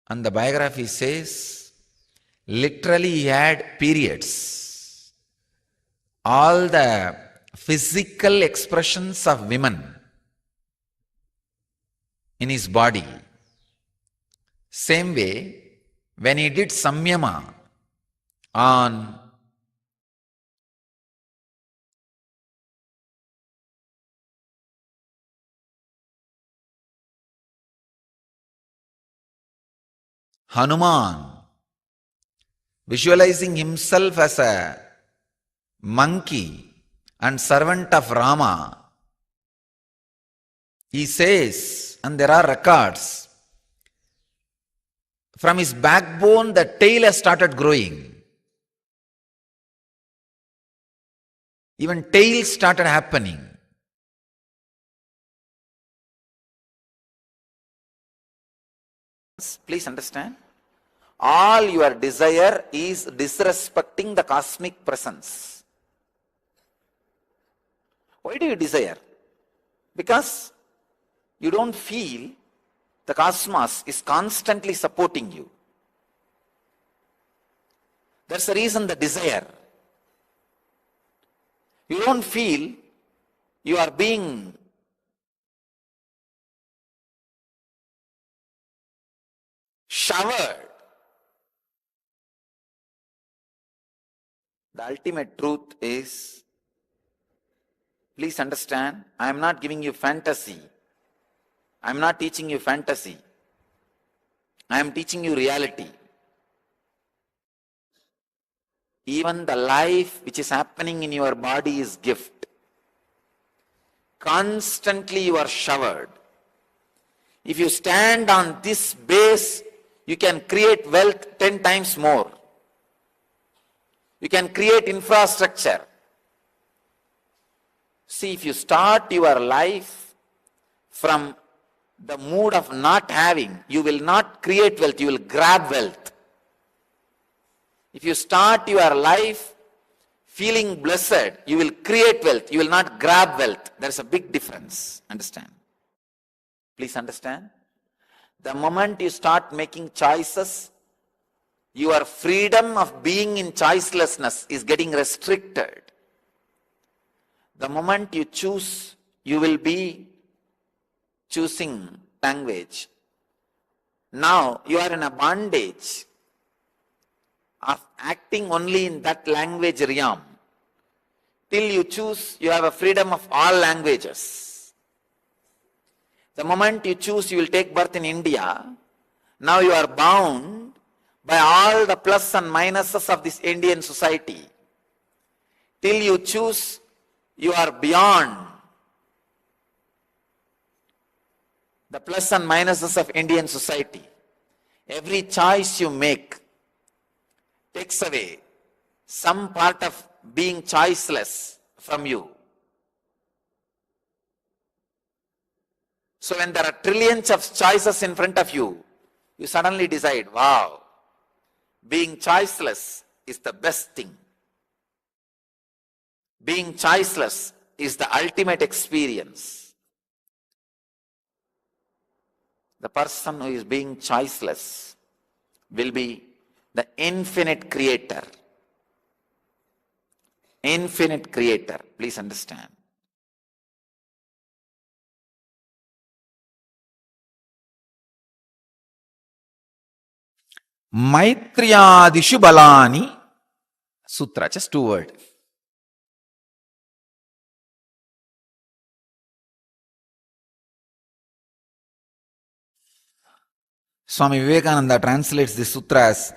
Speaker 8: And the biography says, literally he had periods. All the physical expressions of women in his body. Same way, when he did samyama on Hanuman, visualizing himself as a monkey and servant of Rama, he says, and there are records, from his backbone the tail has started growing. Even tails started happening. Please understand, all your desire is disrespecting the cosmic presence. Why do you desire? Because you don't feel the cosmos is constantly supporting you. That's the reason the desire. You don't feel you are being showered. The ultimate truth is, please understand, I am not giving you fantasy. I am not teaching you fantasy. I am teaching you reality. Even the life which is happening in your body is gift. Constantly you are showered. If you stand on this base, you can create wealth 10 times more. You can create infrastructure. See, if you start your life from the mood of not having, you will not create wealth, you will grab wealth. If you start your life feeling blessed, you will create wealth, you will not grab wealth. There is a big difference. Understand? Please understand. The moment you start making choices, your freedom of being in choicelessness is getting restricted. The moment you choose, you will be choosing language. Now you are in a bondage of acting only in that language realm. Till you choose, you have a freedom of all languages. The moment you choose, you will take birth in India. Now you are bound by all the plus and minuses of this Indian society. Till you choose, you are beyond the plus and minuses of Indian society. Every choice you make takes away some part of being choiceless from you. So when there are trillions of choices in front of you, you suddenly decide, wow, being choiceless is the best thing. Being choiceless is the ultimate experience. The person who is being choiceless will be the infinite creator. Infinite creator. Please understand. Maitriyadishu balani sutra. Just 2 words. Swami Vivekananda translates this sutra as,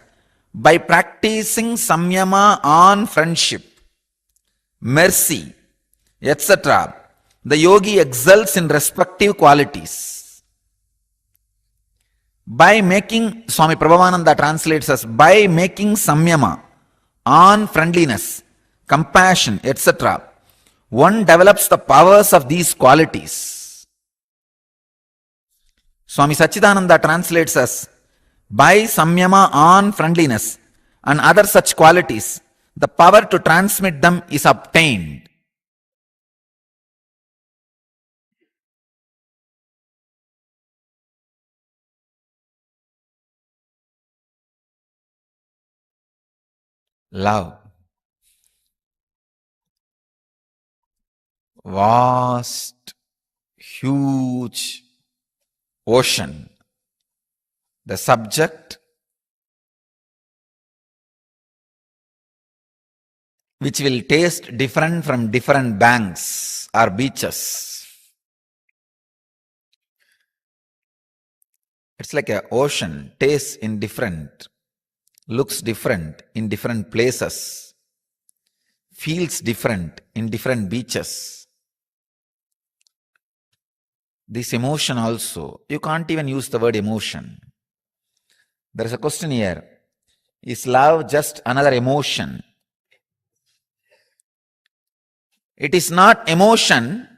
Speaker 8: by practicing samyama on friendship, mercy, etc., the yogi excels in respective qualities. By making, Swami Prabhavananda translates as, by making samyama on friendliness, compassion, etc., one develops the powers of these qualities. Swami Sachidananda translates as, by samyama on friendliness and other such qualities, the power to transmit them is obtained. Love. Vast, huge ocean. The subject, which will taste different from different banks or beaches. It's like an ocean, tastes in different, looks different in different places, feels different in different beaches. This emotion also, you can't even use the word emotion. There is a question here. Is love just another emotion? It is not emotion,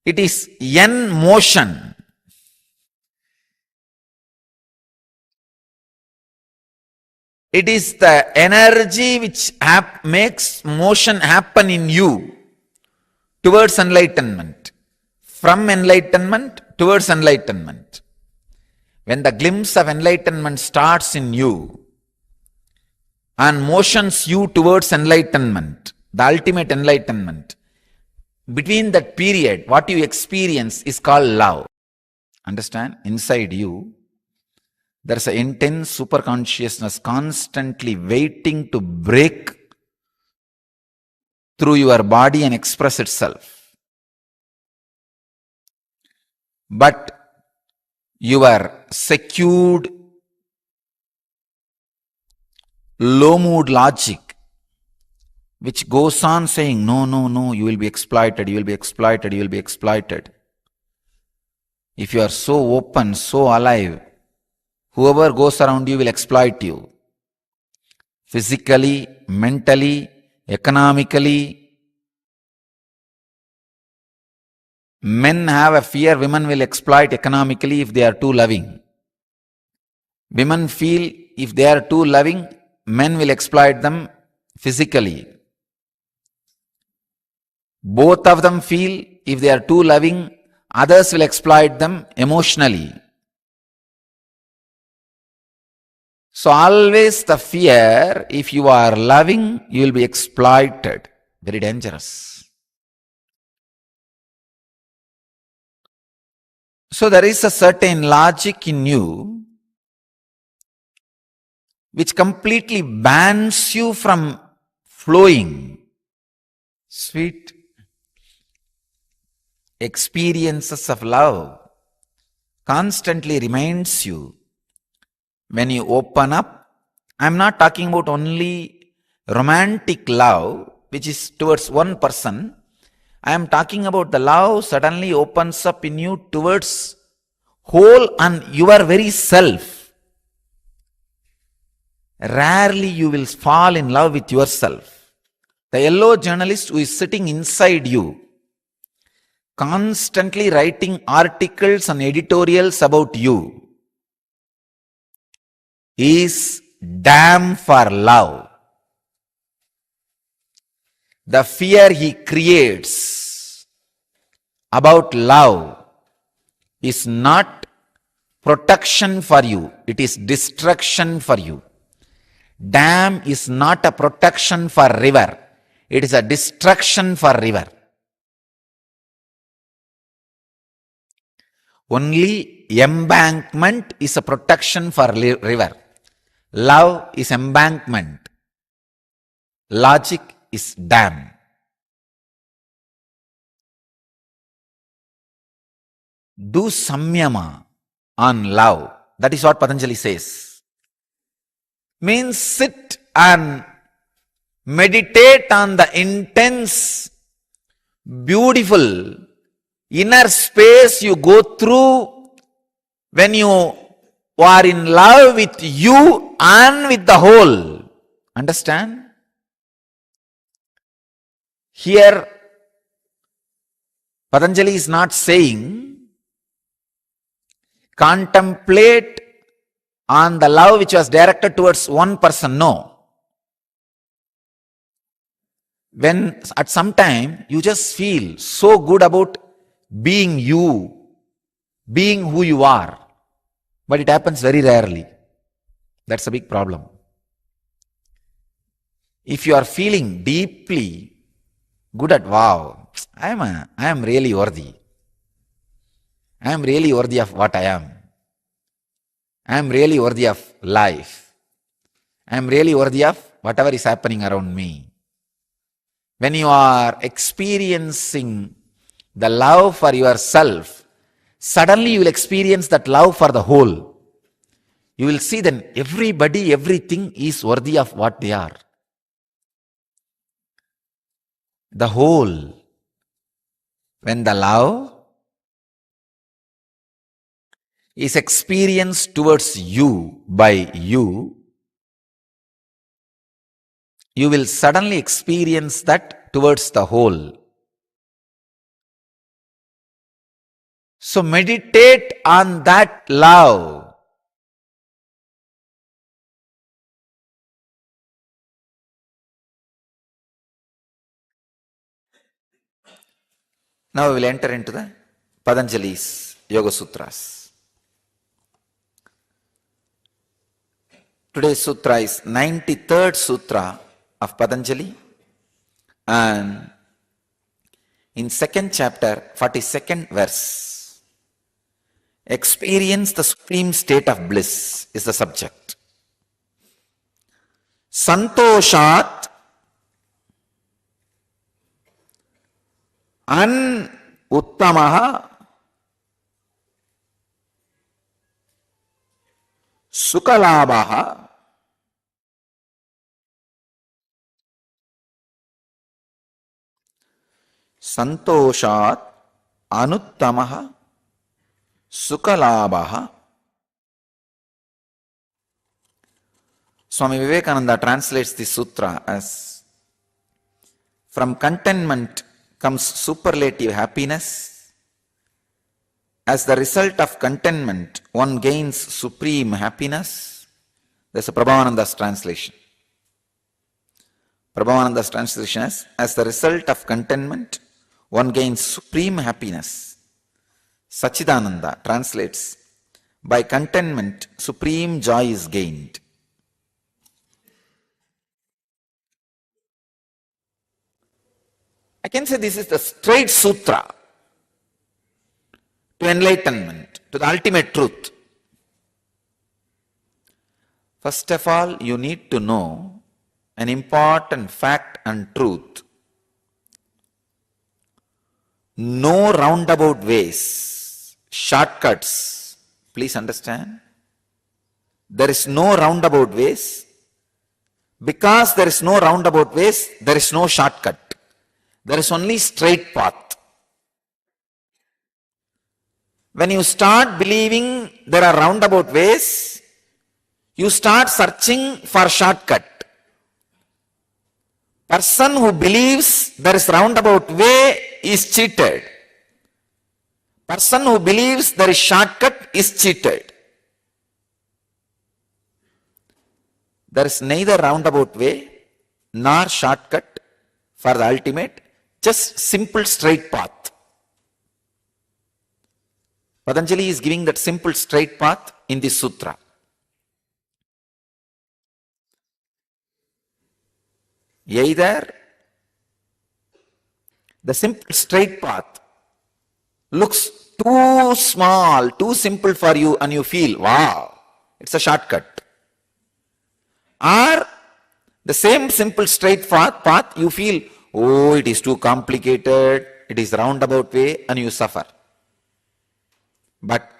Speaker 8: it is yen motion. It is the energy which makes motion happen in you towards enlightenment. From enlightenment towards enlightenment. When the glimpse of enlightenment starts in you and motions you towards enlightenment, the ultimate enlightenment, between that period, what you experience is called love. Understand? Inside you, there's an intense super consciousness constantly waiting to break through your body and express itself. But your secured, low mood logic, which goes on saying, no, no, no, you will be exploited, you will be exploited, you will be exploited. If you are so open, so alive, whoever goes around you will exploit you. Physically, mentally, economically. Men have a fear women will exploit economically if they are too loving. Women feel if they are too loving, men will exploit them physically. Both of them feel if they are too loving, others will exploit them emotionally. So always the fear, if you are loving, you will be exploited. Very dangerous. So there is a certain logic in you which completely bans you from flowing sweet experiences of love. Constantly reminds you when you open up. I'm not talking about only romantic love, which is towards one person. I am talking about the love suddenly opens up in you towards whole and your very self. Rarely you will fall in love with yourself. The yellow journalist who is sitting inside you, constantly writing articles and editorials about you, is damn for love. The fear he creates about love is not protection for you, it is destruction for you. Dam is not a protection for river, it is a destruction for river. Only embankment is a protection for river. Love is embankment. Logic is dam. Do samyama on love. That is what Patanjali says. Means sit and meditate on the intense, beautiful inner space you go through when you are in love with you and with the whole. Understand? Here, Patanjali is not saying contemplate on the love which was directed towards one person. No. When at some time you just feel so good about being you, being who you are, but it happens very rarely. That's a big problem. If you are feeling deeply good at, wow, I am really worthy. I am really worthy of what I am. I am really worthy of life. I am really worthy of whatever is happening around me. When you are experiencing the love for yourself, suddenly you will experience that love for the whole. You will see then everybody, everything is worthy of what they are. The whole. When the love is experienced towards you by you, you will suddenly experience that towards the whole. So meditate on that love. Now we will enter into the Patanjali's Yoga Sutras. Today's sutra is 93rd sutra of Patanjali, and in second chapter, 42nd verse, experience the supreme state of bliss is the subject. Santoshat an uttamaha sukalabaha Santoshat anuttamaha sukalabaha. Swami Vivekananda translates this sutra as, from contentment comes superlative happiness. As the result of contentment, one gains supreme happiness. That's a Prabhavananda's translation. Prabhavananda's translation is, as the result of contentment, one gains supreme happiness. Sachidananda translates, by contentment, supreme joy is gained. I can say this is the straight sutra to enlightenment, to the ultimate truth. First of all, you need to know an important fact and truth. No roundabout ways, shortcuts. Please understand. There is no roundabout ways. Because there is no roundabout ways, there is no shortcut. There is only straight path. When you start believing there are roundabout ways, you start searching for shortcut. Person who believes there is roundabout way is cheated. Person who believes there is shortcut is cheated. There is neither roundabout way nor shortcut for the ultimate, just simple straight path. Patanjali is giving that simple straight path in this sutra. Either the simple straight path looks too small, too simple for you, and you feel, wow, it's a shortcut. Or the same simple straight path, you feel, oh, it is too complicated, it is roundabout way, and you suffer. But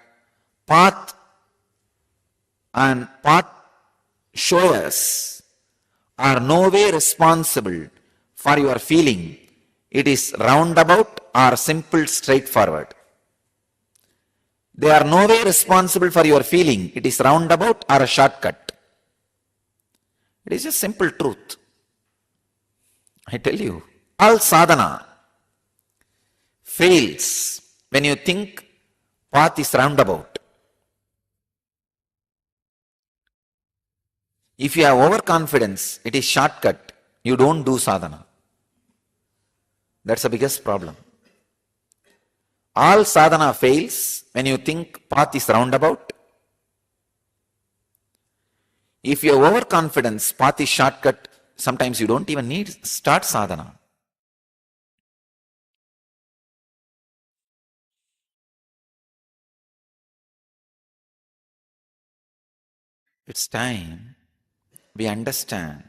Speaker 8: path and path showers are no way responsible for your feeling it is roundabout or simple straightforward. They are no way responsible for your feeling it is roundabout or a shortcut. It is just simple truth. I tell you, all sadhana fails when you think path is roundabout. If you have overconfidence, it is shortcut, you don't do sadhana. That's the biggest problem. All sadhana fails when you think path is roundabout. If you have overconfidence, path is shortcut, sometimes you don't even need start sadhana. It's time we understand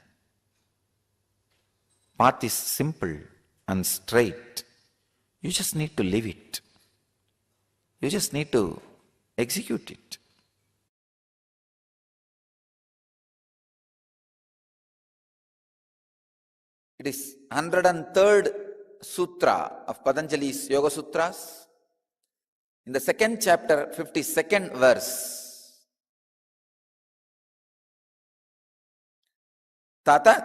Speaker 8: path is simple and straight. You just need to live it. You just need to execute it. It is 103rd Sutra of Patanjali's Yoga Sutras. In the second chapter, 52nd verse. Tata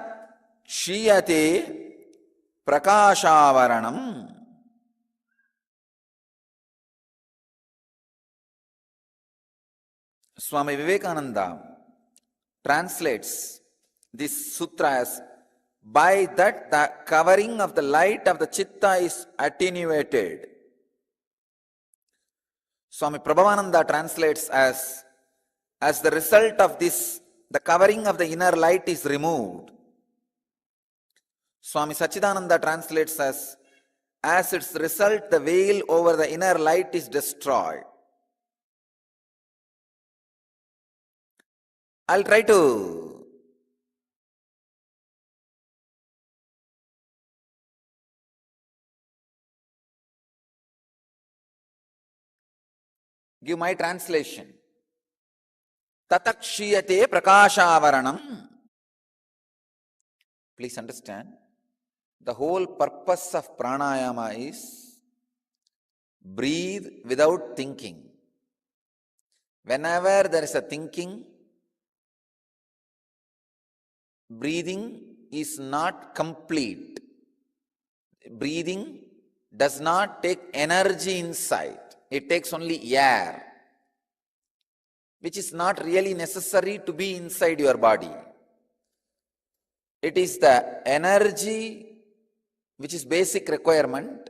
Speaker 8: Shiyate Prakashavaranam Swami Vivekananda translates this sutra as, by that the covering of the light of the chitta is attenuated
Speaker 1: Swami Prabhavananda translates as the result of this, the covering of the inner light is removed. Swami Sachidananda translates as its result, the veil over the inner light is destroyed. I'll try to give my translation. Tatakshiyate prakashavaranam. Please understand, the whole purpose of pranayama is breathe without thinking. Whenever there is a thinking, breathing is not complete. Breathing does not take energy inside. It takes only air, which is not really necessary to be inside your body. It is the energy which is basic requirement.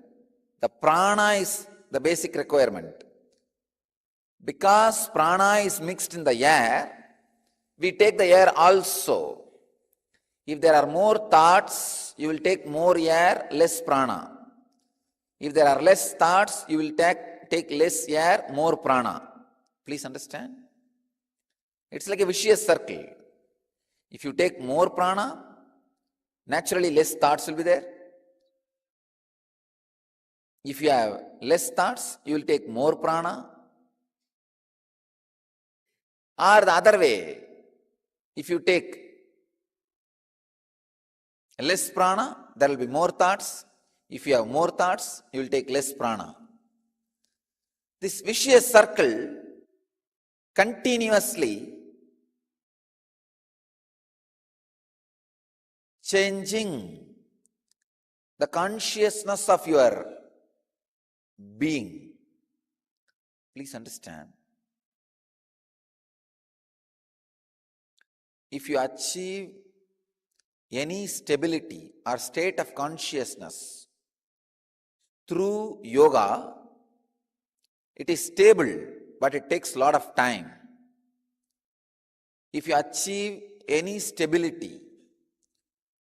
Speaker 1: The prana is the basic requirement. Because prana is mixed in the air, we take the air also. If there are more thoughts, you will take more air, less prana. If there are less thoughts, you will take less air, more prana. Please understand? It's like a vicious circle. If you take more prana, naturally less thoughts will be there. If you have less thoughts, you will take more prana. Or the other way, if you take less prana, there will be more thoughts. If you have more thoughts, you will take less prana. This vicious circle continuously changing the consciousness of your being. Please understand. If you achieve any stability or state of consciousness through yoga, it is stable, but it takes a lot of time. If you achieve any stability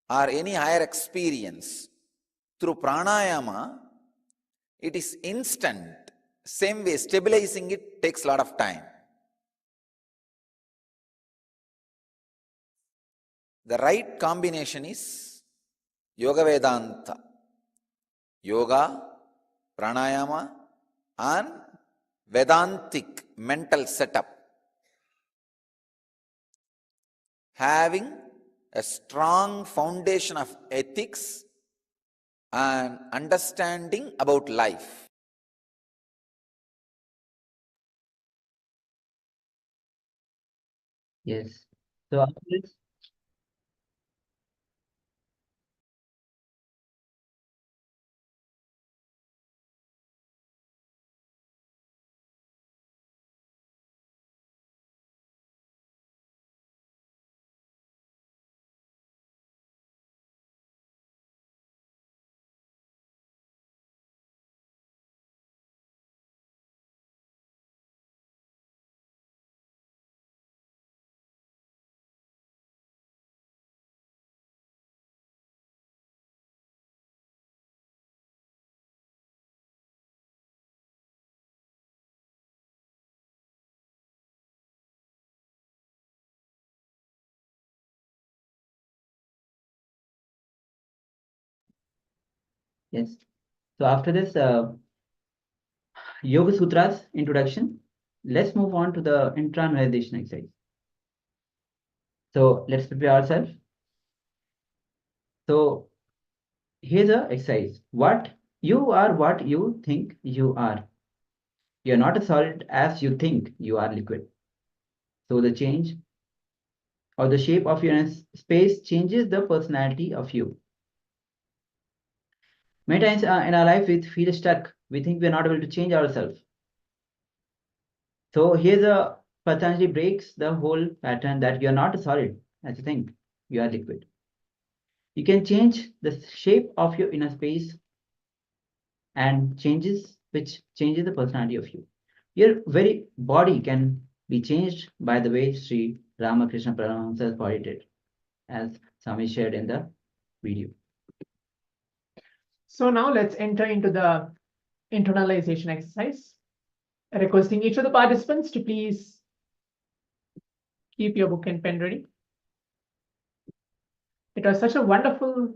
Speaker 1: or any higher experience through pranayama, it is instant. Same way, stabilizing it takes a lot of time. The right combination is Yoga Vedanta. Yoga, pranayama, and Vedantic mental setup. Having a strong foundation of ethics and understanding about life.
Speaker 9: Yes. So after this, yes. So after this Yoga Sutras introduction, let's move on to the internalization exercise. So let's prepare ourselves. So here's the exercise. What you think you are. You're not as solid as you think you are liquid. So the change or the shape of your space changes the personality of you. Many times in our life, we feel stuck. We think we're not able to change ourselves. So here's a Patanjali breaks the whole pattern that you're not solid as you think. You are liquid. You can change the shape of your inner space and which changes the personality of you. Your very body can be changed by the way Sri Ramakrishna Paramahamsa's body did, as Swami shared in the video.
Speaker 10: So now let's enter into the internalization exercise. Requesting each of the participants to please keep your book and pen ready. It was such a wonderful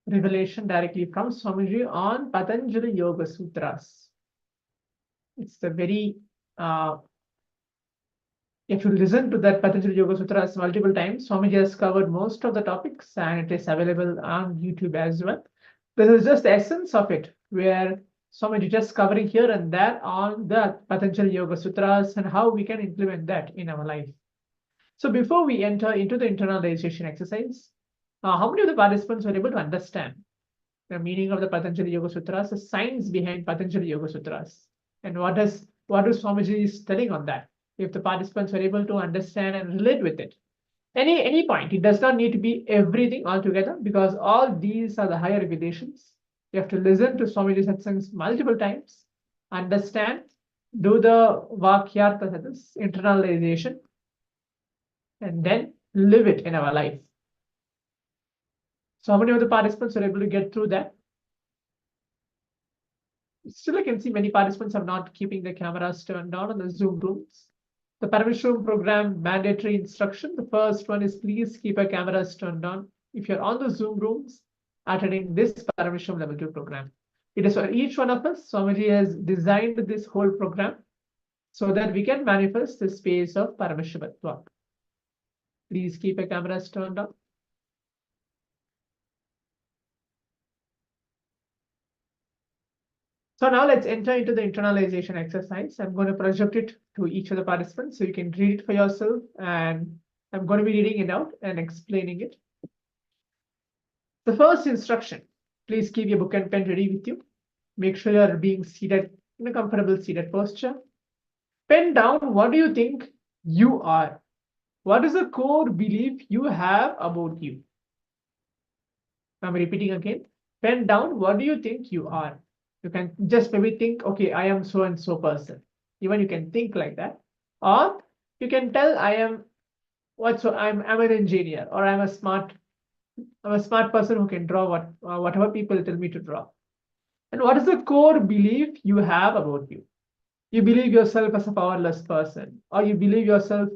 Speaker 10: revelation directly from Swamiji on Patanjali Yoga Sutras. It's a very, if you listen to that Patanjali Yoga Sutras multiple times, Swamiji has covered most of the topics and it is available on YouTube as well. This is just the essence of it, where Swamiji just covering here and there on the Patanjali Yoga Sutras and how we can implement that in our life. So before we enter into the internalization exercise, how many of the participants were able to understand the meaning of the Patanjali Yoga Sutras, the science behind Patanjali Yoga Sutras, and what Swamiji is telling on that? If the participants were able to understand and relate with it, any point, it does not need to be everything altogether, because all these are the higher revelations. You have to listen to Swamiji's satsangs multiple times, understand, do the vakyartha, that is internalization, and then live it in our life. So how many of the participants were able to get through that? Still, I can see many participants are not keeping their cameras turned on in the Zoom rooms. The Paramashivoham program mandatory instruction, the first one is please keep your cameras turned on if you're on the Zoom rooms attending this Paramashivoham Level 2 program. It is for each one of us. Swamiji has designed this whole program so that we can manifest the space of Paramashivatva. Please keep your cameras turned on. So now let's enter into the internalization exercise. I'm going to project it to each of the participants so you can read it for yourself, and I'm going to be reading it out and explaining it. The first instruction, please keep your book and pen ready with you. Make sure you're being seated in a comfortable seated posture. Pen down, what do you think you are? What is the core belief you have about you? I'm repeating again. Pen down, what do you think you are? You can just maybe think, okay, I am so and so person. Even you can think like that. Or you can tell I'm an engineer, or I'm a smart person who can draw whatever people tell me to draw. And what is the core belief you have about you? You believe yourself as a powerless person, or you believe yourself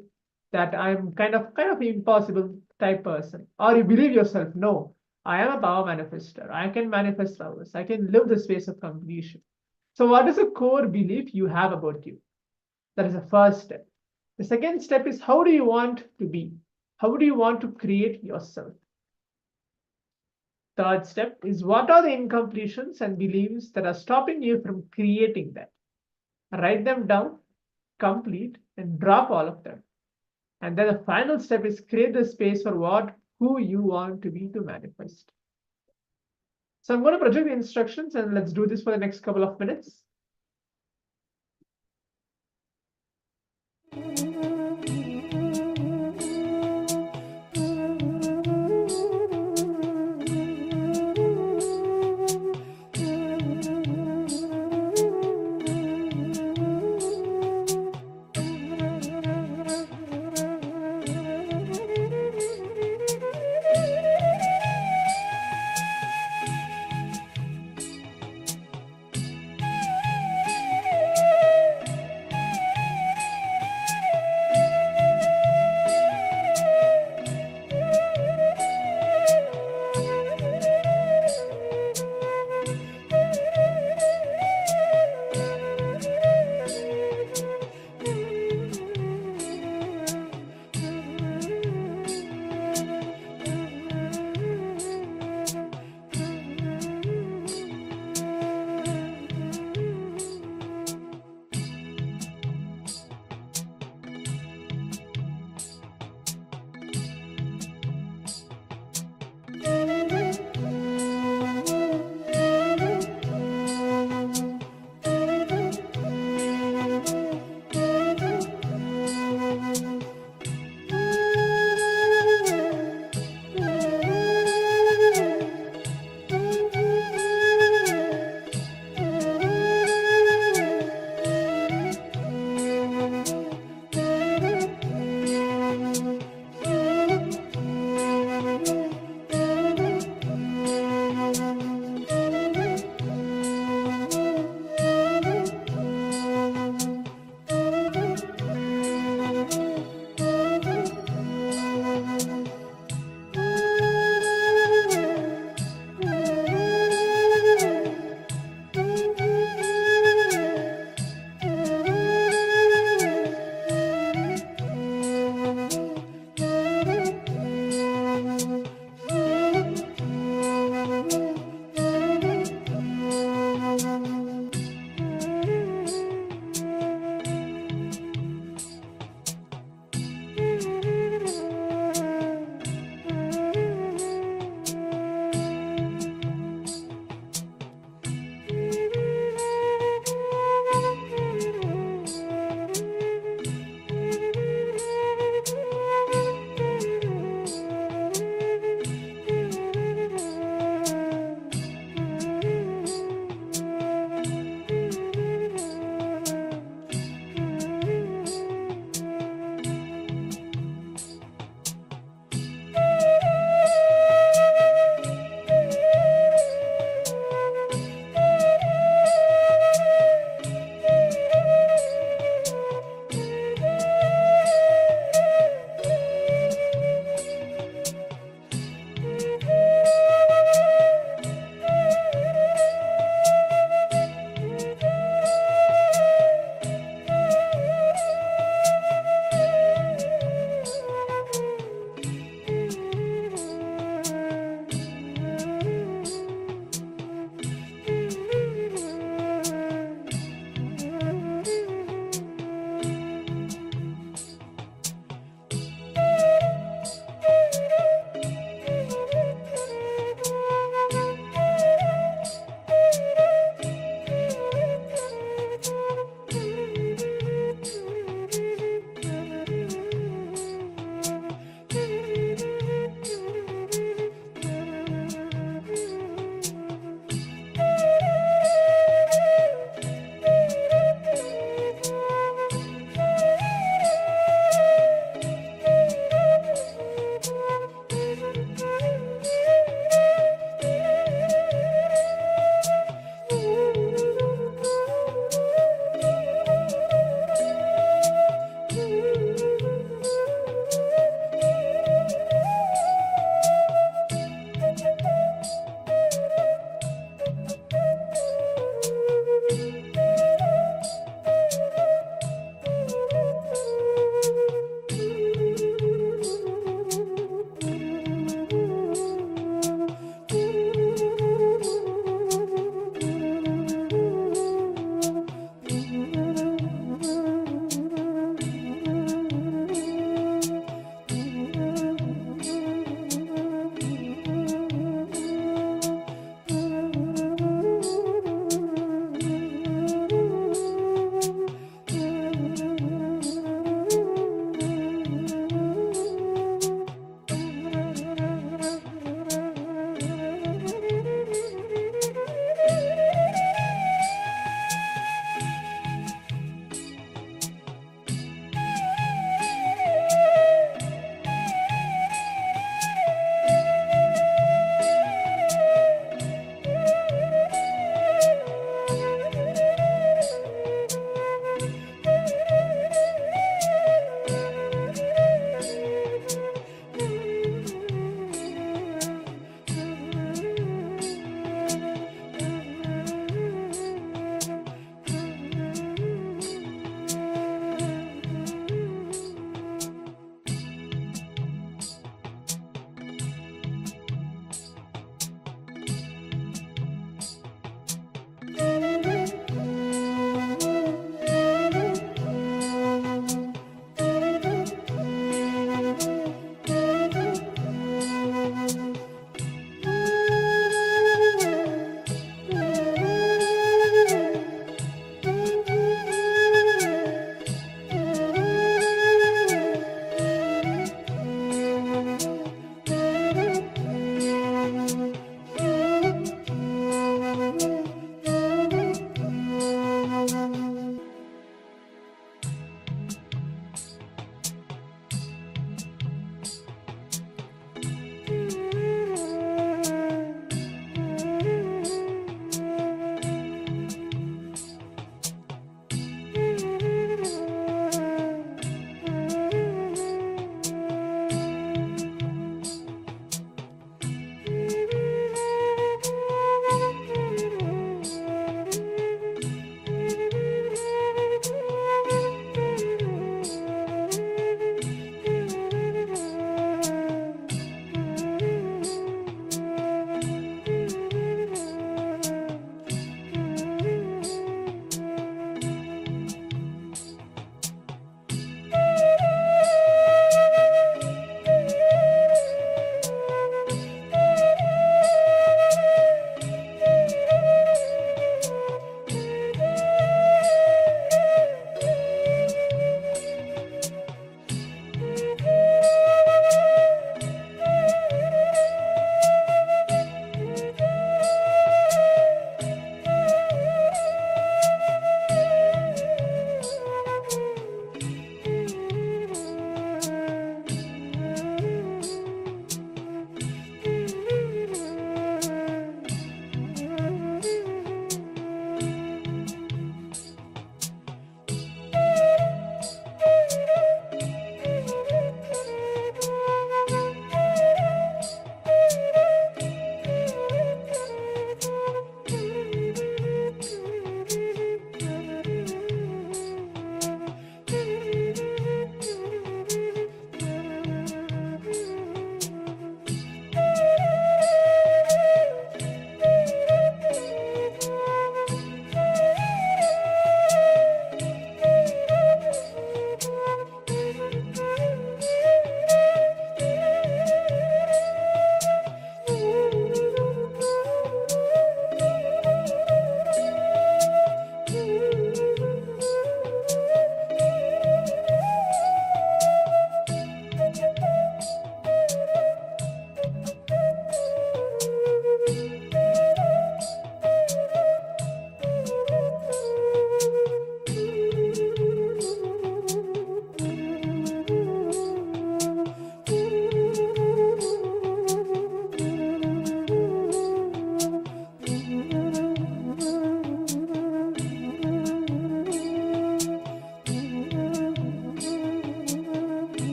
Speaker 10: that I'm kind of impossible type person, or you believe yourself, no, I am a power manifester. I can manifest powers. I can live the space of completion. So what is the core belief you have about you? That is the first step. The second step is, how do you want to be? How do you want to create yourself? Third step is, what are the incompletions and beliefs that are stopping you from creating that? Write them down, complete, and drop all of them. And then the final step is create the space for who you want to be to manifest. So I'm going to project the instructions, and let's do this for the next couple of minutes.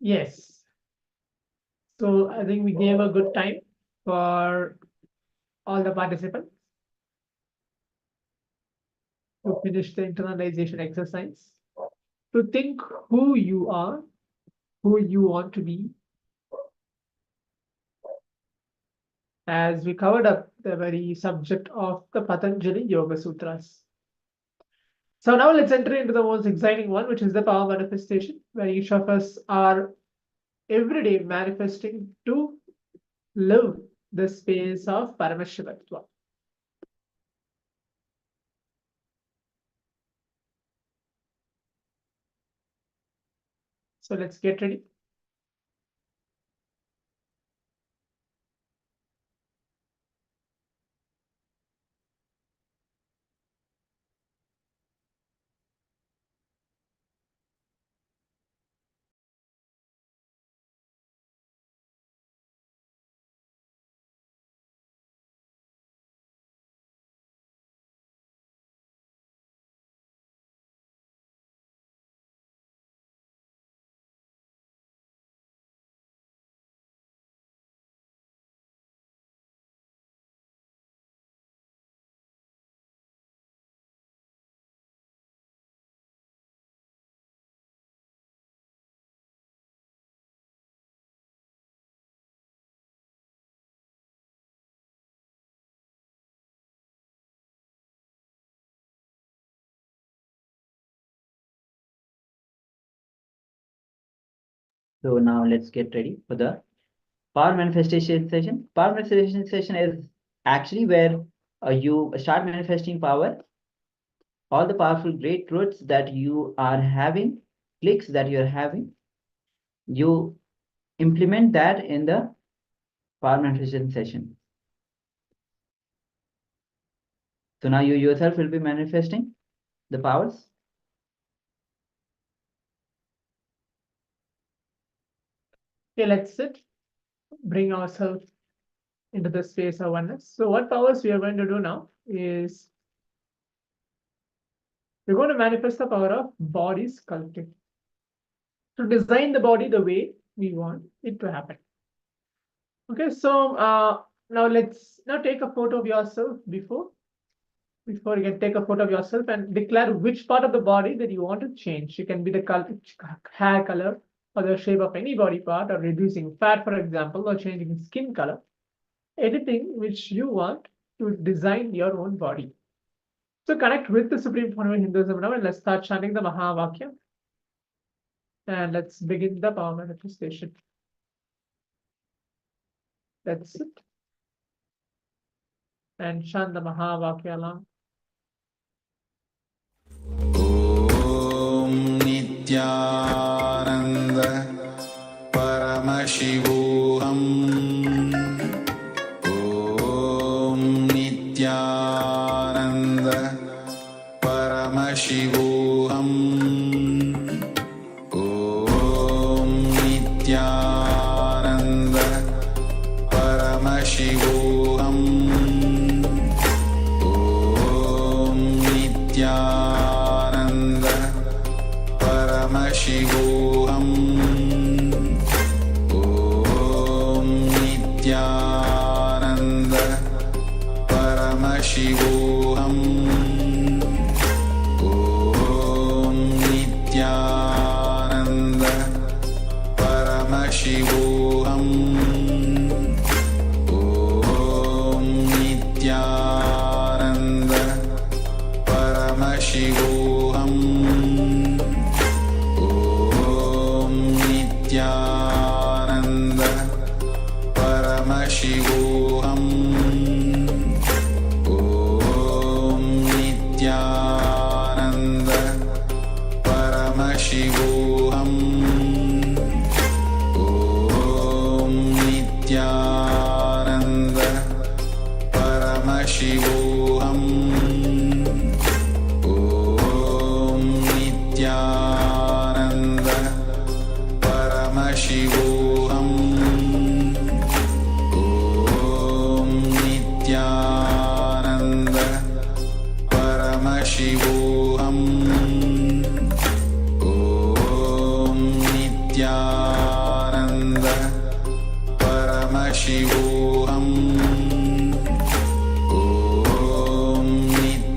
Speaker 10: Yes. So I think we gave a good time for all the participants to finish the internalization exercise, to think who you are, who you want to be, as we covered up the very subject of the Patanjali Yoga Sutras. So now let's enter into the most exciting one, which is the power manifestation, where each of us are every day manifesting to live the space of Paramashivoham. So let's get ready.
Speaker 9: So now let's get ready for the power manifestation session. Power manifestation session is actually where you start manifesting power, all the powerful great truths that you are having, clicks that you're having, you implement that in the power manifestation session. So now you yourself will be manifesting the powers.
Speaker 10: Okay, let's sit, bring ourselves into the space of oneness. So what powers we are going to do now is we're going to manifest the power of body sculpting, to design the body the way we want it to happen. Okay, so now let's take a photo of yourself before you can take a photo of yourself and declare which part of the body that you want to change. It can be the color, hair color, or the shape of any body part, or reducing fat, for example, or changing skin color. Anything which you want to design your own body. So connect with the Supreme Point of Hinduism now, and let's start chanting the Mahavakya. And let's begin the power manifestation. That's it. And chant the Mahavakya along.
Speaker 5: Om Nithyananda Paramashivoham. Om Nithyananda Paramashivoham. Om Nithyananda Paramashivoham. Om Nithyananda Paramashivoham. Om Nithyananda Paramashivoham. Om Nithyananda Paramashivoham. Om Nithyananda Paramashivoham. Om Nithyananda Paramashivoham. Om Nithyananda Paramashivoham. Om Nithyananda Paramashivoham. Om Nithyananda Paramashivoham. Om Nithyananda Paramashivoham. Om Nithyananda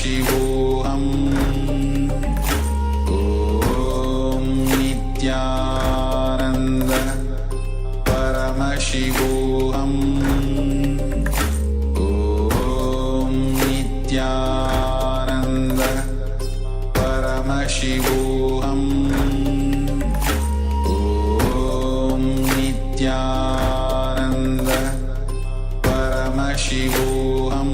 Speaker 5: Paramashivoham Om Nithyananda Paramashivoham Om Nithyananda Paramashivoham Om Nithyananda Paramashivoham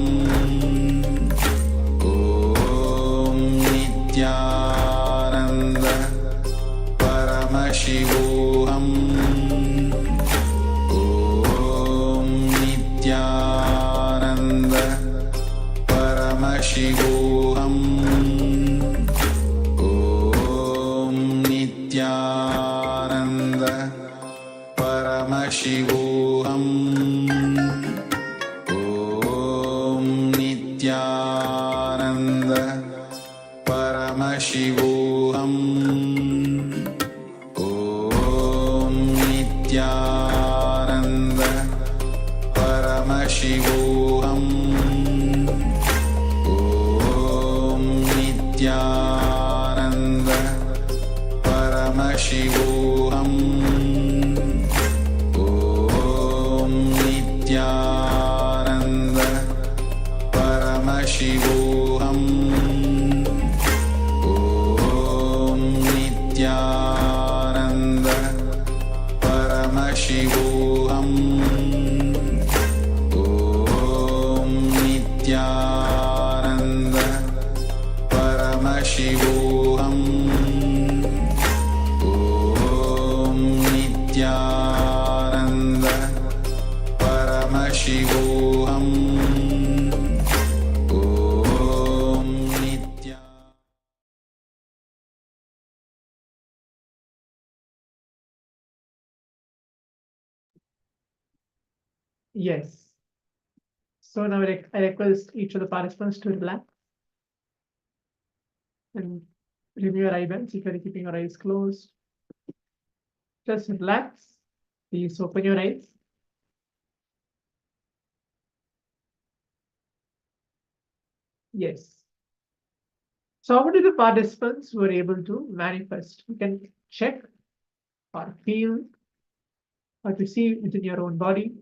Speaker 5: Om Nithyananda Paramashivoham Om Nithyananda Paramashivoham Om Nithyananda Paramashivoham Om Nithyananda Paramashivoham Om Nithyananda Paramashivoham Om Nithyananda Paramashivoham Om Nithyananda Paramashivoham Om Nithyananda Paramashivoham Om Nithyananda Paramashivoham Om Nithyananda Paramashivoham Om Nithyananda
Speaker 10: Yes. So now I request each of the participants to relax and remove your eyelids if you're keeping your eyes closed. Just relax. Please open your eyes. Yes. So how many of the participants were able to manifest? You can check or feel or to see within your own body.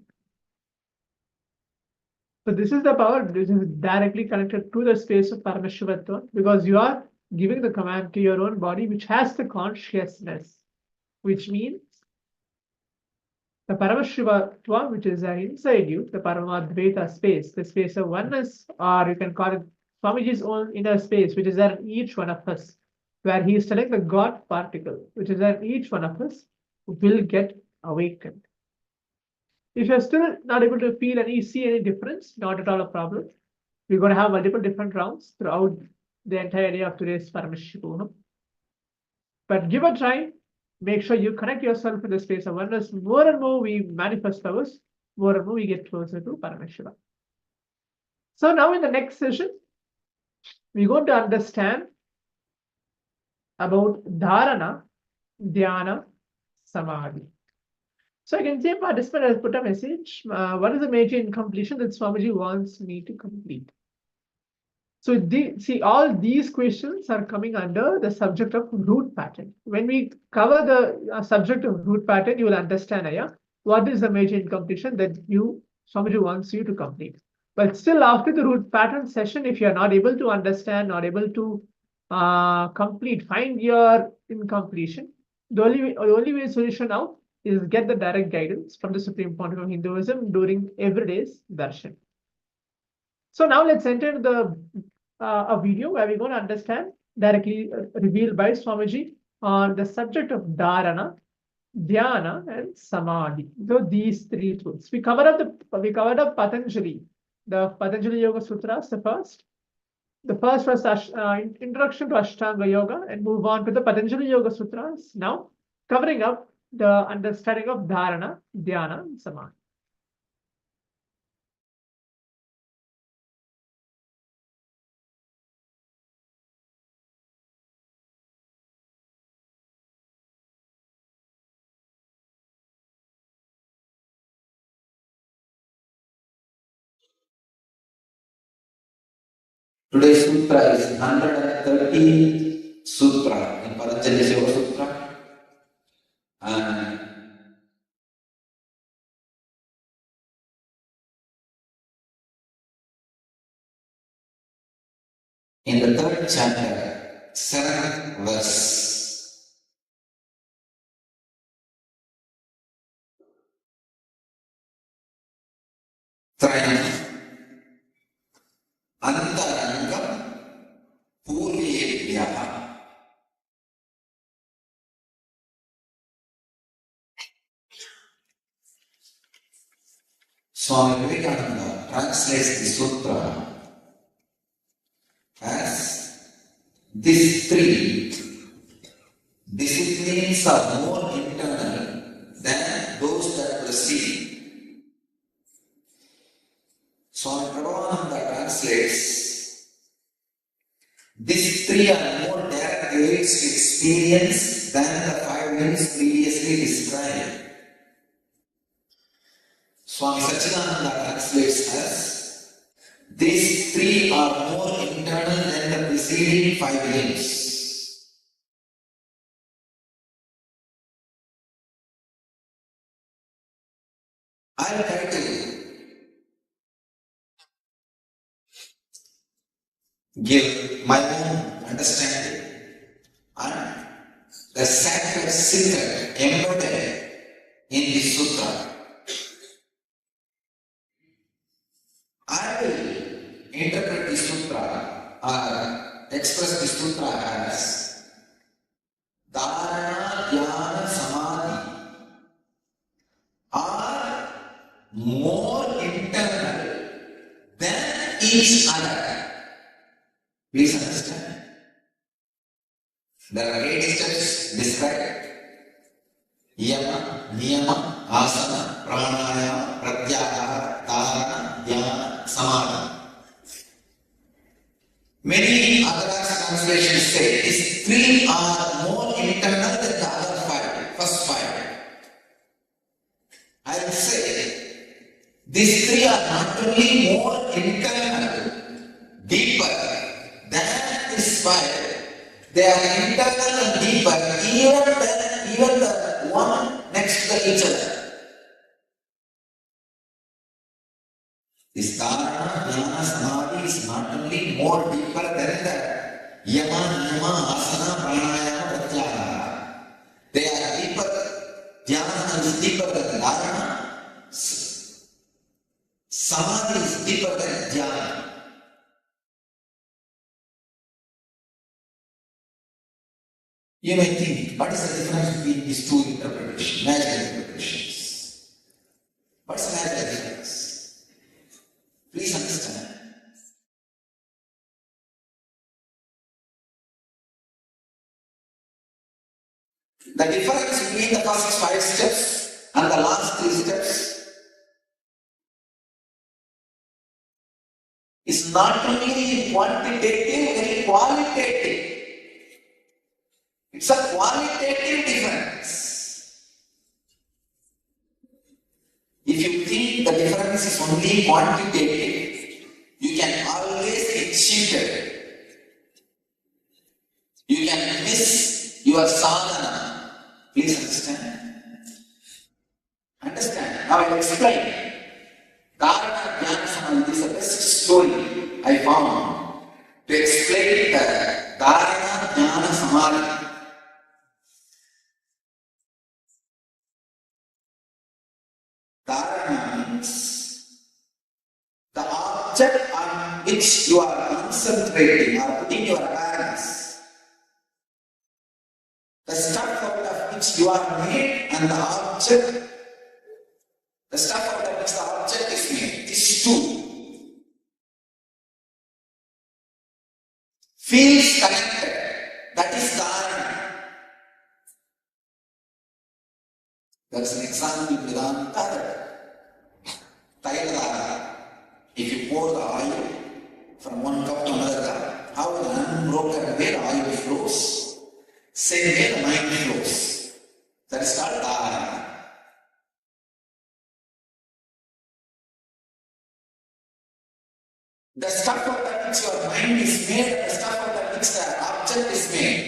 Speaker 10: So this is the power. This is directly connected to the space of Paramashivoham because you are giving the command to your own body, which has the consciousness, which means the Paramashivoham, which is inside you, the Paramadvaita space, the space of oneness, or you can call it Swamiji's own inner space, which is there in each one of us, where he is telling the God particle, which is there in each one of us, will get awakened. If you're still not able to feel see any difference, not at all a problem. We're going to have multiple different rounds throughout the entire day of today's Paramashivoham. But give a try. Make sure you connect yourself in the space of oneness. More and more we manifest ours, more and more we get closer to Paramashiva. So now in the next session, we're going to understand about Dharana, Dhyana, Samadhi. So I can say participant has put a message. What is the major incompletion that Swamiji wants me to complete? So see, all these questions are coming under the subject of root pattern. When we cover the subject of root pattern, you will understand what is the major incompletion that Swamiji wants you to complete. But still after the root pattern session, if you are not able to understand, not able to find your incompletion, the only way solution now is get the direct guidance from the Supreme Pontiff of Hinduism during everyday's darshan. So now let's enter a video where we're going to understand directly revealed by Swamiji on the subject of Dharana, Dhyana, and Samadhi. So these three tools. We covered up Patanjali, the Patanjali Yoga Sutras, the first. The first was introduction to Ashtanga Yoga, and move on to the Patanjali Yoga Sutras. Now covering up the understanding of Dharana, Dhyana, and Samadhi.
Speaker 1: Today's sutra is 113th sutra in Patanjali Yoga Sutra. And in the third chapter, 7th verse, Trayam Antarangam Purvebhyaha. Swami Vivekananda translates the sutra as these three disciplines are more internal than those that precede. Swami Prabhupada translates these three are more direct aids to experience than the 5 minutes previously described. Swami Satchidananda translates as these three are more internal than the preceding 5 limbs. I will try to give my own understanding and the sacred secret embedded in this sutra. I will interpret the sutra or express the sutra as Dharana, Dhyana, Samadhi are more internal than each other. Please understand. There are 8 steps described. Yama, Niyama, Asana, Pranayama, Pratyahara, Dharana, Dhyana, Samadhi. Many other translations say these 3 are more internal than the other 5, first 5. I will say these 3 are not only more internal, deeper than this 5, they are internal and deeper even the one next to each other. This Dharana, Dhyana, Samadhi is not only more deeper than the Yama, Niyama, Asana, Pranayama, Pratyahara. They are deeper. Dhyana is deeper than Dharana. Samadhi is deeper than Dhyana. You may think, what is the difference between these 2 interpretations, magical interpretations? What's the magical difference? Please understand. The difference between the first 5 steps and the last 3 steps is not only quantitative, very qualitative. It's a qualitative difference. If you think the difference is only quantitative, you can always be cheated. You can miss your sadhana. Please understand. Understand. Now I will explain. Dharana, Dhyana, Samadhi is the best story I found to explain the Dharana, Dhyana, Samadhi. Dharana means the object on which you are concentrating or putting your awareness, the stuff out of which you are made and the object, the stuff out of which the object is made, these 2 feels connected. That is Dharana. There is an example in Vedanta. If you pour the oil from one cup to another cup, how in an unbroken way the oil flows. Same way the mind flows. That is called Dharana. The stuff of that which your mind mind is made and the stuff out of which the object is made,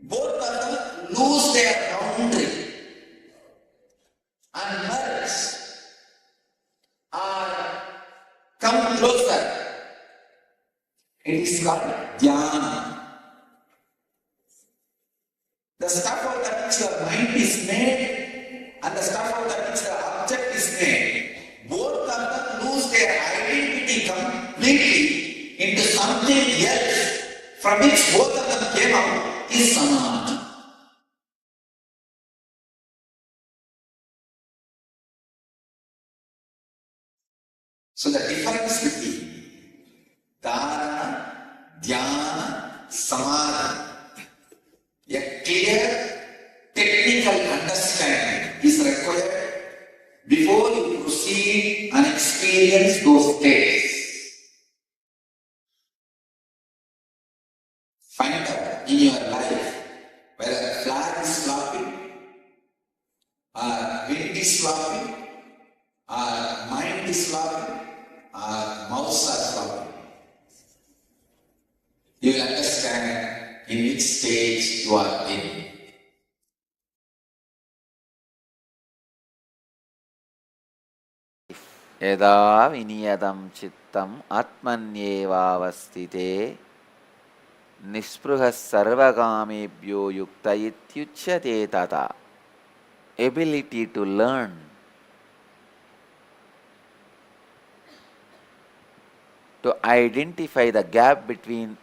Speaker 1: both of them lose their boundary and merge or come closer. It is called dhyana. The stuff out of which your mind is made and the stuff out of which the object is made, both of them lose their identity completely into something else from which both of them came out is Sanatana. So the difference between dharana, dhyana, samadhi, a clear technical understanding is required before you proceed and experience those states. Find out in your life whether a flag is flopping, or wind is flopping, or mind is flopping, or mouths are flopping. You will understand in which stage you are in.
Speaker 8: यदा विनियतं चित्तम् आत्मन्येवावस्थिते निःस्पृहः सर्वकामेभ्यो युक्त इत्युच्यते तथा. Ability to learn to identify the gap between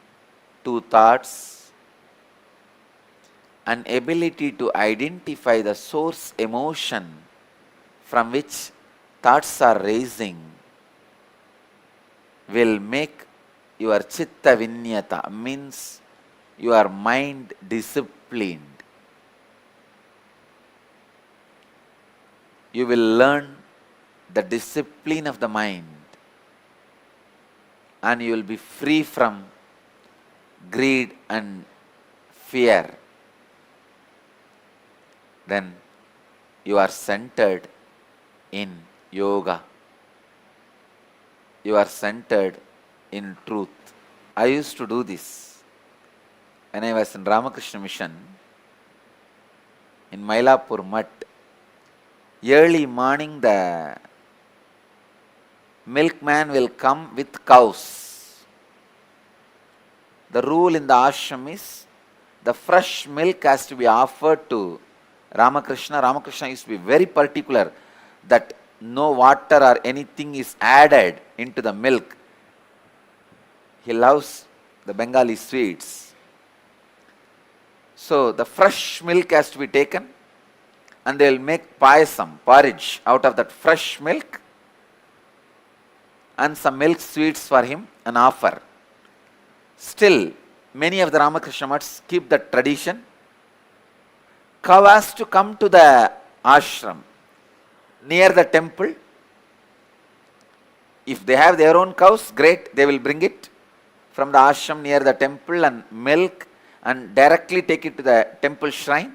Speaker 8: two thoughts and ability to identify the source emotion from which thoughts are raising will make your chitta vinyata, means your mind disciplined. You will learn the discipline of the mind and you will be free from greed and fear. Then you are centered in yoga. You are centered in truth. I used to do this when I was in Ramakrishna Mission in Mylapore Mutt. Early morning the milkman will come with cows. The rule in the ashram is the fresh milk has to be offered to Ramakrishna. Ramakrishna used to be very particular that no water or anything is added into the milk. He loves the Bengali sweets. So the fresh milk has to be taken and they will make payasam, porridge out of that fresh milk and some milk sweets for him and offer. Still, many of the Ramakrishna Mutts keep that tradition. Cow has to come to the ashram near the temple. If they have their own cows, great, they will bring it from the ashram near the temple and milk and directly take it to the temple shrine.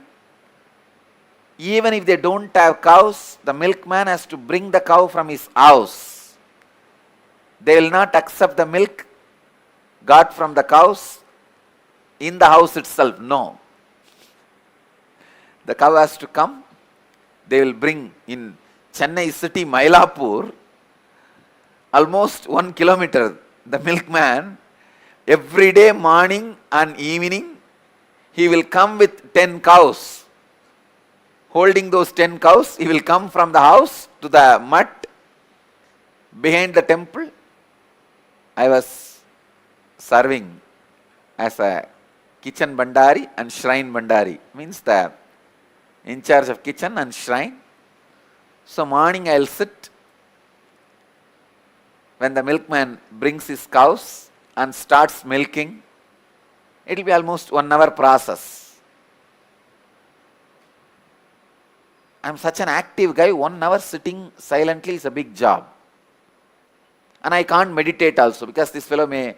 Speaker 8: Even if they don't have cows, the milkman has to bring the cow from his house. They will not accept the milk got from the cows in the house itself. No. The cow has to come. They will bring in Chennai city, Mylapore, almost 1 kilometer. The milkman, every day morning and evening, he will come with 10 cows. Holding those 10 cows, he will come from the house to the mutt behind the temple. I was serving as a kitchen bandari and shrine bandari, means the in charge of kitchen and shrine. So morning I will sit when the milkman brings his cows and starts milking. It will be almost 1 hour process. I am such an active guy, 1 hour sitting silently is a big job. And I can't meditate also because this fellow may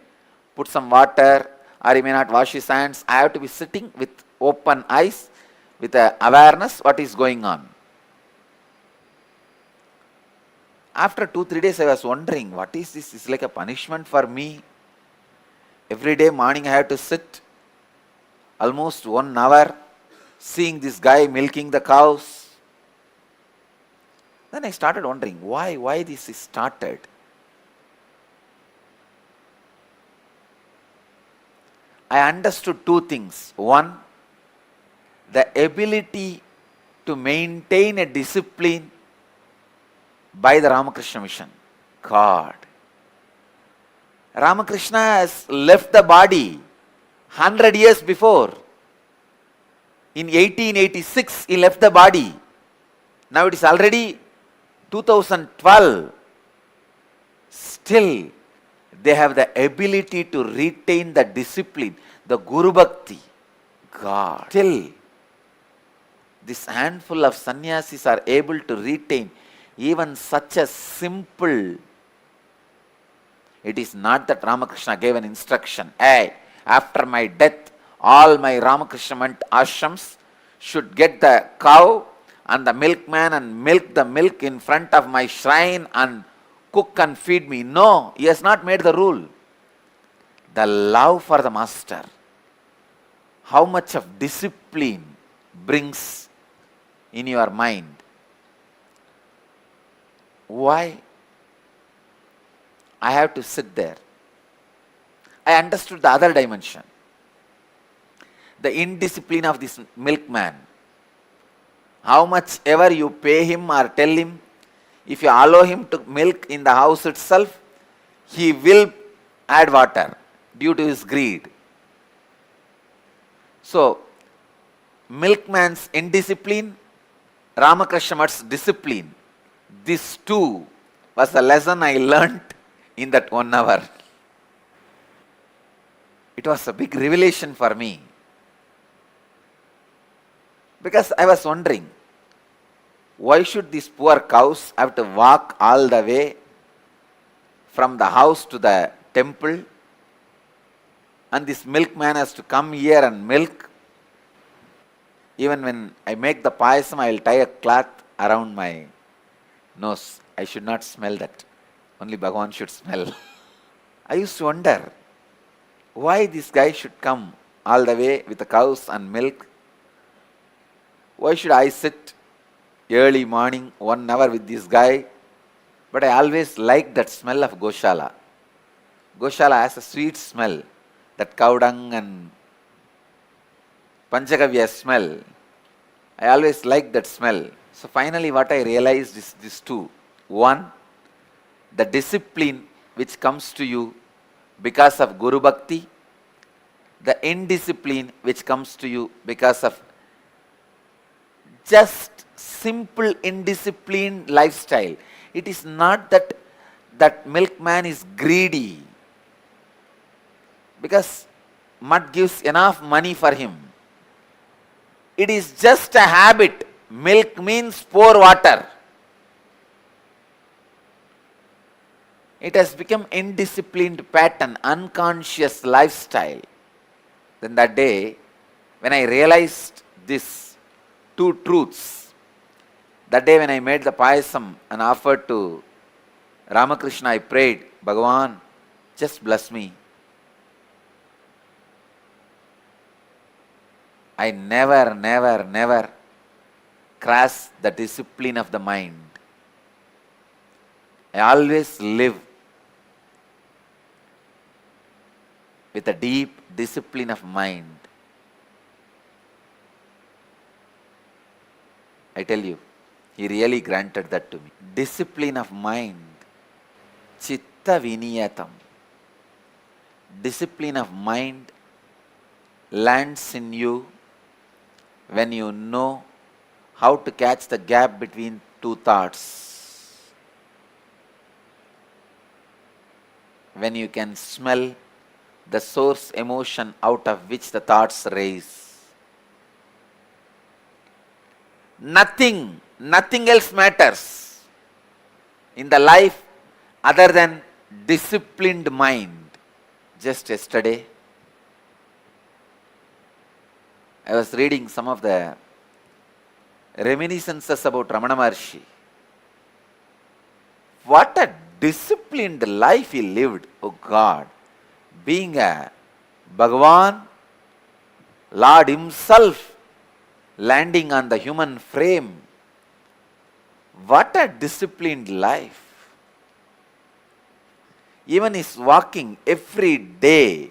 Speaker 8: put some water or he may not wash his hands. I have to be sitting with open eyes, with awareness what is going on. After 2-3 days I was wondering, what is this? It's like a punishment for me. Every day morning I have to sit almost 1 hour seeing this guy milking the cows. Then I started wondering why this is started. I understood two things. One, the ability to maintain a discipline by the Ramakrishna mission. God. Ramakrishna has left the body 100 years before. In 1886, he left the body. Now it is already 2012. Still, they have the ability to retain the discipline, the Guru Bhakti. God. Still, this handful of sannyasis are able to retain even such a simple. It is not that Ramakrishna gave an instruction, hey, after my death, all my Ramakrishna ashrams should get the cow and the milkman and milk the milk in front of my shrine and cook and feed me. No, he has not made the rule. The love for the master, how much of discipline brings in your mind. Why? I have to sit there. I understood the other dimension. The indiscipline of this milkman. How much ever you pay him or tell him, if you allow him to milk in the house itself, he will add water due to his greed. So, milkman's indiscipline, Ramakrishna's discipline, this too was the lesson I learnt in that 1 hour. It was a big revelation for me. Because I was wondering, why should these poor cows have to walk all the way from the house to the temple, and this milkman has to come here and milk? Even when I make the payasam, I will tie a cloth around my nose. I should not smell that. Only Bhagavan should smell. I used to wonder why this guy should come all the way with the cows and milk. Why should I sit early morning 1 hour with this guy? But I always liked that smell of Goshala. Goshala has a sweet smell, that cow dung and Panchagavya smell. I always liked that smell. So finally what I realized is this two. One, the discipline which comes to you because of Guru Bhakti, the indiscipline which comes to you because of just simple indisciplined lifestyle. It is not that that milkman is greedy, because mud gives enough money for him. It is just a habit. Milk means pour water. It has become indisciplined pattern, unconscious lifestyle. Then that day, when I realized this two truths, that day when I made the payasam and offered to Ramakrishna, I prayed, Bhagavan, just bless me. I never cross the discipline of the mind. I always live with a deep discipline of mind. I tell you, he really granted that to me. Discipline of mind. Chitta viniyatam. Discipline of mind lands in you when you know how to catch the gap between two thoughts. When you can smell the source emotion out of which the thoughts raise. Nothing else matters in the life other than disciplined mind. Just yesterday, I was reading some of the reminiscences about Ramana Maharishi. What a disciplined life he lived, oh God. Being a Bhagavan, Lord himself, landing on the human frame. What a disciplined life. Even his walking every day,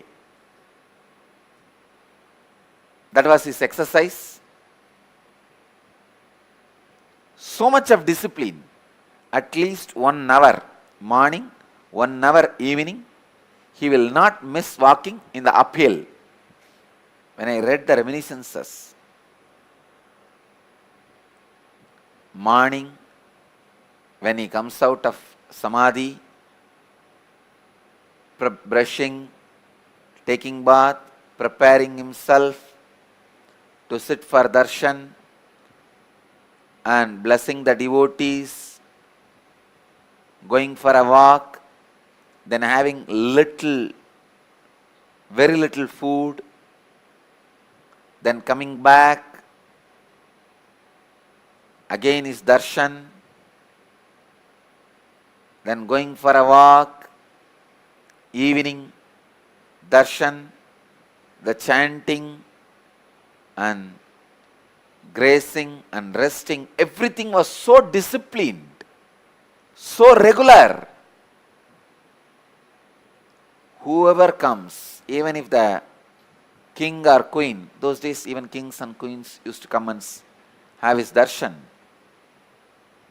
Speaker 8: that was his exercise. So much of discipline. At least 1 hour morning, 1 hour evening. He will not miss walking in the uphill. When I read the reminiscences, morning, when he comes out of samadhi, brushing, taking bath, preparing himself to sit for darshan and blessing the devotees, going for a walk, then having very little food, then coming back, again is darshan, then going for a walk, evening, darshan, the chanting and grazing and resting, everything was so disciplined, so regular. Whoever comes, even if the king or queen, those days even kings and queens used to come and have his darshan,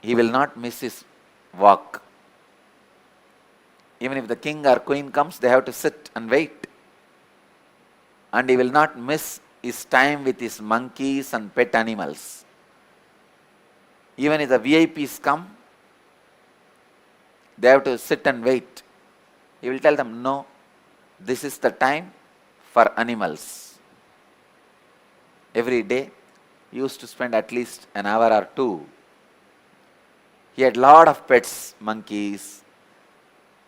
Speaker 8: he will not miss his walk. Even if the king or queen comes, they have to sit and wait. And he will not miss his time with his monkeys and pet animals. Even if the VIPs come, they have to sit and wait. He will tell them, no, this is the time for animals. Every day, he used to spend at least an hour or two. He had lot of pets, monkeys,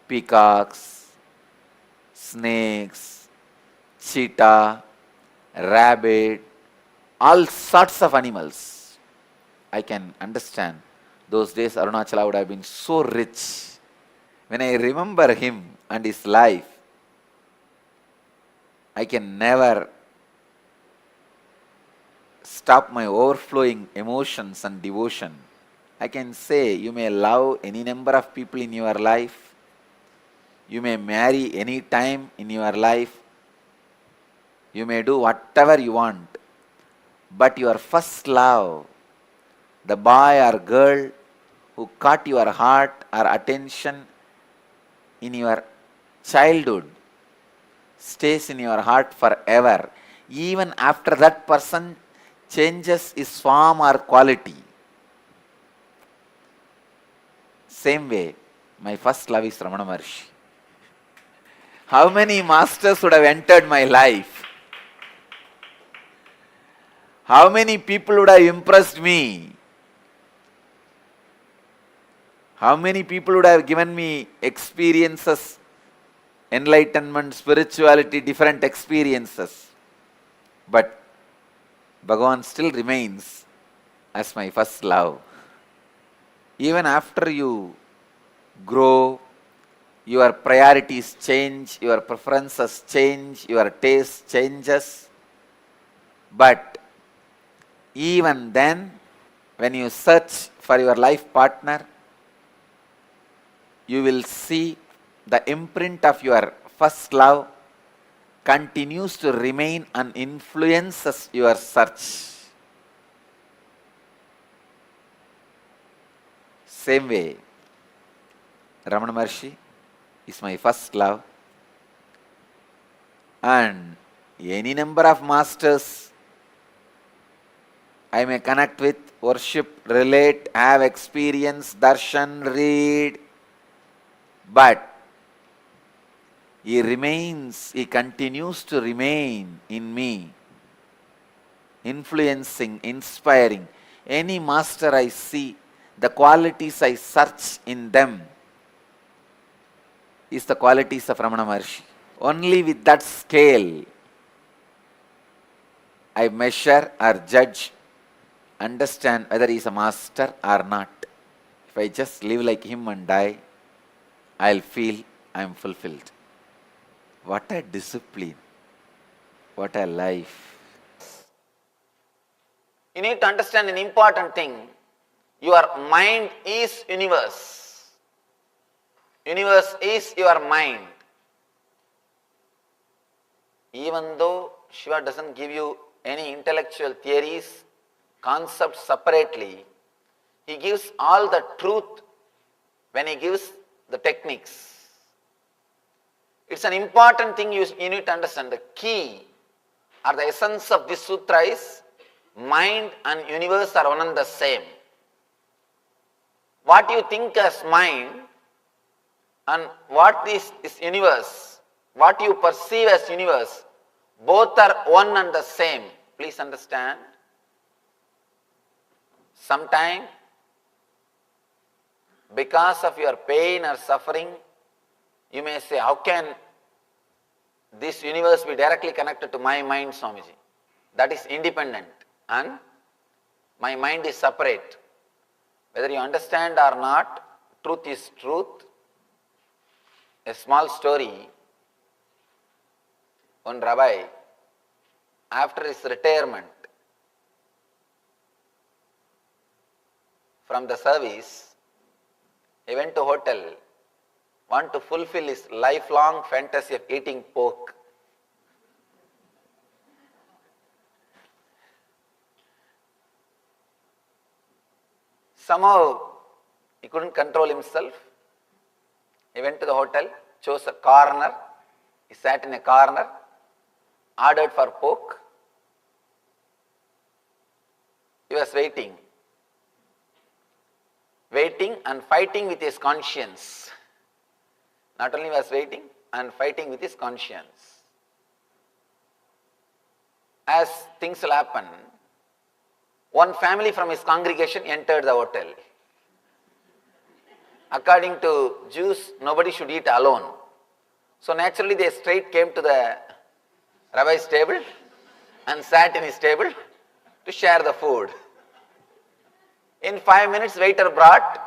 Speaker 8: peacocks, snakes, cheetah, rabbit, all sorts of animals. I can understand. Those days Arunachala would have been so rich. When I remember him and his life, I can never stop my overflowing emotions and devotion. I can say you may love any number of people in your life. You may marry any time in your life. You may do whatever you want. But your first love, the boy or girl who caught your heart or attention in your childhood, stays in your heart forever. Even after that person changes his form or quality. Same way, my first love is Ramana Maharishi. How many masters would have entered my life? How many people would have impressed me? How many people would have given me experiences, enlightenment, spirituality, different experiences? But Bhagavan still remains as my first love. Even after you grow, your priorities change, your preferences change, your taste changes. But even then, when you search for your life partner, you will see the imprint of your first love continues to remain and influences your search. Same way, Ramana Maharishi is my first love, and any number of masters I may connect with, worship, relate, have experience, darshan, read, but he continues to remain in me, influencing, inspiring. Any master I see, the qualities I search in them is the qualities of Ramana Maharishi. Only with that scale I measure or judge, understand whether he is a master or not. If I just live like him and die, I'll feel I am fulfilled. What a discipline. What a life.
Speaker 1: You need to understand an important thing. Your mind is universe. Universe is your mind. Even though Shiva doesn't give you any intellectual theories, concepts separately, he gives all the truth when he gives the techniques. It's an important thing you need to understand. The key or the essence of this sutra is mind and universe are one and the same. What you think as mind and what is universe, what you perceive as universe, both are one and the same. Please understand. Sometime, because of your pain or suffering, you may say, how can this universe be directly connected to my mind, Swamiji? That is independent and my mind is separate. Whether you understand or not, truth is truth. A small story. One rabbi, after his retirement from the service, he went to hotel, want to fulfill his lifelong fantasy of eating pork. Somehow he couldn't control himself. He went to the hotel, chose a corner, he sat in a corner, ordered for pork. He was waiting and fighting with his conscience. Not only was waiting and fighting with his conscience. As things will happen, one family from his congregation entered the hotel. According to Jews, nobody should eat alone. So naturally they straight came to the rabbi's table and sat in his table to share the food. In 5 minutes, waiter brought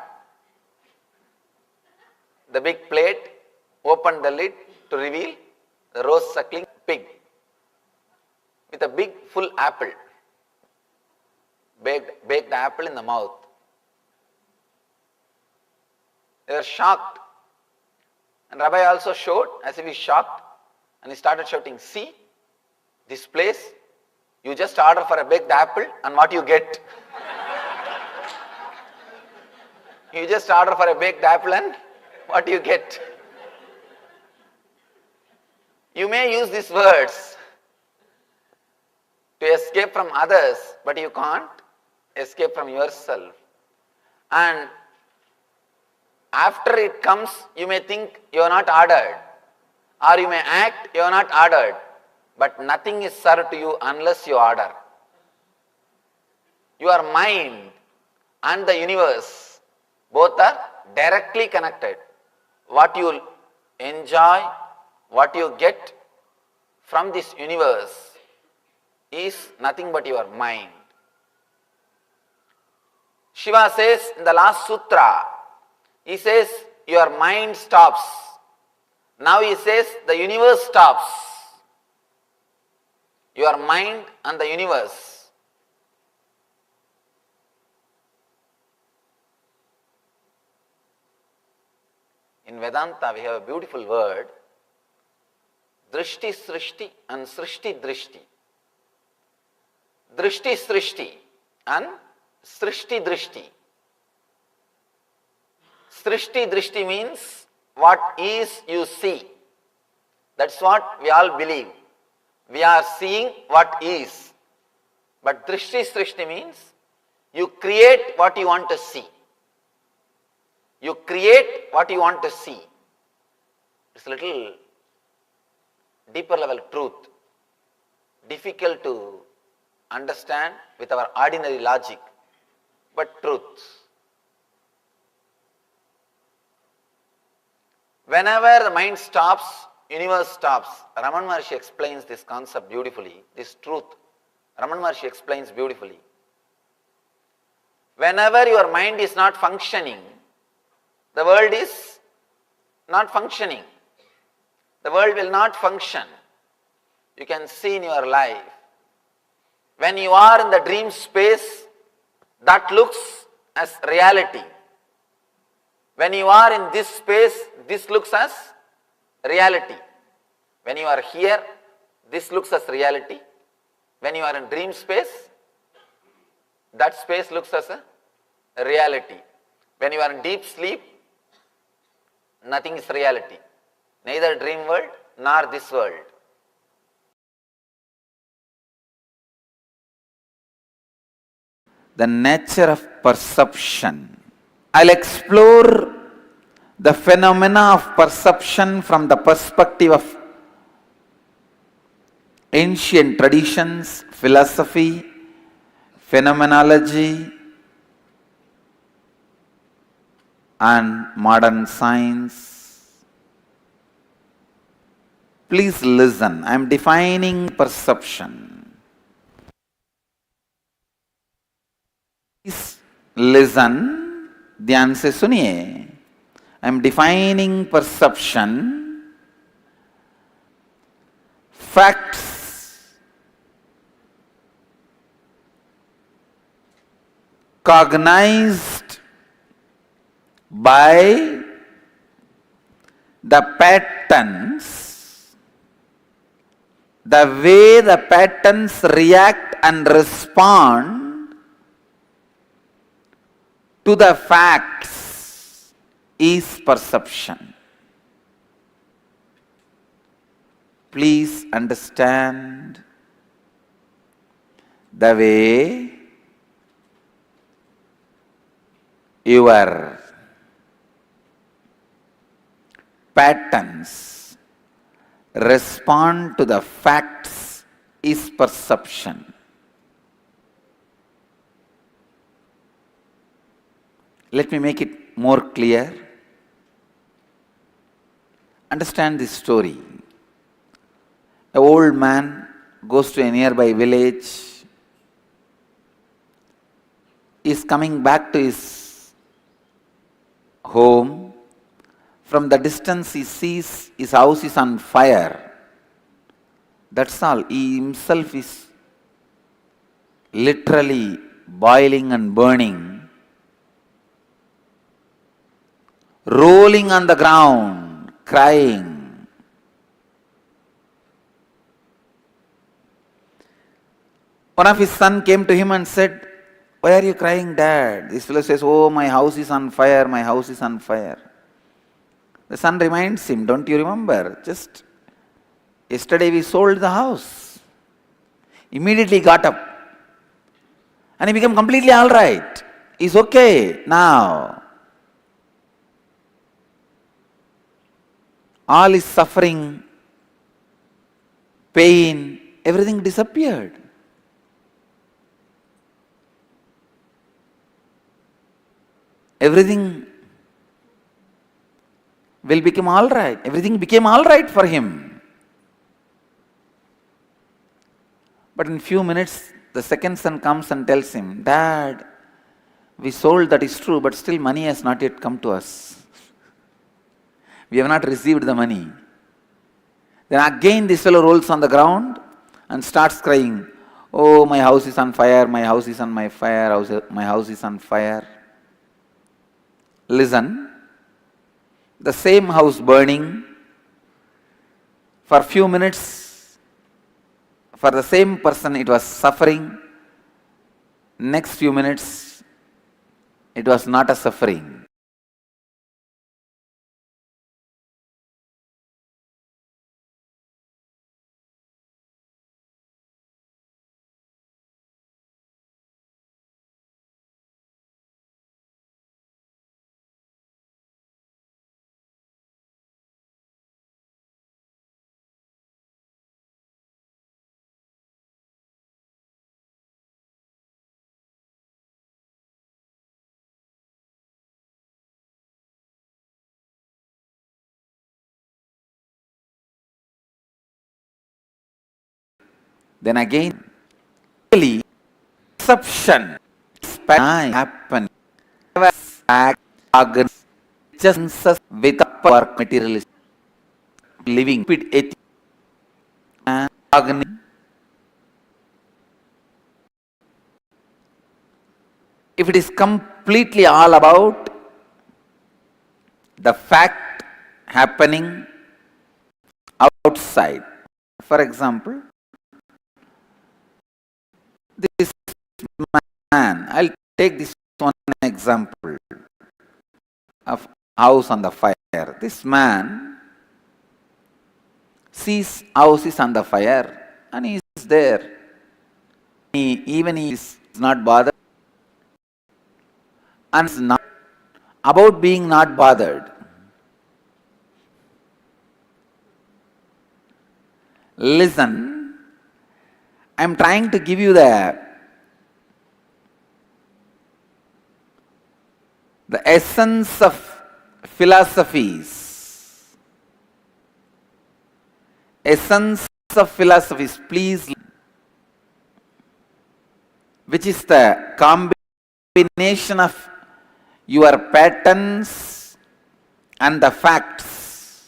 Speaker 1: the big plate, opened the lid to reveal the rose suckling pig with a big full apple, baked apple in the mouth. They were shocked. And Rabbi also showed as if he shocked, and he started shouting, see, this place, you just order for a baked apple and what you get. You just order for a baked apple and what you get. You may use these words to escape from others, but you can't escape from yourself. And after it comes, you may think you are not ordered, or you may act you are not ordered, but nothing is served to you unless you order. Your mind and the universe both are directly connected. What you enjoy, what you get from this universe is nothing but your mind. Shiva says in the last sutra, he says your mind stops. Now he says the universe stops. Your mind and the universe. In Vedanta we have a beautiful word, Drishti Srishti and Srishti Drishti. Drishti Srishti and Srishti Drishti. Srishti Drishti means what is you see. That's what we all believe. We are seeing what is. But Drishti Srishti means you create what you want to see. You create what you want to see. It's a little deeper level truth, difficult to understand with our ordinary logic, but truth. Whenever the mind stops, universe stops. Raman Maharishi explains this concept beautifully, this truth. Raman Maharishi explains beautifully. Whenever your mind is not functioning, the world is not functioning. The world will not function. You can see in your life. When you are in the dream space, that looks as reality. When you are in this space, this looks as reality. When you are here, this looks as reality. When you are in dream space, that space looks as a reality. When you are in deep sleep, nothing is reality. Neither dream world nor this world.
Speaker 8: The nature of perception. I'll explore the phenomena of perception from the perspective of ancient traditions, philosophy, phenomenology, and modern science. Please listen. I am defining perception. Please listen. ध्यान से सुनिए. I am defining perception. Facts cognized by the patterns, the way the patterns react and respond to the facts is perception. Please understand the way your patterns respond to the facts is perception. Let me make it more clear. Understand this story. An old man goes to a nearby village. He is coming back to his home. From the distance he sees his house is on fire. That's all. He himself is literally boiling and burning. Rolling on the ground, crying. One of his sons came to him and said, "Why are you crying, Dad?" This fellow says, "Oh, my house is on fire, my house is on fire." The son reminds him, "Don't you remember? Just yesterday we sold the house." Immediately got up and he became completely all right. He's okay now. All his suffering, pain, everything disappeared. Everything will become all right. Everything became all right for him. But in few minutes, the second son comes and tells him, "Dad, we sold, that is true, but still money has not yet come to us. We have not received the money." Then again this fellow rolls on the ground and starts crying, "Oh, my house is on fire, my house is on my fire, my house is on fire." Listen, the same house burning, for few minutes, for the same person it was suffering, next few minutes it was not a suffering. Then again, really, perception happen. Act, just without work, materialism, living with ethics, if it is completely all about the fact happening outside. For example, this man, I'll take this one example of house on the fire. This man sees house is on the fire and he is there. Even he is not bothered and is not about being not bothered. Listen, I am trying to give you the essence of philosophies. Essence of philosophies, please, which is the combination of your patterns and the facts.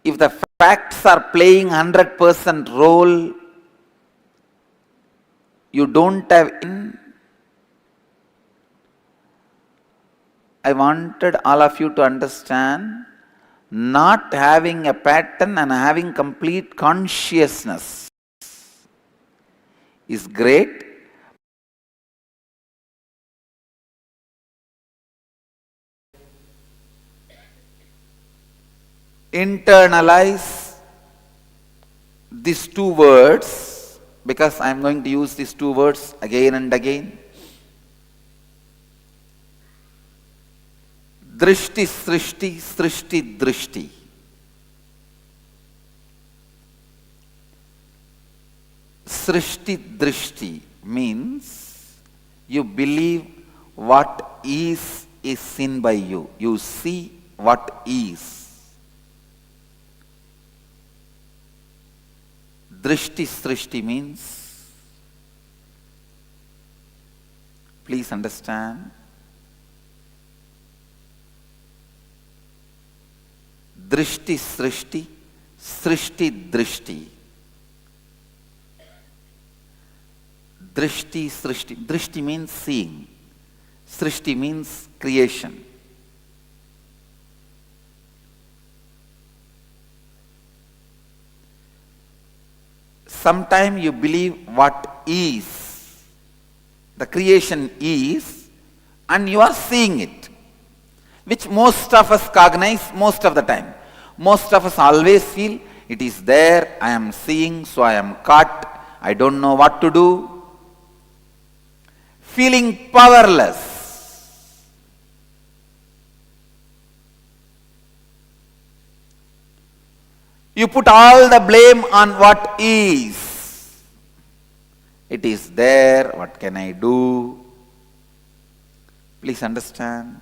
Speaker 8: If the facts are playing 100% role, you don't have in. I wanted all of you to understand, not having a pattern and having complete consciousness is great. Internalize these two words, because I am going to use these two words again and again. Drishti, srishti, srishti, drishti. Srishti, drishti means you believe what is seen by you. You see what is. Drishti, srishti means, please understand, drishti, srishti, srishti, drishti. Drishti, srishti. Drishti means seeing. Srishti means creation. Sometimes you believe what is, the creation is, and you are seeing it, which most of us cognize most of the time. Most of us always feel it is there, I am seeing, so I am caught, I don't know what to do. Feeling powerless. You put all the blame on what is. It is there, what can I do? Please understand.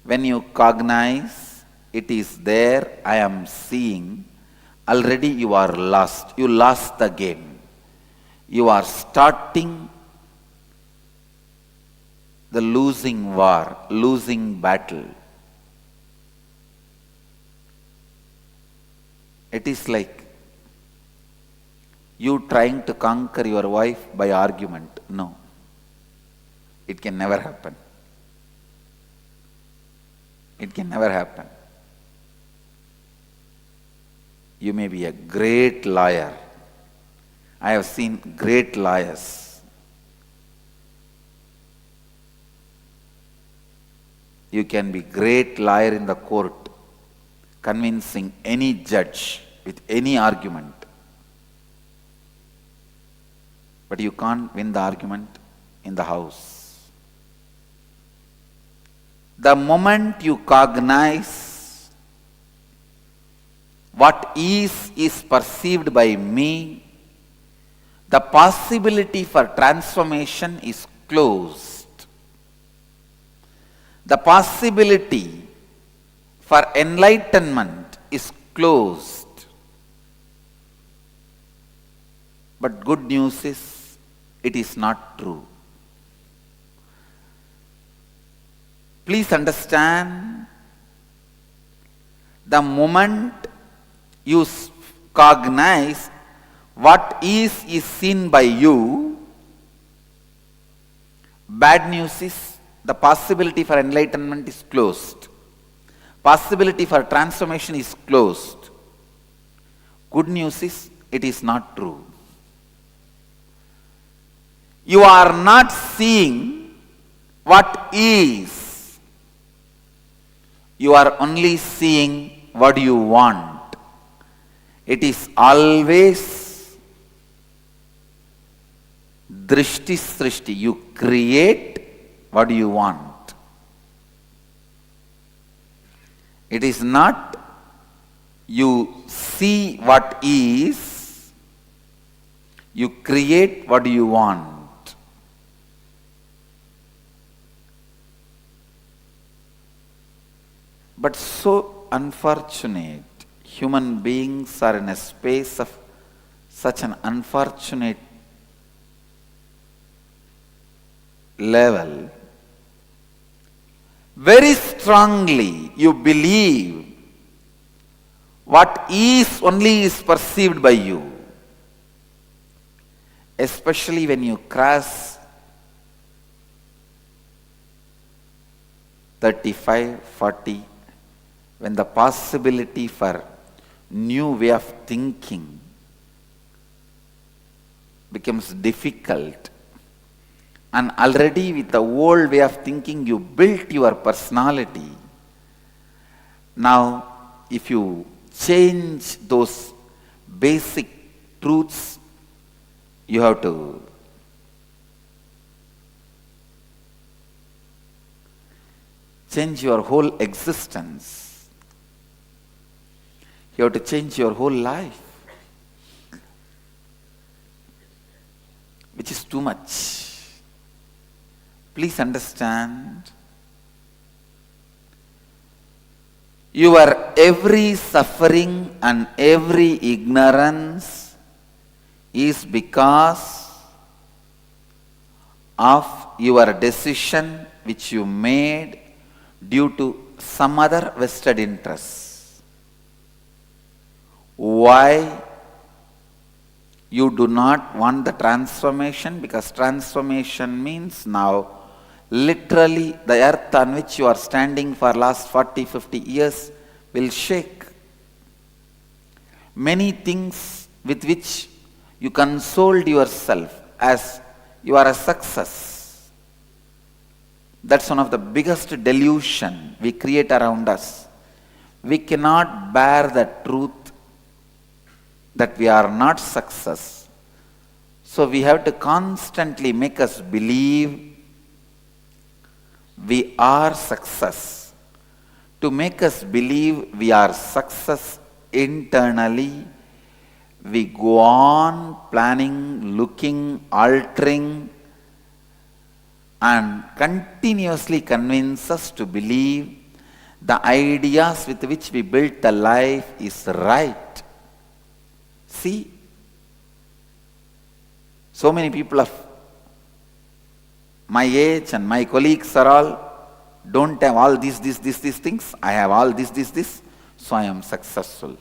Speaker 8: When you cognize, it is there, I am seeing, already you are lost. You lost the game. You are starting the losing war, losing battle. It is like you trying to conquer your wife by argument. No. It can never happen. It can never happen. You may be a great liar. I have seen great liars. You can be great liar in the court, convincing any judge with any argument. But you can't win the argument in the house. The moment you cognize what is perceived by me, the possibility for transformation is closed. The possibility for enlightenment is closed. But good news is, it is not true. Please understand, the moment you cognize what is seen by you, bad news is the possibility for enlightenment is closed. Possibility for transformation is closed. Good news is it is not true. You are not seeing what is. You are only seeing what you want. It is always drishti srishti. You create what you want. It is not you see what is, you create what you want. But so unfortunate, human beings are in a space of such an unfortunate level. Very strongly you believe what is only is perceived by you. Especially when you cross 35, 40, when the possibility for new way of thinking becomes difficult, and already with the old way of thinking you built your personality. Now if you change those basic truths, you have to change your whole existence. You have to change your whole life, which is too much. Please understand, your every suffering and every ignorance is because of your decision which you made due to some other vested interests. Why you do not want the transformation? Because transformation means now literally the earth on which you are standing for last 40, 50 years will shake. Many things with which you consoled yourself as you are a success. That's one of the biggest delusion we create around us. We cannot bear the truth that we are not success. So we have to constantly make us believe we are success. To make us believe we are success internally, we go on planning, looking, altering, and continuously convince us to believe the ideas with which we built the life is right. See, so many people of my age and my colleagues are all don't have all these things. I have all this, so I am successful.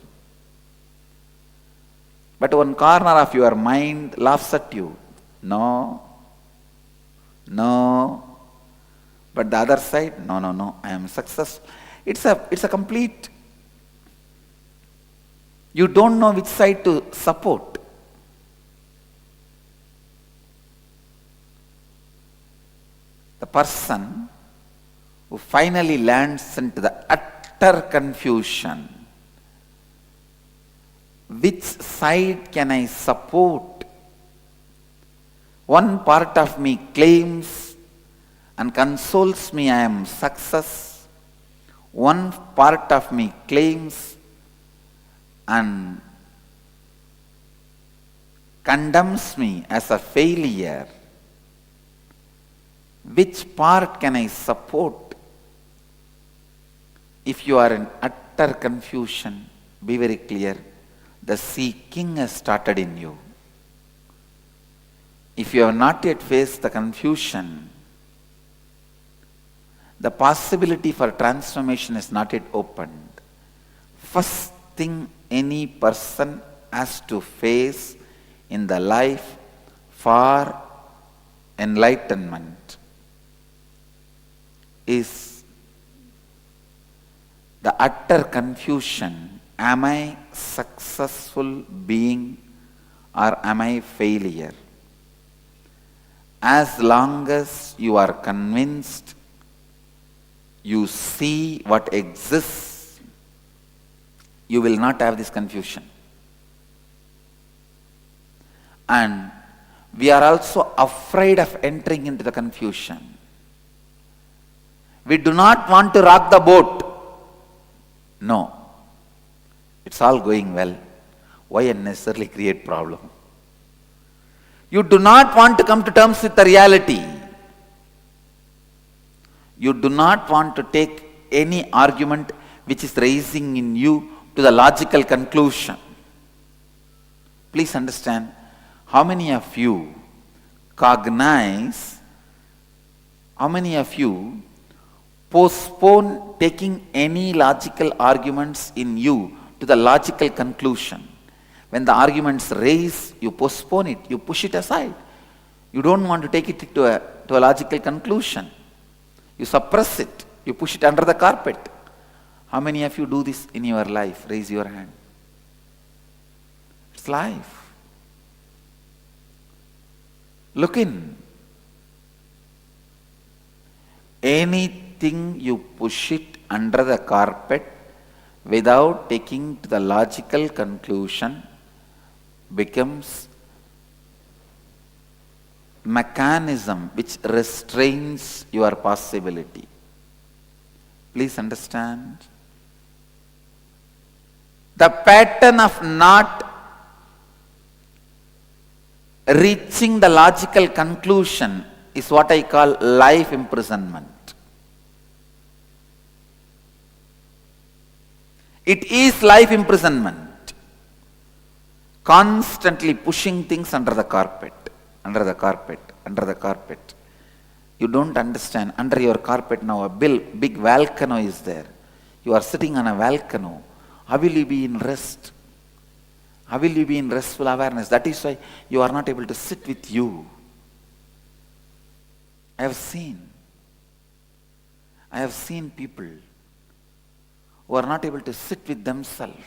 Speaker 8: But one corner of your mind laughs at you. No. But the other side, no, I am successful. It's a complete. You don't know which side to support. The person who finally lands into the utter confusion. Which side can I support? One part of me claims and consoles me I am success. One part of me claims and condemns me as a failure. Which part can I support? If you are in utter confusion, be very clear. The seeking has started in you. If you have not yet faced the confusion, the possibility for transformation is not yet opened. First thing any person has to face in the life for enlightenment is the utter confusion. Am I successful being or am I failure? As long as you are convinced, you see what exists, you will not have this confusion. And we are also afraid of entering into the confusion. We do not want to rock the boat. No. It's all going well. Why unnecessarily create problem? You do not want to come to terms with the reality. You do not want to take any argument which is raising in you to the logical conclusion. Please understand, how many of you cognize, how many of you postpone taking any logical arguments in you to the logical conclusion? When the arguments raise, you postpone it, you push it aside. You don't want to take it to a logical conclusion. You suppress it, you push it under the carpet. How many of you do this in your life? Raise your hand. It's life. Look in. Anything you push it under the carpet without taking to the logical conclusion becomes mechanism which restrains your possibility. Please understand. The pattern of not reaching the logical conclusion is what I call life imprisonment. It is life imprisonment. Constantly pushing things under the carpet, under the carpet, under the carpet. You don't understand. Under your carpet now a big volcano is there. You are sitting on a volcano. How will you be in rest? How will you be in restful awareness? That is why you are not able to sit with you. I have seen people who are not able to sit with themselves.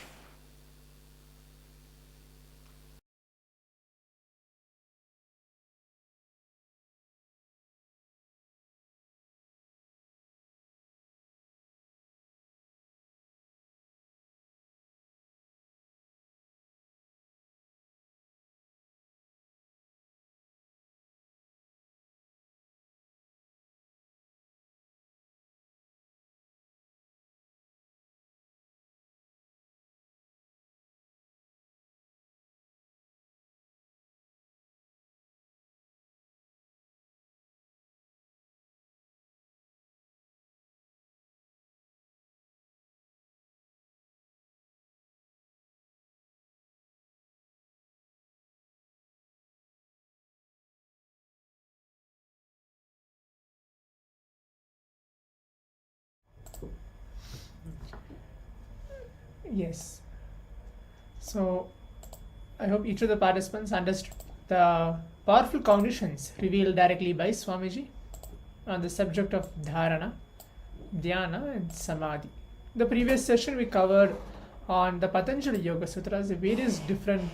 Speaker 10: Yes. So I hope each of the participants understood the powerful cognitions revealed directly by Swamiji on the subject of dharana, dhyana and samadhi. The previous session we covered on the Patanjali Yoga Sutras, the various different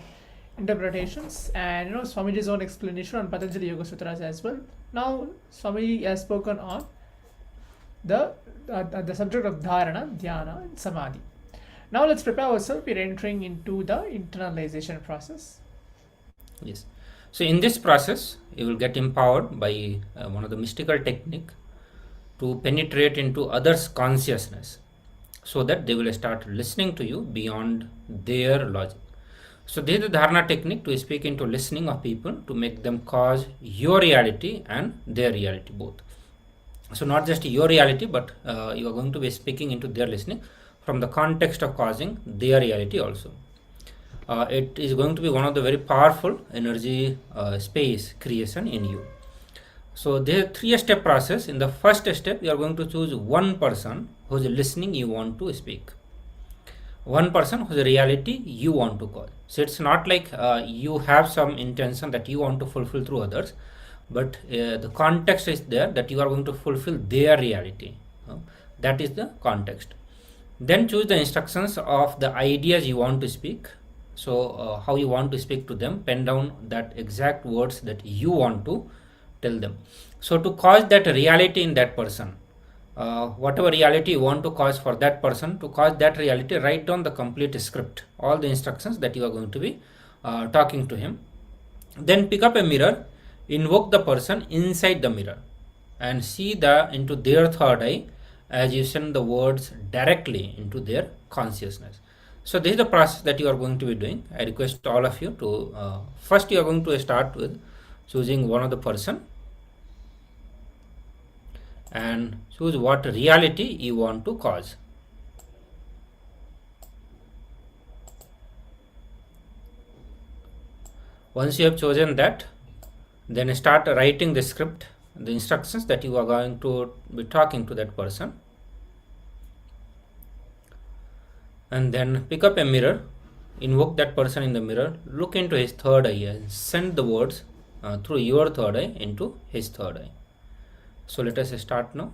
Speaker 10: interpretations, and Swamiji's own explanation on Patanjali Yoga Sutras as well. Now Swamiji has spoken on the subject of dharana, dhyana and samadhi. Now let's prepare ourselves. We're entering into the internalization process.
Speaker 11: Yes. So in this process, you will get empowered by one of the mystical technique to penetrate into others' consciousness, so that they will start listening to you beyond their logic. So this is the dharana technique to speak into listening of people, to make them cause your reality and their reality both. So not just your reality, but you are going to be speaking into their listening from the context of causing their reality also. It is going to be one of the very powerful energy space creation in you. So there is a 3-step process. In the first step, you are going to choose one person whose listening you want to speak. one person whose reality you want to cause. So it's not like you have some intention that you want to fulfill through others, but the context is there that you are going to fulfill their reality. That is the context. Then choose the instructions of the ideas you want to speak. So how you want to speak to them, pen down that exact words that you want to tell them. So to cause that reality in that person, whatever reality you want to cause for that person, to cause that reality, write down the complete script, all the instructions that you are going to be talking to him. Then pick up a mirror, invoke the person inside the mirror, and see into their third eye as you send the words directly into their consciousness. So this is the process that you are going to be doing. I request all of you to first you are going to start with choosing one of the person and choose what reality you want to cause. Once you have chosen that, then start writing the script, the instructions that you are going to be talking to that person. And then pick up a mirror, invoke that person in the mirror, look into his third eye and send the words through your third eye into his third eye. So let us start now.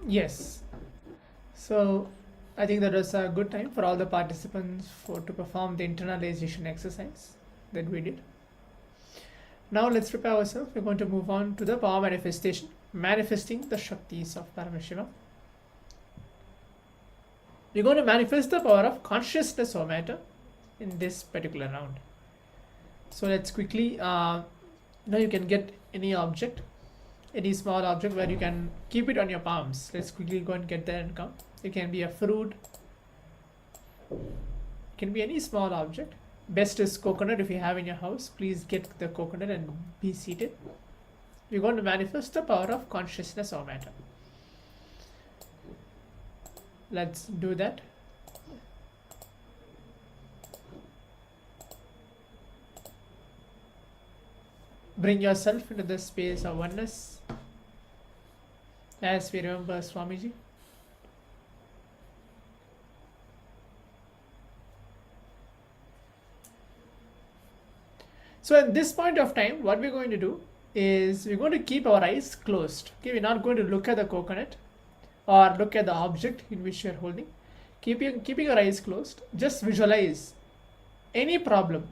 Speaker 10: Yes. So I think that was a good time for all the participants to perform the internalization exercise that we did. Now let's prepare ourselves. We're going to move on to the power manifestation, manifesting the Shaktis of Paramashiva. We're going to manifest the power of consciousness or matter in this particular round. So let's quickly, now you can get any object, any small object where you can keep it on your palms. Let's quickly go and get there and come. It can be a fruit, it can be any small object. Best is coconut if you have in your house. Please get the coconut and be seated. We're going to manifest the power of consciousness or matter. Let's do that. Bring yourself into the space of oneness as we remember Swamiji. So at this point of time, what we're going to do is we're going to keep our eyes closed. Okay, we're not going to look at the coconut or look at the object in which you're holding. Keeping your eyes closed, just visualize any problem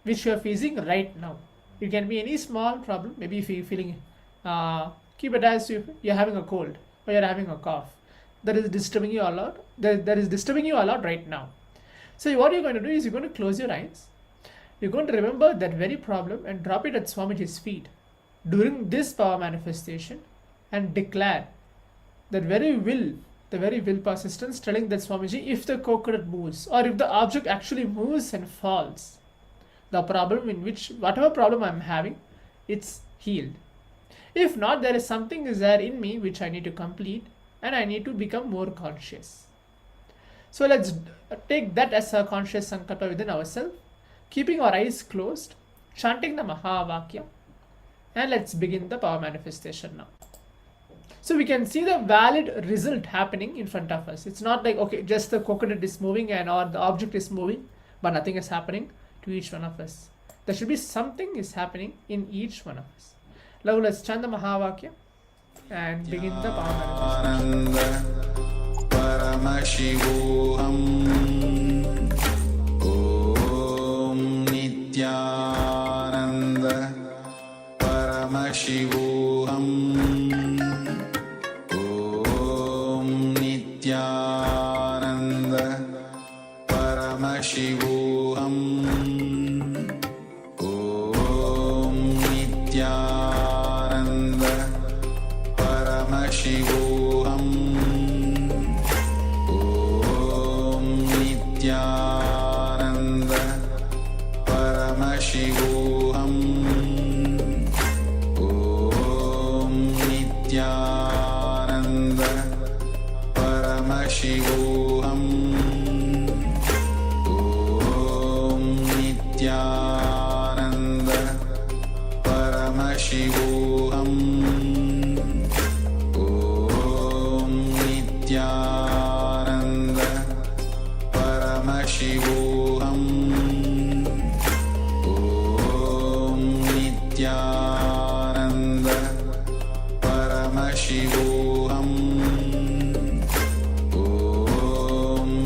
Speaker 10: which you're facing right now. It can be any small problem. Maybe if you're feeling, keep it as if you're having a cold or you're having a cough that is disturbing you a lot. That is disturbing you a lot right now. So what you're going to do is you're going to close your eyes. You're going to remember that very problem and drop it at Swamiji's feet during this power manifestation and declare that very will, the very will persistence telling that Swamiji, if the coconut moves or if the object actually moves and falls, the problem in which, whatever problem I'm having, it's healed. If not, there is something is there in me which I need to complete and I need to become more conscious. So let's take that as a conscious sankalpa within ourselves. Keeping our eyes closed, chanting the Mahavakya, and let's begin the power manifestation now. So we can see the valid result happening in front of us. It's not like, okay, just the coconut is moving and or the object is moving, but nothing is happening to each one of us. There should be something is happening in each one of us. Now let's chant the Mahavakya and begin the power manifestation.
Speaker 5: Paramashivoham Nithyananda Paramashivoham Om Nithyananda Paramashivoham Om Nithyananda Paramashivoham Om Nithyananda Paramashivoham Om Nithyananda Paramashivoham Om Nithyananda Paramashivoham Om Nithyananda Paramashivoham Nithyananda Paramashivoham Om Nithyananda Paramashivoham Om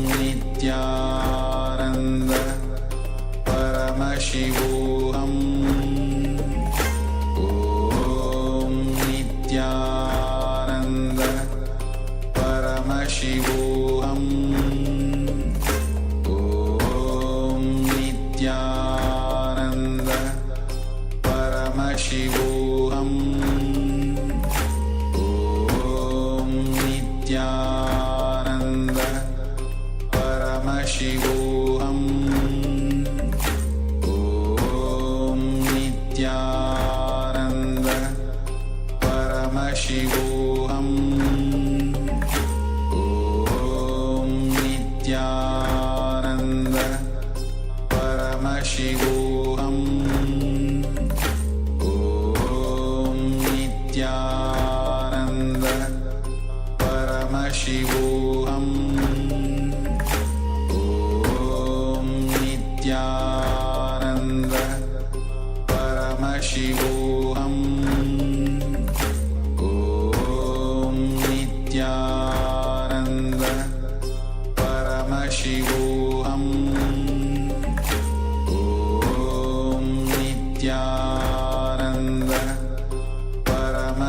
Speaker 5: Nithyananda Paramashivoham Om Nithyananda Paramashivoham Om Nithyananda Paramashivoham Om Nithyananda Paramashivoham Om Nithyananda Paramashivoham Om Nithyananda Paramashivoham Om Nithyananda Paramashivoham Om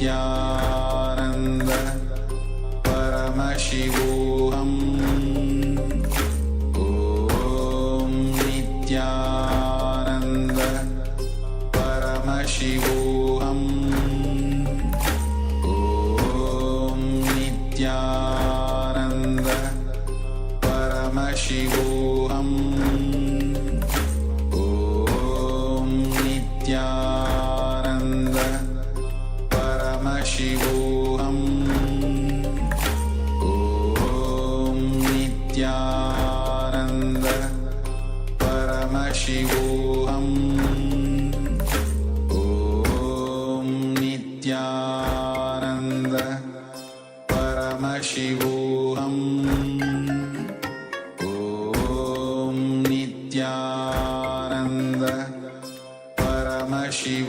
Speaker 5: Nityanand परमशिवोऽहम् ॐ नित्यानन्द परमशिवोऽहम् ॐ नित्यानन्द परमशिवोऽहम् ॐ नित्यानन्द परमशिवोऽहम् ॐ नित्यानन्द परमशिवोऽहम् ॐ नित्यानन्द परमशिवोऽहम् ॐ नित्यानन्द परमशिवोऽहम्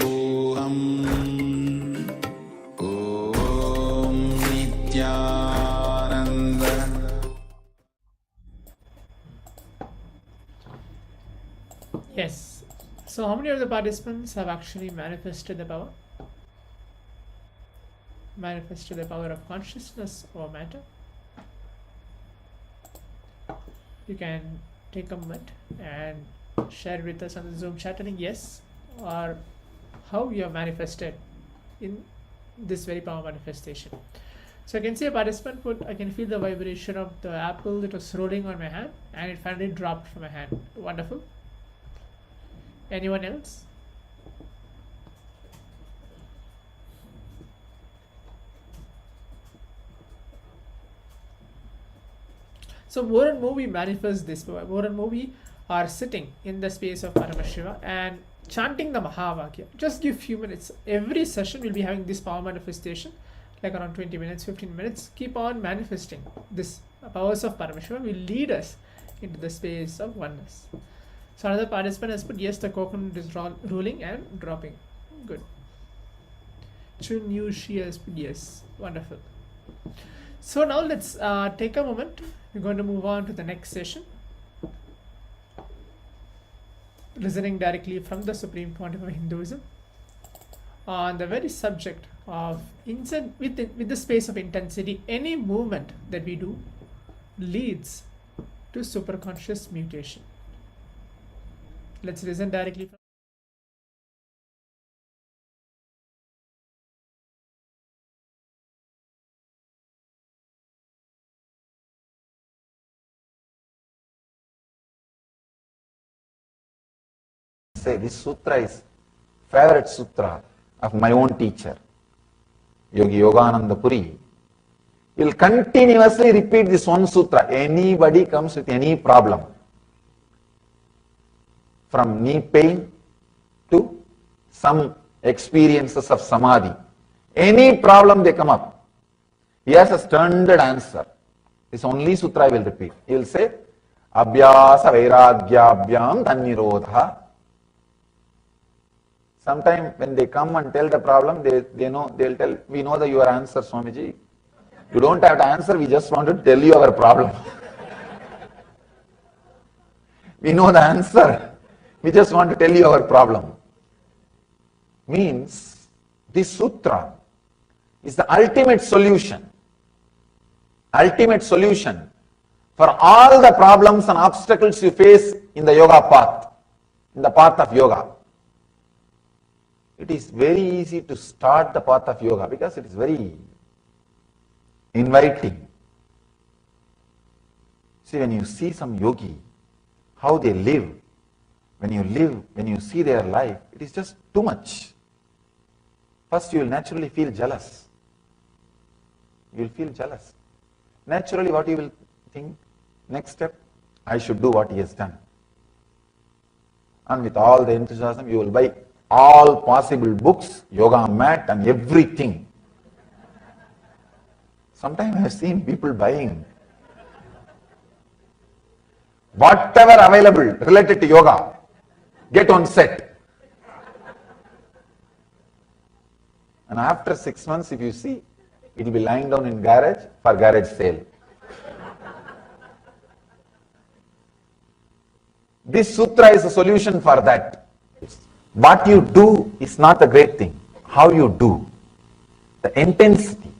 Speaker 5: ॐ Nityanand
Speaker 10: Yes. So how many of the participants have actually manifested the power? Manifested the power of consciousness or matter? You can take a moment and share with us on the Zoom chat telling yes or how you have manifested in this very power manifestation. So I can see a participant put, I can feel the vibration of the apple that was rolling on my hand and it finally dropped from my hand. Wonderful. Anyone else? So more and more we manifest this power, more and more we are sitting in the space of Paramashiva and chanting the Mahavakya. Just give few minutes. Every session we'll be having this power manifestation, like around 20 minutes, 15 minutes. Keep on manifesting. This powers of Paramashiva will lead us into the space of oneness. So another participant has put yes, the coconut is rolling and dropping. Good. Chun Yu Shi has put yes. Wonderful. So now let's take a moment. We're going to move on to the next session. Listening directly from the Supreme Pontiff of Hinduism on the very subject of with the space of intensity, any movement that we do leads to superconscious mutation. Let's listen directly from
Speaker 8: say this sutra is favorite sutra of my own teacher, Yogi Yogananda Puri. Will continuously repeat this one sutra. Anybody comes with any problem, from knee pain to some experiences of samadhi, any problem they come up, he has a standard answer. This only sutra I will repeat. He will say, Abhyasa Vairagyabhyam Tannirodha. Sometime when they come and tell the problem, they know, they'll tell, we know your answer, Swamiji. You don't have to answer, we just want to tell you our problem. We know the answer, we just want to tell you our problem. Means, this sutra is the ultimate solution for all the problems and obstacles you face in the yoga path, in the path of yoga. It is very easy to start the path of yoga because it is very inviting. See, when you see some yogi, how they live, when you see their life, it is just too much. First, you will naturally feel jealous. You will feel jealous. Naturally, what you will think? Next step, I should do what he has done. And with all the enthusiasm, you will buy all possible books, yoga mat and everything. Sometimes I have seen people buying whatever available related to yoga, get on set. And after 6 months, if you see, it will be lying down in garage for garage sale. This sutra is a solution for that. What you do is not a great thing. How you do. the intensity.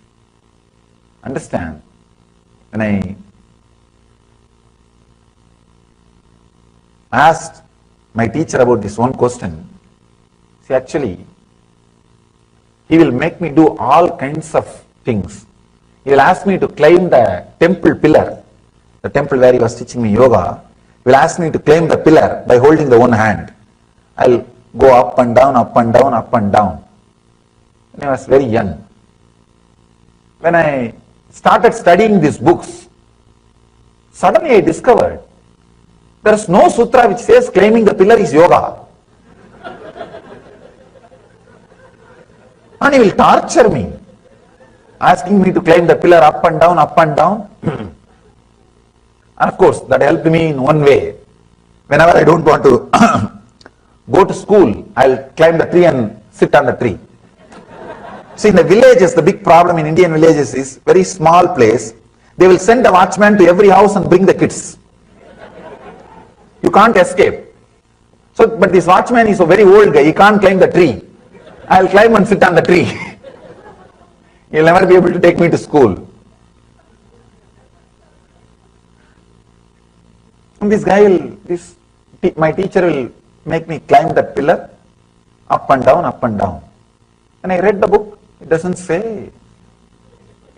Speaker 8: Understand? When I asked my teacher about this one question, see, actually, he will make me do all kinds of things. He will ask me to climb the temple pillar, the temple where he was teaching me yoga. He will ask me to climb the pillar by holding the one hand. I'll go up and down, up and down, up and down. When I was very young. When I started studying these books, suddenly I discovered there is no sutra which says climbing the pillar is yoga. And he will torture me, asking me to climb the pillar up and down, up and down. And of course, that helped me in one way. Whenever I don't want to go to school, I'll climb the tree and sit on the tree. See, in the villages, the big problem in Indian villages is very small place. They will send a watchman to every house and bring the kids. You can't escape. So, but this watchman is a very old guy. He can't climb the tree. I'll climb and sit on the tree. He'll never be able to take me to school. And this guy will, my teacher will make me climb that pillar, up and down, up and down. And I read the book, it doesn't say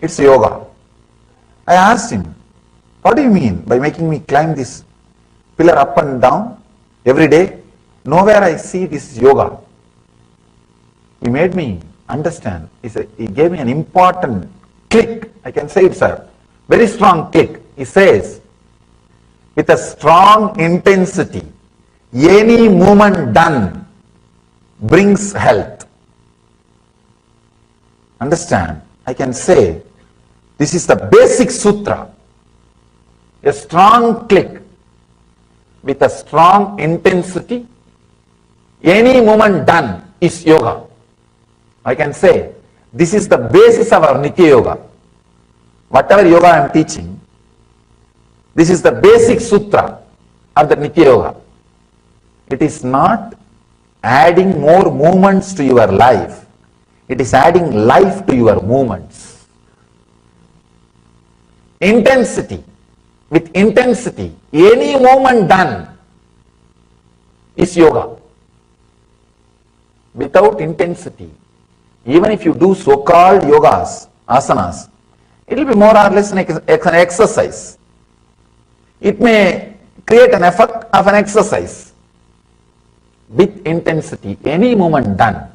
Speaker 8: it's yoga. I asked him, what do you mean by making me climb this pillar up and down every day? Nowhere I see this yoga. He made me understand. He gave me an important click. I can say it's a very strong click. He says, with a strong intensity, any movement done brings health. Understand? I can say, this is the basic sutra. A strong click with a strong intensity, any movement done is yoga. I can say, this is the basis of our Nitya Yoga. Whatever yoga I am teaching, this is the basic sutra of the Nitya Yoga. It is not adding more movements to your life. It is adding life to your movements. Intensity. With intensity, any movement done is yoga. Without intensity, even if you do so-called yogas, asanas, it will be more or less an exercise. It may create an effect of an exercise. With intensity, any movement done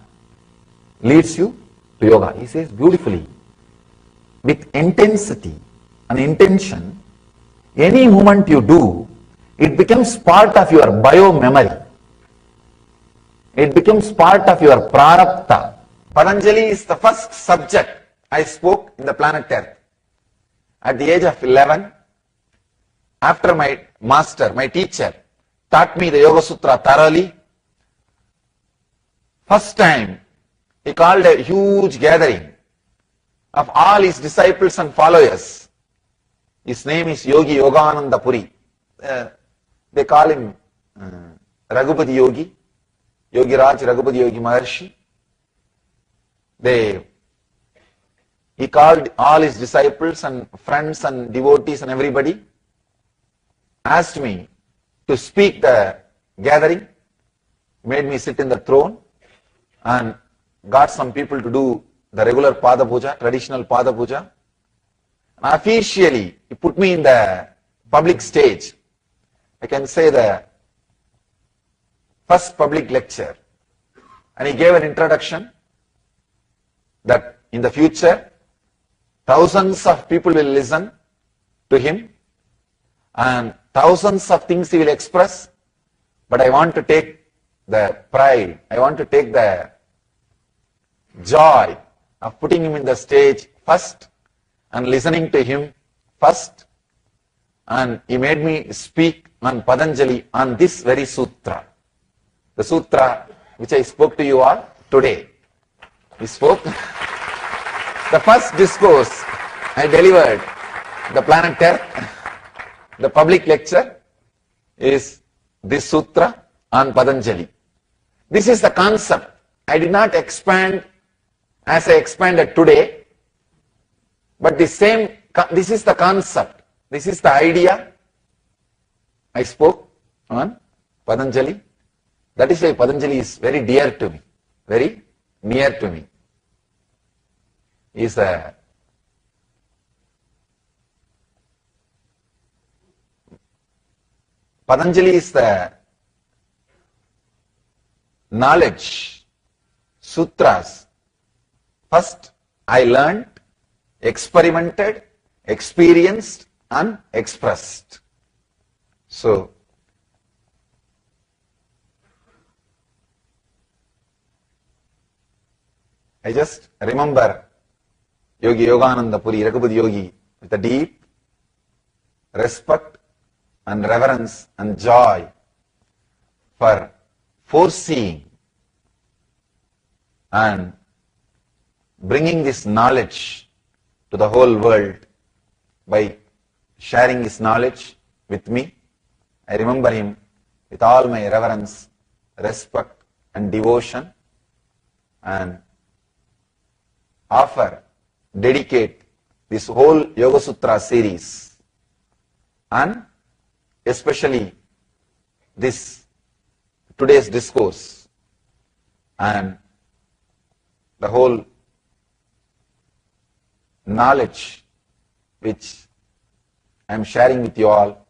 Speaker 8: leads you to yoga. He says beautifully, with intensity and intention, any movement you do, it becomes part of your bio-memory. It becomes part of your prarabdha. Patanjali is the first subject I spoke in the planet Earth. At the age of 11, after my master, my teacher, taught me the Yoga Sutra thoroughly, first time he called a huge gathering of all his disciples and followers. His name is Yogi Yogananda Puri. They call him Raghupati Yogi, Yogi Raj Raghupati Yogi Maharishi. He called all his disciples and friends and devotees and everybody, asked me to speak the gathering, made me sit in the throne and got some people to do the regular Pada Puja, traditional Pada Puja. And officially, he put me in the public stage. I can say the first public lecture. And he gave an introduction that in the future, thousands of people will listen to him and thousands of things he will express, but I want to take the pride, I want to take the joy of putting him in the stage first and listening to him first, and he made me speak on Patanjali on this very sutra, the sutra which I spoke to you all today. He spoke the first discourse I delivered, the planet Earth, the public lecture is this sutra on Patanjali. This is the concept. I did not expand as I expanded today, but this is the concept, this is the idea I spoke on Patanjali. That is why Patanjali is very dear to me, very near to me. He is a Patanjali is the knowledge, sutras. First, I learned, experimented, experienced, and expressed. So, I just remember Yogi Yogananda Puri, Rakupati Yogi, with a deep respect and reverence and joy for foreseeing and bringing this knowledge to the whole world by sharing his knowledge with me. I remember him with all my reverence, respect and devotion, and dedicate this whole Yoga Sutra series and especially this today's discourse and the whole knowledge which I am sharing with you all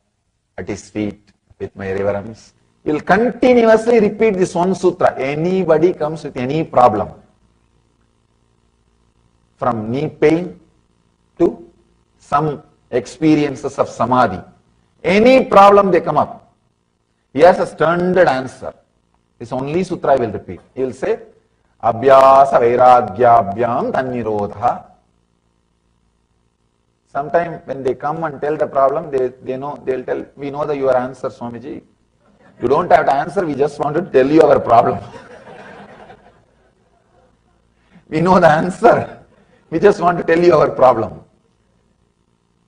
Speaker 8: at his feet with my reverence. We will continuously repeat this one sutra. Anybody comes with any problem, from knee pain to some experiences of samadhi, any problem they come up, he has a standard answer. This only sutra I will repeat. He will say, Abhyasa Vairagyabhyam Tannirodha. Sometime when they come and tell the problem, they know, they'll tell, we know your answer, Swamiji. You don't have to answer, we just want to tell you our problem. We know the answer, we just want to tell you our problem.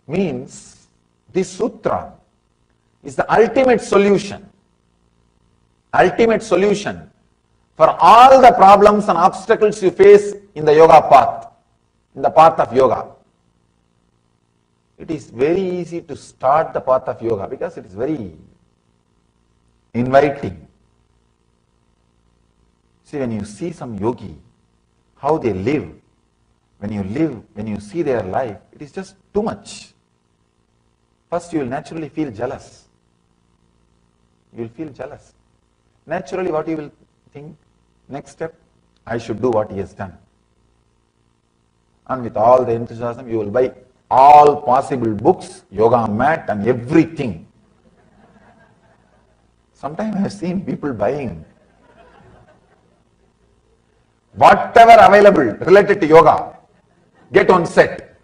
Speaker 8: Means, this sutra is the ultimate solution for all the problems and obstacles you face in the yoga path, in the path of yoga. It is very easy to start the path of yoga because it is very inviting. See, when you see some yogi, how they live, when you see their life, it is just too much. First, you will naturally feel jealous. You will feel jealous. Naturally, what you will think? Next step, I should do what he has done. And with all the enthusiasm, you will buy all possible books, yoga mat and everything. Sometimes I have seen people buying whatever available related to yoga, get on set.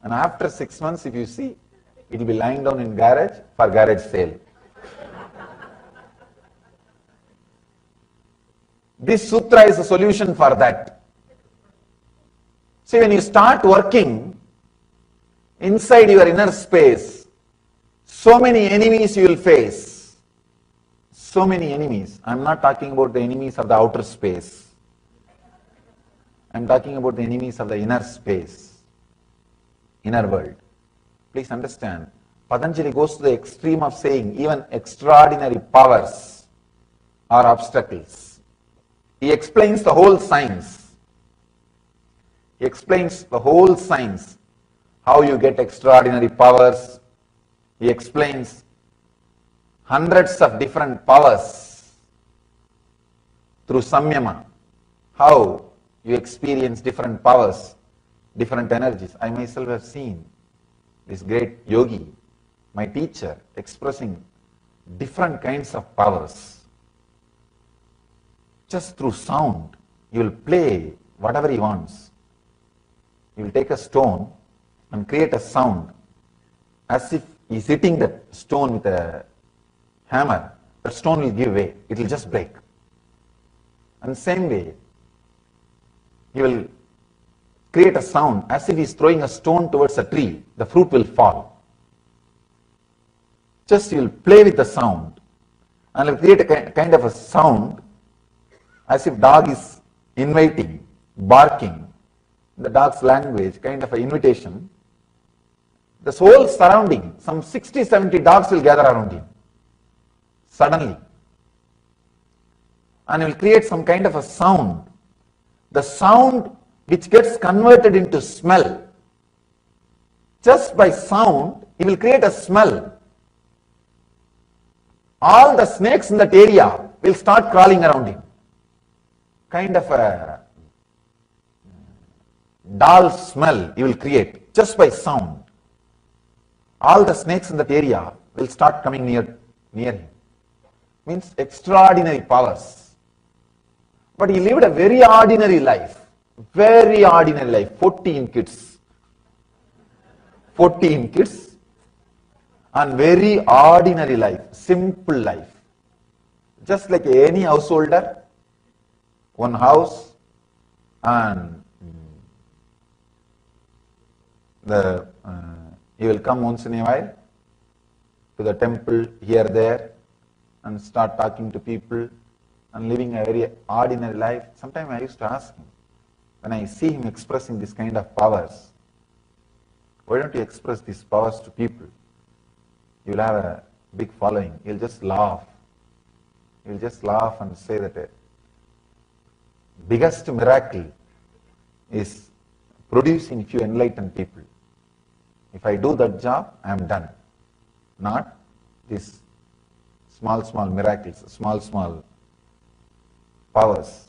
Speaker 8: And after 6 months, if you see, it will be lying down in garage for garage sale. This sutra is a solution for that. See, when you start working inside your inner space, so many enemies you will face. So many enemies. I am not talking about the enemies of the outer space. I am talking about the enemies of the inner space, inner world. Please understand, Patanjali goes to the extreme of saying even extraordinary powers are obstacles. He explains the whole science. He explains the whole science, how you get extraordinary powers. He explains hundreds of different powers through samyama, how you experience different powers, different energies. I myself have seen this great yogi, my teacher, expressing different kinds of powers. Just through sound, he will play whatever he wants. He will take a stone and create a sound as if he is hitting that stone with a hammer. The stone will give way, it will just break. And same way, he will create a sound as if he is throwing a stone towards a tree, the fruit will fall. Just he will play with the sound and will create a kind of a sound as if dog is inviting, barking, the dog's language, kind of an invitation. The whole surrounding, some 60, 70 dogs will gather around him, suddenly. And he will create some kind of a sound. The sound which gets converted into smell. Just by sound, he will create a smell. All the snakes in that area will start crawling around him. Kind of a dull smell he will create just by sound. All the snakes in that area will start coming near him. Means extraordinary powers. But he lived a very ordinary life. Very ordinary life. 14 kids. 14 kids. And very ordinary life. Simple life. Just like any householder. One house. And he will come once in a while to the temple here, there, and start talking to people and living a very ordinary life. Sometimes I used to ask him, when I see him expressing this kind of powers, why don't you express these powers to people? You'll have a big following. He'll just laugh. He'll just laugh and say that the biggest miracle is producing few enlightened people. If I do that job, I am done. Not these small miracles, small powers.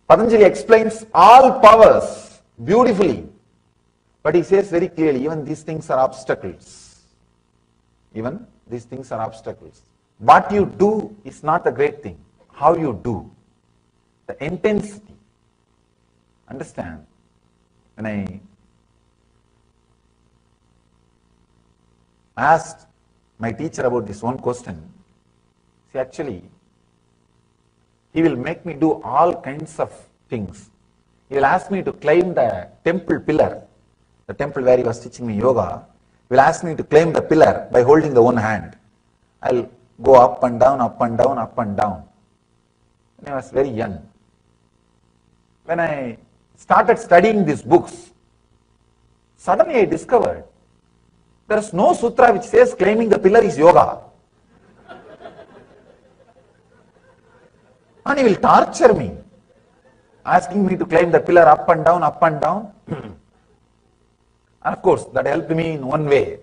Speaker 8: Patanjali explains all powers beautifully, but he says very clearly, even these things are obstacles. Even these things are obstacles. What you do is not the great thing. How you do, the intensity. Understand? When I asked my teacher about this one question, see, actually, he will make me do all kinds of things. He will ask me to climb the temple pillar, the temple where he was teaching me yoga. He will ask me to climb the pillar by holding the one hand. I'll go up and down, up and down, up and down. When I was very young. When I started studying these books, suddenly I discovered there is no sutra which says climbing the pillar is yoga. And he will torture me, asking me to climb the pillar up and down, up and down. And of course, that helped me in one way.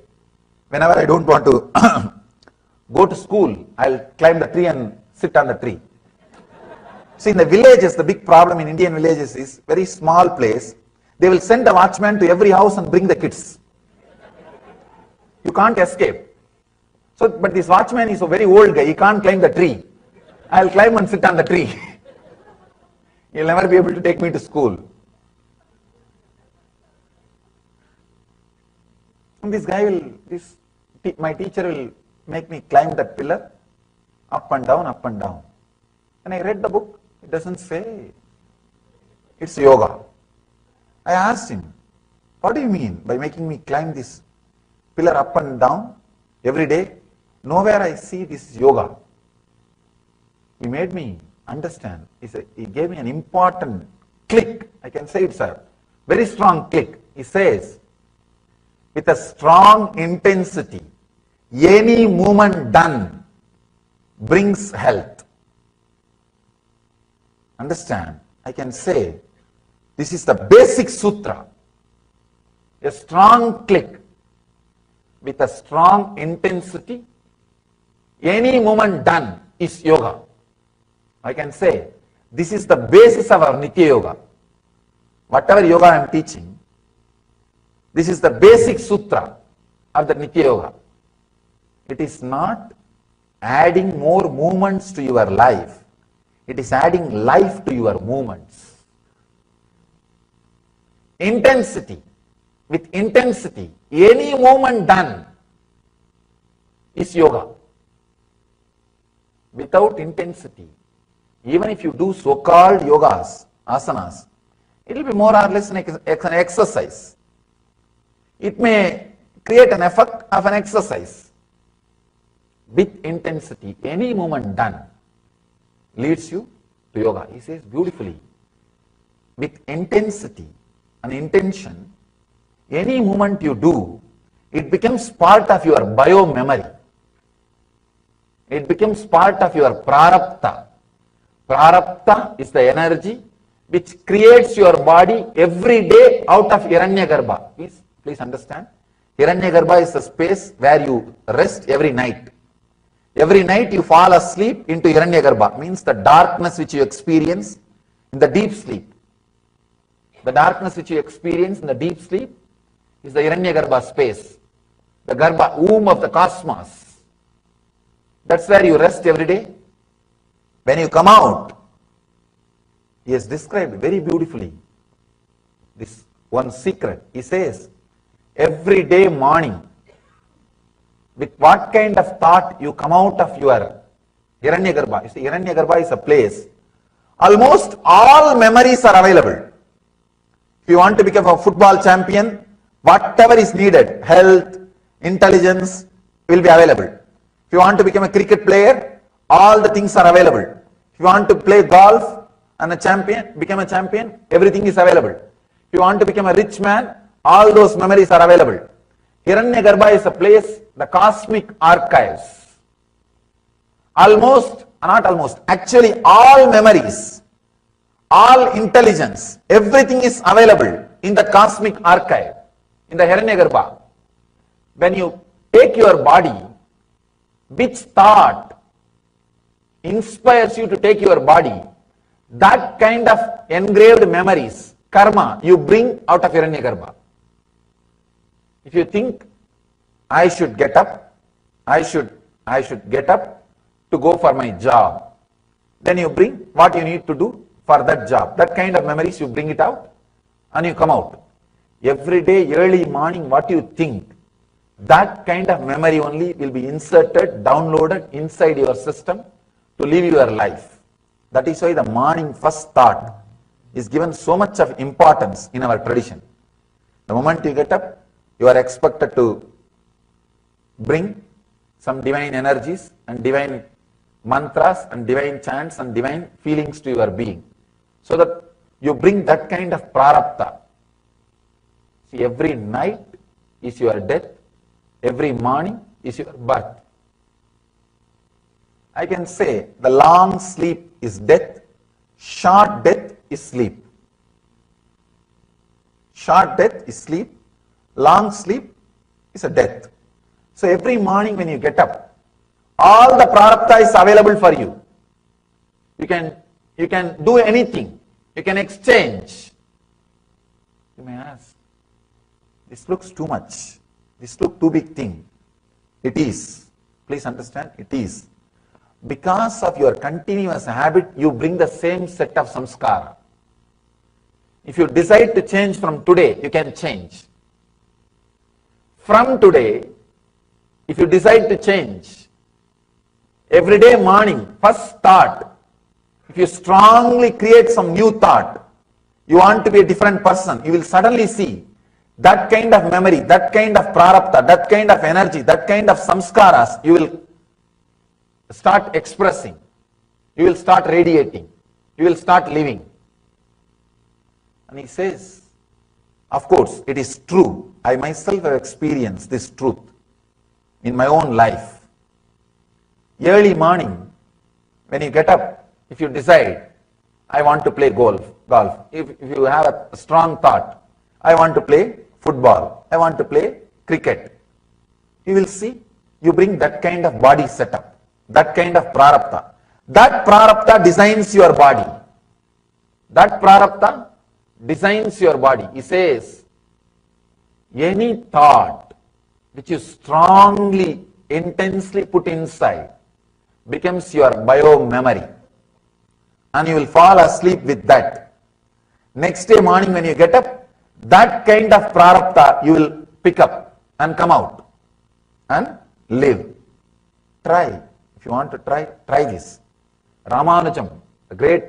Speaker 8: Whenever I don't want to go to school, I'll climb the tree and sit on the tree. See, in the villages, the big problem in Indian villages is very small place. They will send a watchman to every house and bring the kids. You can't escape. So, but this watchman is a very old guy. He can't climb the tree. I'll climb and sit on the tree. He'll never be able to take me to school. And this guy will, my teacher will make me climb that pillar, up and down, up and down. When I read the book, it doesn't say it's yoga. I asked him, what do you mean by making me climb this pillar up and down every day? Nowhere I see this yoga. He made me understand. He gave me an important click. I can say it's a very strong click. He says, with a strong intensity, any movement done brings health. Understand? I can say, this is the basic sutra. A strong click with a strong intensity, any movement done is yoga. I can say, this is the basis of our Nitya Yoga. Whatever yoga I am teaching, this is the basic sutra of the Nitya Yoga. It is not adding more movements to your life. It is adding life to your movements. Intensity. With intensity, any movement done is yoga. Without intensity, even if you do so-called yogas, asanas, it will be more or less an exercise. It may create an effect of an exercise. With intensity, any movement done leads you to yoga. He says beautifully, with intensity and intention, any movement you do, it becomes part of your bio-memory. It becomes part of your prarabdha. Prarabdha is the energy which creates your body every day out of Hiranyagarbha. Please understand. Hiranyagarbha is the space where you rest every night. Every night you fall asleep into Hiranyagarbha, means the darkness which you experience in the deep sleep. The darkness which you experience in the deep sleep is the Hiranyagarbha space, the Garbha, womb of the cosmos. That's where you rest every day. When you come out, he has described very beautifully this one secret. He says, every day morning, with what kind of thought you come out of your Hiranyagarbha. You see, Hiranyagarbha is a place, almost all memories are available. If you want to become a football champion, whatever is needed, health, intelligence, will be available. If you want to become a cricket player, all the things are available. If you want to play golf and become a champion, everything is available. If you want to become a rich man, all those memories are available. Hiranyagarbha is a place, the cosmic archives. Actually all memories, all intelligence, everything is available in the cosmic archive, in the Hiranyagarbha. When you take your body, which thought inspires you to take your body, that kind of engraved memories, karma, you bring out of Hiranyagarbha. If you think, I should get up, I should get up to go for my job, then you bring what you need to do for that job. That kind of memories, you bring it out and you come out. Every day, early morning, what you think, that kind of memory only will be inserted, downloaded inside your system to live your life. That is why the morning first thought is given so much of importance in our tradition. The moment you get up, you are expected to bring some divine energies and divine mantras and divine chants and divine feelings to your being, so that you bring that kind of prarabdha. See, every night is your death, every morning is your birth. I can say the long sleep is death, short death is sleep. Short death is sleep, long sleep is a death. So every morning when you get up, all the prarabdha is available for you. You can do anything. You can exchange. You may ask, this looks too much. This looks too big thing. It is. Please understand, it is. Because of your continuous habit, you bring the same set of samskara. If you decide to change from today, you can change. From today, if you decide to change, every day morning, first thought, if you strongly create some new thought, you want to be a different person, you will suddenly see that kind of memory, that kind of prarabdha, that kind of energy, that kind of samskaras, you will start expressing, you will start radiating, you will start living. And he says, of course, it is true. I myself have experienced this truth in my own life. Early morning, when you get up, if you decide, I want to play golf. If you have a strong thought, I want to play football, I want to play cricket, you will see, you bring that kind of body setup, that kind of prarabdha. That prarabdha designs your body. That prarabdha designs your body. He says, any thought which you strongly, intensely put inside becomes your bio-memory. And you will fall asleep with that. Next day morning when you get up, that kind of prarabdha you will pick up and come out and live. Try. If you want to try this. Ramanujam, the great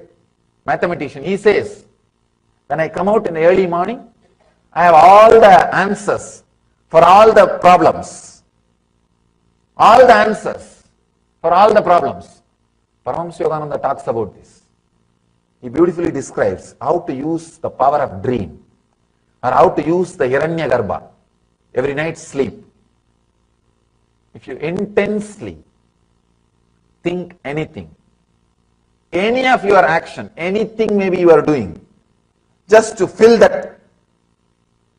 Speaker 8: mathematician, he says, when I come out in the early morning, I have all the answers for all the problems. All the answers for all the problems. Paramashivoham Yogananda talks about this. He beautifully describes how to use the power of dream or how to use the Hiranyagarbha every night sleep. If you intensely think anything, any of your action, anything maybe you are doing, just to fill that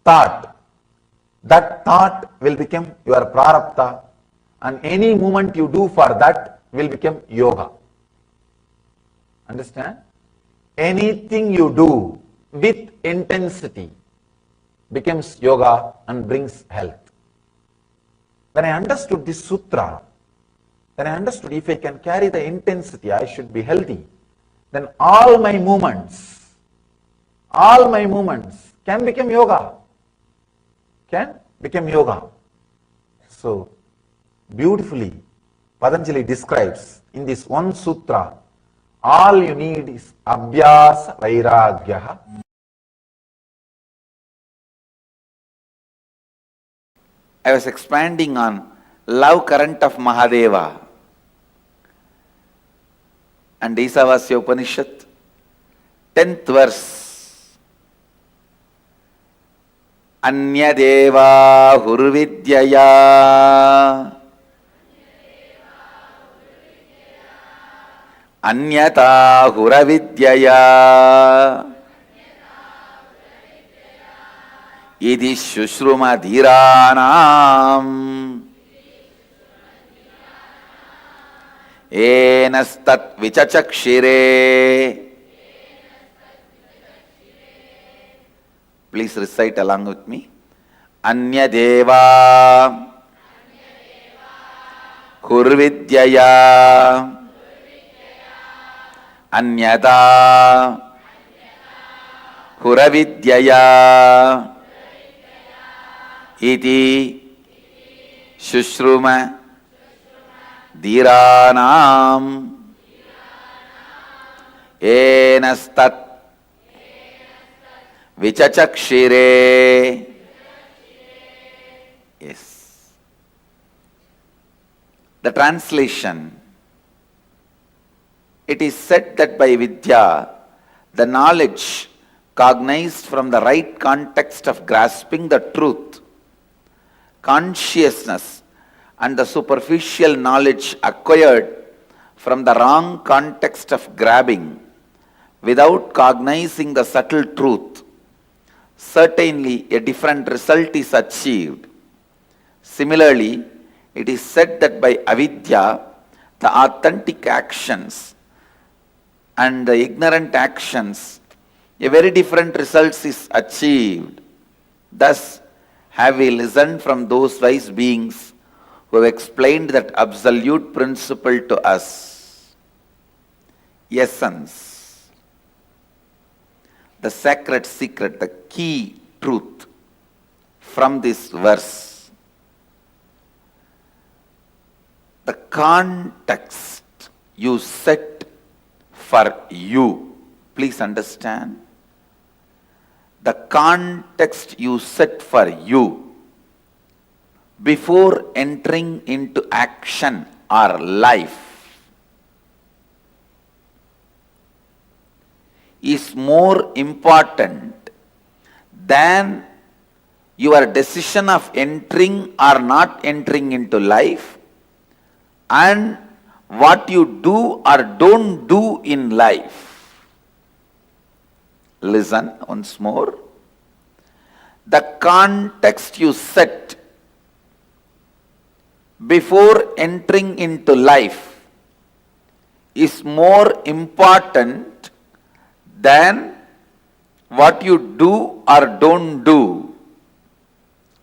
Speaker 8: thought will become your prarabdha, and any movement you do for that will become yoga. Understand? Anything you do with intensity becomes yoga and brings health. When I understood this sutra, then I understood if I can carry the intensity, I should be healthy. Then all my movements can become yoga. Can become yoga. So, beautifully, Patanjali describes in this one sutra, all you need is abhyasa vairagyaha. I was expanding on love current of Mahadeva and Isavasya Upanishad, 10th verse. Anyadeva hurvidyaya Anyata huravidyaya Idi shushruma dhiranam Enastat vichachakshire. Please recite along with me. Anyadeva hurvidyaya Anyata huravidyaya Iti shushruma dhiranam Enastat vichachakshire. Yes. The translation. It is said that by Vidya, the knowledge cognized from the right context of grasping the truth, consciousness, and the superficial knowledge acquired from the wrong context of grabbing, without cognizing the subtle truth, certainly a different result is achieved. Similarly, it is said that by avidya, the authentic actions and the ignorant actions, a very different result is achieved. Thus, have we listened from those wise beings who have explained that absolute principle to us. Essence, the sacred secret, the key truth from this verse. The context you set for you. Please understand. The context you set for you before entering into action or life is more important than your decision of entering or not entering into life and what you do or don't do in life. Listen once more. The context you set before entering into life is more important than what you do or don't do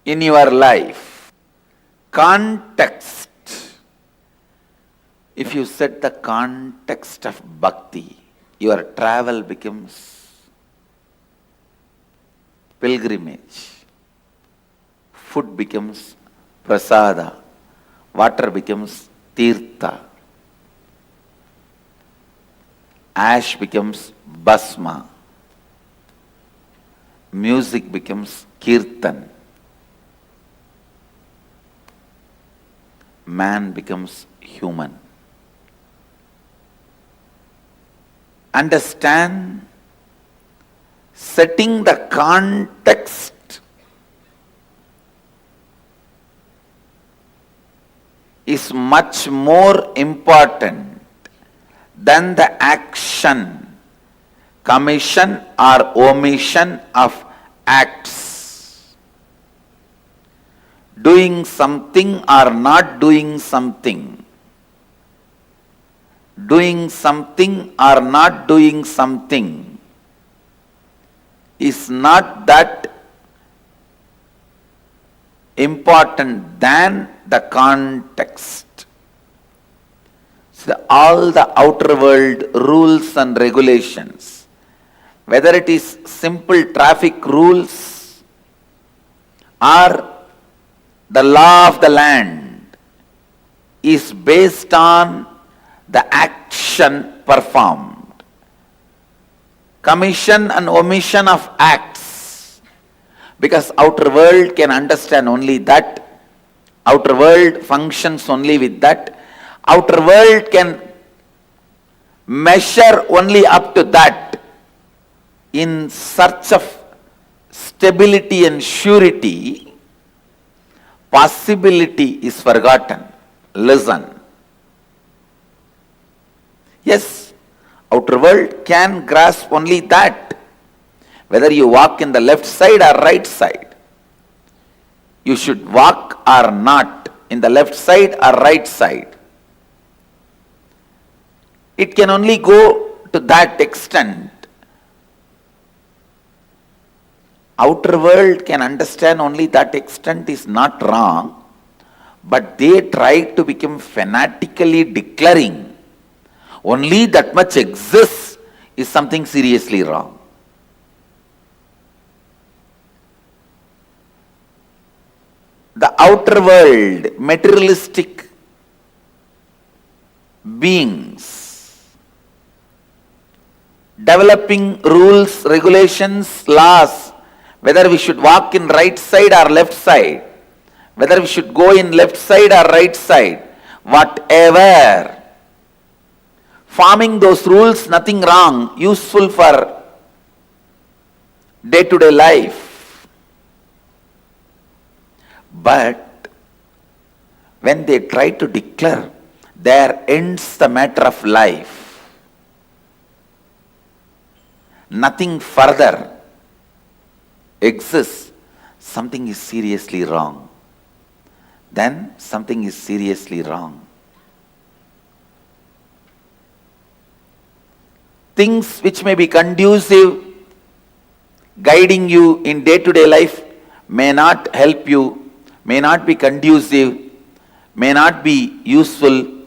Speaker 8: in your life. Context. If you set the context of bhakti, your travel becomes pilgrimage. Food becomes prasada. Water becomes tirtha. Ash becomes bhasma. Music becomes kirtan. Man becomes human. understand setting the context is much more important than the action, commission or omission of acts. Doing something or not doing something. Doing something or not doing something is not that important than the context. So all the outer world rules and regulations, whether it is simple traffic rules or the law of the land, is based on the action performed. Commission and omission of acts, because outer world can understand only that, outer world functions only with that, outer world can measure only up to that. In search of stability and surety, possibility is forgotten. Listen. Yes, outer world can grasp only that. Whether you walk in the left side or right side, you should walk or not in the left side or right side. It can only go to that extent. Outer world can understand only that extent is not wrong, but they try to become fanatically declaring only that much exists is something seriously wrong. The outer world, materialistic beings, developing rules, regulations, laws, whether we should walk in right side or left side, whether we should go in left side or right side, whatever. Forming those rules, nothing wrong, useful for day-to-day life. But when they try to declare, there ends the matter of life. Nothing further exists. Something is seriously wrong. Then something is seriously wrong. Things which may be conducive, guiding you in day-to-day life, may not help you, may not be conducive, may not be useful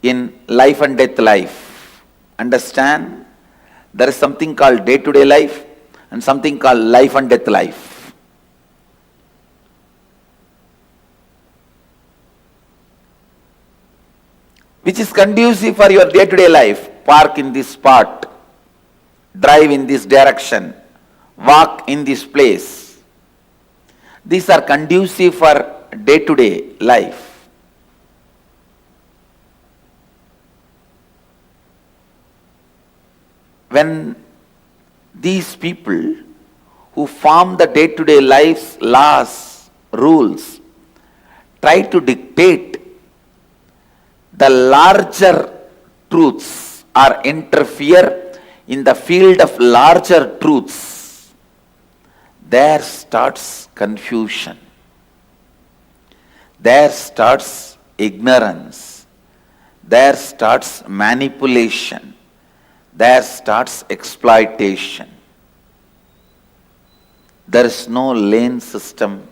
Speaker 8: in life and death life. Understand? There is something called day-to-day life and something called life and death life. Which is conducive for your day-to-day life? Park in this spot, drive in this direction, walk in this place. These are conducive for day-to-day life. When these people who form the day-to-day life's laws, rules, try to dictate the larger truths or interfere in the field of larger truths, there starts confusion. There starts ignorance. There starts manipulation. There starts exploitation. There is no lane system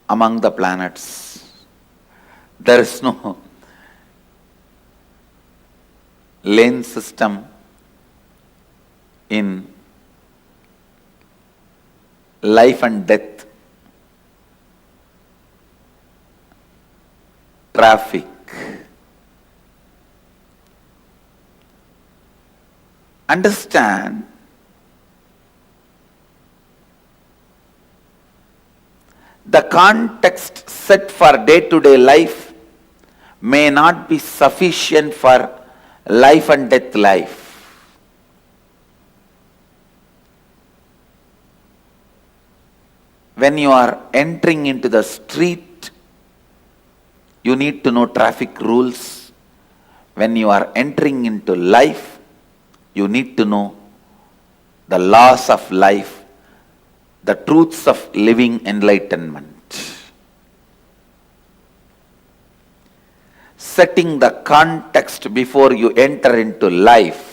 Speaker 8: among the planets. There is no lane system in life and death, traffic. Understand, the context set for day-to-day life may not be sufficient for life and death life. When you are entering into the street, you need to know traffic rules. When you are entering into life, you need to know the laws of life, the truths of living enlightenment. Setting the context before you enter into life.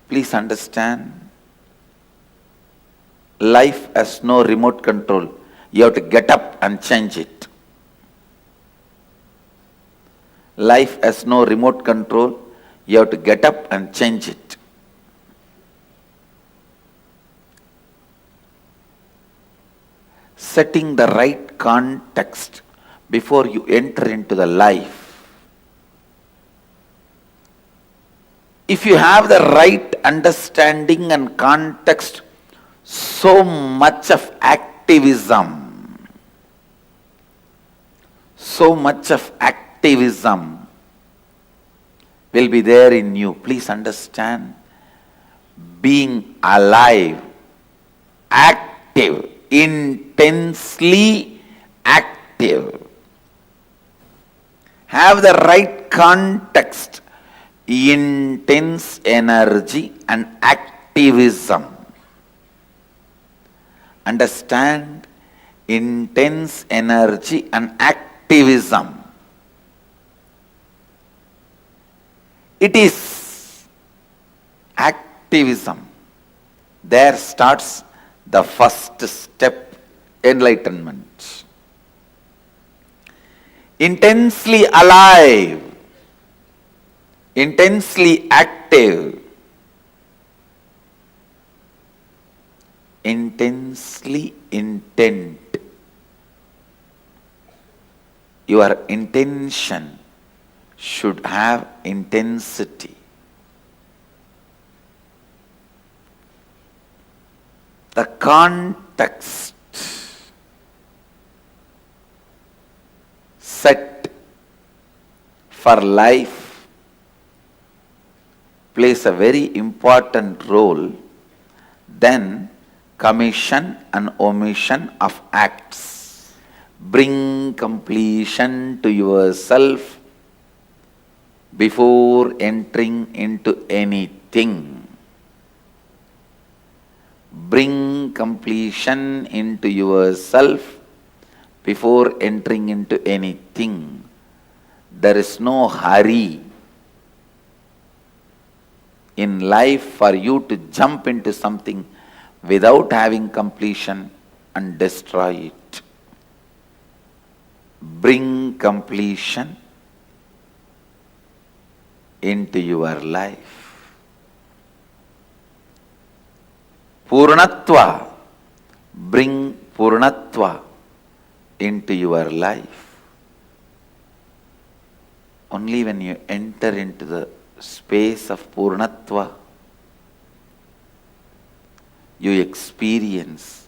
Speaker 8: Please understand, life has no remote control. You have to get up and change it. Life has no remote control. You have to get up and change it. Setting the right context before you enter into the life. If you have the right understanding and context, so much of activism will be there in you. Please understand, being alive, active, intensely active. Have the right context, intense energy and activism. Understand, intense energy and activism. It is activism. There starts the first step, enlightenment. Intensely alive, intensely active, intensely intent. Your intention should have intensity. The context set for life plays a very important role than commission and omission of acts. Bring completion to yourself before entering into anything. Bring completion into yourself before entering into anything. There is no hurry in life for you to jump into something without having completion and destroy it. Bring completion into your life. Purnatva, bring Purnatva into your life. Only when you enter into the space of Purnatva, you experience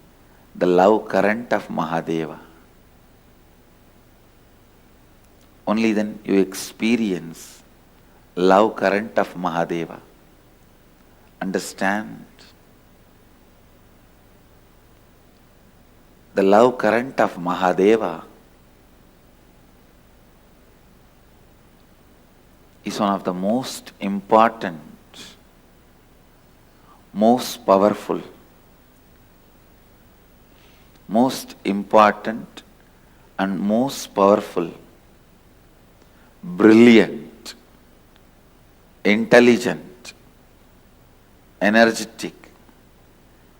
Speaker 8: the love current of Mahadeva. Only then you experience love current of Mahadeva. Understand? The love current of Mahadeva is one of the most important, most powerful, most important and most powerful, brilliant, intelligent, energetic,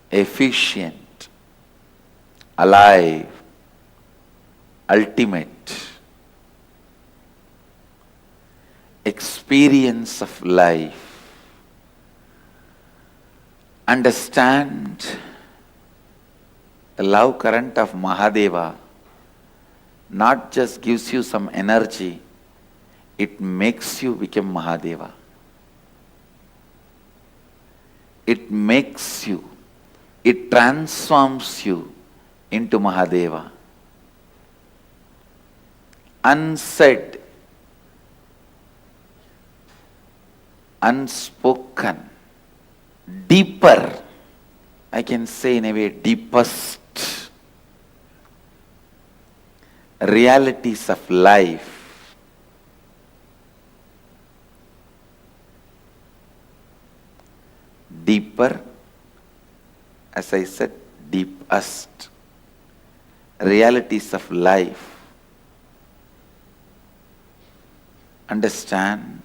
Speaker 8: efficient, alive, ultimate experience of life. Understand, the love current of Mahadeva not just gives you some energy, it makes you become Mahadeva. It makes you, it transforms you into Mahadeva. unsaid, unspoken, deeper, I can say in a way deepest realities of life deeper, as I said, deepest realities of life. Understand?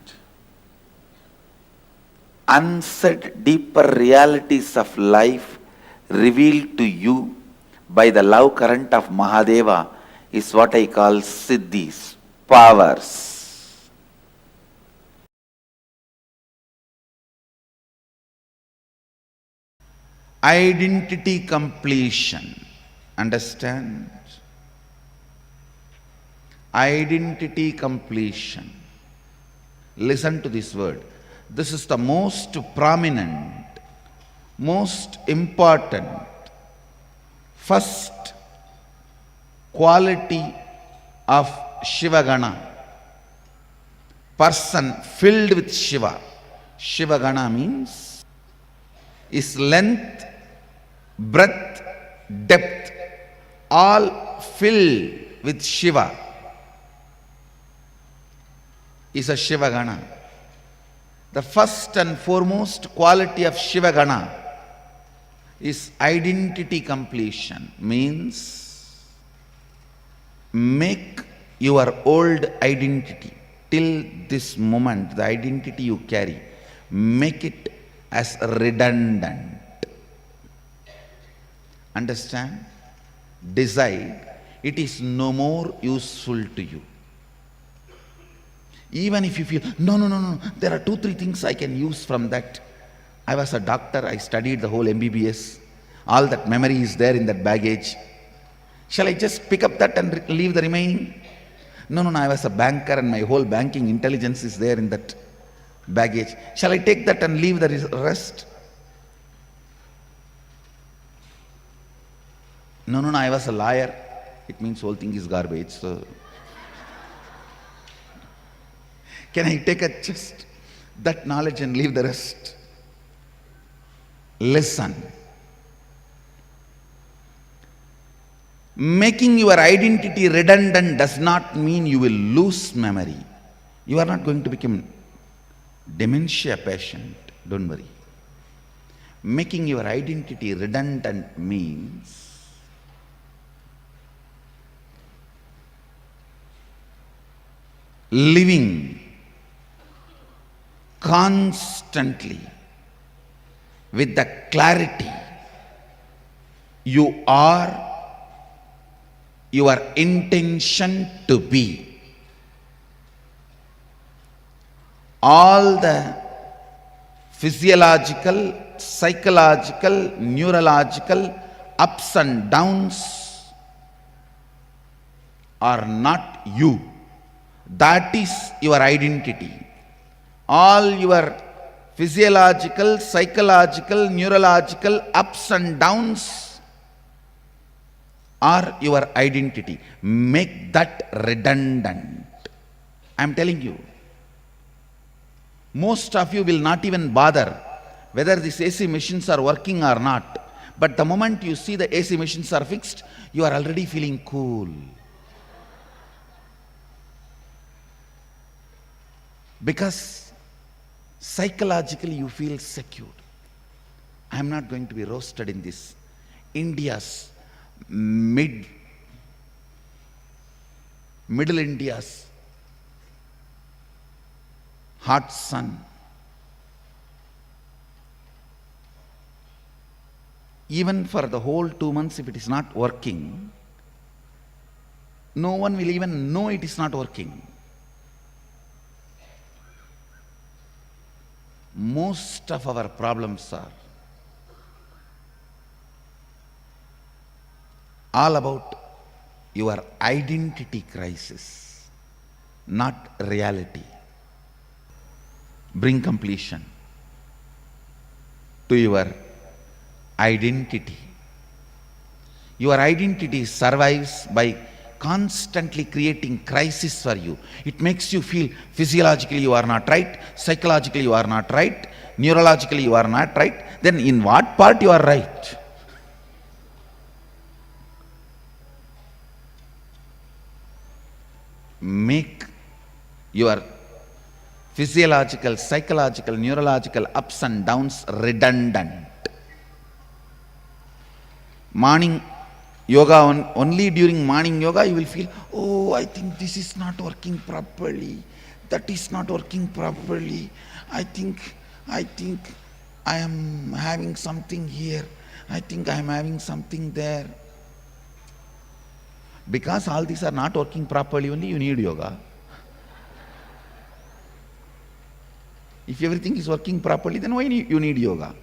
Speaker 8: Unsaid deeper realities of life revealed to you by the love current of Mahadeva is what I call siddhis, powers. Identity completion. Understand? Identity completion. Listen to this word. This is the most prominent, most important, first quality of Shivagana. Person filled with Shiva. Shivagana means is length, breadth, depth, all filled with Shiva is a Shivagana. The first and foremost quality of Shivagana is identity completion. Means make your old identity till this moment, the identity you carry, make it as redundant. Understand? Decide it is no more useful to you. Even if you feel, no, there are 2-3 things I can use from that. I was a doctor, I studied the whole MBBS. All that memory is there in that baggage. Shall I just pick up that and leave the remaining? No, I was a banker and my whole banking intelligence is there in that baggage. Shall I take that and leave the rest? No, I was a liar. It means whole thing is garbage. So can I take just that knowledge and leave the rest? Listen. Making your identity redundant does not mean you will lose memory. You are not going to become dementia patient. Don't worry. Making your identity redundant means living constantly with the clarity you are your intention to be. All the physiological, psychological, neurological ups and downs are not you. That is your identity. All your physiological, psychological, neurological ups and downs are your identity. Make that redundant. I am telling you. Most of you will not even bother whether these AC machines are working or not. But the moment you see the AC machines are fixed, you are already feeling cool. Because psychologically you feel secure. I am not going to be roasted in this. India's middle India's hot sun. Even for the whole 2 months, if it is not working, no one will even know it is not working. Most of our problems are all about your identity crisis, not reality. Bring completion to your identity. Your identity survives by constantly creating crisis for you. It makes you feel physiologically you are not right, psychologically you are not right, neurologically you are not right. Then in what part you are right? Make your physiological, psychological, neurological ups and downs redundant. Morning yoga, only during morning yoga you will feel, oh, I think this is not working properly, that is not working properly, I think I am having something here, I think I am having something there. Because all these are not working properly, only you need yoga. If everything is working properly, then why you need yoga?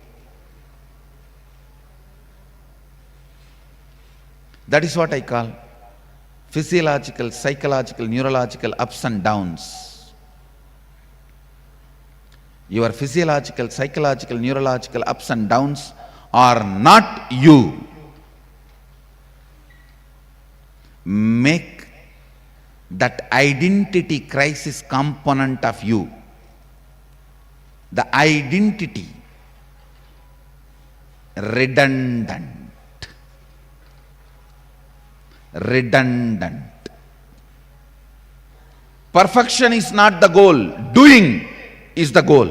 Speaker 8: That is what I call physiological, psychological, neurological ups and downs. Your physiological, psychological, neurological ups and downs are not you. Make that identity crisis component of you, the identity, redundant. Redundant. Perfection is not the goal, doing is the goal.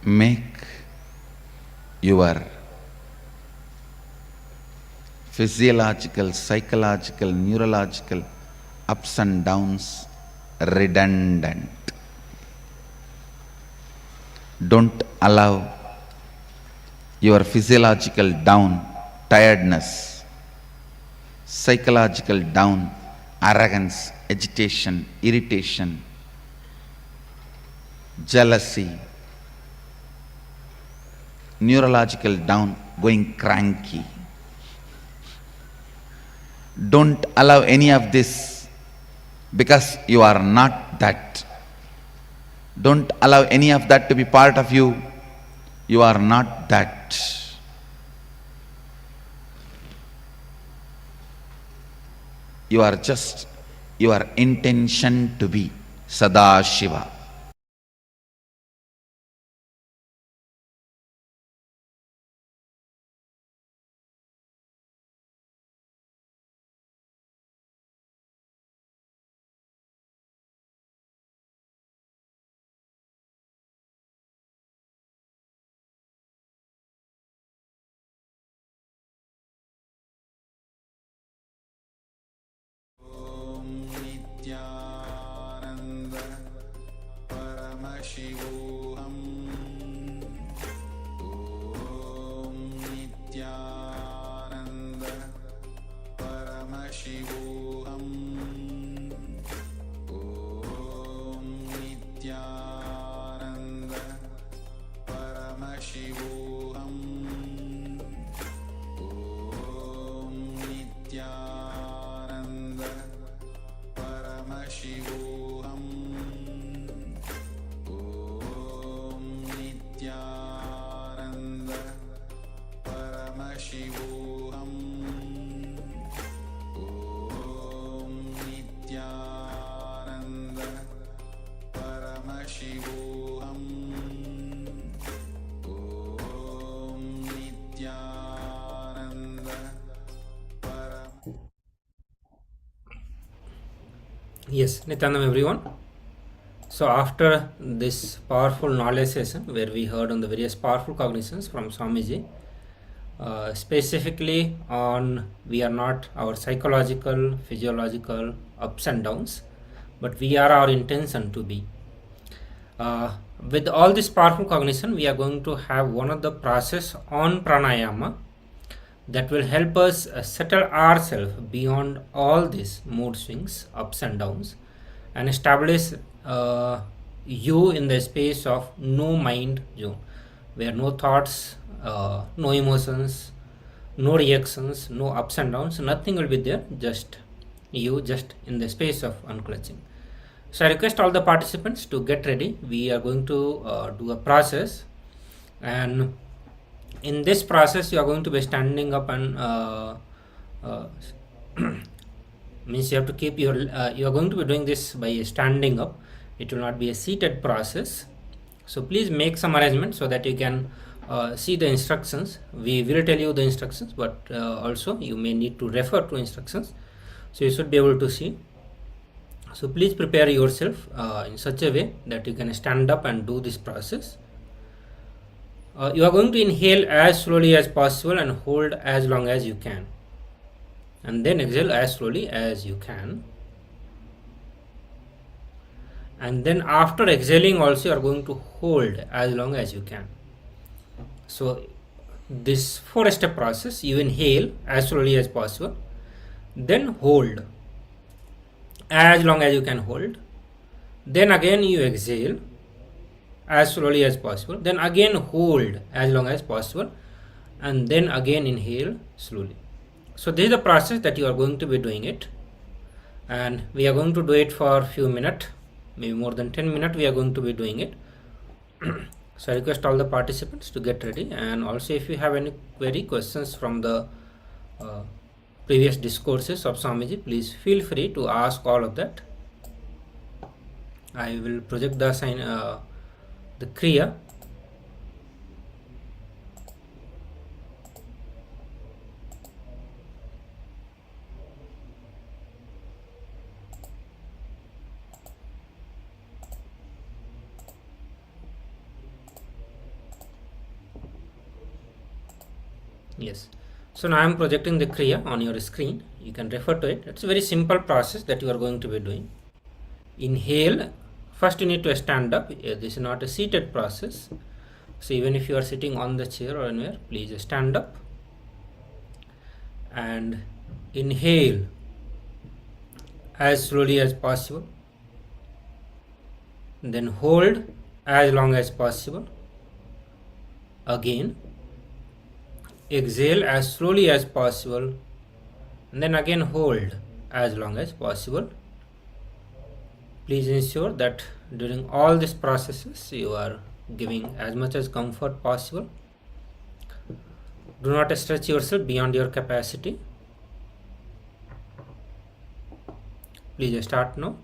Speaker 8: Make your physiological, psychological, neurological ups and downs redundant. Don't allow your physiological down, tiredness, psychological down, arrogance, agitation, irritation, jealousy, neurological down, going cranky. Don't allow any of this, because you are not that. Don't allow any of that to be part of you. You are not that. You are just your intention to be Sadashiva.
Speaker 5: Nithyananda Paramashivoham Om Nithyananda Paramashivoham Om Nithyananda Paramashivoham Om Nithyananda Paramashivoham Om Nithyananda Paramashivoham Om Nithyananda Paramashivoham Om Nithyananda
Speaker 11: Yes, Nithyananda everyone. So after this powerful knowledge session where we heard on the various powerful cognitions from Swamiji, specifically on we are not our psychological, physiological ups and downs, but we are our intention to be. With all this powerful cognition, we are going to have one of the process on pranayama that will help us settle ourselves beyond all these mood swings, ups and downs, and establish you in the space of no mind zone, where no thoughts, no emotions, no reactions, no ups and downs, nothing will be there, just you, just in the space of unclutching. So I request all the participants to get ready. We are going to do a process, and In this process, you are going to be standing up and means you have to keep your you are going to be doing this by standing up. It will not be a seated process. So please make some arrangement so that you can see the instructions. We will tell you the instructions, but also you may need to refer to instructions, so you should be able to see. So please prepare yourself in such a way that you can stand up and do this process. You are going to inhale as slowly as possible and hold as long as you can, and then exhale as slowly as you can. And then after exhaling also you are going to hold as long as you can. So this 4-step process, you inhale as slowly as possible, then hold as long as you can hold, then again you exhale as slowly as possible, then again hold as long as possible, and then again inhale slowly. So this is the process that you are going to be doing it, and we are going to do it for a few minutes, maybe more than 10 minutes we are going to be doing it. So I request all the participants to get ready, and also if you have any query questions from the previous discourses of Swamiji, please feel free to ask all of that. I will project the sign, the Kriya. Yes, so now I am projecting the Kriya on your screen. You can refer to it. It's a very simple process that you are going to be doing. Inhale. First you need to stand up. This is not a seated process, so even if you are sitting on the chair or anywhere, please stand up and inhale as slowly as possible, then hold as long as possible, again exhale as slowly as possible, and then again hold as long as possible. Please ensure that during all these processes you are giving as much as comfort possible. Do not stretch yourself beyond your capacity. Please start now.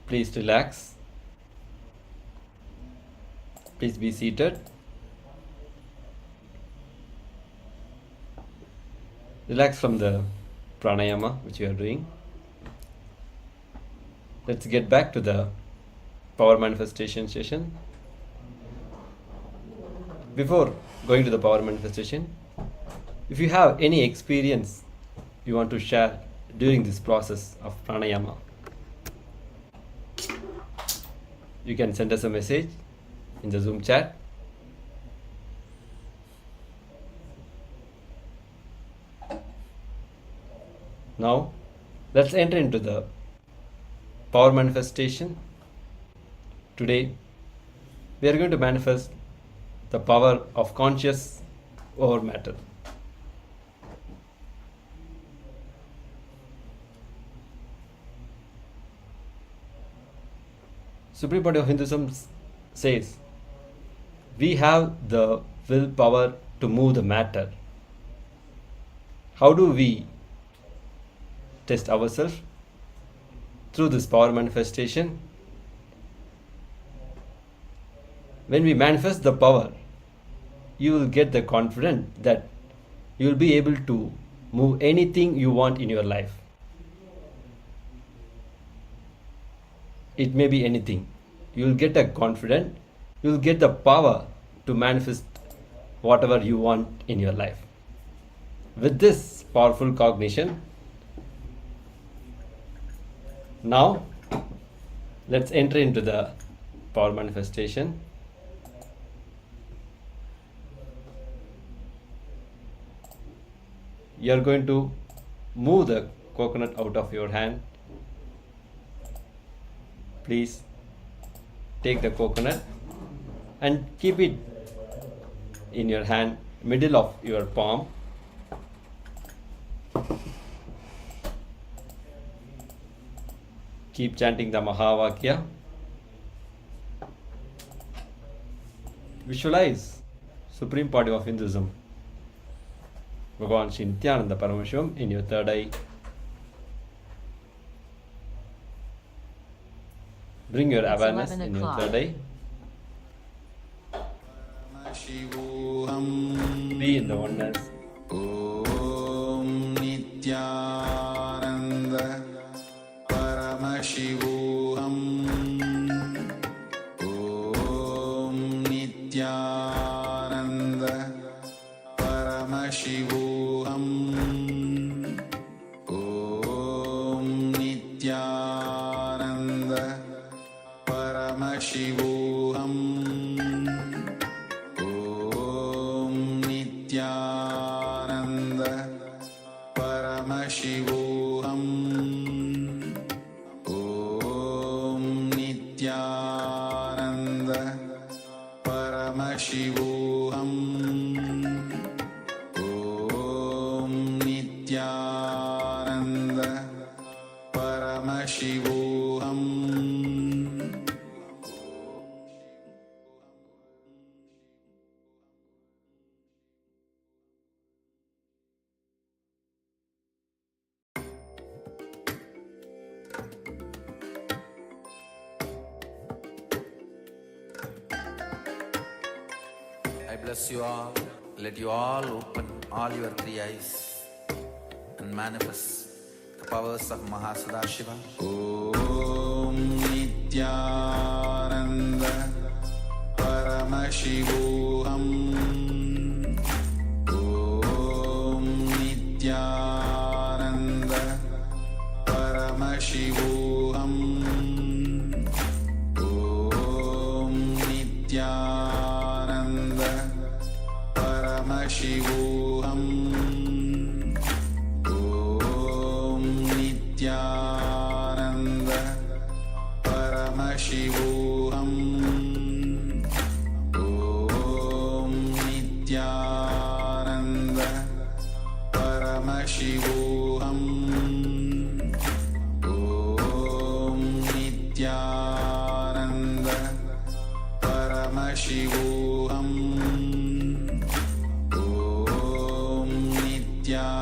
Speaker 12: Please relax. Please be seated. Relax from the pranayama which you are doing. Let's get back to the power manifestation session. Before going to the power manifestation, if you have any experience you want to share during this process of pranayama, you can send us a message in the Zoom chat. Now, let's enter into the power manifestation. Today, we are going to manifest the power of conscious over matter. Supreme Pontiff of Hinduism says, we have the willpower to move the matter. How do we test ourselves? Through this power manifestation. When we manifest the power, you will get the confidence that you will be able to move anything you want in your life. It may be anything. You will get a confidence, you will get the power to manifest whatever you want in your life. With this powerful cognition, now let's enter into the power manifestation. You are going to move the coconut out of your hand. Please take the coconut and keep it in your hand, middle of your palm. Keep chanting the Mahavakya. Visualize Supreme Pontiff of Hinduism, Bhagavan Sri Nithyananda Paramashivoham in your third eye. Bring your awareness in your third eye. Be in the oneness.
Speaker 5: Om Nithyananda Paramashivoham. Om Nithyananda Paramashivoham. Om Nithyananda Paramashivoham. Om Nithyananda Paramashivoham. Om Nithyananda Paramashivoham. Om Nithyananda Paramashivoham.
Speaker 1: I bless you all. Let you all open all your three eyes and manifest the powers of Mahasudashiva.
Speaker 5: Om Nithyananda Paramashivoham. Om Nithyananda Paramashivoham. Om Nithyananda Paramashivoham. Om Nithyananda Paramashivoham. Om Nithyananda Paramashivoham. Om Nithyananda Paramashivoham. Om Nithyananda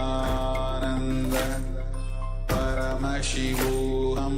Speaker 5: Paramashivoham.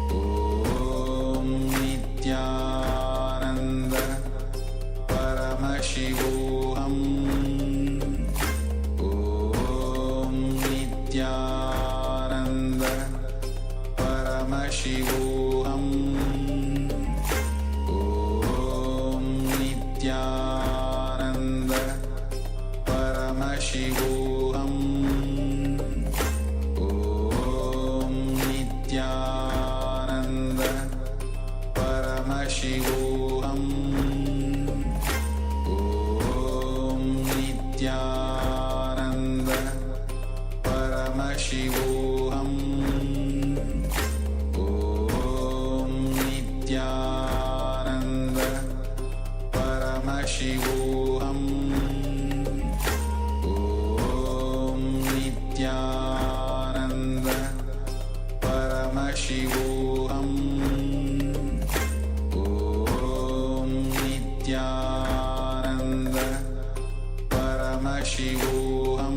Speaker 5: Paramashivoham Om Nithyananda Paramashivoham Om Nithyananda Paramashivoham Om Nithyananda Paramashivoham Om Nithyananda Paramashivoham Om Nithyananda Paramashivoham Om Nithyananda Paramashivoham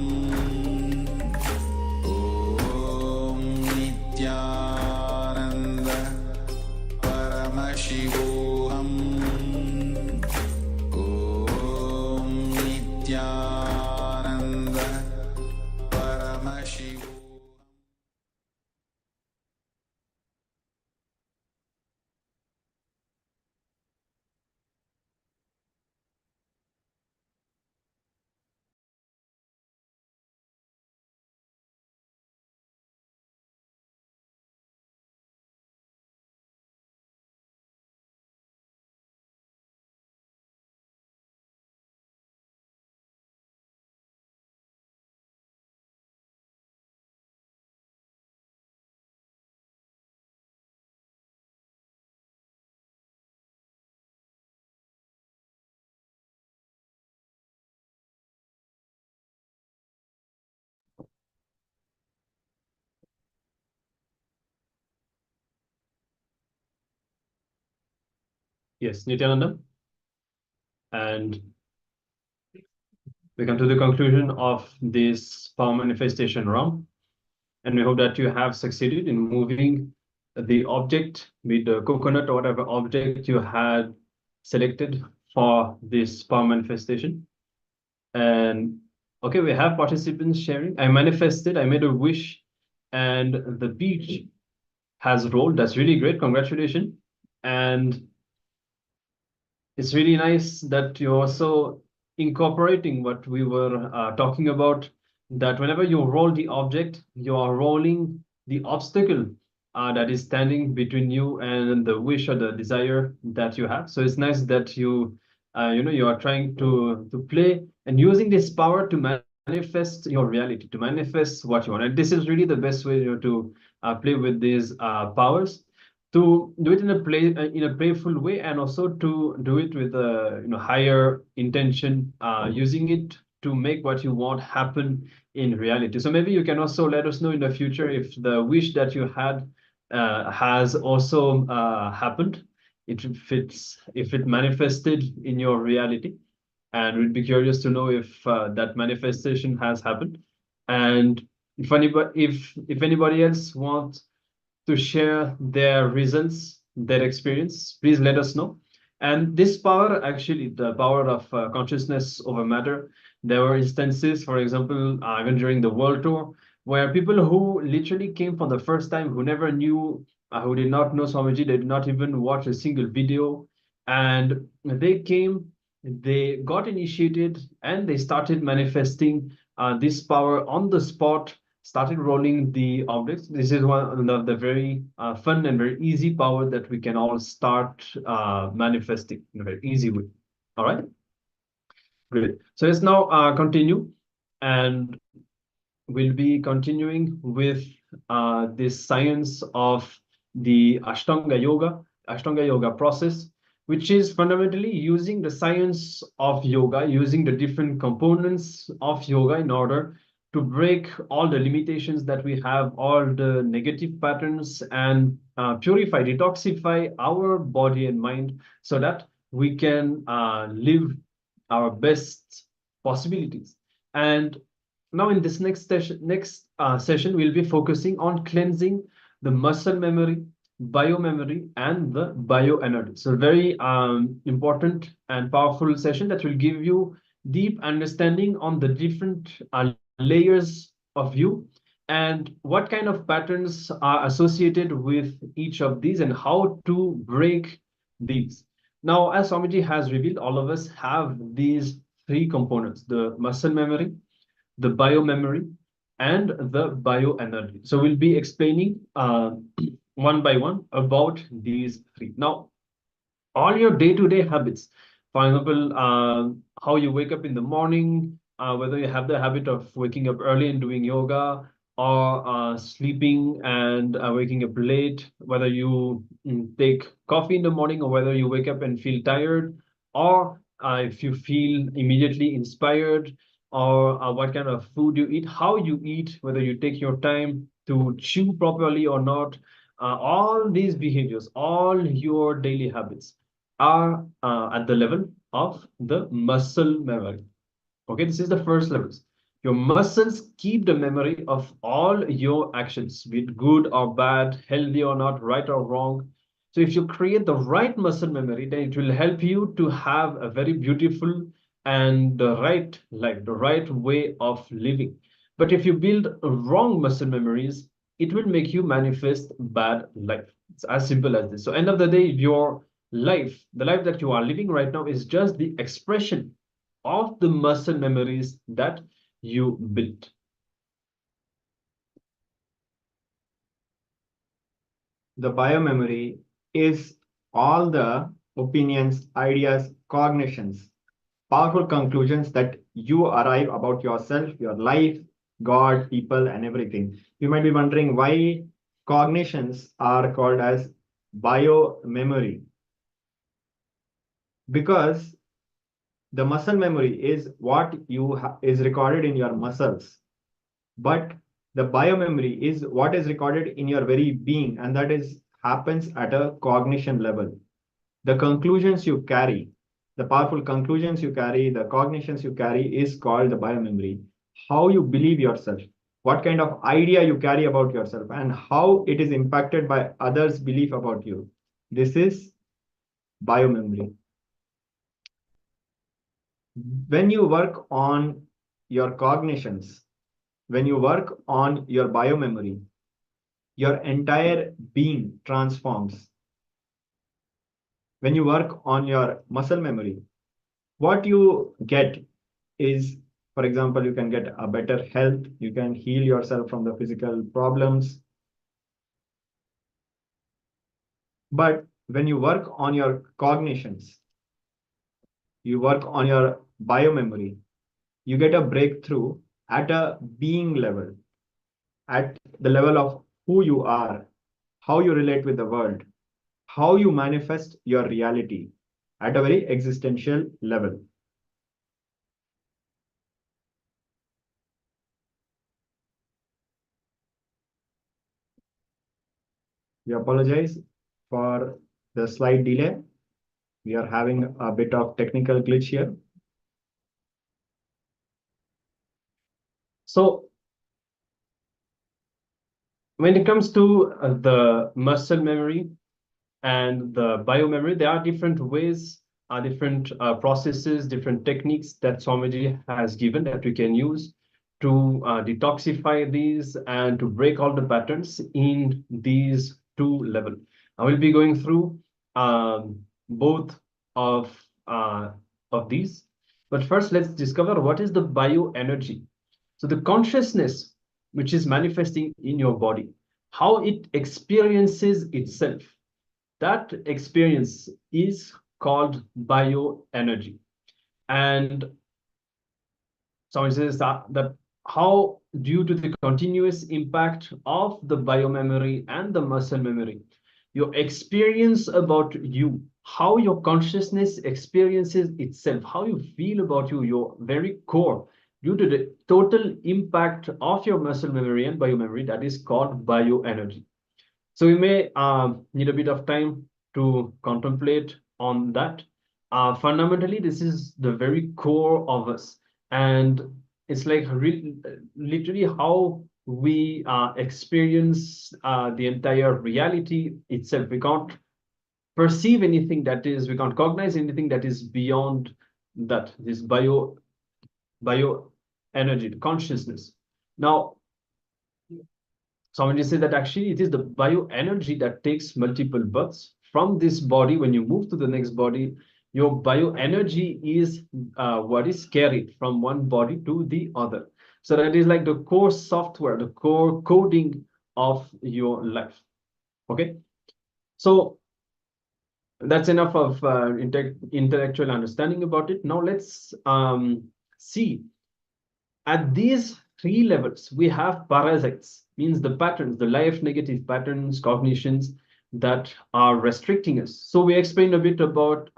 Speaker 5: Om Nithyananda Paramashivoham Om Nithyananda Paramashivoham.
Speaker 7: Yes, Nithyananda. And we come to the conclusion of this power manifestation round. And we hope that you have succeeded in moving the object with the coconut or whatever object you had selected for this power manifestation. And okay, we have participants sharing. I manifested, I made a wish, and the beach has rolled. That's really great. Congratulations. And it's really nice that you're also incorporating what we were talking about, that whenever you roll the object, you are rolling the obstacle that is standing between you and the wish or the desire that you have. So it's nice that you you are trying to play and using this power to manifest your reality, to manifest what you want. And this is really the best way to play with these powers, to do it in a playful way, and also to do it with a higher intention, using it to make what you want happen in reality. So maybe you can also let us know in the future if the wish that you had has also happened, if it manifested in your reality, and we'd be curious to know if that manifestation has happened. And if anybody else wants to share their results, their experience, please let us know. And this power, actually, the power of consciousness over matter, there were instances, for example, even during the world tour, where people who literally came for the first time, who never knew, who did not know Swamiji, they did not even watch a single video, and they came, they got initiated, and they started manifesting this power on the spot, started rolling the objects. This is one of the very fun and very easy power that we can all start manifesting in a very easy way. All right, great. So let's now continue, and we'll be continuing with this science of the Ashtanga Yoga process, which is fundamentally using the science of yoga, using the different components of yoga in order to break all the limitations that we have, all the negative patterns, and purify, detoxify our body and mind so that we can live our best possibilities. And now in this next session, we'll be focusing on cleansing the muscle memory, biomemory, and the bioenergy. So very important and powerful session that will give you deep understanding on the different layers of you and what kind of patterns are associated with each of these and how to break these. Now, as Swamiji has revealed, all of us have these three components: the muscle memory, the bio memory, and the bioenergy. So we'll be explaining one by one about these three. Now, all your day-to-day habits, for example, how you wake up in the morning, whether you have the habit of waking up early and doing yoga, or sleeping and waking up late, whether you take coffee in the morning or whether you wake up and feel tired, or if you feel immediately inspired, or what kind of food you eat, how you eat, whether you take your time to chew properly or not, all these behaviors, all your daily habits are at the level of the muscle memory. Okay, this is the first levels. Your muscles keep the memory of all your actions, be it good or bad, healthy or not, right or wrong. So if you create the right muscle memory, then it will help you to have a very beautiful and the right life, the right way of living. But if you build wrong muscle memories, it will make you manifest bad life. It's as simple as this. So end of the day, your life, the life that you are living right now, is just the expression of the muscle memories that you built.
Speaker 13: The biomemory is all the opinions, ideas, cognitions, powerful conclusions that you arrive about yourself, your life, God, people, and everything. You might be wondering why cognitions are called as biomemory. Because the muscle memory is what is recorded in your muscles, but the biomemory is what is recorded in your very being, and that is happens at a cognition level. The conclusions you carry, the powerful conclusions you carry, the cognitions you carry is called the biomemory. How you believe yourself, what kind of idea you carry about yourself, and how it is impacted by others' belief about you. This is biomemory. When you work on your cognitions, when you work on your biomemory, your entire being transforms. When you work on your muscle memory, what you get is, for example, you can get a better health, you can heal yourself from the physical problems. But when you work on your cognitions, you work on your biomemory, you get a breakthrough at a being level, at the level of who you are, how you relate with the world, how you manifest your reality at a very existential level. We apologize for the slight delay. We are having a bit of technical glitch here.
Speaker 7: So when it comes to the muscle memory and the biomemory, there are different ways, different processes, different techniques that Swamiji has given that we can use to detoxify these and to break all the patterns in these two levels. I will be going through both of these. But first, let's discover what is the bioenergy. So the consciousness which is manifesting in your body, how it experiences itself, that experience is called bioenergy. And someone says that how, due to the continuous impact of the biomemory and the muscle memory, your experience about you, how your consciousness experiences itself, how you feel about you, your very core, due to the total impact of your muscle memory and biomemory, that is called bioenergy. So we may need a bit of time to contemplate on that. Fundamentally, this is the very core of us. And it's like literally how we experience the entire reality itself. We can't perceive anything that is, we can't cognize anything that is beyond that, this bio energy, consciousness. Now,
Speaker 12: Swamiji said that actually it is the bioenergy that takes multiple births. From this body, when you move to the next body, your bioenergy is what is carried from one body to the other. So that is like the core software, the core coding of your life. Okay, so that's enough of intellectual understanding about it. Now let's see. At these three levels, we have parasites, means the patterns, the life negative patterns, cognitions that are restricting us. So we explained a bit about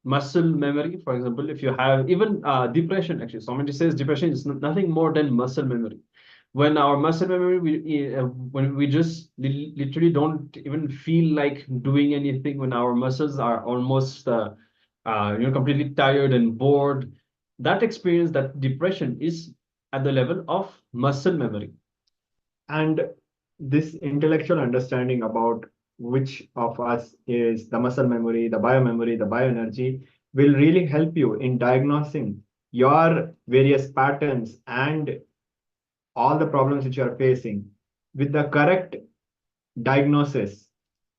Speaker 12: muscle memory. For example, if you have even depression, actually, somebody says depression is nothing more than muscle memory. When our muscle memory, when we just literally don't even feel like doing anything, when our muscles are almost completely tired and bored, that experience, that depression is at the level of muscle memory.
Speaker 13: And this intellectual understanding about which of us is the muscle memory, the bioenergy will really help you in diagnosing your various patterns and all the problems which you are facing. With the correct diagnosis,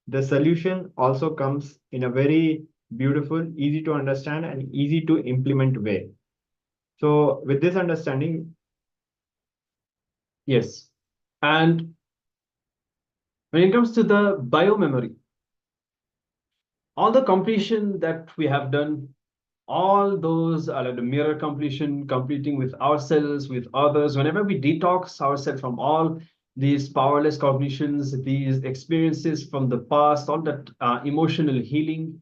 Speaker 13: the solution also comes in a very beautiful, easy to understand and easy to implement way. So with this understanding,
Speaker 12: yes. And when it comes to the biomemory, all the completion that we have done, all those are like the mirror completion, completing with ourselves, with others, whenever we detox ourselves from all these powerless cognitions, these experiences from the past, all that emotional healing,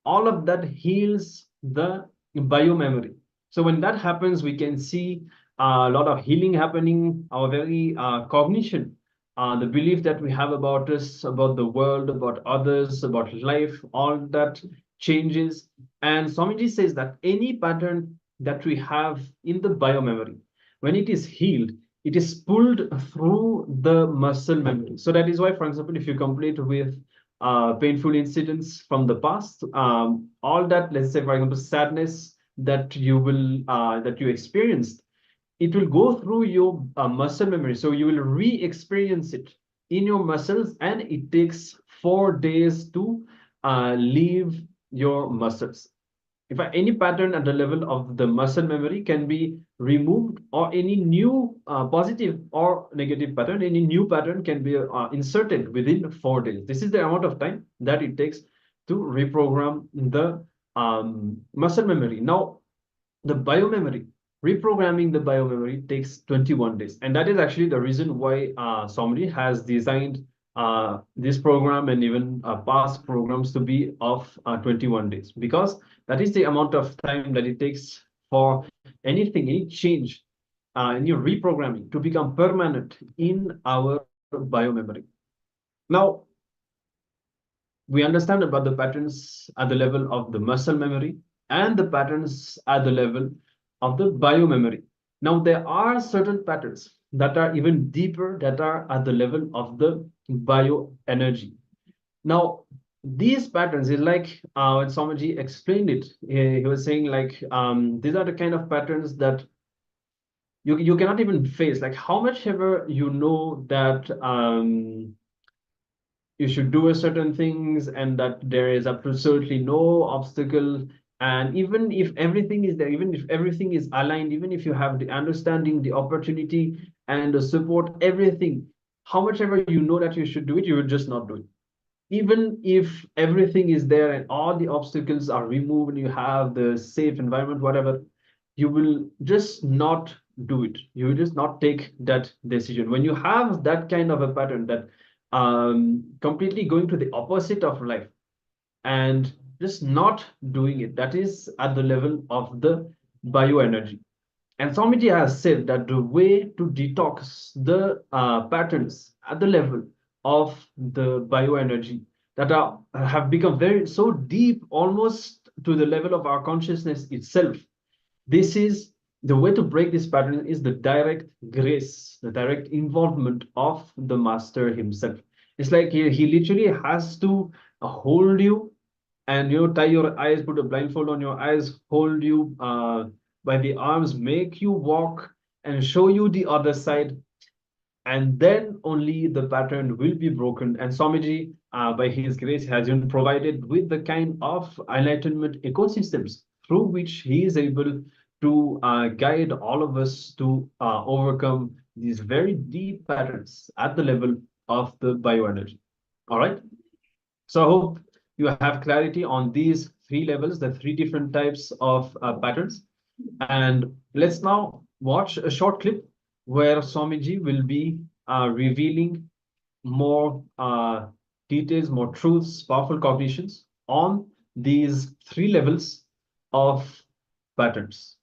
Speaker 12: all of that heals the biomemory. So when that happens, we can see a lot of healing happening, our very cognition, the belief that we have about us, about the world, about others, about life, all that changes. And Swamiji says that any pattern that we have in the biomemory, when it is healed, it is pulled through the muscle memory. So that is why, for example, if you complete with painful incidents from the past, all that, let's say, for example, sadness that you experienced, it will go through your muscle memory. So you will re-experience it in your muscles, and it takes 4 days to leave your muscles. If any pattern at the level of the muscle memory can be removed, or any new positive or negative pattern, any new pattern can be inserted within 4 days. This is the amount of time that it takes to reprogram the muscle memory. Now, the biomemory, reprogramming the biomemory takes 21 days. And that is actually the reason why Somri has designed this program and even past programs to be of 21 days, because that is the amount of time that it takes for anything, any change, any reprogramming to become permanent in our biomemory. Now, we understand about the patterns at the level of the muscle memory and the patterns at the level of the biomemory. Now, there are certain patterns that are even deeper, that are at the level of the bioenergy. Now, these patterns is like when Swamiji explained it, he was saying like these are the kind of patterns that you cannot even face. Like how much ever you know that you should do a certain things and that there is absolutely no obstacle, and even if everything is there, even if everything is aligned, even if you have the understanding, the opportunity and the support, everything, how much ever you know that you should do it, you will just not do it. Even if everything is there and all the obstacles are removed and you have the safe environment, whatever, you will just not do it. You will just not take that decision. When you have that kind of a pattern, that completely going to the opposite of life and just not doing it, that is at the level of the bioenergy. And Swamiji has said that the way to detox the patterns at the level of the bioenergy that have become very so deep, almost to the level of our consciousness itself, this is the way to break this pattern is the direct grace, the direct involvement of the master himself. It's like he literally has to hold you and tie your eyes, put a blindfold on your eyes, hold you by the arms, make you walk and show you the other side.
Speaker 7: and then only the pattern will be broken. And Swamiji, by his grace, has been provided with the kind of enlightenment ecosystems through which he is able to guide all of us to overcome these very deep patterns at the level of the bioenergy. All right. So I hope you have clarity on these three levels, the three different types of patterns. And let's now watch a short clip where Swamiji will be revealing more details, more truths, powerful cognitions on these three levels of patterns.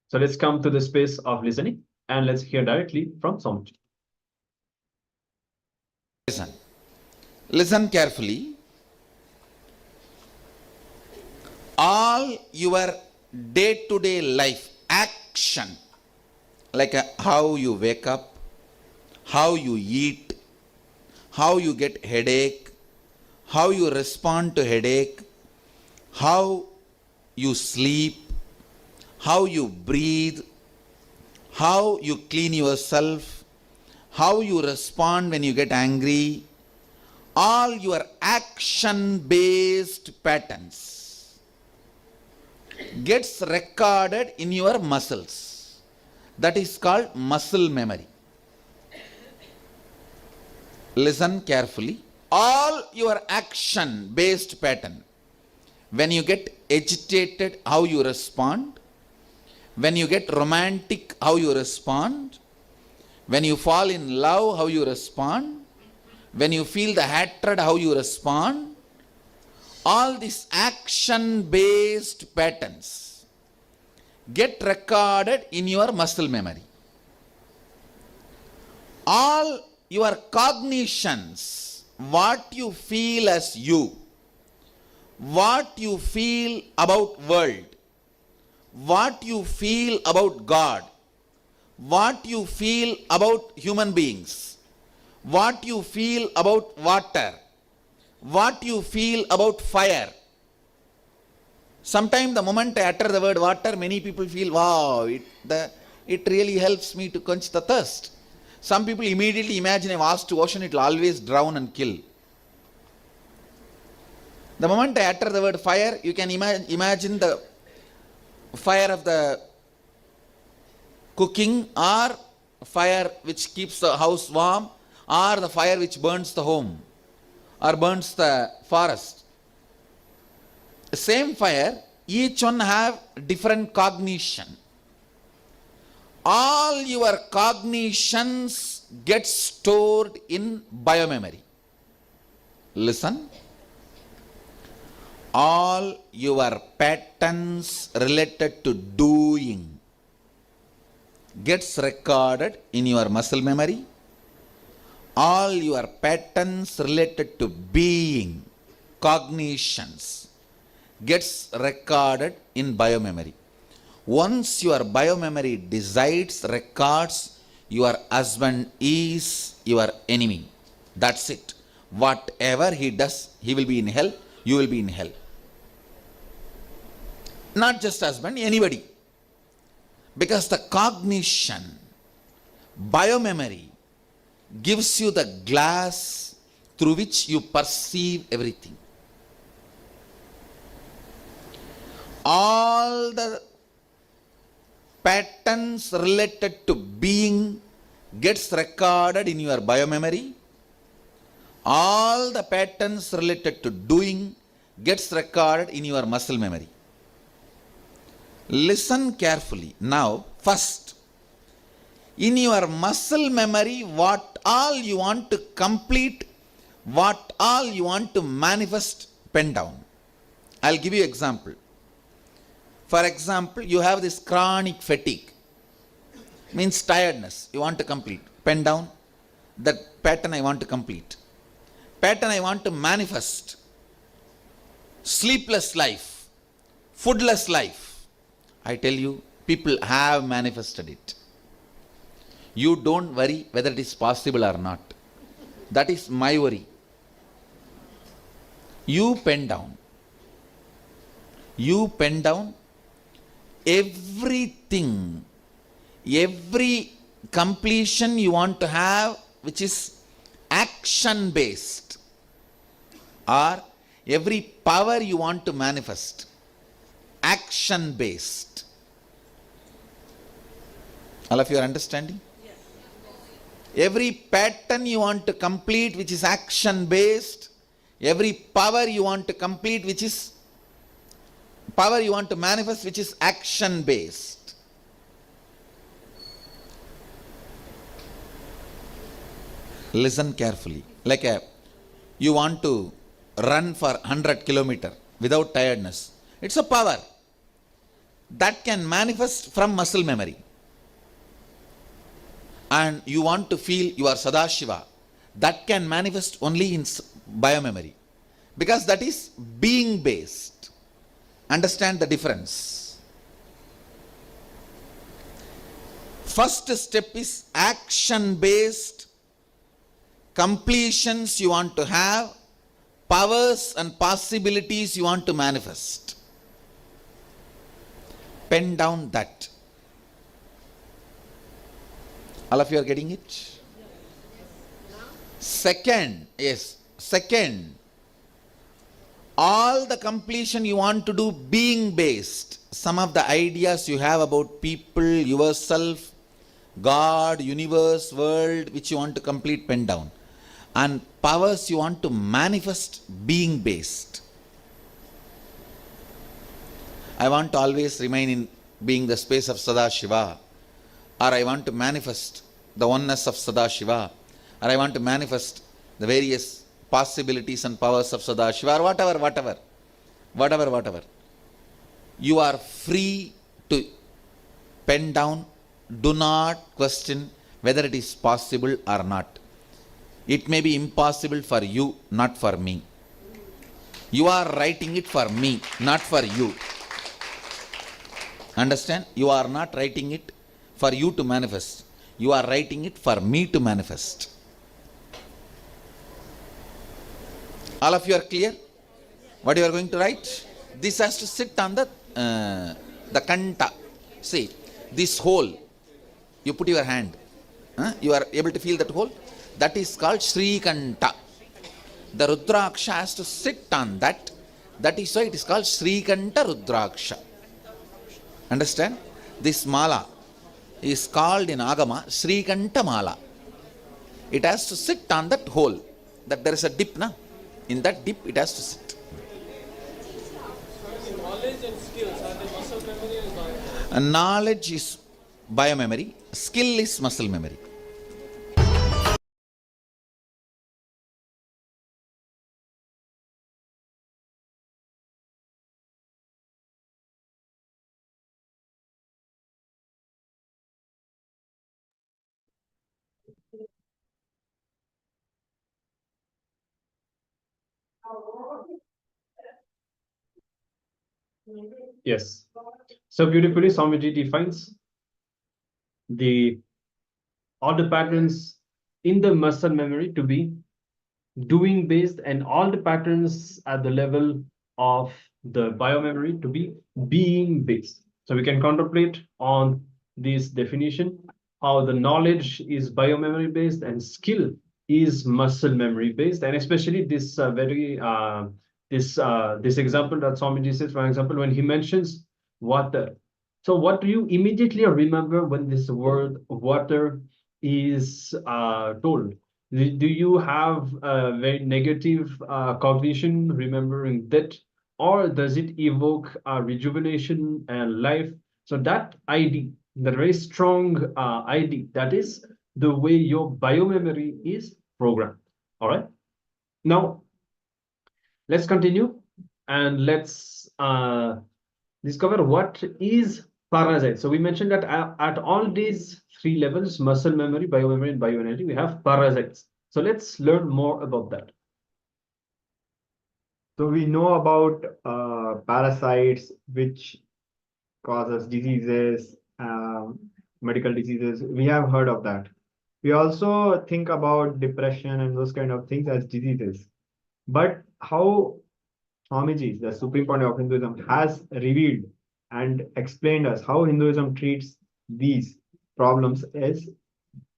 Speaker 7: So let's come to the space of listening and let's hear directly from Swamiji.
Speaker 8: Listen. Listen carefully. All your day-to-day life action, like how you wake up, how you eat, how you get headache, how you respond to headache, how you sleep, how you breathe, how you clean yourself, how you respond when you get angry, all your action-based patterns gets recorded in your muscles. That is called muscle memory. Listen carefully. All your action-based pattern, when you get agitated, how you respond, when you get romantic, how you respond, when you fall in love, how you respond, when you feel the hatred, how you respond, all these action-based patterns get recorded in your muscle memory. All your cognitions, what you feel as you, what you feel about world, what you feel about God, what you feel about human beings, what you feel about water, what you feel about fire. Sometimes the moment I utter the word water, many people feel, wow, it really helps me to quench the thirst. Some people immediately imagine a vast ocean, it will always drown and kill. The moment I utter the word fire, you can imagine the fire of the cooking, or fire which keeps the house warm, or the fire which burns the home or burns the forest. The same fire, each one have different cognition. All your cognitions get stored in biomemory. Listen. All your patterns related to doing gets recorded in your muscle memory. All your patterns related to being, cognitions, gets recorded in biomemory. Once your biomemory decides, records, your husband is your enemy. That's it. Whatever he does, he will be in hell, you will be in hell. Not just husband, anybody. Because the cognition, biomemory, gives you the glass through which you perceive everything. All the patterns related to being gets recorded in your biomemory. All the patterns related to doing gets recorded in your muscle memory. Listen carefully. Now, first, in your muscle memory, what all you want to complete, what all you want to manifest, pen down. I'll give you example. For example, you have this chronic fatigue, means tiredness, you want to complete. Pen down. That pattern I want to complete. Pattern I want to manifest. Sleepless life, foodless life. I tell you, people have manifested it. You don't worry whether it is possible or not. That is my worry. You pen down. You pen down everything, every completion you want to have which is action based, or every power you want to manifest action based. All of you are understanding? Yes. Every pattern you want to complete which is action based, every power you want to complete which is power you want to manifest which is action based. Listen carefully. Like you want to run for 100 kilometers without tiredness. It's a power that can manifest from muscle memory. And you want to feel you are Sadashiva. That can manifest only in biomemory. Because that is being based. Understand the difference. First step is action based. Completions you want to have, powers and possibilities you want to manifest. Pen down that. All of you are getting it? Second, all the completion you want to do being based. Some of the ideas you have about people, yourself, God, universe, world, which you want to complete, pen down. And powers you want to manifest being based. I want to always remain in being the space of Sadashiva, or I want to manifest the oneness of Sadashiva, or I want to manifest the various possibilities and powers of Sadashiva, or whatever. You are free to pen down. Do not question whether it is possible or not. It may be impossible for you, not for me. You are writing it for me, not for you. Understand? You are not writing it for you to manifest. You are writing it for me to manifest. All of you are clear? What you are going to write? This has to sit on the kanta. See, this hole. You put your hand. You are able to feel that hole? That is called Sri Kanta. The Rudraksha has to sit on that. That is why it is called Sri Kanta Rudraksha. Understand? This mala is called in Agama Sri Kanta Mala. It has to sit on that hole. That there is a dip, na? In that dip it has to sit.
Speaker 14: Knowledge and skills, are they muscle memory or bio?
Speaker 8: Knowledge is biomemory. Skill is muscle memory.
Speaker 7: Yes. So beautifully, Swamiji defines all the patterns in the muscle memory to be doing based, and all the patterns at the level of the biomemory to be being based. So we can contemplate on this definition, how the knowledge is biomemory based and skill is muscle memory based, and especially this this example that Swamiji says, for example, when he mentions water. So what do you immediately remember when this word water is told? Do you have a very negative cognition remembering that, or does it evoke rejuvenation and life? So that ID, the very strong ID, that is the way your biomemory is programmed. All right. Now, let's continue and let's discover what is parasite. So we mentioned that at all these three levels, muscle memory, biomemory, and bioenergy, we have parasites. So let's learn more about that.
Speaker 13: So we know about parasites, which causes diseases, medical diseases. We have heard of that. We also think about depression and those kind of things as diseases. But how Swamiji, the Supreme Pontiff of Hinduism, has revealed and explained us how Hinduism treats these problems is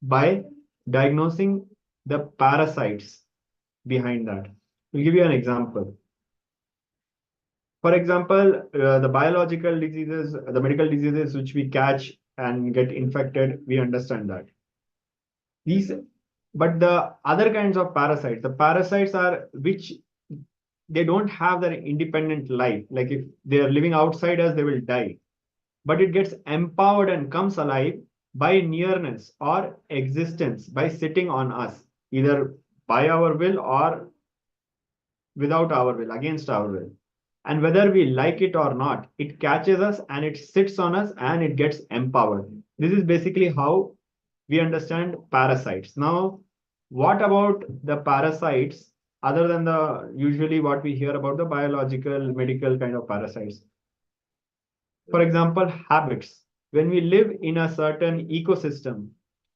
Speaker 13: by diagnosing the parasites behind that. We'll give you an example. For example, the biological diseases, the medical diseases which we catch and get infected, we understand that. But the other kinds of parasites, the parasites are which they don't have their independent life. Like if they are living outside us, they will die. But it gets empowered and comes alive by nearness or existence, by sitting on us, either by our will or without our will, against our will. And whether we like it or not, it catches us and it sits on us and it gets empowered. This is basically how we understand parasites. Now, what about the parasites other than the usually what we hear about the biological, medical kind of parasites? For example, habits. When we live in a certain ecosystem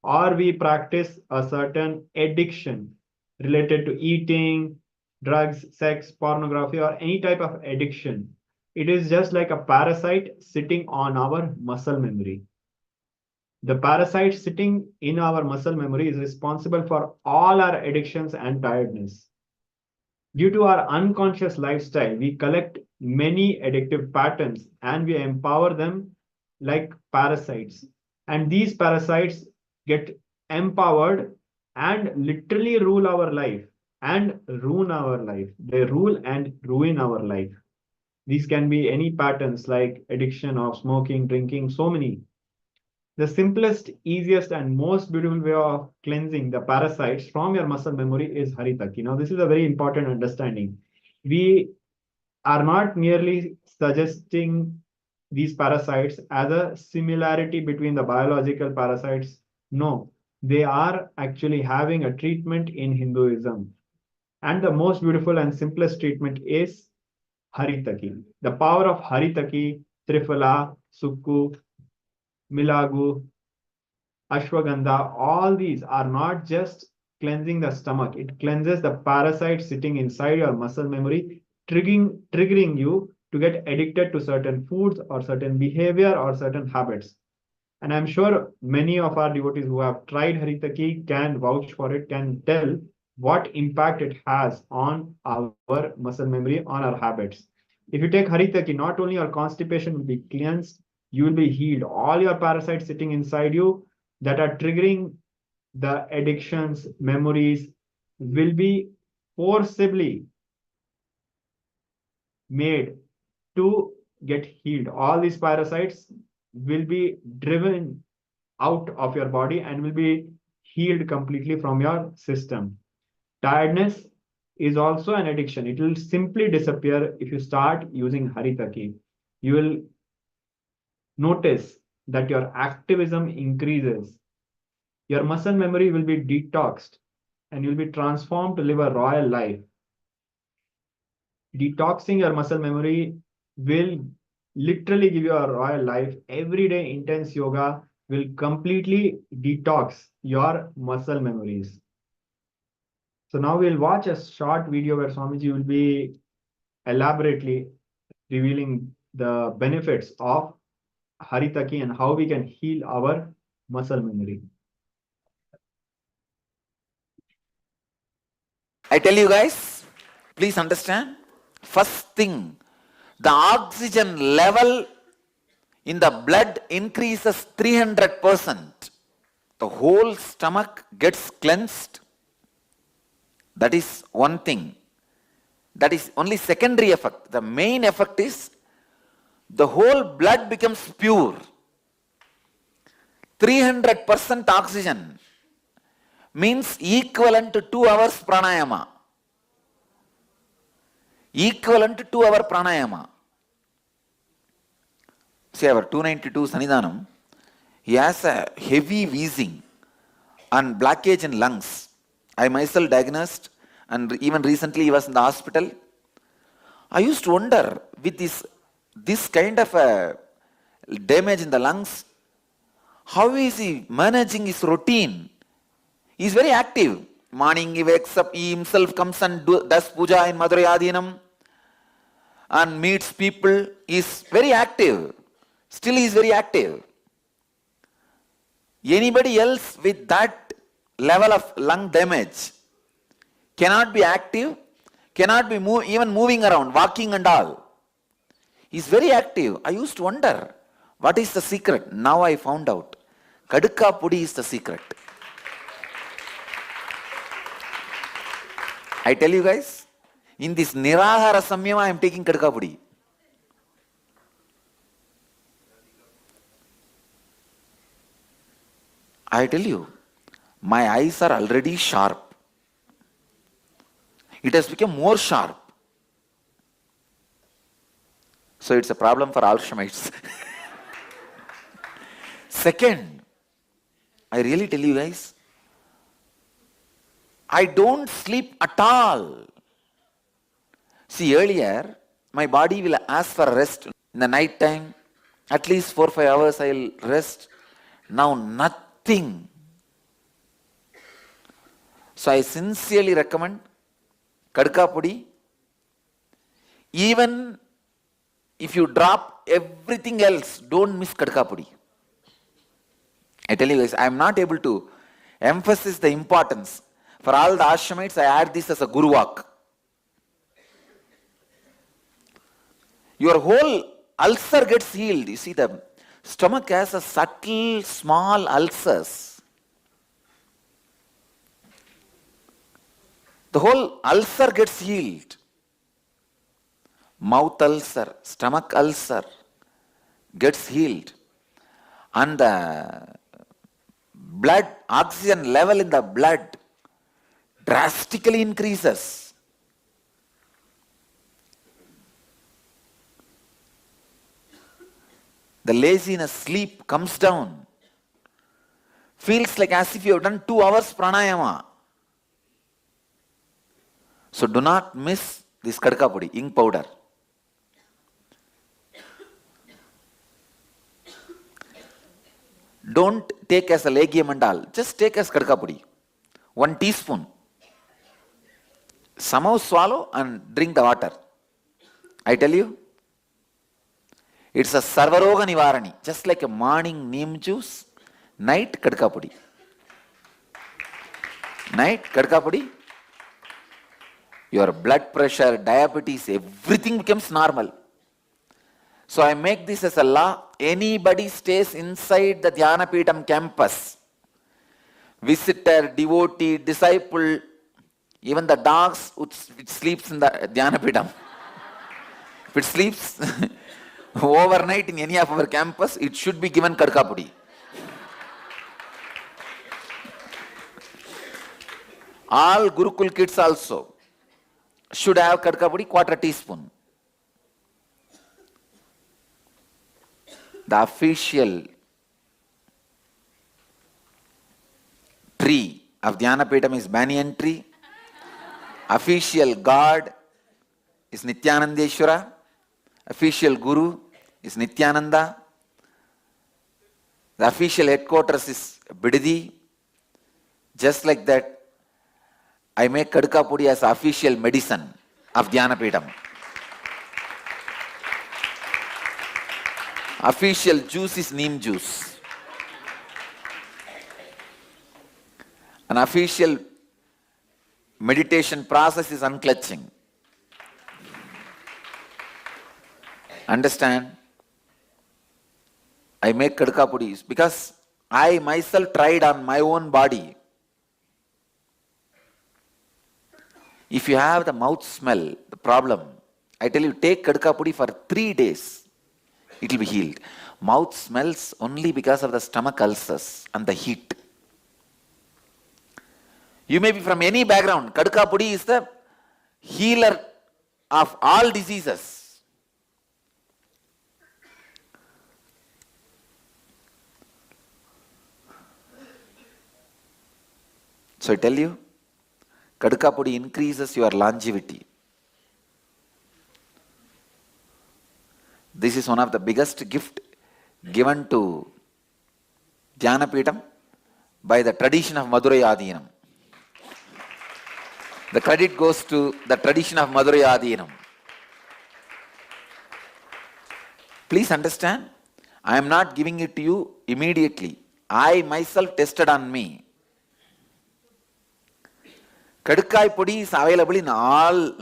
Speaker 13: or we practice a certain addiction related to eating, drugs, sex, pornography, or any type of addiction, it is just like a parasite sitting on our muscle memory. The parasite sitting in our muscle memory is responsible for all our addictions and tiredness. Due to our unconscious lifestyle, we collect many addictive patterns and we empower them like parasites. And these parasites get empowered and literally rule our life and ruin our life. They rule and ruin our life. These can be any patterns like addiction of smoking, drinking, so many. The simplest, easiest, and most beautiful way of cleansing the parasites from your muscle memory is Haritaki. Now, this is a very important understanding. We are not merely suggesting these parasites as a similarity between the biological parasites. No, they are actually having a treatment in Hinduism. And the most beautiful and simplest treatment is Haritaki. The power of Haritaki, Triphala, Sukku, Milagu, Ashwagandha, all these are not just cleansing the stomach. It cleanses the parasite sitting inside your muscle memory, triggering you to get addicted to certain foods or certain behavior or certain habits. And I'm sure many of our devotees who have tried Haritaki can vouch for it, can tell what impact it has on our muscle memory, on our habits. If you take Haritaki, not only your constipation will be cleansed, you will be healed. All your parasites sitting inside you that are triggering the addictions, memories will be forcibly made to get healed. All these parasites will be driven out of your body and will be healed completely from your system. Tiredness is also an addiction. It will simply disappear if you start using Haritaki. You will notice that your activism increases. Your muscle memory will be detoxed and you'll be transformed to live a royal life. Detoxing your muscle memory will literally give you a royal life. Everyday intense yoga will completely detox your muscle memories. So now we'll watch a short video where Swamiji will be elaborately revealing the benefits of Haritaki and how we can heal our muscle memory.
Speaker 8: I tell you guys, please understand, first thing, the oxygen level in the blood increases 300%. The whole stomach gets cleansed. That is one thing. That is only secondary effect. The main effect is the whole blood becomes pure. 300% oxygen means equivalent to 2 hours pranayama. Equivalent to 2 hour pranayama. See, our 292 Sanidhanam, he has a heavy wheezing and blockage in lungs. I myself diagnosed, and even recently he was in the hospital. I used to wonder, with this kind of a damage in the lungs, how is he managing his routine? He is very active. Morning he wakes up, he himself comes and does puja in Madurai Adhinam and meets people. He is very active. Still he is very active. Anybody else with that level of lung damage cannot be active, cannot be even moving around, walking and all. He's very active. I used to wonder, what is the secret? Now I found out. Kadukka Pudi is the secret. I tell you guys, in this Nirahara Samyama, I am taking Kadukka Pudi. I tell you, my eyes are already sharp. It has become more sharp. So it's a problem for all Shamites. Second, I really tell you guys, I don't sleep at all. See, earlier, my body will ask for rest. In the night time, at least 4-5 hours I will rest. Now nothing. So I sincerely recommend Kadukka Pudi. Even if you drop everything else, don't miss Kadukka Pudi. I tell you guys, I am not able to emphasize the importance. For all the Ashramites, I add this as a Guru walk. Your whole ulcer gets healed. You see, the stomach has a subtle, small ulcers. The whole ulcer gets healed. Mouth ulcer, stomach ulcer gets healed. And the blood, oxygen level in the blood drastically increases. The laziness, sleep comes down. Feels like as if you have done 2 hours pranayama. So do not miss this Kadukka Pudi, ink powder. Don't take as a legium and all. Just take as Kadukka Pudi. 1 teaspoon. Somehow swallow and drink the water. I tell you, it's a Sarvaroga Nivarani. Just like a morning neem juice, night Kadukka Pudi. Night Kadukka Pudi. Your blood pressure, diabetes, everything becomes normal. So I make this as a law. Anybody stays inside the Dhyanapeetham campus, visitor, devotee, disciple, even the dogs which sleeps in the Dhyanapeetham. If it sleeps overnight in any of our campus, it should be given Kadukka Pudi. All Gurukul kids also should have Kadukka Pudi, 1/4 teaspoon. The official tree of Dhyanapeetham is banyan tree. Official god is Nithyanandeshwara. Official guru is Nithyananda. The official headquarters is Bidadi. Just like that, I make Kadukka Pudi as official medicine of Dhyanapeetham. Official juice is neem juice. An official meditation process is unclutching. Understand? I make Kadukka Pudi because I myself tried on my own body. If you have the mouth smell, the problem, I tell you, take Kadukka Pudi for 3 days. It will be healed. Mouth smells only because of the stomach ulcers and the heat. You may be from any background. Kadukka Pudi is the healer of all diseases. So I tell you, Kadukka Pudi increases your longevity. This is one of the biggest gift given to Dhyanapeetham by the tradition of Madurai Adinam. The credit goes to the tradition of Madurai Adinam. Please understand, I am not giving it to you immediately. I myself tested on me. Kadkai podi is available in all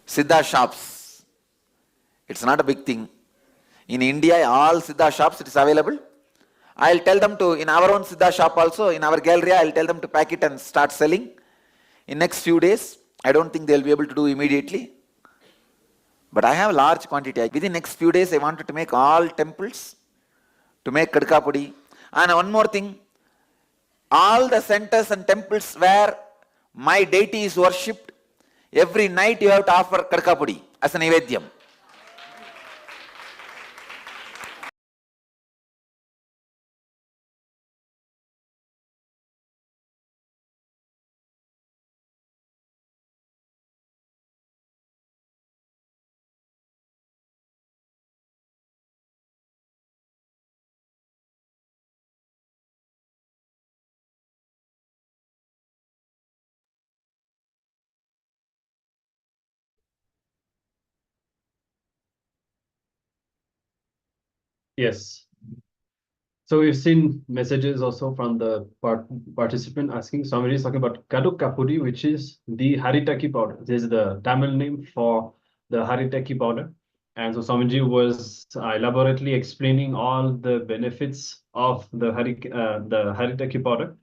Speaker 8: Siddha shops. It's not a big thing. In India, all Siddha shops it is available. I'll tell them to, in our own Siddha shop also, in our gallery, I'll tell them to pack it and start selling. In next few days, I don't think they'll be able to do immediately. But I have a large quantity. Within next few days, I wanted to make all temples to make Kadka Pudi. And one more thing, all the centers and temples where my deity is worshipped, every night you have to offer Kadka Pudi as an Nivedyam.
Speaker 7: Yes. So we've seen messages also from the participant asking, somebody is talking about Kaduk Kapudi, which is the Haritaki powder. This is the Tamil name for the Haritaki powder. And so Swamiji was elaborately explaining all the benefits of the Haritaki powder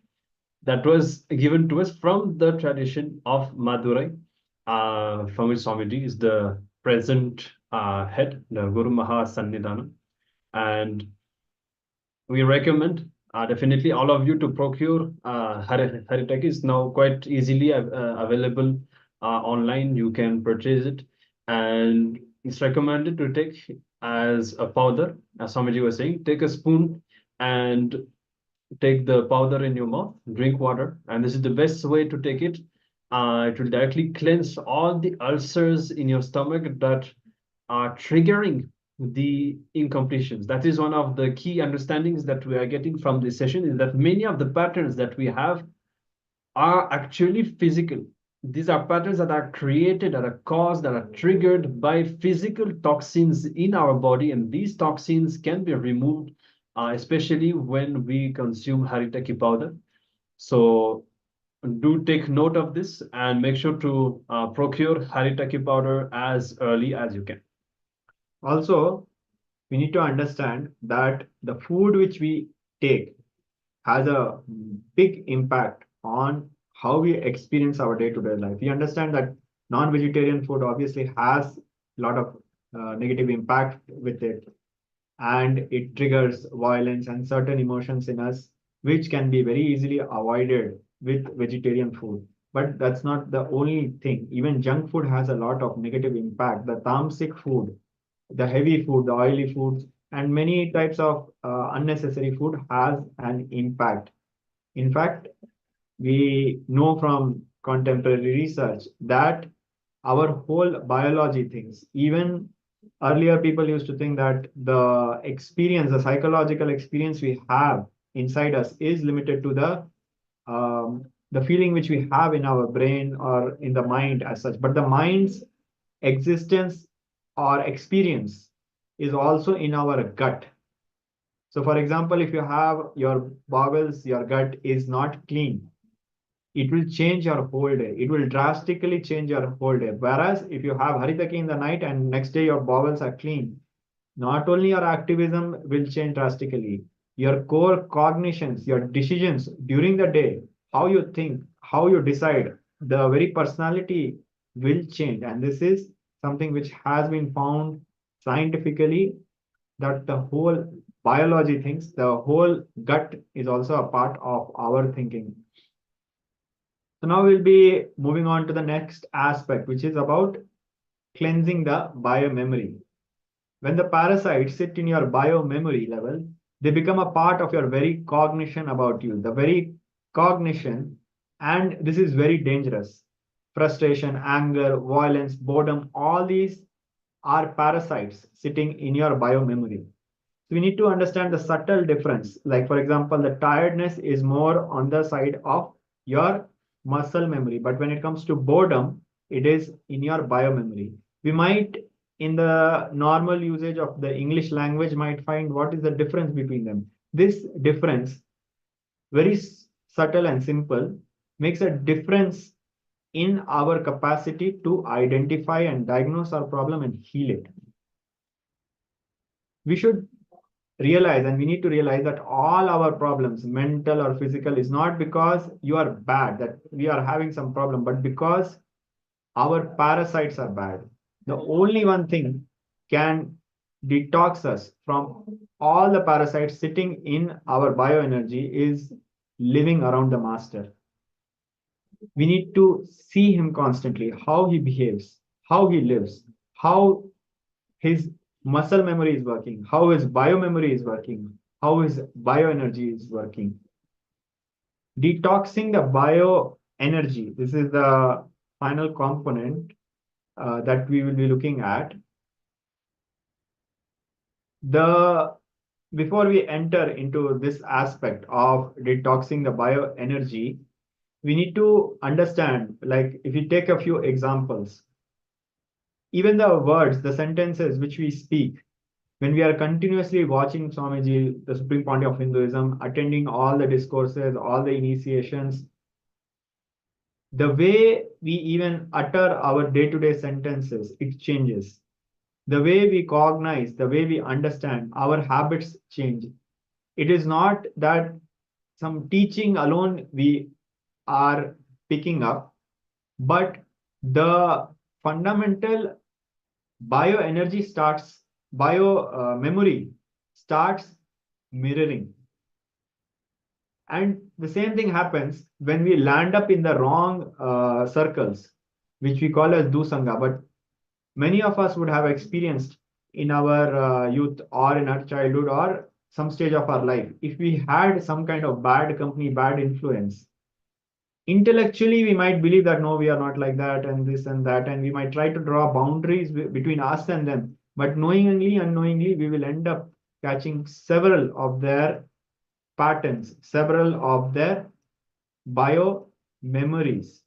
Speaker 7: that was given to us from the tradition of Madurai, from which Swamiji is the present head, the Guru Maha Sannidhana. And we recommend definitely all of you to procure Haritaki. Is now quite easily available online. You can purchase it, and it's recommended to take as a powder. As Swamiji was saying, take a spoon and take the powder in your mouth, drink water, and this is the best way to take it. It will directly cleanse all the ulcers in your stomach that are triggering the incompletions. That is one of the key understandings that we are getting from this session, is that many of the patterns that we have are actually physical. These are patterns that are created, that are caused, that are triggered by physical toxins in our body, and these toxins can be removed, especially when we consume Haritaki powder. So do take note of this and make sure to procure Haritaki powder as early as you can.
Speaker 13: Also, we need to understand that the food which we take has a big impact on how we experience our day-to-day life. We understand that non-vegetarian food obviously has a lot of negative impact with it, and it triggers violence and certain emotions in us, which can be very easily avoided with vegetarian food. But that's not the only thing. Even junk food has a lot of negative impact. The tamasic food, the heavy food, the oily foods, and many types of unnecessary food has an impact. In fact, we know from contemporary research that our whole biology things, even earlier people used to think that the experience, the psychological experience we have inside us is limited to the feeling which we have in our brain or in the mind as such. But the mind's existence or experience is also in our gut. So for example, if you have your bowels, your gut is not clean, it will change your whole day. It will drastically change your whole day. Whereas if you have Haritaki in the night and next day your bowels are clean, not only your activism will change drastically, your core cognitions, your decisions during the day, how you think, how you decide, the very personality will change. And this is something which has been found scientifically, that the whole biology thinks, the whole gut is also a part of our thinking. So now we'll be moving on to the next aspect, which is about cleansing the biomemory. When the parasites sit in your biomemory level, they become a part of your very cognition about you, the very cognition, and this is very dangerous. Frustration, anger, violence, boredom, all these are parasites sitting in your biomemory. So we need to understand the subtle difference. Like for example, the tiredness is more on the side of your muscle memory, but when it comes to boredom, it is in your biomemory. We might in the normal usage of the English language might find what is the difference between them. This difference, very subtle and simple, makes a difference in our capacity to identify and diagnose our problem and heal it. We should realize, and we need to realize, that all our problems, mental or physical, is not because you are bad, that we are having some problem, but because our parasites are bad. The only one thing can detox us from all the parasites sitting in our bioenergy is living around the master. We need to see him constantly, how he behaves, how he lives, how his muscle memory is working, how his biomemory is working, how his bioenergy is working. Detoxing the bioenergy, this is the final component that we will be looking at. Before we enter into this aspect of detoxing the bioenergy, we need to understand, like if you take a few examples, even the words, the sentences which we speak, when we are continuously watching Swamiji, the Supreme Pontiff of Hinduism, attending all the discourses, all the initiations, the way we even utter our day-to-day sentences, it changes. The way we cognize, the way we understand, our habits change. It is not that some teaching alone we are picking up, but the fundamental bioenergy starts, memory starts mirroring. And the same thing happens when we land up in the wrong circles, which we call as dusanga. But many of us would have experienced in our youth or in our childhood or some stage of our life. If we had some kind of bad company, bad influence, intellectually we might believe that no, we are not like that and this and that, and we might try to draw boundaries between us and them. But knowingly, unknowingly, we will end up catching several of their patterns, several of their bio memories.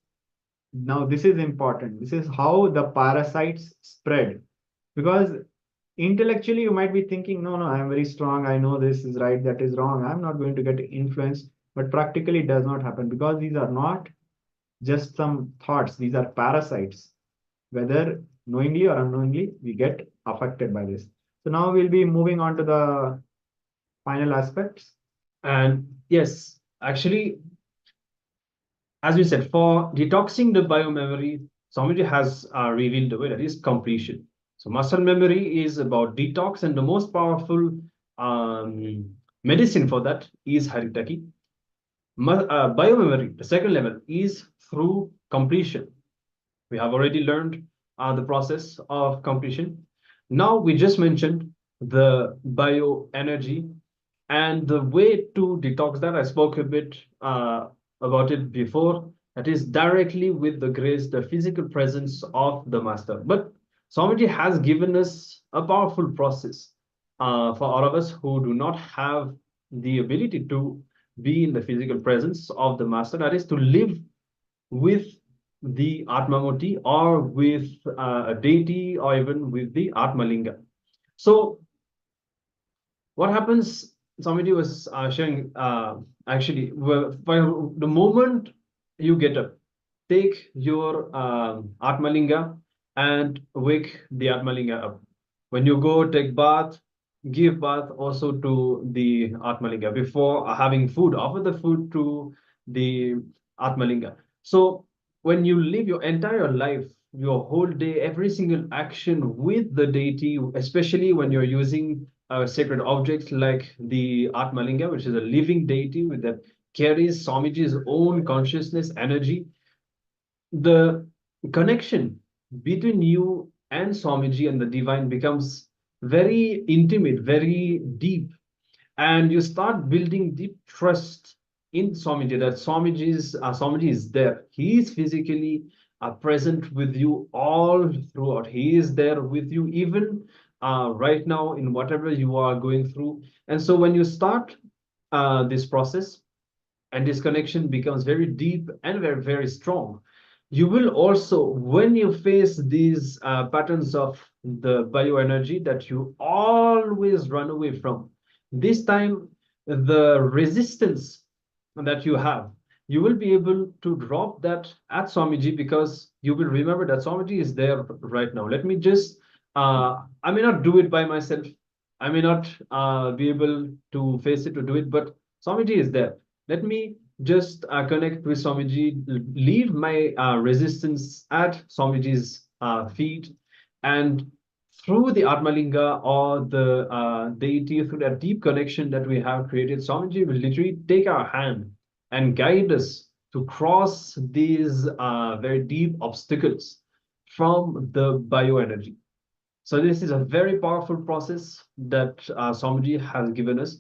Speaker 13: Now, this is important. This is how the parasites spread. Because intellectually, you might be thinking, no, I am very strong. I know this is right, that is wrong. I'm not going to get influenced. But practically, it does not happen, because these are not just some thoughts. These are parasites. Whether knowingly or unknowingly, we get affected by this. So now we'll be moving on to the final aspects.
Speaker 7: And yes, actually, as we said, for detoxing the biomemory, Swamiji has revealed the way, that is completion. So muscle memory is about detox, and the most powerful medicine for that is Haritaki. Biomemory, the second level, is through completion. We have already learned the process of completion. Now we just mentioned the bioenergy and the way to detox that. I spoke a bit about it before. That is directly with the grace, the physical presence of the master. But Swamiji has given us a powerful process for all of us who do not have the ability to be in the physical presence of the master. That is to live with the Atmamurti, or with a deity, or even with the Atmalinga. So what happens, Swamiji was sharing, actually, the moment you get up, take your Atmalinga and wake the Atmalinga up. When you go take bath, give bath also to the Atmalinga. Before having food, offer the food to the Atmalinga. So when you live your entire life, your whole day, every single action with the deity, especially when you're using sacred objects like the Atmalinga, which is a living deity that carries Swamiji's own consciousness energy, the connection between you and Swamiji and the divine becomes very intimate, very deep, and you start building deep trust in Swamiji, that Swamiji is there. He is physically present with you all throughout. He is there with you even right now in whatever you are going through. And so when you start this process, and this connection becomes very deep and very, very strong, you will also, when you face these patterns of the bioenergy that you always run away from, this time the resistance that you have, you will be able to drop that at Swamiji, because you will remember that Swamiji is there right now. Let me just, I may not do it by myself. I may not be able to face it, to do it, but Swamiji is there. Let me just connect with Swamiji, leave my resistance at Swamiji's feet, and through the Atmalinga or the deity, through that deep connection that we have created, Swamiji will literally take our hand and guide us to cross these very deep obstacles from the bioenergy. So this is a very powerful process that Swamiji has given us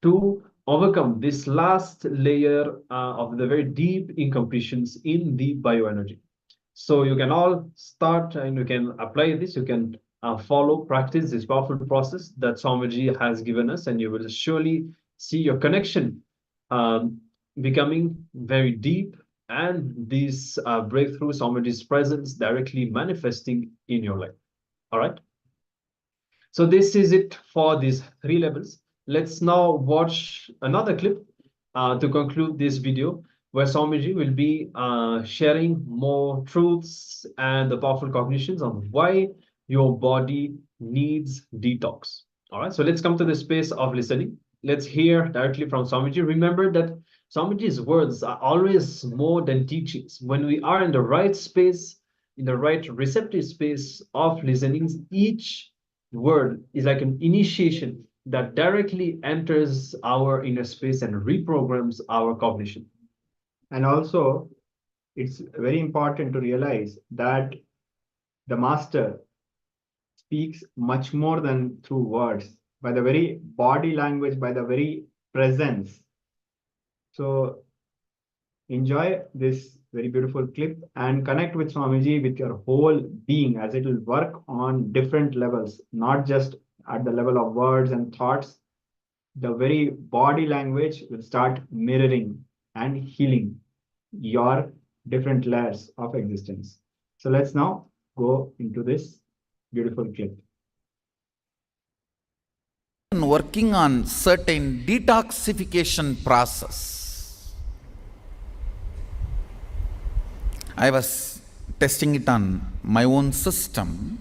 Speaker 7: to overcome this last layer of the very deep incompletions in the bioenergy. So you can all start and you can apply this, you can follow, practice this powerful process that Swamiji has given us, and you will surely see your connection becoming very deep, and this breakthrough, Swamiji's presence directly manifesting in your life. All right. So this is it for these 3 levels. Let's now watch another clip to conclude this video, where Swamiji will be sharing more truths and the powerful cognitions on why your body needs detox. All right, so let's come to the space of listening. Let's hear directly from Swamiji. Remember that Swamiji's words are always more than teachings. When we are in the right space, in the right receptive space of listening, each word is like an initiation that directly enters our inner space and reprograms our cognition.
Speaker 13: And also, it's very important to realize that the master speaks much more than through words, by the very body language, by the very presence. So enjoy this very beautiful clip and connect with Swamiji with your whole being, as it will work on different levels, not just at the level of words and thoughts. The very body language will start mirroring and healing your different layers of existence. So let's now go into this beautiful clip.
Speaker 8: Working on certain detoxification process. I was testing it on my own system.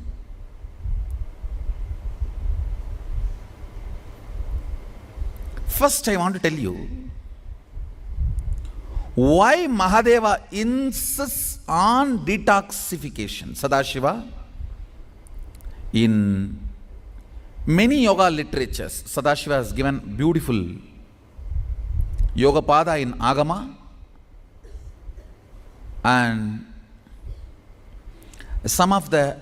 Speaker 8: First, I want to tell you why Mahadeva insists on detoxification. Sadashiva, in many yoga literatures, Sadashiva has given beautiful Yoga Pada in Agama and some of the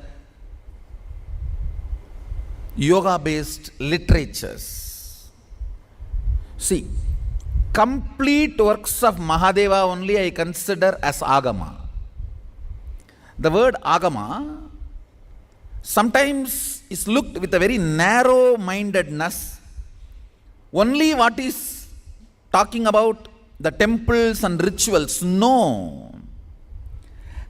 Speaker 8: yoga-based literatures. See, complete works of Mahadeva only I consider as Agama. The word Agama sometimes is looked with a very narrow-mindedness. Only what is talking about the temples and rituals. No.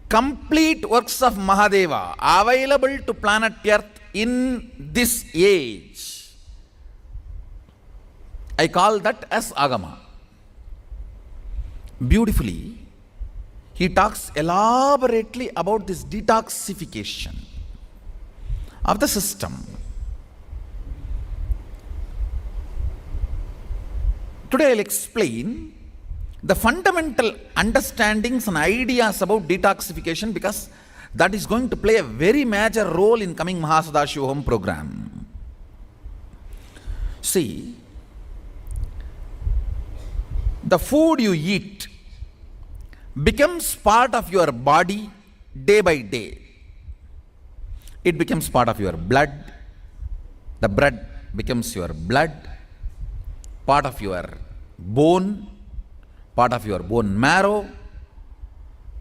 Speaker 8: Complete works of Mahadeva available to planet Earth in this age, I call that as Agama. Beautifully, he talks elaborately about this detoxification of the system. Today I'll explain the fundamental understandings and ideas about detoxification, because that is going to play a very major role in coming Mahasudashivoham program. See, the food you eat becomes part of your body day by day. It becomes part of your blood. The blood becomes your blood, part of your bone, part of your bone marrow,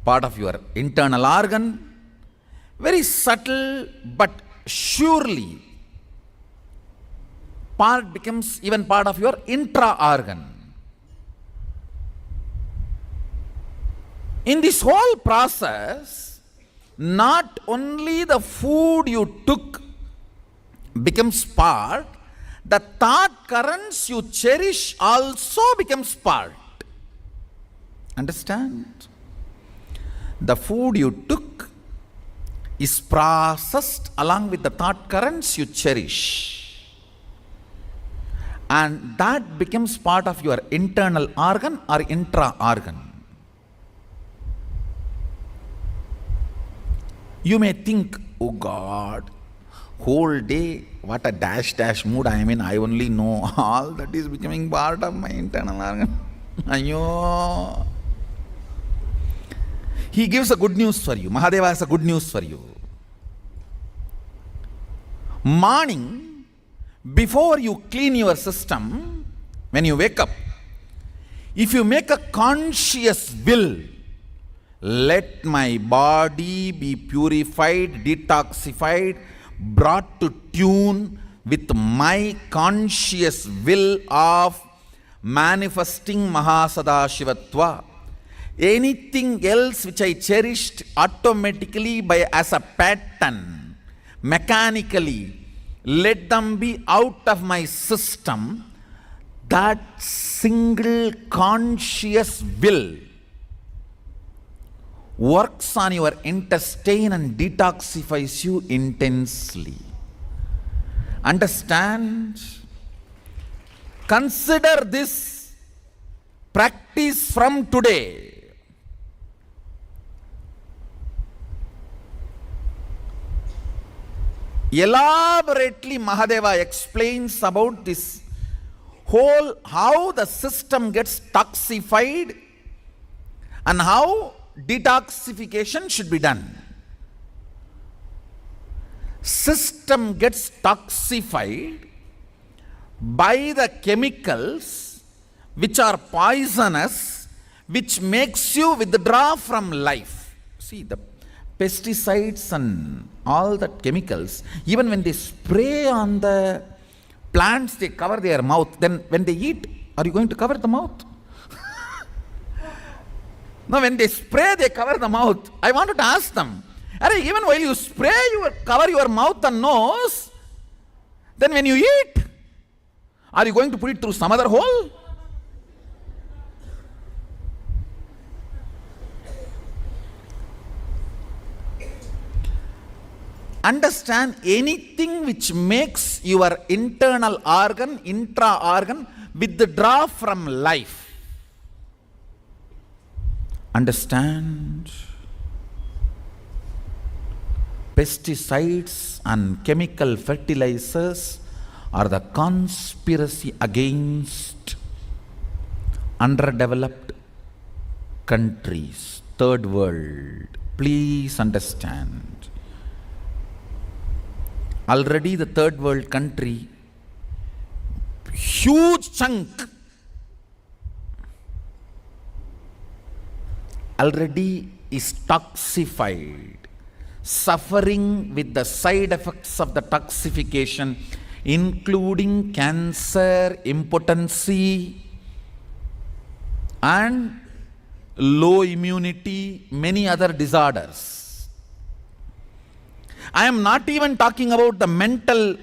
Speaker 8: part of your internal organ. Very subtle, but surely part becomes even part of your intra-organ.
Speaker 1: In this whole process, not only the food you took becomes part, the thought currents you cherish also becomes part. Understand? The food you took is processed along with the thought currents you cherish. And that becomes part of your internal organ or intra-organ. You may think, oh God, whole day, what a dash mood I am in, I only know all that is becoming part of my internal organ. Ayo. He gives a good news for you. Mahadeva has a good news for you. Morning, before you clean your system, when you wake up, if you make a conscious will, let my body be purified, detoxified, brought to tune with my conscious will of manifesting Mahasadashivatva. Anything else which I cherished automatically as a pattern, mechanically, let them be out of my system. That single conscious will works on your intestine and detoxifies you intensely. Understand? Consider this practice from today. Elaborately, Mahadeva explains about this whole, how the system gets toxified and how detoxification should be done. System gets toxified by the chemicals which are poisonous, which makes you withdraw from life. See, the pesticides and all that chemicals, even when they spray on the plants, they cover their mouth. Then when they eat, are you going to cover the mouth? No, when they spray, they cover the mouth. I wanted to ask them, even while you spray, you cover your mouth and nose. Then when you eat, are you going to put it through some other hole? Understand, anything which makes your internal organ, intra-organ, withdraw from life. Understand? Pesticides and chemical fertilizers are the conspiracy against underdeveloped countries, third world. Please understand. Already the third world country, huge chunk, already is toxified, suffering with the side effects of the toxification, including cancer, impotency, and low immunity, many other disorders. I am not even talking about the mental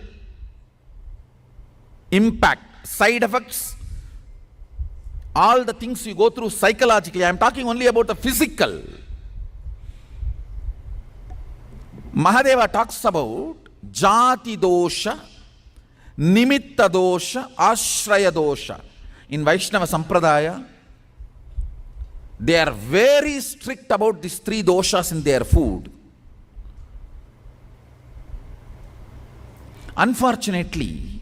Speaker 1: impact, side effects, all the things you go through psychologically. I am talking only about the physical. Mahadeva talks about jati dosha, nimitta dosha, ashraya dosha. In Vaishnava Sampradaya, they are very strict about these three doshas in their food. Unfortunately,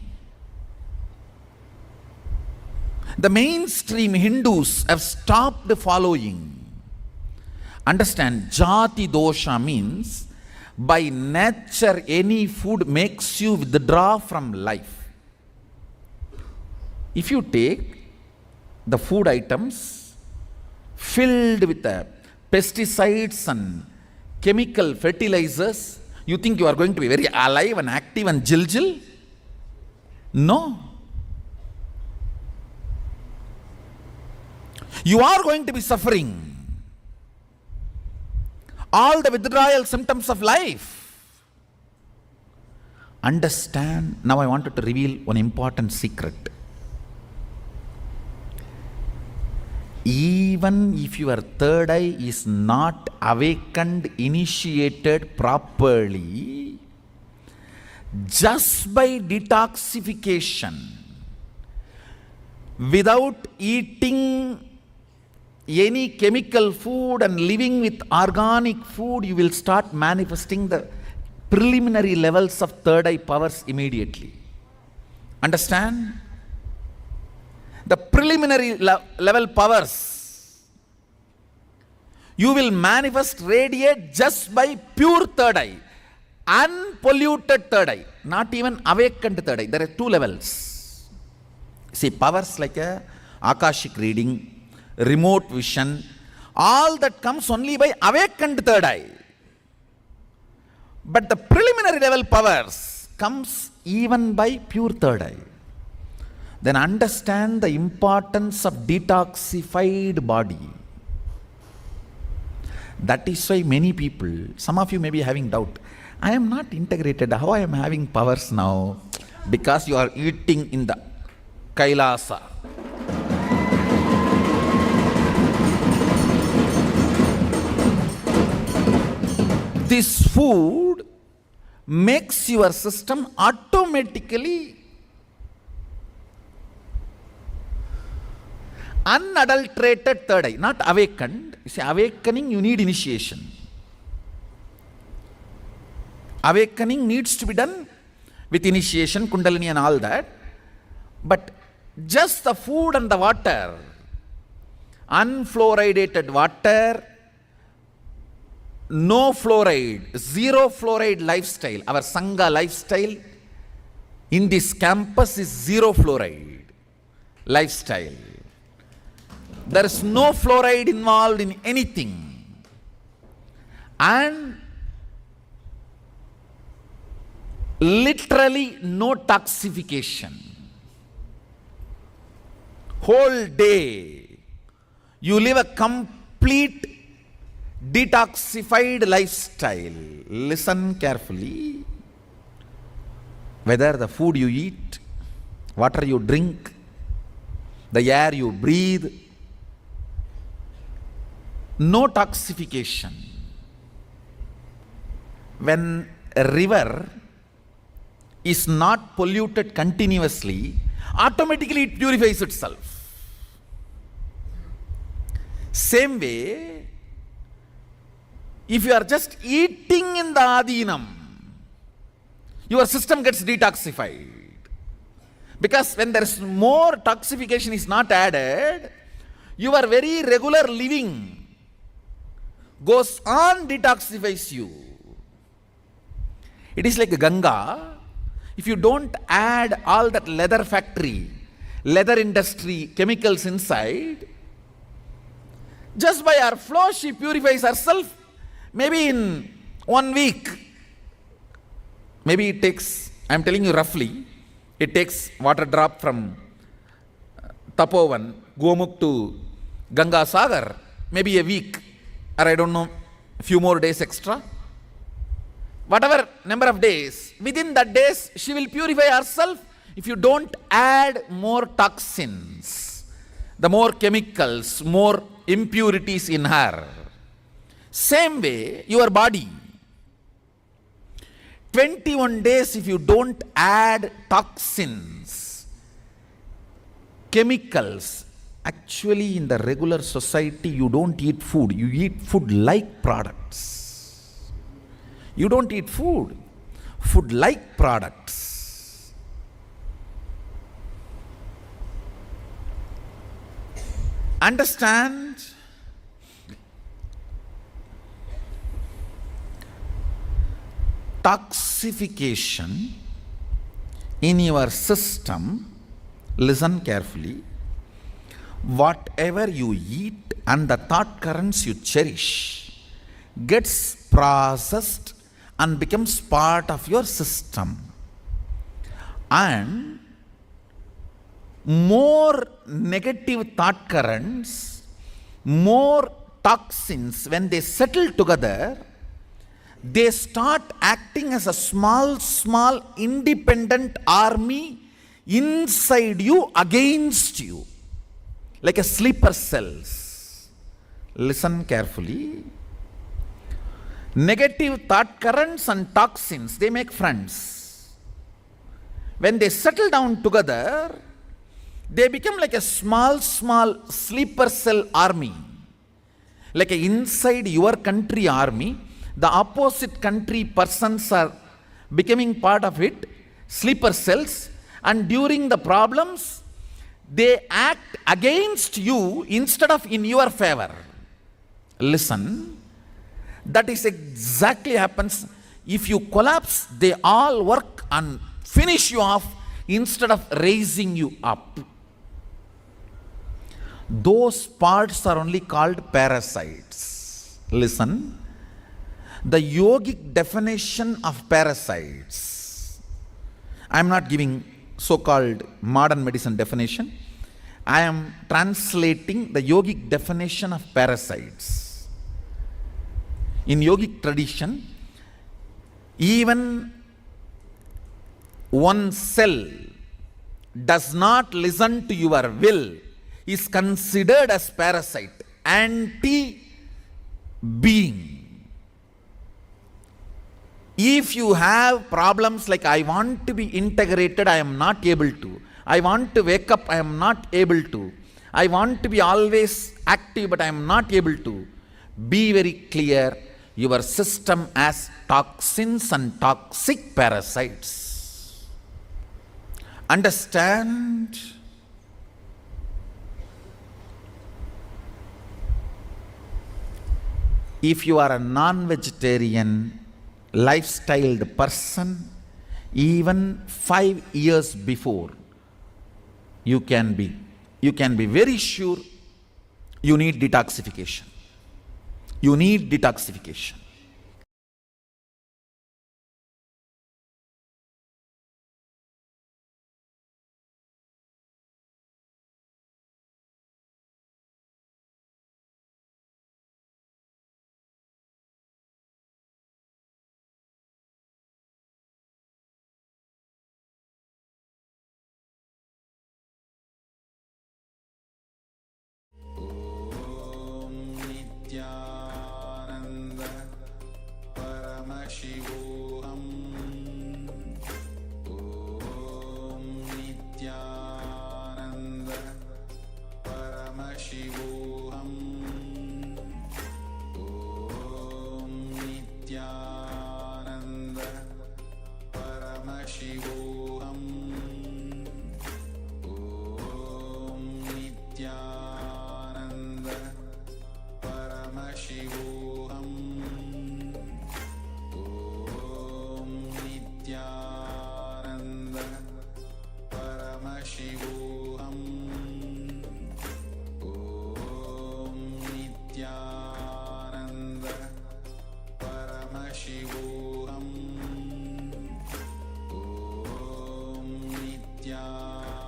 Speaker 1: the mainstream Hindus have stopped following. Understand, jati dosha means by nature any food makes you withdraw from life. If you take the food items filled with pesticides and chemical fertilizers, you think you are going to be very alive and active and jil-jil? No. You are going to be suffering.
Speaker 8: all the withdrawal symptoms of life. Understand. Now I wanted to reveal one important secret. Even if your third eye is not awakened, initiated properly, just by detoxification, without eating any chemical food and living with organic food, you will start manifesting the preliminary levels of third eye powers immediately. Understand? The preliminary level powers you will manifest, radiate just by pure third eye, unpolluted third eye, not even awakened third eye. There are two levels. See, powers like Akashic reading, remote vision, all that comes only by awakened third eye. But the preliminary level powers comes even by pure third eye. Then understand the importance of detoxified body. That is why many people, some of you may be having doubt, I am not integrated, how I am having powers now? Because you are eating in the Kailasa. This food makes your system automatically unadulterated third eye, not awakened. You see, awakening, you need initiation. Awakening needs to be done with initiation, Kundalini and all that. But just the food and the water, unfluoridated water, no fluoride, zero fluoride lifestyle. Our Sangha lifestyle in this campus is zero fluoride lifestyle. There is no fluoride involved in anything. And literally no toxification. Whole day you live a complete detoxified lifestyle. Listen carefully. Whether the food you eat, water you drink, the air you breathe, no toxification. When a river is not polluted continuously, automatically it purifies itself. Same way, if you are just eating in the Adinam, your system gets detoxified. Because when there is more toxification is not added, your very regular living goes on, detoxifies you. It is like Ganga. If you don't add all that leather factory, leather industry, chemicals inside, just by her flow she purifies herself. Maybe in 1 week, maybe it takes, I am telling you roughly, it takes water drop from Tapovan, Gomukh to Ganga Sagar, maybe a week, or I don't know, a few more days extra. Whatever number of days, within that days she will purify herself. If you don't add more toxins, the more chemicals, more impurities in her. Same way, your body. 21 days if you don't add toxins, chemicals. Actually, in the regular society, you don't eat food. You eat food-like products. You don't eat food. Food-like products. Understand? Toxification in your system, listen carefully, whatever you eat and the thought currents you cherish gets processed and becomes part of your system. And more negative thought currents, more toxins, when they settle together, they start acting as a small independent army inside you, against you, like a sleeper cells. Listen carefully. Negative thought currents and toxins, they make friends. When they settle down together, they become like a small sleeper cell army. Like a inside your country army, the opposite country persons are becoming part of it, sleeper cells, and during the problems, they act against you instead of in your favor. Listen, that is exactly happens. If you collapse, they all work and finish you off instead of raising you up. Those parts are only called parasites. Listen, the yogic definition of parasites, I am not giving so-called modern medicine definition. I am translating the yogic definition of parasites. In yogic tradition, even one cell does not listen to your will is considered as parasite, anti-being. If you have problems like I want to be integrated, I am not able to. I want to wake up, I am not able to. I want to be always active, but I am not able to. Be very clear, your system has toxins and toxic parasites. Understand? If you are a non-vegetarian, lifestyled person, even 5 years before, you can be very sure you need detoxification. You need detoxification.
Speaker 5: Nithyananda Paramashivoham Om Nithyananda Paramashivoham Om Nithyananda Paramashivoham Om Nithyananda Paramashivoham Om Nithyananda Paramashivoham Om Nithyananda Paramashivoham Om Nithyananda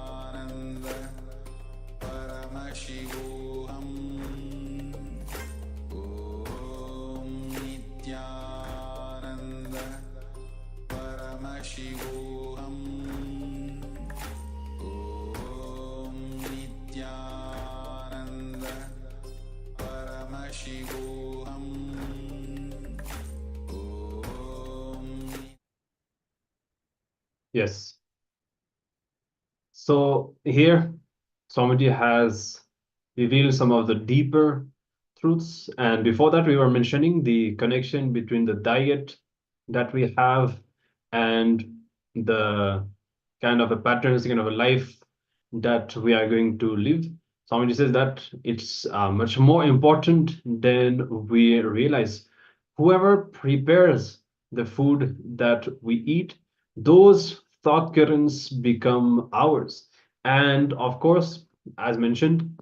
Speaker 5: Paramashivoham Om Nithyananda Paramashivoham Om Nithyananda Paramashivoham
Speaker 7: Yes. So here, Swamiji has revealed some of the deeper truths. And before that, we were mentioning the connection between the diet that we have and the kind of a patterns, kind of a life that we are going to live. Swamiji says that it's much more important than we realize. Whoever prepares the food that we eat, those thought currents become ours. And of course, as mentioned,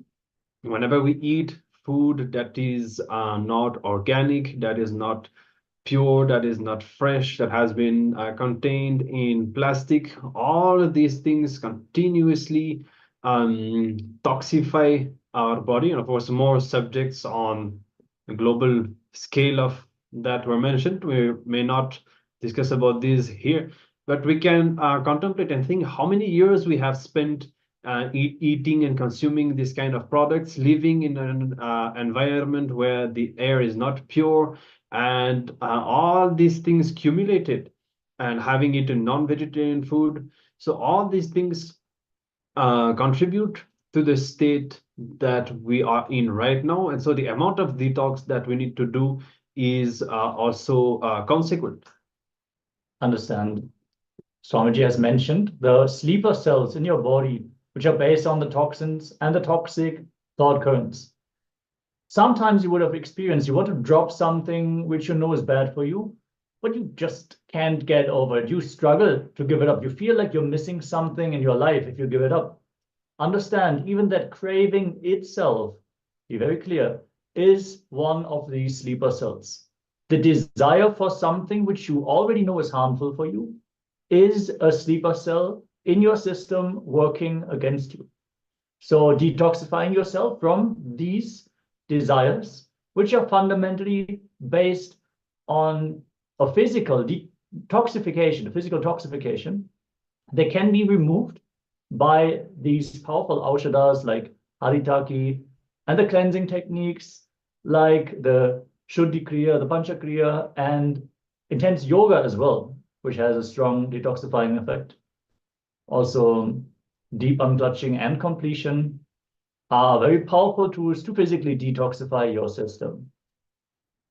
Speaker 7: whenever we eat food that is not organic, that is not pure, that is not fresh, that has been contained in plastic, all of these things continuously toxify our body. And of course, more subjects on global scale of that were mentioned. We may not discuss about these here, but we can contemplate and think how many years we have spent eating and consuming this kind of products, living in an environment where the air is not pure, and all these things accumulated, and having eaten non-vegetarian food. So all these things contribute to the state that we are in right now. And so the amount of detox that we need to do is also consequent.
Speaker 2: Understand. Swamiji has mentioned the sleeper cells in your body, which are based on the toxins and the toxic thought currents. Sometimes you would have experienced, you want to drop something which you know is bad for you, but you just can't get over it. You struggle to give it up. You feel like you're missing something in your life if you give it up. Understand, even that craving itself, be very clear, is one of these sleeper cells. The desire for something which you already know is harmful for you is a sleeper cell in your system working against you. So detoxifying yourself from these desires, which are fundamentally based on a physical detoxification, physical toxification, they can be removed by these powerful aushadas like haritaki and the cleansing techniques like the Shuddhi Kriya, the Pancha Kriya, and intense yoga as well, which has a strong detoxifying effect. Also, deep unclutching and completion are very powerful tools to physically detoxify your system.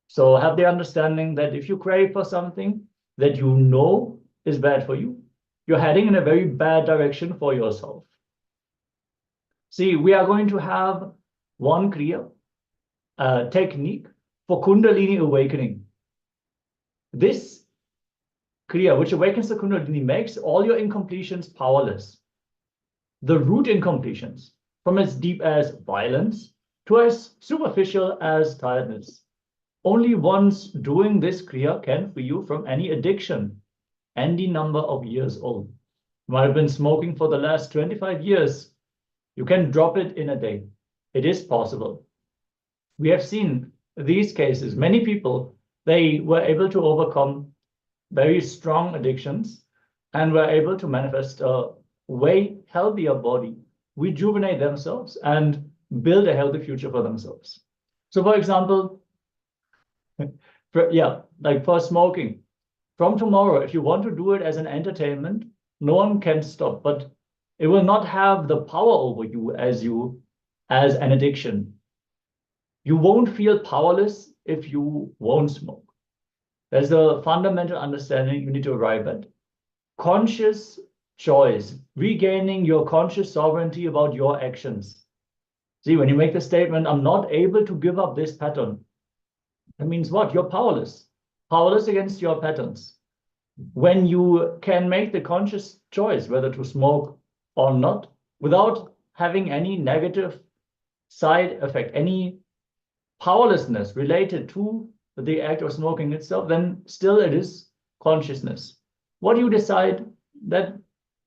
Speaker 2: So have the understanding that if you crave for something that you know is bad for you, you're heading in a very bad direction for yourself. See, we are going to have one Kriya technique for Kundalini awakening. This Kriya, which awakens the Kundalini, makes all your incompletions powerless. The root incompletions, from as deep as violence to as superficial as tiredness. Only once doing this Kriya can free you from any addiction, any number of years old. You might have been smoking for the last 25 years. You can drop it in a day. It is possible. We have seen these cases. Many people, they were able to overcome very strong addictions and were able to manifest a way healthier body, rejuvenate themselves, and build a healthy future for themselves. So, for example, like for smoking, from tomorrow, if you want to do it as an entertainment, no one can stop, but it will not have the power over you as an addiction. You won't feel powerless if you won't smoke. There's a fundamental understanding you need to arrive at. Conscious choice, regaining your conscious sovereignty about your actions. See, when you make the statement, I'm not able to give up this pattern, that means what? You're powerless. Powerless against your patterns. When you can make the conscious choice whether to smoke or not, without having any negative side effect, any powerlessness related to the act of smoking itself, then still it is consciousness. What you decide, that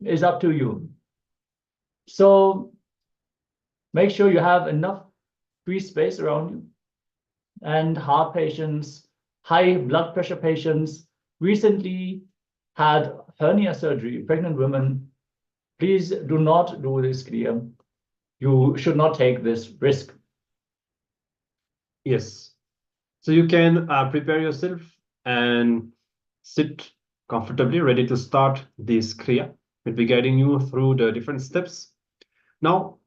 Speaker 2: is up to you. So make sure you have enough free space around you. And heart patients, high blood pressure patients, recently had hernia surgery, pregnant women, please do not do this Kriya. You should not take this risk.
Speaker 7: Yes. So you can prepare yourself and sit comfortably, ready to start this Kriya. We'll be guiding you through the different steps. Now,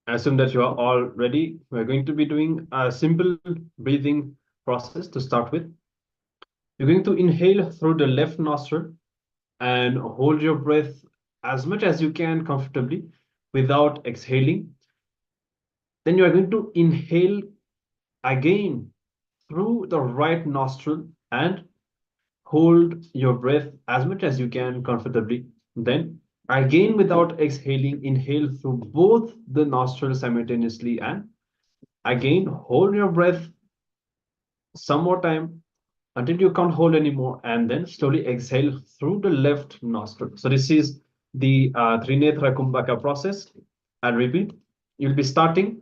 Speaker 7: assume that you are all ready. We're going to be doing a simple breathing process to start with. You're going to inhale through the left nostril and hold your breath as much as you can comfortably without exhaling. Then you are going to inhale again through the right nostril and hold your breath as much as you can comfortably. Then again, without exhaling, inhale through both the nostrils simultaneously and again hold your breath some more time until you can't hold anymore, and then slowly exhale through the left nostril. So this is the Trinetra Kumbhaka process. And repeat, you'll be starting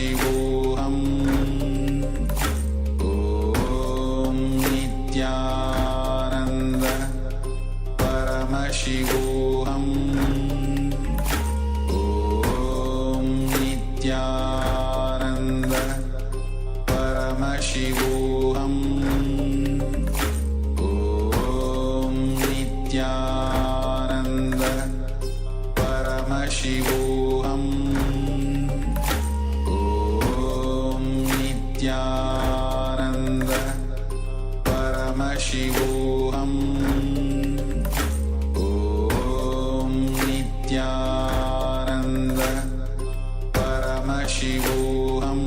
Speaker 5: Paramashivoham Om Nithyananda Paramashivoham Om Nithyananda Paramashivoham Om Nithyananda Paramashivoham Om Nithyananda Paramashivoham Om Nithyananda Paramashivoham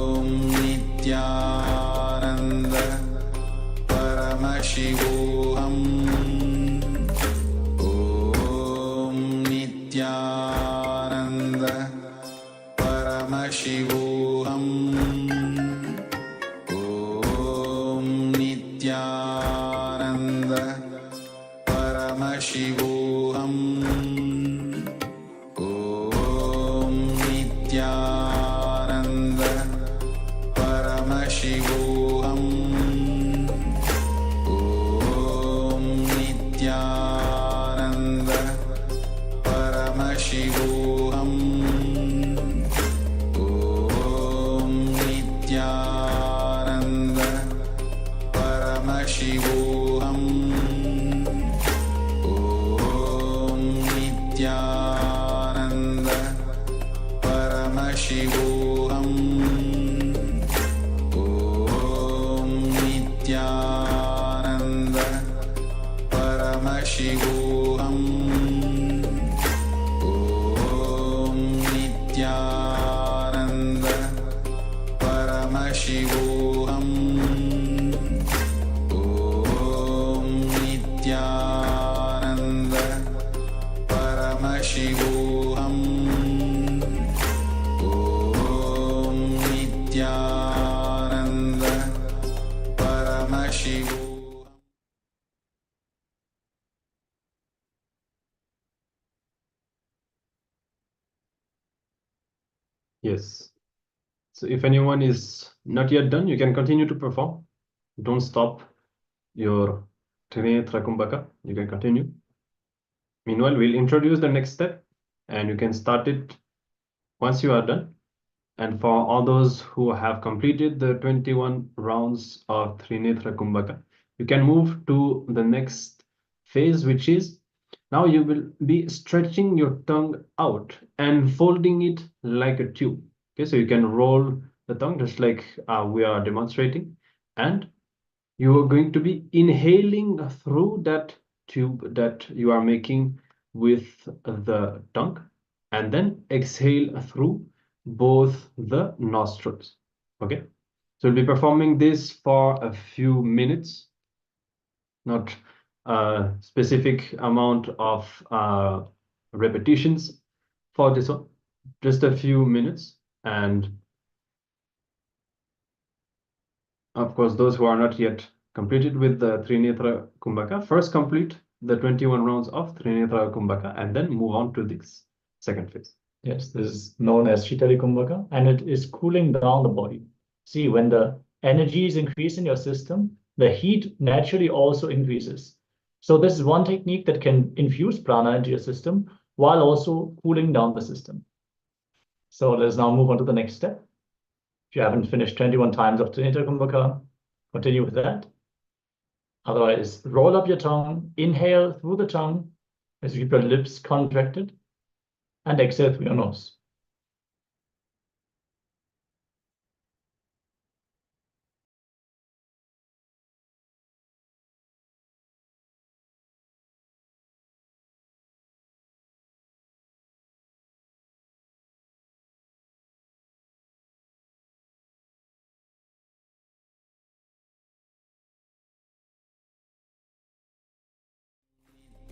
Speaker 5: Om Nithyananda Paramashivoham Om Nithyananda Paramashivoham Om Nithyananda Paramashivoham Om Nithyananda Paramashivoham Om Nithyananda Paramashivoham Om Nithyananda Paramashivoham Om Nithyananda Paramashivoham Om Nithyananda Paramashivoham Om Nithyananda Paramashivoham Om Nithyananda Paramashivoham Om Nithyananda Paramashivoham.
Speaker 7: Yes. So if anyone is not yet done, you can continue to perform. Don't stop your Trinetra Kumbhaka. You can continue. Meanwhile, we'll introduce the next step and you can start it once you are done. And for all those who have completed the 21 rounds of Trinetra Kumbhaka, you can move to the next phase, which is now you will be stretching your tongue out and folding it like a tube. Okay, so you can roll the tongue just like we are demonstrating, and you are going to be inhaling through that tube that you are making with the tongue, and then exhale through both the nostrils. Okay, so we'll be performing this for a few minutes, not a specific amount of repetitions for this one, just a few minutes. And of course, those who are not yet completed with the Trinetra Kumbhaka, first complete the 21 rounds of Trinetra Kumbhaka and then move on to this second phase.
Speaker 2: Yes, this is known as Shitali Kumbhaka, and it is cooling down the body. See, when the energy is increased in your system, the heat naturally also increases. So this is one technique that can infuse prana into your system while also cooling down the system. So let's now move on to the next step. If you haven't finished 21 times of Trinetra Kumbhaka, continue with that. Otherwise, roll up your tongue, inhale through the tongue as you keep your lips contracted, and exhale through your nose.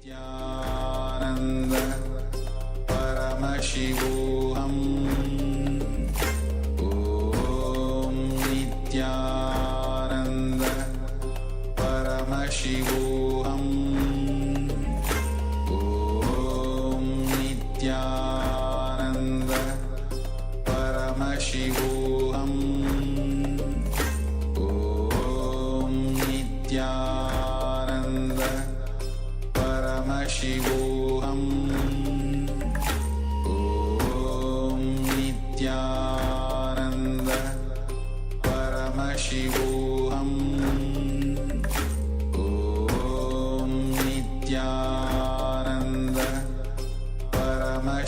Speaker 5: Nithyananda Paramashivoham Om Nithyananda Paramashivoham Om Nithyananda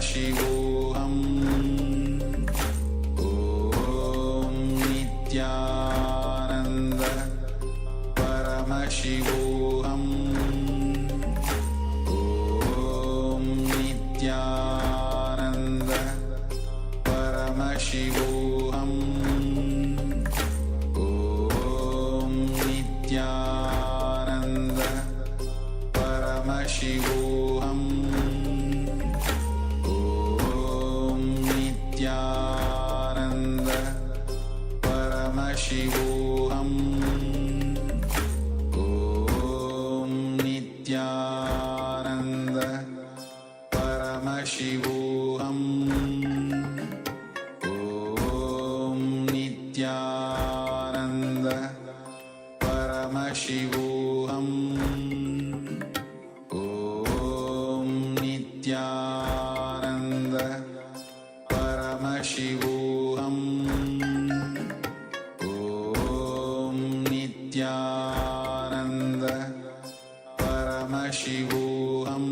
Speaker 5: Paramashivoham Om Nithyananda Paramashivoham Om Nithyananda Paramashivoham Om Nithyananda Paramashivoham Om Nithyananda Paramashivoham Om Nithyananda Paramashivoham Om Nithyananda Paramashivoham Om Nithyananda Paramashivoham Om Nithyananda Paramashivoham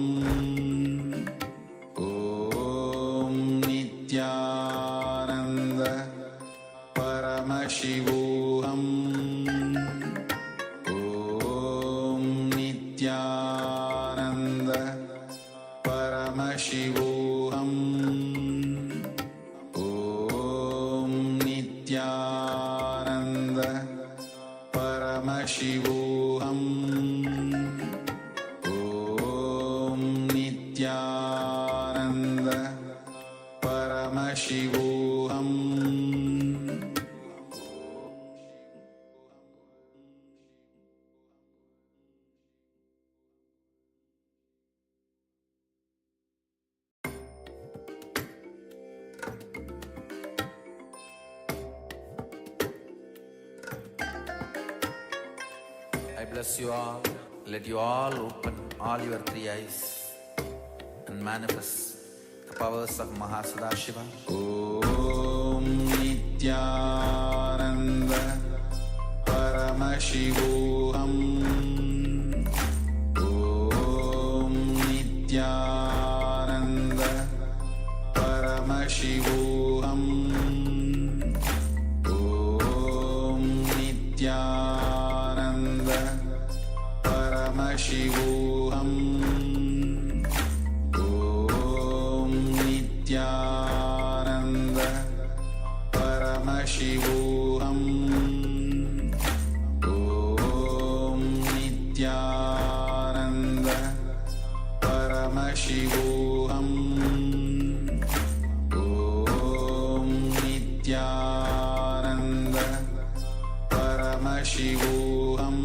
Speaker 5: Om Nithyananda Paramashivoham Om Nithyananda Paramashivoham Om Nithyananda Paramashivoham Om Nithyananda Paramashivoham
Speaker 1: I bless you all. Let you all open all your three eyes and manifest the powers of Mahasudashiva.
Speaker 5: Om Nithyananda Paramashivoham Om Nithyananda Paramashivoham Om Nithyananda Paramashivoham Om Nithyananda Paramashivoham Om Nithyananda Paramashivoham Om Nithyananda Paramashivoham Om Nithyananda Paramashivoham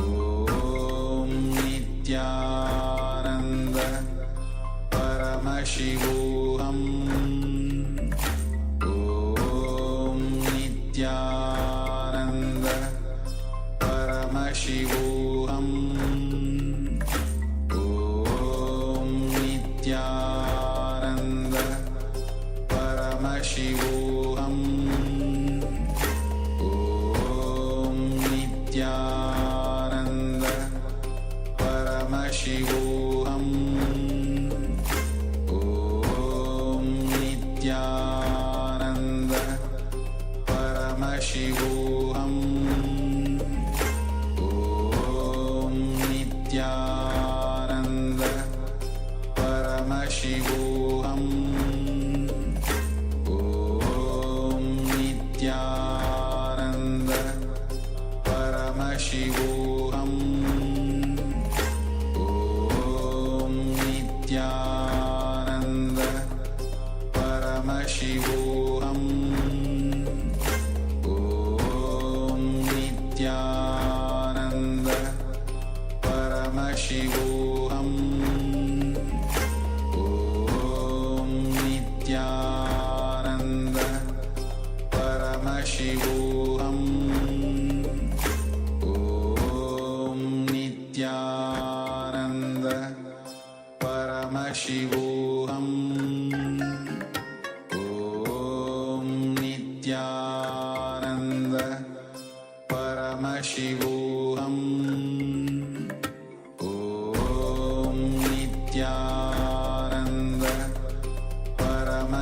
Speaker 5: Om Nithyananda Paramashivoham Om Nithyananda Paramashivoham Om Nithyananda Paramashivoham Om Nithyananda Paramashivoham Om Nithyananda Paramashivoham Om Nithyananda Paramashivoham Om Nithyananda Paramashivoham Om Nithyananda Paramashivoham Om Nithyananda Paramashivoham Om Nithyananda Paramashivoham Om Nithyananda Paramashivoham Om Nithyananda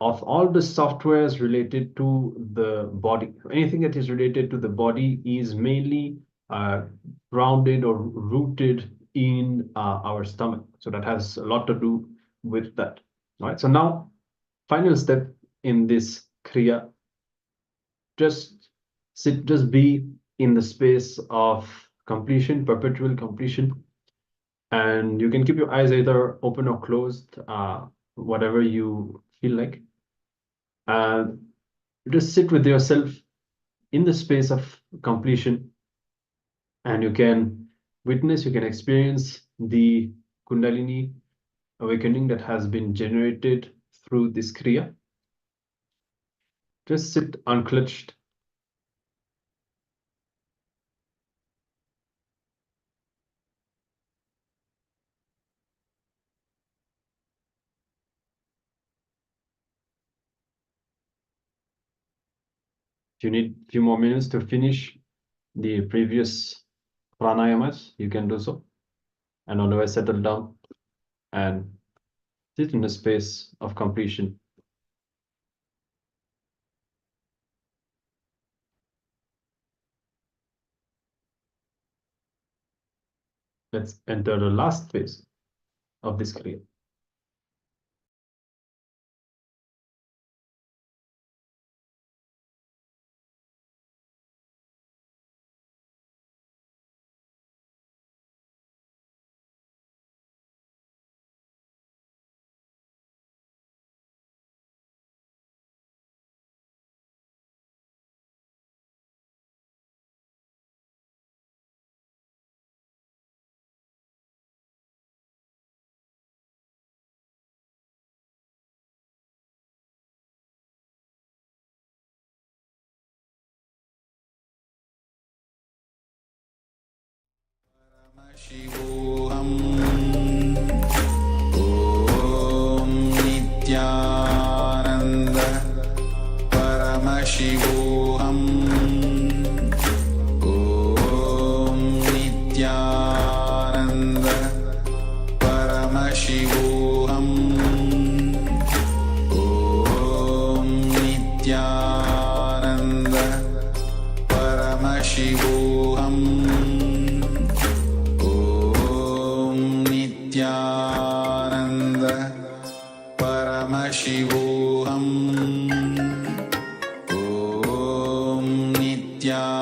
Speaker 7: of all the softwares related to the body. Anything that is related to the body is mainly grounded or rooted in our stomach. So that has a lot to do with that. All right. So now, final step in this Kriya, just sit, just be in the space of completion, perpetual completion. And you can keep your eyes either open or closed, whatever you feel like. And just sit with yourself in the space of completion, and you can witness, you can experience the Kundalini awakening that has been generated through this Kriya. Just sit unclutched. If you need a few more minutes to finish the previous pranayamas, you can do so. And otherwise, settle down and sit in the space of completion. Let's enter the last phase of this Kriya.
Speaker 5: Paramashivoham Om Nithyananda Paramashivoham Om Nithyananda Paramashivoham Om Nithyananda Paramashivoham Nithyananda Paramashivoham Om Nithyananda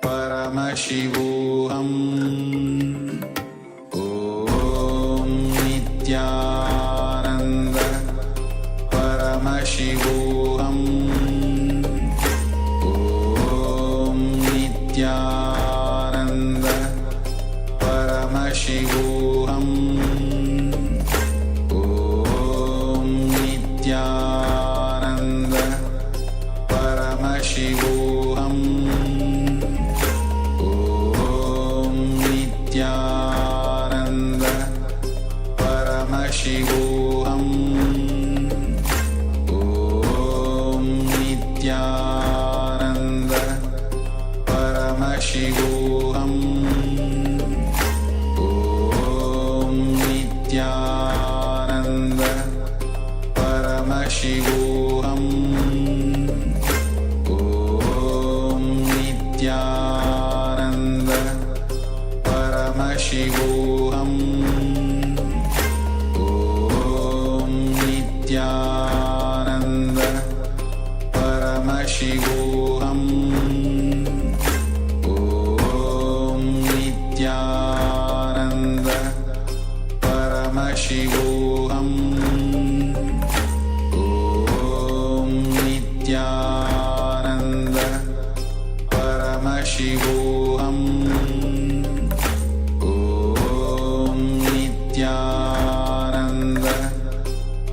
Speaker 5: Paramashivoham Om Nithyananda Paramashivoham Om Nithyananda Paramashivoham Om Nithyananda Paramashivoham Om Nithyananda Paramashivoham Om Nithyananda Paramashivoham Om Nithyananda Paramashivoham Om Nithyananda Paramashivoham Om Nithyananda Paramashivoham Om Nithyananda Paramashivoham Om Nithyananda Paramashivoham Om Nithyananda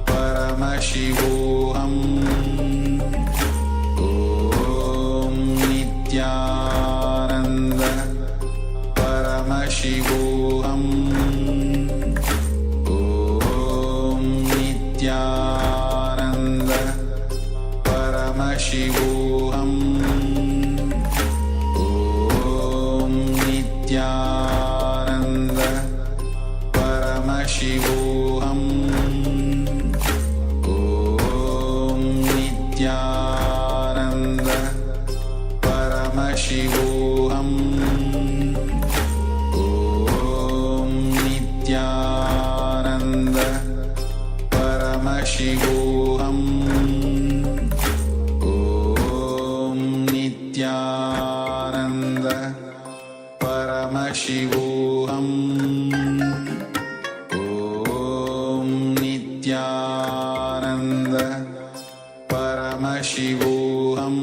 Speaker 5: Paramashivoham Om Nithyananda Paramashivoham Om Nithyananda Paramashivoham Om Nithyananda Paramashivoham Paramashivoham Om Nithyananda Paramashivoham Om Nithyananda Paramashivoham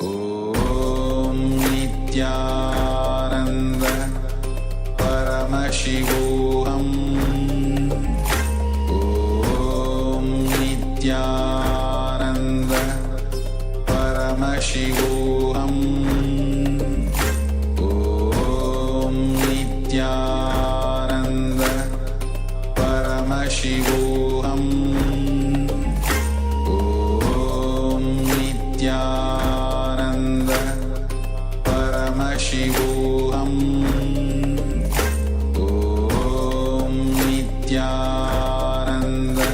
Speaker 5: Om Nithyananda Paramashivoham Om Nithyananda Paramashivoham Om Nithyananda Paramashivoham Om Nithyananda Paramashivoham Om Nithyananda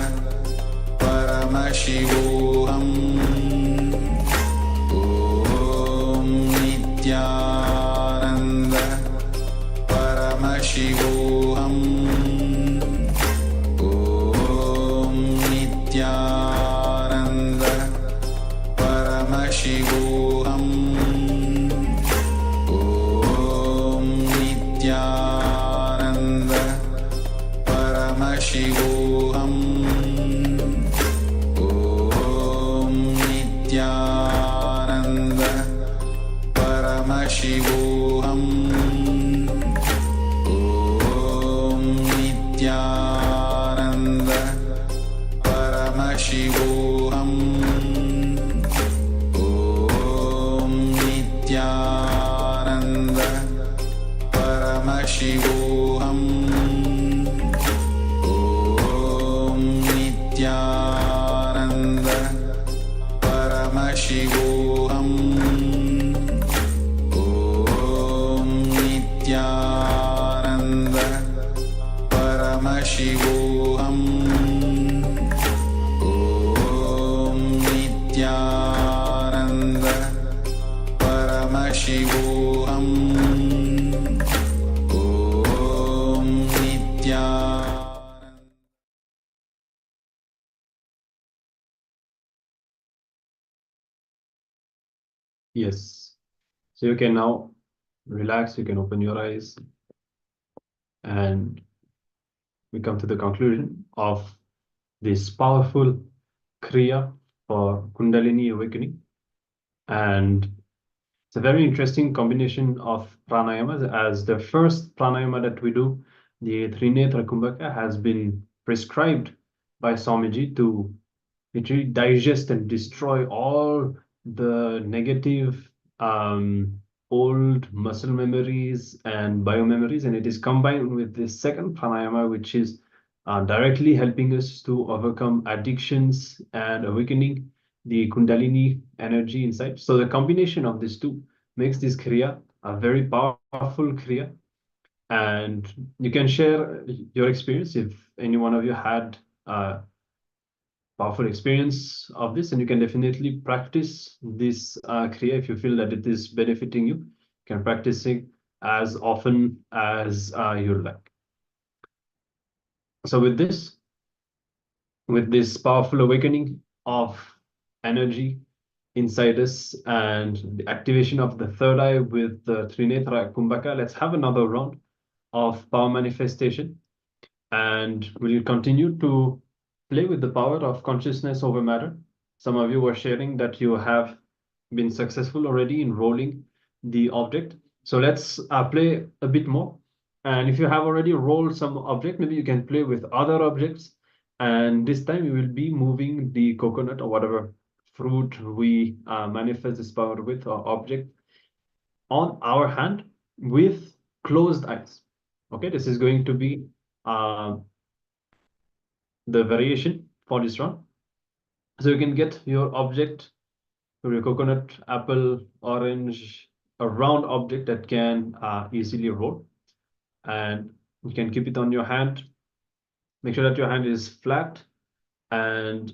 Speaker 5: Paramashivoham Om Nithyananda Paramashivoham Om Nithyananda Paramashivoham Om Nithyananda Paramashivoham Om Nithyananda Paramashivoham Om Nithyananda Paramashivoham Om Nithyananda Paramashivoham Om Nithyananda Paramashivoham Om Nithyananda Paramashivoham Om Nithyananda Paramashivoham Om Nithyananda.
Speaker 7: Yes. So you can now relax, you can open your eyes, and we come to the conclusion of this powerful Kriya for Kundalini awakening. And it's a very interesting combination of pranayamas, as the first pranayama that we do, the Trinetra Kumbhaka, has been prescribed by Swamiji to literally digest and destroy all the negative old muscle memories and biomemories, and it is combined with the second pranayama, which is directly helping us to overcome addictions and awakening the Kundalini energy inside. So the combination of these two makes this Kriya a very powerful Kriya. And you can share your experience if any one of you had powerful experience of this, and you can definitely practice this Kriya if you feel that it is benefiting you. You can practice it as often as you like. So with this powerful awakening of energy inside us and the activation of the third eye with the Trinetra Kumbhaka, let's have another round of power manifestation, and we'll continue to play with the power of consciousness over matter. Some of you were sharing that you have been successful already in rolling the object. So let's play a bit more. And if you have already rolled some object, maybe you can play with other objects. And this time we will be moving the coconut or whatever fruit we manifest this power with, or object, on our hand with closed eyes. Okay, this is going to be the variation for this round. So you can get your object, your coconut, apple, orange, a round object that can easily roll, and you can keep it on your hand. Make sure that your hand is flat, and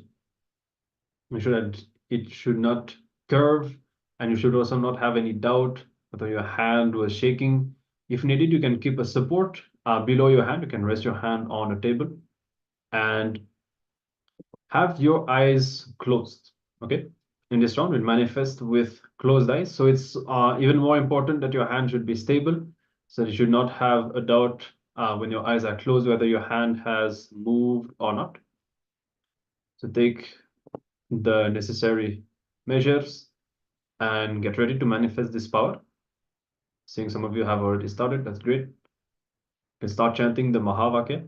Speaker 7: make sure that it should not curve, and you should also not have any doubt whether your hand was shaking. If needed, you can keep a support below your hand. You can rest your hand on a table, and have your eyes closed. Okay, in this round, we'll manifest with closed eyes. So it's even more important that your hand should be stable. So you should not have a doubt when your eyes are closed whether your hand has moved or not. So take the necessary measures and get ready to manifest this power. Seeing some of you have already started, that's great. You can start chanting the Mahavakya,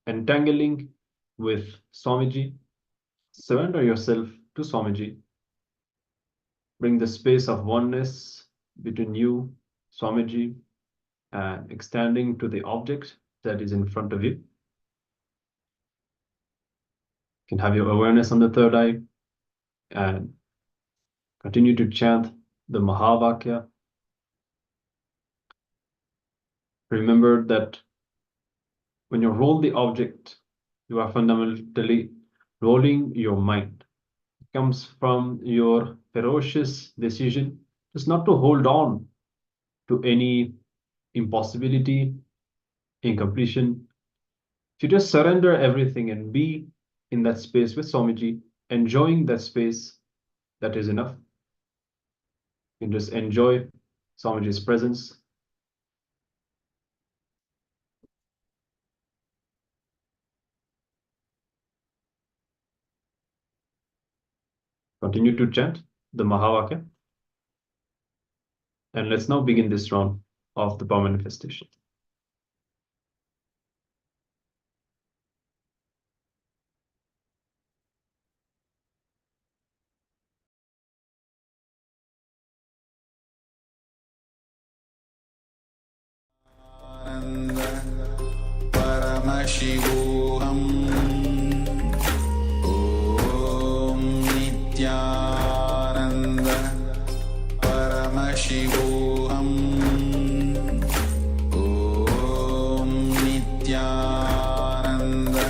Speaker 7: entangling with Swamiji. Surrender yourself to Swamiji. Bring the space of oneness between you, Swamiji, and extending to the object that is in front of you. You can have your awareness on the third eye and continue to chant the Mahavakya. Remember that when you roll the object, you are fundamentally rolling your mind. It comes from your ferocious decision just not to hold on to any impossibility, incompletion. If you just surrender everything and be in that space with Swamiji, enjoying that space, that is enough. You can just enjoy Swamiji's presence. Continue to chant the Mahavakya. And let's now begin this round of the power manifestation.
Speaker 5: Paramashivoham Om Nithyananda Paramashivoham Om Nithyananda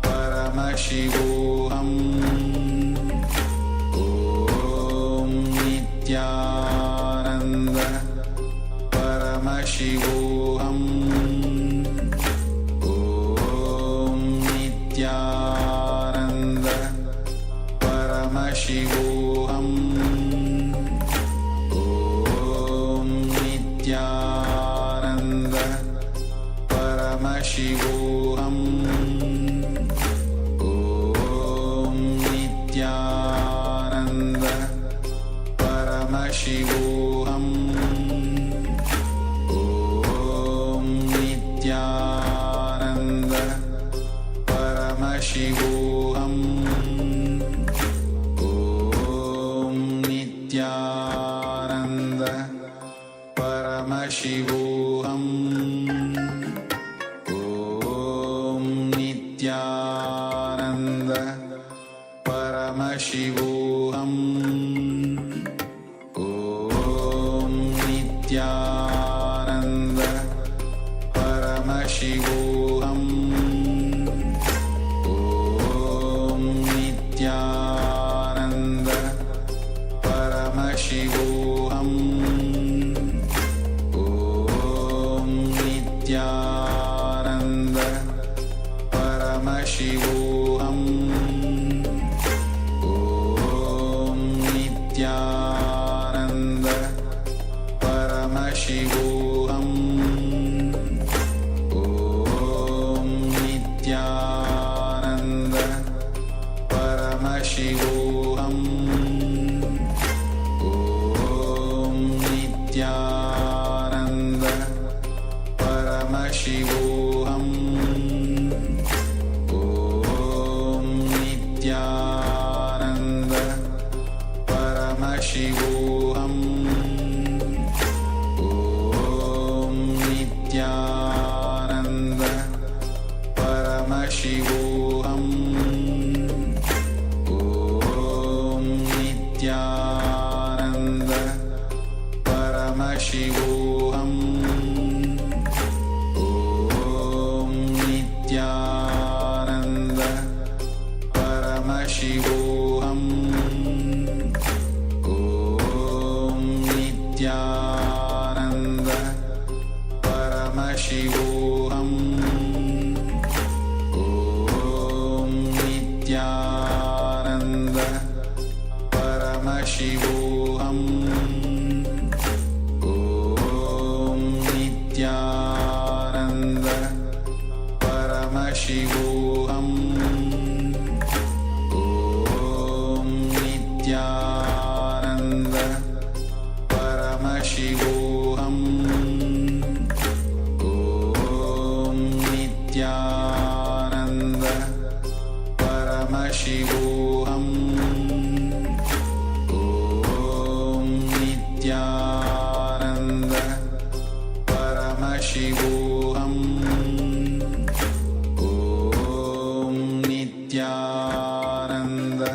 Speaker 5: Paramashivoham Om Nithyananda Paramashivoham Paramashivoham Om Nithyananda Paramashivoham Om Nithyananda Paramashivoham Om Nithyananda Paramashivoham Nithyananda Paramashivoham Om Nithyananda Paramashivoham Om Nithyananda Paramashivoham Om Nithyananda Paramashivoham Om Nithyananda Paramashivoham Om Nithyananda Paramashivoham Om Nithyananda Paramashivoham Om Nithyananda Paramashivoham Om Nithyananda Paramashivoham Om Nithyananda Paramashivoham Om Nithyananda Paramashivoham Om Nithyananda Paramashivoham Om Nithyananda Paramashivoham Om Paramashivoham Om Nithyananda Paramashivoham Om Nithyananda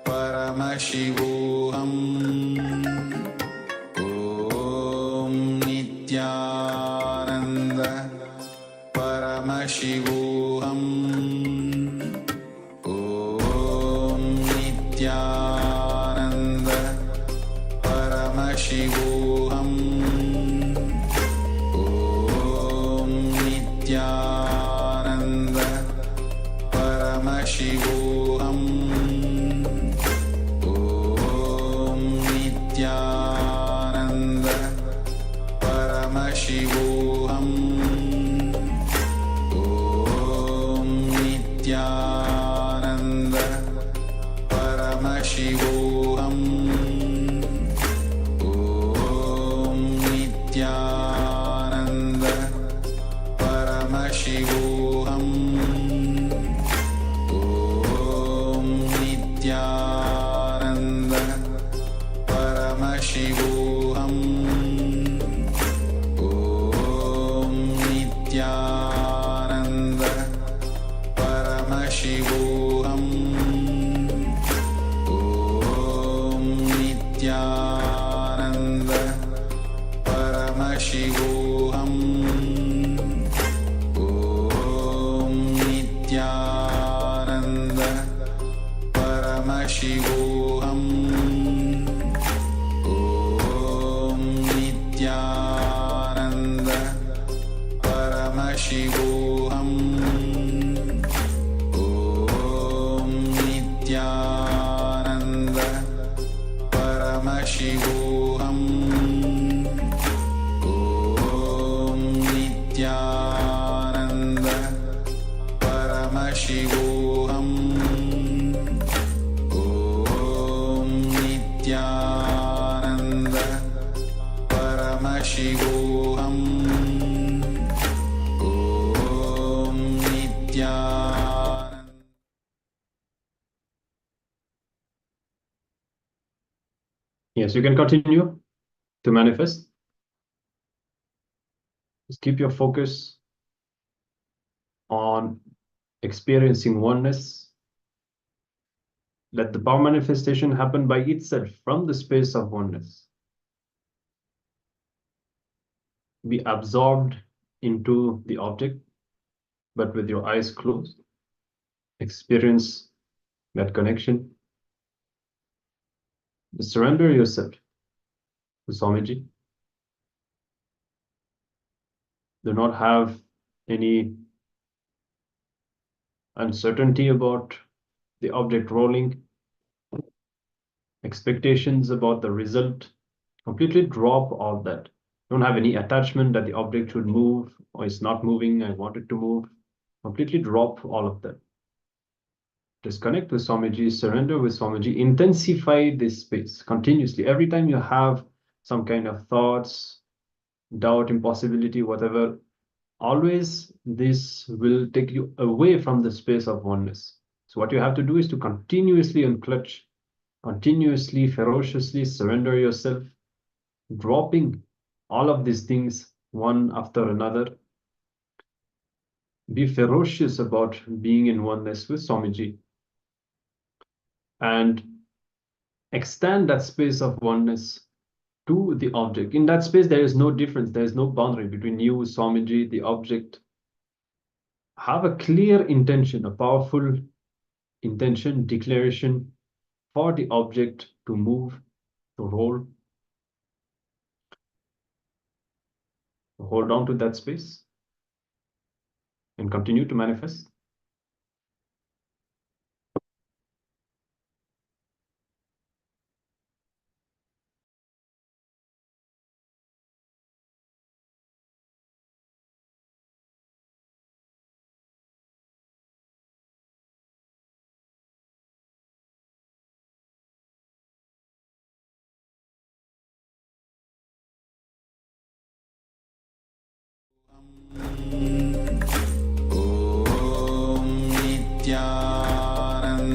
Speaker 5: Paramashivoham Om Nithyananda Paramashivoham Om Nithyananda Paramashivoham Om Nithyananda Paramashivoham Om Nithyananda Paramashivoham Om Nithyananda Paramashivoham Om Nithyananda Paramashivoham Om Nithyananda Paramashivoham Om Nithyananda Paramashivoham Om Nithyananda Paramashivoham Om Nithyananda Paramashivoham Om Nithyananda Paramashivoham Om Nithyananda Paramashivoham Om Nithyananda Paramashivoham Om Nithyananda Paramashivoham Om Nithyananda.
Speaker 7: Yes, you can continue to manifest. Just keep your focus on experiencing oneness. Let the power manifestation happen by itself from the space of oneness. Be absorbed into the object, but with your eyes closed. Experience that connection. Surrender yourself to Swamiji. Do not have any uncertainty about the object rolling, expectations about the result. Completely drop all that. Don't have any attachment that the object should move or it's not moving, I want it to move. Completely drop all of that. Disconnect with Swamiji, surrender with Swamiji, intensify this space continuously. Every time you have some kind of thoughts, doubt, impossibility, whatever, always this will take you away from the space of oneness. So what you have to do is to continuously unclutch, continuously, ferociously surrender yourself, dropping all of these things one after another. Be ferocious about being in oneness with Swamiji and extend that space of oneness to the object. In that space, there is no difference. There is no boundary between you, Swamiji, the object. Have a clear intention, a powerful intention, declaration for the object to move, to roll. Hold on to that space and continue to manifest.
Speaker 5: Om Nithyananda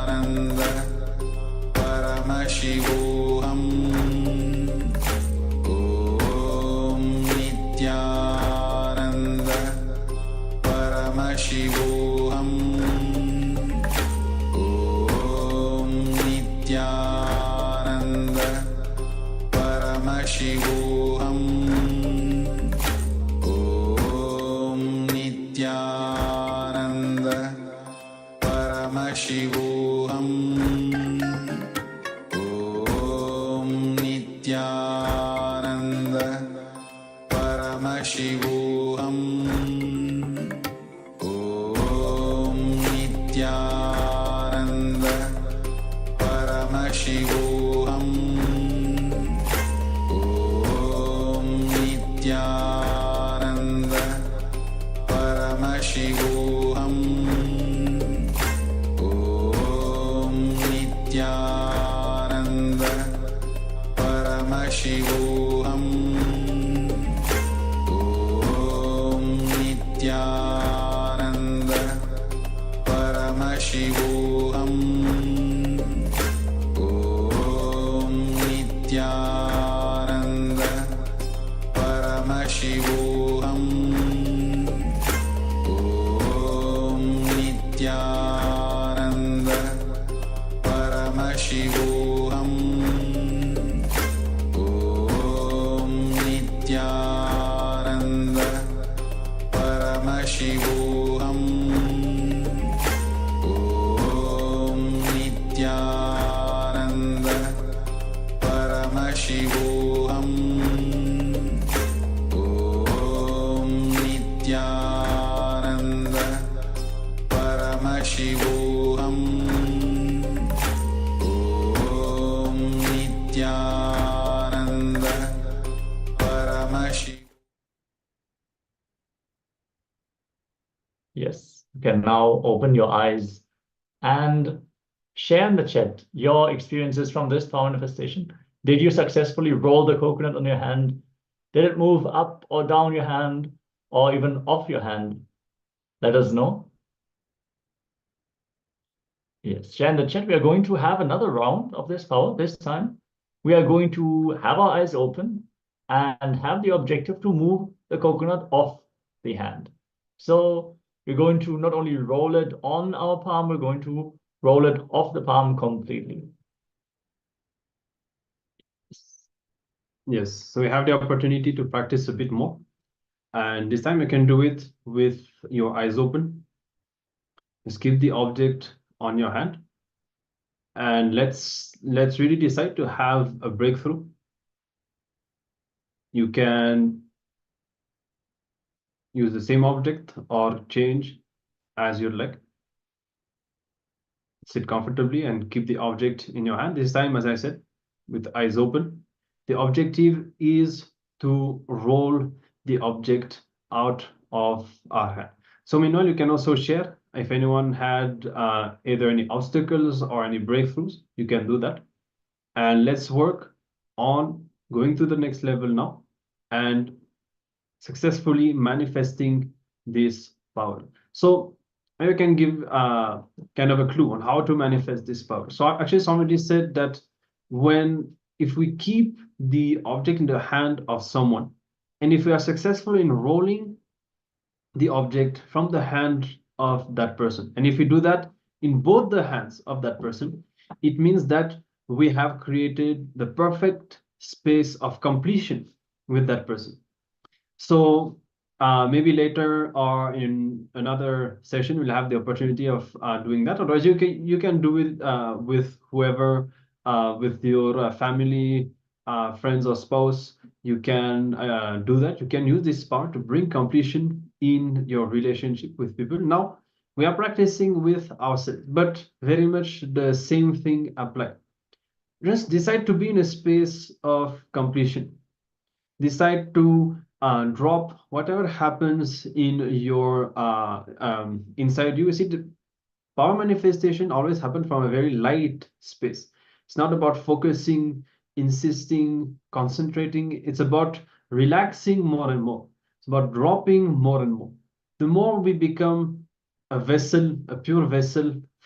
Speaker 5: Paramashivoham. Om Nithyananda. Paramashivoham. Om Nithyananda. Paramashivoham. Om Nithyananda. Paramashivoham. Om Nithyananda. Paramashivoham. Om Nithyananda. Paramashivoham. Om Nithyananda. Paramashivoham. Om Nithyananda. Paramashivoham. Om Nithyananda. Paramashivoham. Om Nithyananda. Paramashivoham. Om Nithyananda. Paramashivoham. Om Nithyananda. Paramashivoham. Om Nithyananda. Paramashivoham. Om Nithyananda. Paramashivoham. Om Nithyananda. Paramashivoham.
Speaker 2: Yes. You can now open your eyes and share in the chat your experiences from this power manifestation. Did you successfully roll the coconut on your hand? Did it move up or down your hand or even off your hand? Let us know. Yes, share in the chat. We are going to have another round of this power. This time, we are going to have our eyes open and have the objective to move the coconut off the hand. So we're going to not only roll it on our palm, we're going to roll it off the palm completely.
Speaker 7: Yes, so we have the opportunity to practice a bit more. And this time you can do it with your eyes open. Just keep the object on your hand. And let's really decide to have a breakthrough. You can use the same object or change as you like. Sit comfortably and keep the object in your hand. This time, as I said, with eyes open. The objective is to roll the object out of our hand. So meanwhile, you can also share if anyone had either any obstacles or any breakthroughs, you can do that. And let's work on going to the next level now and successfully manifesting this power. So maybe I can give kind of a clue on how to manifest this power. So actually somebody said that if we keep the object in the hand of someone, and if we are successful in rolling the object from the hand of that person, and if we do that in both the hands of that person, it means that we have created the perfect space of completion with that person. So maybe later or in another session, we'll have the opportunity of doing that. Otherwise, you can do it with whoever, with your family, friends or spouse. You can do that. You can use this power to bring completion in your relationship with people. Now, we are practicing with ourselves, but very much the same thing applies. Just decide to be in a space of completion. Decide to drop whatever happens in your inside you. See, the power manifestation always happens from a very light space. It's not about focusing, insisting, concentrating. It's about relaxing more and more. It's about dropping more and more. The more we become a vessel, a pure vessel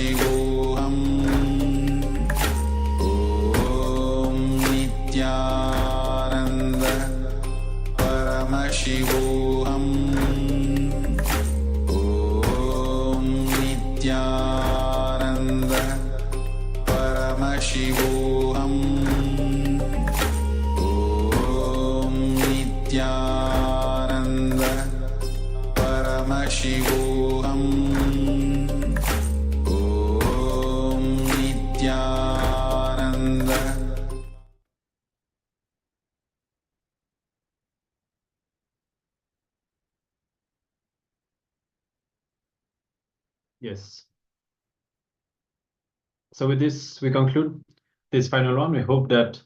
Speaker 5: Paramashivoham Om Nithyananda Paramashivoham Om Nithyananda Paramashivoham Om Nithyananda Paramashivoham Om Nithyananda.
Speaker 7: Yes. So with this, we conclude this final one. We hope that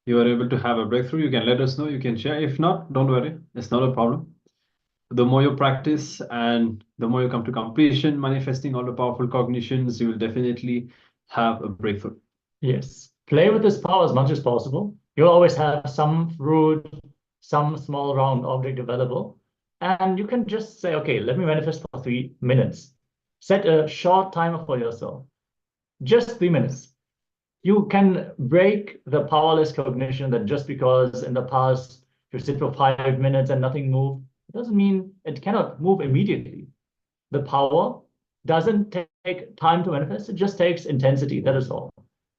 Speaker 7: you are able to have a breakthrough. You can let us know, you can share. If not, don't worry, it's not a problem. The more you practice and the more you come to completion, manifesting all the powerful cognitions, you will definitely have a breakthrough.
Speaker 2: Yes. Play with this power as much as possible. You'll always have some fruit, some small round object available. And you can just say, okay, let me manifest for 3 minutes. Set a short timer for yourself. Just 3 minutes. You can break the powerless cognition that just because in the past you sit for 5 minutes and nothing moved, it doesn't mean it cannot move immediately. The power doesn't take time to manifest, it just takes intensity, that is all.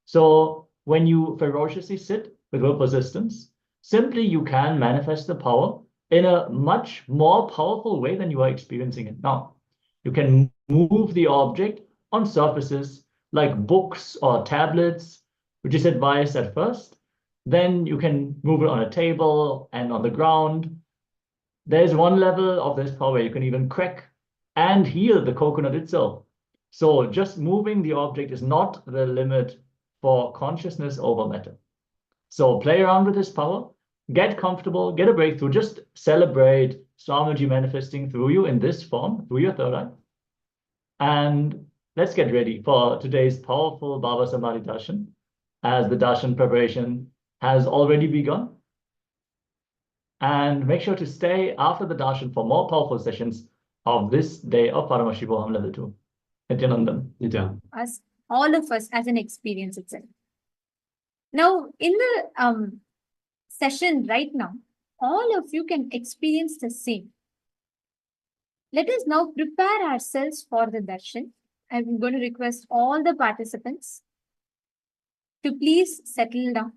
Speaker 2: So when you ferociously sit with will persistence, simply you can manifest the power in a much more powerful way than you are experiencing it now. You can move the object on surfaces like books or tablets, which is advised at first. Then you can move it on a table and on the ground. There's one level of this power where you can even crack and heal the coconut itself. So just moving the object is not the limit for consciousness over matter. So play around with this power, get comfortable, get a breakthrough, just celebrate Swamiji manifesting through you in this form, through your third eye. And let's get ready for today's powerful Baba Samadhi Darshan, as the Darshan preparation has already begun. And make sure to stay after the Darshan for more powerful sessions of this day of Paramashivoham Level 2. Nithyananda.
Speaker 7: Nithyananda.
Speaker 15: Us, all of us, as an experience itself. Now, in the session right now, all of you can experience the same. Let us now prepare ourselves for the darshan. I'm going to request all the participants to please settle down.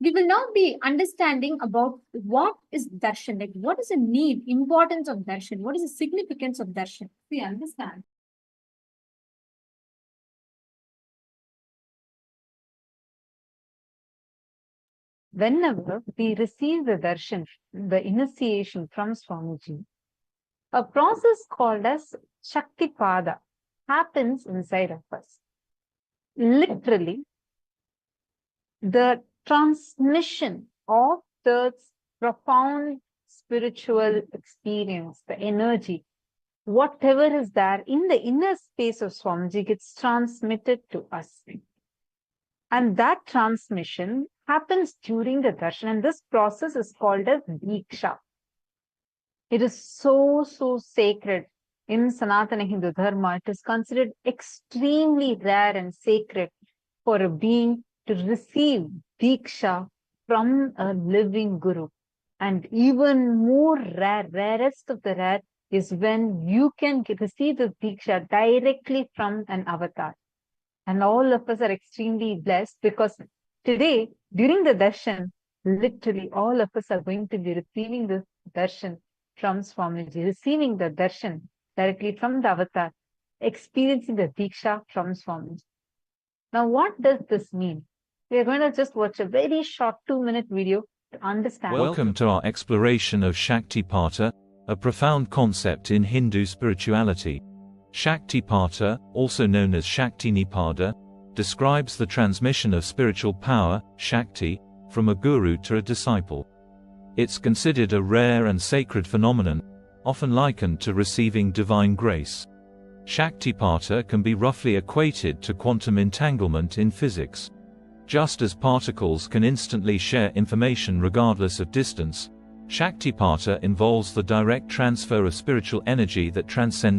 Speaker 15: We will now be understanding about what is darshan, like what is the need, importance of darshan, what is the significance of darshan. We understand.
Speaker 16: Whenever we receive the darshan, the initiation from Swamiji, a process called as Shaktipada happens inside of us. Literally, the transmission of the profound spiritual experience, the energy, whatever is there in the inner space of Swamiji gets transmitted to us. And that transmission happens during the darshan, and this process is called as Diksha. It is so sacred. In Sanatana Hindu Dharma, it is considered extremely rare and sacred for a being to receive Diksha from a living Guru. And even more rare, rarest of the rare, is when you can receive the Diksha directly from an avatar. And all of us are extremely blessed because today, during the darshan, literally all of us are going to be receiving the darshan from Swamiji, receiving the darshan directly from the avatar, experiencing the Diksha from Swamiji. Now, what does this mean? We are going to just watch a very short 2-minute video to understand.
Speaker 17: Welcome to our exploration of Shaktipata, a profound concept in Hindu spirituality. Shaktipata, also known as Shaktinipada, describes the transmission of spiritual power, Shakti, from a guru to a disciple. It's considered a rare and sacred phenomenon, often likened to receiving divine grace. Shaktipata can be roughly equated to quantum entanglement in physics. Just as particles can instantly share information regardless of distance, Shaktipata involves the direct transfer of spiritual energy that transcends